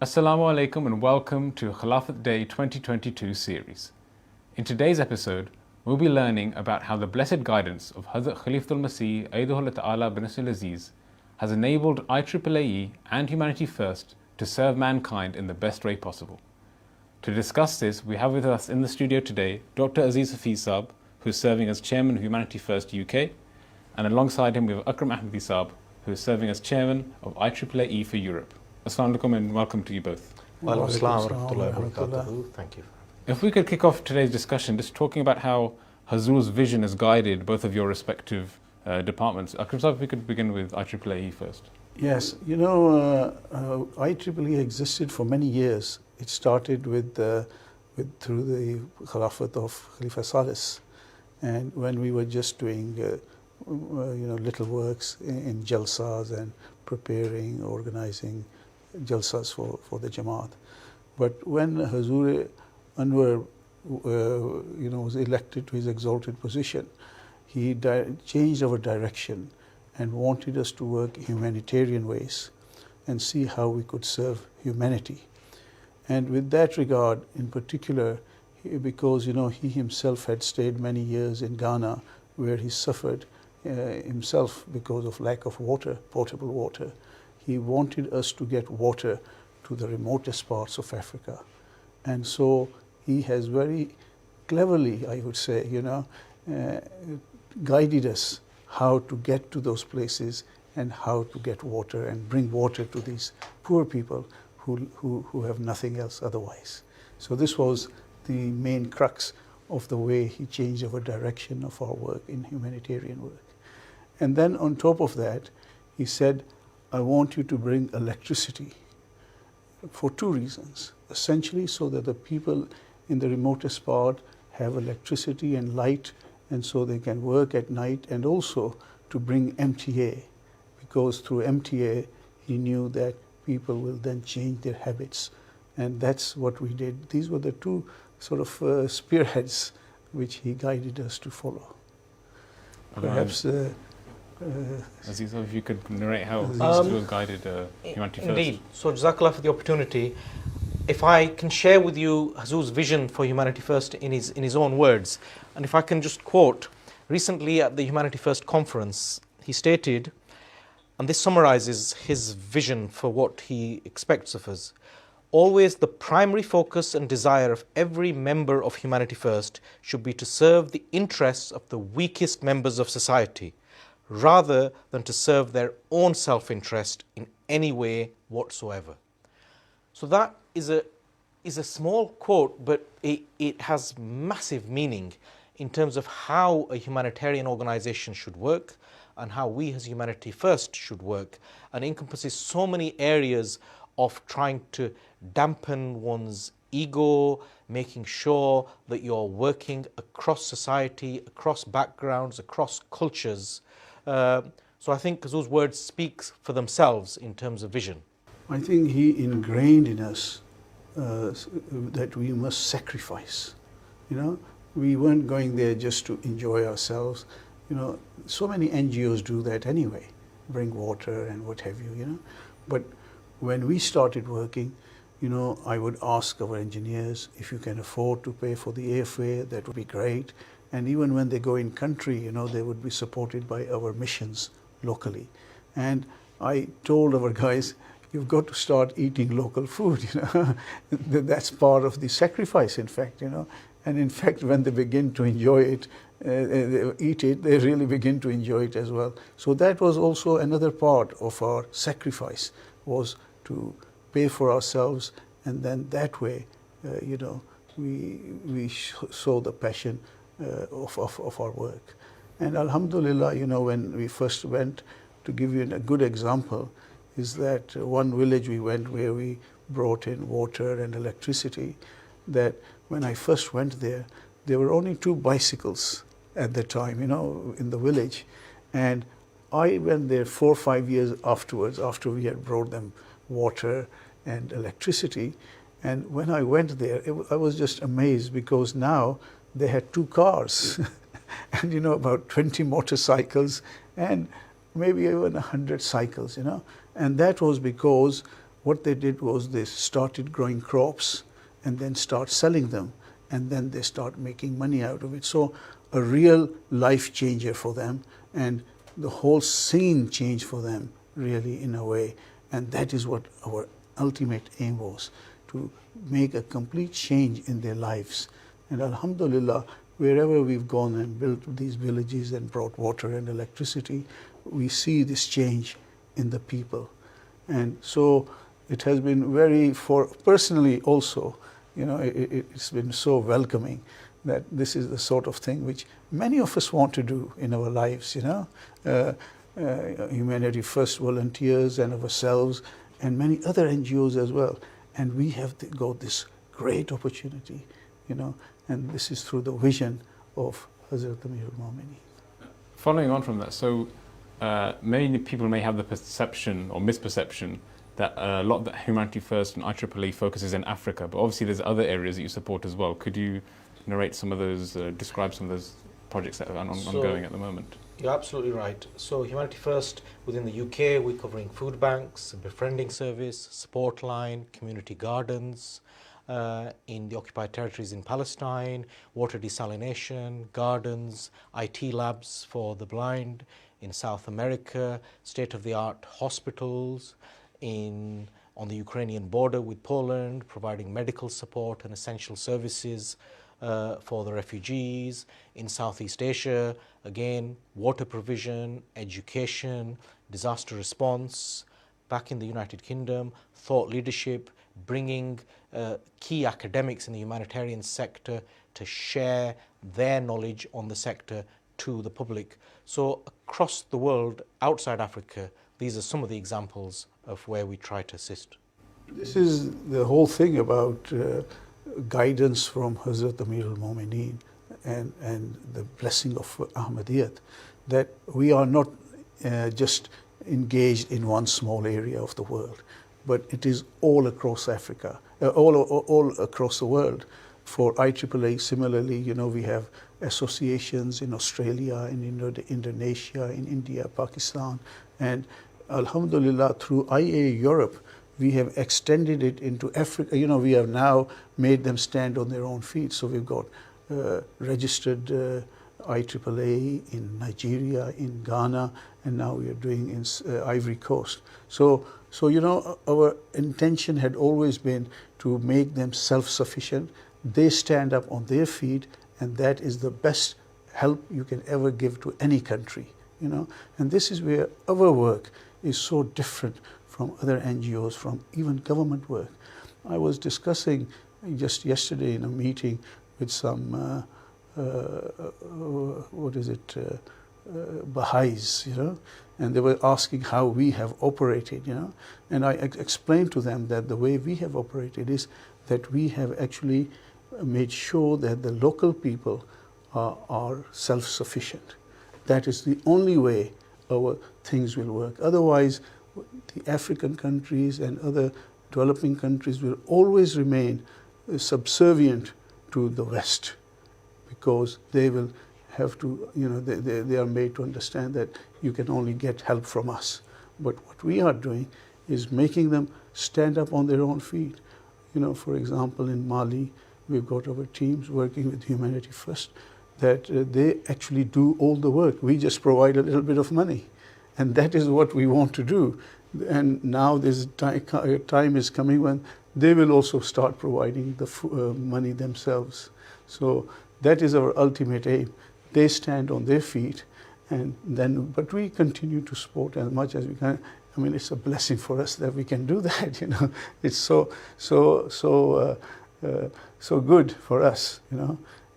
Assalamu alaikum and welcome to Khilafat Day 2022 series. In today's episode, we'll be learning about how the blessed guidance of Hazrat Khalifatul Masih Ayyadahullah Ta'ala bin Nasr al-Aziz has enabled IEEE and Humanity First to serve mankind in the best way possible. To discuss this, we have with us in the studio today Dr. Aziz Hafiz Saab, who is serving as Chairman of Humanity First UK, and alongside him we have Akram Ahmadi Saab, who is serving as Chairman of IEEE for Europe. Assalamu alaikum and welcome to you both. Thank you. If we could kick off today's discussion just talking about how Hazur's vision has guided both of your respective departments. Akram Saab, if we could begin with IEEE first. Yes, you know, IEEE existed for many years. It started through the Khilafat of Khalifa Salis, and when we were just doing little works in jalsas and preparing, organizing jalsas for the Jamaat. But when Hazur Anwar was elected to his exalted position, he changed our direction and wanted us to work humanitarian ways and see how we could serve humanity. And with that regard in particular, because he himself had stayed many years in Ghana where he suffered himself because of lack of water, potable water, he wanted us to get water to the remotest parts of Africa. And so he has very cleverly, I would say, guided us how to get to those places and how to get water and bring water to these poor people who have nothing else otherwise. So this was the main crux of the way he changed our direction of our work in humanitarian work. And then on top of that, he said, I want you to bring electricity for two reasons. Essentially so that the people in the remotest part have electricity and light, and so they can work at night, and also to bring MTA, because through MTA he knew that people will then change their habits, and that's what we did. These were the two sort of spearheads which he guided us to follow. Perhaps Aziz, if you could narrate how Hazur guided Humanity First. Indeed. So Jazakallah for the opportunity. If I can share with you Hazur's vision for Humanity First in his own words, and if I can just quote, recently at the Humanity First conference, he stated, and this summarizes his vision for what he expects of us, always the primary focus and desire of every member of Humanity First should be to serve the interests of the weakest members of society, rather than to serve their own self-interest in any way whatsoever. So that is a small quote, but it has massive meaning in terms of how a humanitarian organization should work and how we as Humanity First should work, and encompasses so many areas of trying to dampen one's ego, making sure that you're working across society, across backgrounds, across cultures. So I think Hazur's words speak for themselves in terms of vision. I think he ingrained in us that we must sacrifice. We weren't going there just to enjoy ourselves. So many NGOs do that anyway, bring water and what have you, But when we started working, I would ask our engineers, if you can afford to pay for the airfare, that would be great. And even when they go in country, they would be supported by our missions locally. And I told our guys, you've got to start eating local food, That's part of the sacrifice, in fact, And in fact, when they begin to enjoy it, eat it, they really begin to enjoy it as well. So that was also another part of our sacrifice, was to pay for ourselves, and then that way, we saw the passion of our work. And alhamdulillah, when we first went, to give you a good example, is that one village we went where we brought in water and electricity, that when I first went there were only 2 bicycles at the time, in the village. And I went there 4 or 5 years afterwards, after we had brought them water and electricity. And when I went there, I was just amazed, because now they had 2 cars and, about 20 motorcycles and maybe even 100 cycles, And that was because what they did was they started growing crops and then start selling them, and then they start making money out of it. So a real life changer for them, and the whole scene changed for them, really, in a way. And that is what our ultimate aim was, to make a complete change in their lives. And alhamdulillah, wherever we've gone and built these villages and brought water and electricity, we see this change in the people. And so it has been personally also, it's been so welcoming, that this is the sort of thing which many of us want to do in our lives, Humanity First volunteers and ourselves and many other NGOs as well. And we have got this great opportunity, and this is through the vision of Hazrat Amirul Mu'mineen. Following on from that, so many people may have the perception or misperception that a lot that Humanity First and IEEE focuses in Africa, but obviously there's other areas that you support as well. Could you narrate some of those, describe some of those projects that are ongoing at the moment? You're absolutely right. So Humanity First within the UK, we're covering food banks, befriending service, support line, community gardens, in the occupied territories in Palestine, water desalination, gardens, IT labs for the blind in South America, state-of-the-art hospitals on the Ukrainian border with Poland, providing medical support and essential services for the refugees. In Southeast Asia, again, water provision, education, disaster response. Back in the United Kingdom, thought leadership, bringing key academics in the humanitarian sector to share their knowledge on the sector to the public. So across the world, outside Africa, these are some of the examples of where we try to assist. This is the whole thing about guidance from Hazrat Amirul Mu'mineen and the blessing of Ahmadiyyat, that we are not just engaged in one small area of the world, but it is all across Africa, all across the world. For IEEE, similarly, we have associations in Australia, in Indonesia, in India, Pakistan, and alhamdulillah, through IAEA Europe, we have extended it into Africa. We have now made them stand on their own feet. So we've got registered IEEA in Nigeria, in Ghana, and now we are doing in Ivory Coast. So our intention had always been to make them self-sufficient. They stand up on their feet, and that is the best help you can ever give to any country, And this is where our work is so different from other NGOs, from even government work. I was discussing just yesterday in a meeting with some, Baha'is, and they were asking how we have operated, and I explained to them that the way we have operated is that we have actually made sure that the local people are self-sufficient. That is the only way our things will work. Otherwise, the African countries and other developing countries will always remain subservient to the West, because they will have to, they are made to understand that you can only get help from us. But what we are doing is making them stand up on their own feet. For example, in Mali, we've got our teams working with Humanity First, that they actually do all the work. We just provide a little bit of money. And that is what we want to do. And now there's time is coming when they will also start providing the money themselves. So that is our ultimate aim. They stand on their feet, but we continue to support as much as we can. I mean, it's a blessing for us that we can do that. It's so good for us.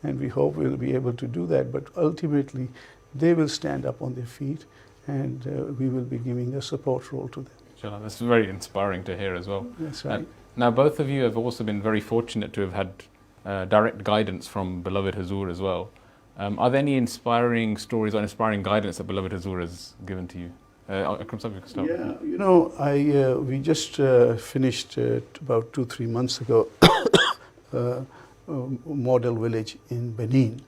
And we hope we'll be able to do that. But ultimately, they will stand up on their feet, and we will be giving a support role to them. Inshallah, that's very inspiring to hear as well. That's right. Now, both of you have also been very fortunate to have had direct guidance from beloved Hazur as well. Are there any inspiring stories or inspiring guidance that beloved Hazur has given to you? Akram Sahib, you can start. Yeah, you know, we just finished about 2-3 months ago a model village in Benin.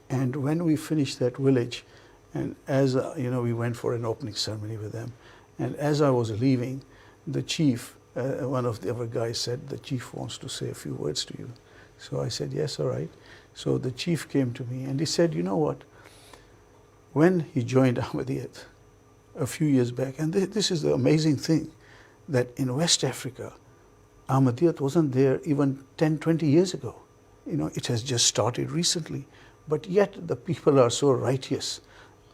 And when we finished that village, and as you know, we went for an opening ceremony with them. And as I was leaving, the chief, one of the other guys said, the chief wants to say a few words to you. So I said, yes, all right. So the chief came to me and he said, you know what? When he joined Ahmadiyyat a few years back, and this is the amazing thing, that in West Africa, Ahmadiyyat wasn't there even 10-20 years ago. You know, it has just started recently. But yet the people are so righteous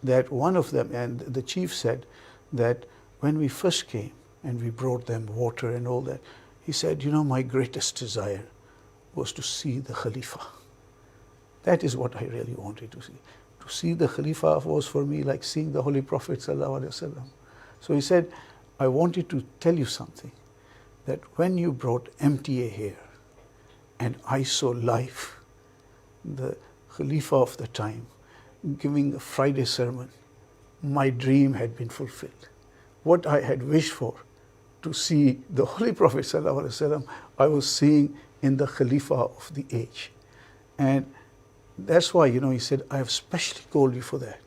that one of them, and the chief said that when we first came and we brought them water and all that, he said, you know, my greatest desire was to see the Khalifa. That is what I really wanted to see. To see the Khalifa was for me like seeing the Holy Prophet ﷺ. So he said, I wanted to tell you something, that when you brought MTA here and I saw live the Khalifa of the time giving a Friday sermon, my dream had been fulfilled. What I had wished for, to see the Holy Prophet ﷺ, I was seeing in the Khalifa of the age. And that's why, you know, he said, I have specially called you for that.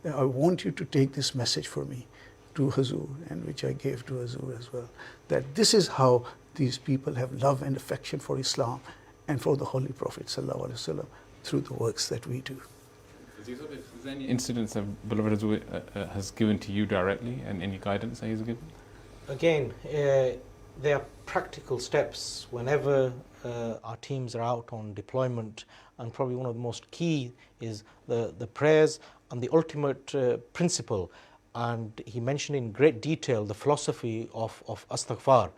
I want you to take this message for me to Hazur, and which I gave to Hazur as well. That this is how these people have love and affection for Islam and for the Holy Prophet ﷺ through the works that we do. Is there any incidents that beloved Hazur has given to you directly, and any guidance that he's given? Again, there are practical steps whenever our teams are out on deployment, and probably one of the most key is the prayers and the ultimate principle. And he mentioned in great detail the philosophy of Astaghfar.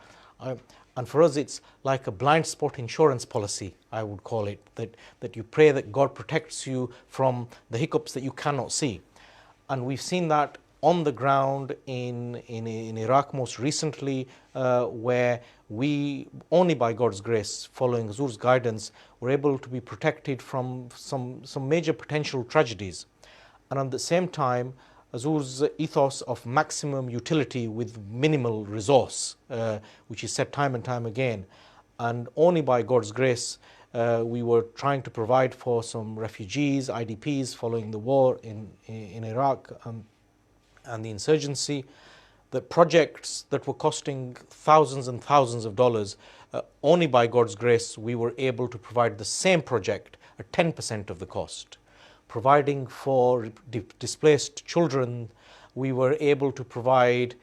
And for us, it's like a blind spot insurance policy, I would call it, that you pray that God protects you from the hiccups that you cannot see. And we've seen that on the ground in Iraq most recently, where we, only by God's grace, following Hazur's guidance, were able to be protected from some major potential tragedies. And at the same time, Hazur's ethos of maximum utility with minimal resource, which is said time and time again. And only by God's grace, we were trying to provide for some refugees, IDPs, following the war in Iraq and the insurgency. The projects that were costing thousands and thousands of dollars, only by God's grace, we were able to provide the same project at 10% of the cost. Providing for displaced children, we were able to provide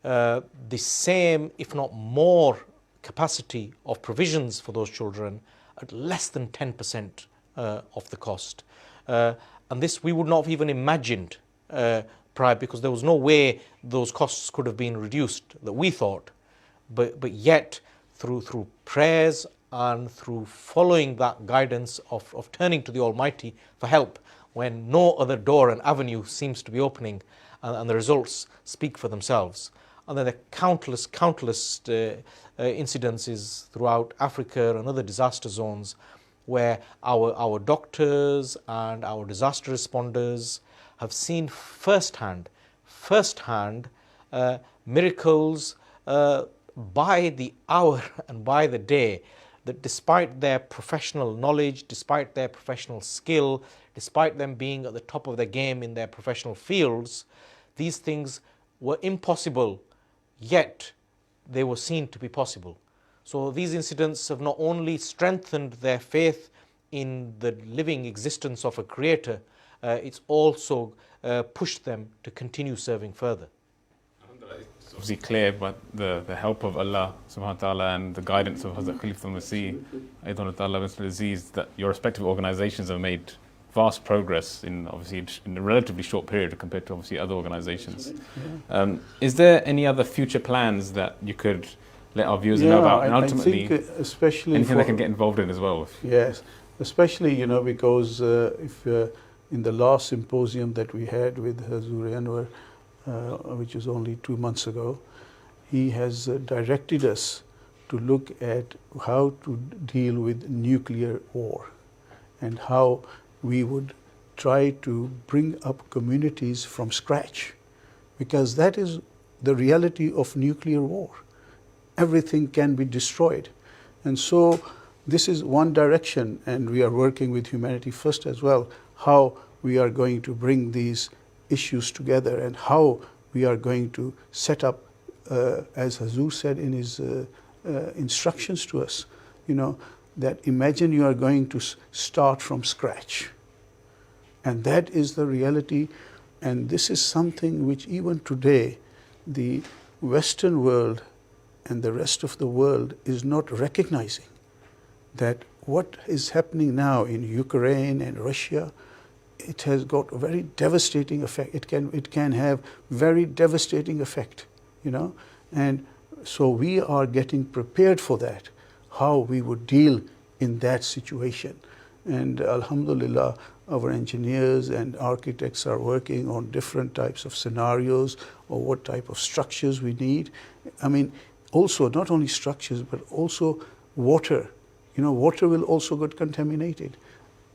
the same, if not more, capacity of provisions for those children at less than 10% of the cost. And this we would not have even imagined prior, because there was no way those costs could have been reduced that we thought. But yet, through prayers and through following that guidance of turning to the Almighty for help when no other door and avenue seems to be opening, and the results speak for themselves. And then the countless incidences throughout Africa and other disaster zones where our doctors and our disaster responders have seen firsthand miracles by the hour and by the day, that despite their professional knowledge, despite their professional skill, despite them being at the top of their game in their professional fields, these things were impossible, yet they were seen to be possible. So these incidents have not only strengthened their faith in the living existence of a creator, it's also pushed them to continue serving further. It's obviously clear, but the help of Allah subhanahu wa ta'ala and the guidance of Hazrat Khalifatul Masih, Aydun Aziz, that your respective organizations have made vast progress in a relatively short period compared to obviously other organizations. Is there any other future plans that you could let our viewers know about, and ultimately I think especially anything they can get involved in as well? Yes, especially, you know, because if in the last symposium that we had with Hazur Anwar, which was only 2 months ago, he has directed us to look at how to deal with nuclear war and how we would try to bring up communities from scratch, because that is the reality of nuclear war. Everything can be destroyed. And so this is one direction, and we are working with Humanity First as well, how we are going to bring these issues together and how we are going to set up, as Hazur said in his instructions to us, that imagine you are going to start from scratch. And that is the reality, and this is something which even today the Western world and the rest of the world is not recognizing, that what is happening now in Ukraine and Russia, it has got a very devastating effect. It can have very devastating effect, and so we are getting prepared for that, how we would deal in that situation. And Alhamdulillah, our engineers and architects are working on different types of scenarios or what type of structures we need. I mean, also not only structures, but also water. Water will also get contaminated.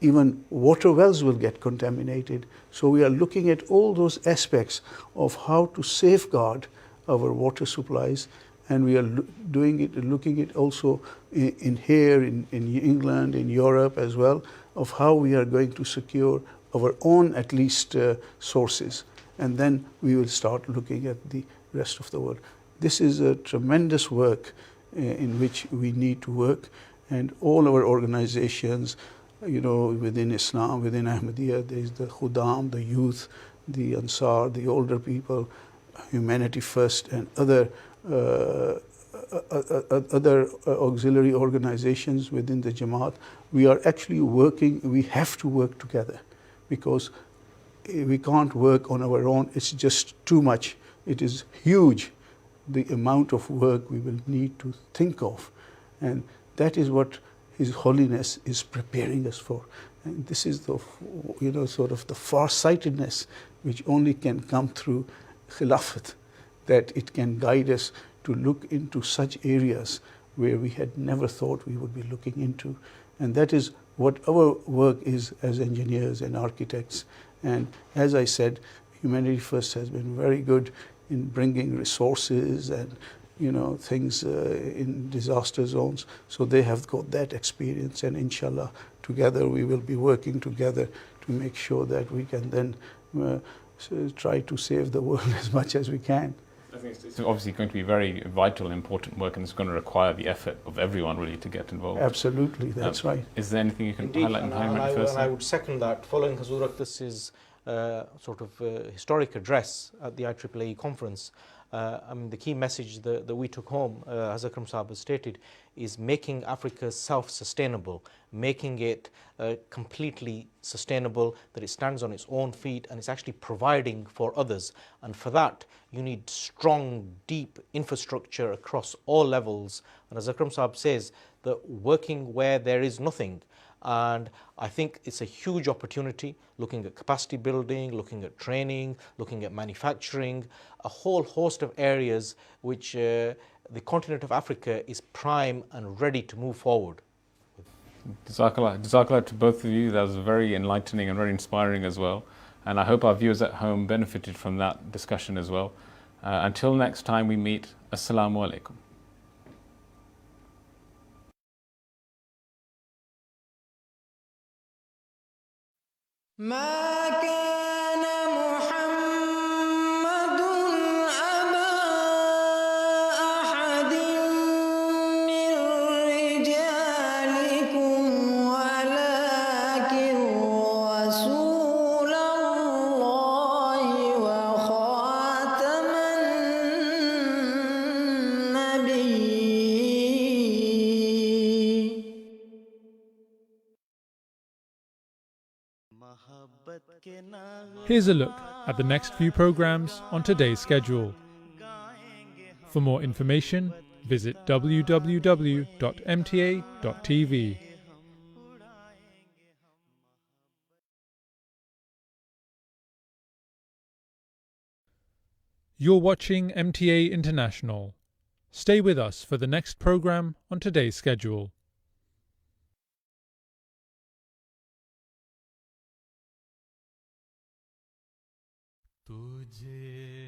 Even water wells will get contaminated. So we are looking at all those aspects of how to safeguard our water supplies, and we are looking at also in England, in Europe as well, of how we are going to secure our own at least sources, and then we will start looking at the rest of the world. This is a tremendous work in which we need to work, and all our organizations, within Islam, within Ahmadiyya, there is the Khudam, the youth, the Ansar, the older people, Humanity First, and other auxiliary organizations within the Jamaat. We are actually working, we have to work together, because we can't work on our own. It's just too much. It is huge, the amount of work we will need to think of. And that is what His Holiness is preparing us for. And this is the, sort of the far-sightedness which only can come through Khilafat, that it can guide us to look into such areas where we had never thought we would be looking into. And that is what our work is as engineers and architects. And as I said, Humanity First has been very good in bringing resources and things in disaster zones. So they have got that experience, and inshallah, together we will be working together to make sure that we can then try to save the world as much as we can. I think it's obviously going to be very vital and important work, and it's going to require the effort of everyone really to get involved. Absolutely, that's right. Is there anything you can Indeed, highlight in Humanity First? I would second that. Following Hazur Akhtas's sort of historic address at the IEEE conference, the key message that we took home, as Akram Saab has stated, is making Africa self-sustainable, making it completely sustainable, that it stands on its own feet and it's actually providing for others. And for that, you need strong, deep infrastructure across all levels. And as Akram Saab says, that working where there is nothing. And I think it's a huge opportunity, looking at capacity building, looking at training, looking at manufacturing, a whole host of areas which the continent of Africa is prime and ready to move forward. Jazakallah to both of you. That was very enlightening and very inspiring as well. And I hope our viewers at home benefited from that discussion as well. Until next time we meet, Assalamu alaikum. Here's a look at the next few programs on today's schedule. For more information, visit www.mta.tv. You're watching MTA International. Stay with us for the next program on today's schedule.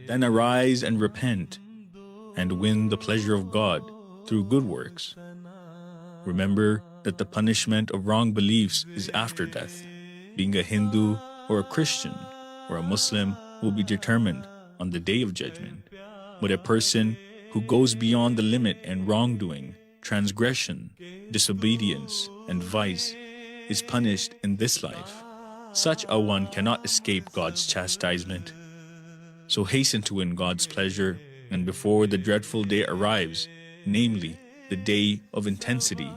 Then arise and repent, and win the pleasure of God through good works. Remember that the punishment of wrong beliefs is after death. Being a Hindu or a Christian or a Muslim will be determined on the day of judgment. But a person who goes beyond the limit and wrongdoing, transgression, disobedience, and vice is punished in this life. Such a one cannot escape God's chastisement. So hasten to win God's pleasure, and before the dreadful day arrives, namely the day of intensity,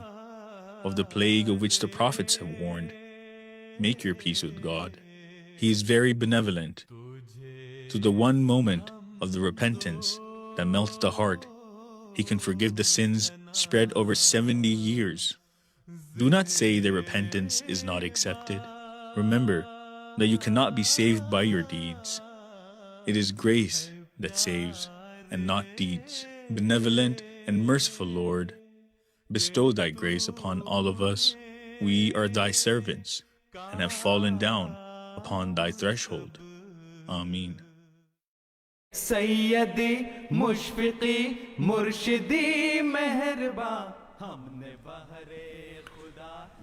of the plague of which the prophets have warned, make your peace with God. He is very benevolent. To the one moment of the repentance that melts the heart, He can forgive the sins spread over 70 years. Do not say that repentance is not accepted. Remember that you cannot be saved by your deeds. It is grace that saves, and not deeds. Benevolent and merciful Lord, bestow Thy grace upon all of us. We are Thy servants, and have fallen down upon Thy threshold. Ameen. Sayyidi, Mushfiqi, Murshidi, Meherba, Humne Bahre Khuda.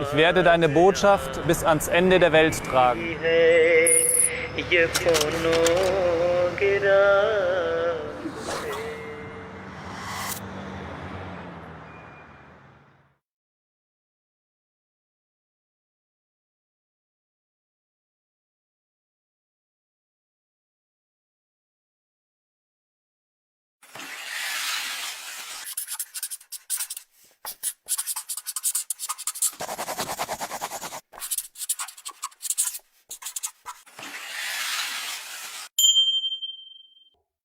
Ich werde deine Botschaft bis ans Ende der Welt tragen.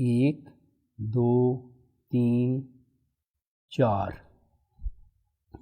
1 2 3 4,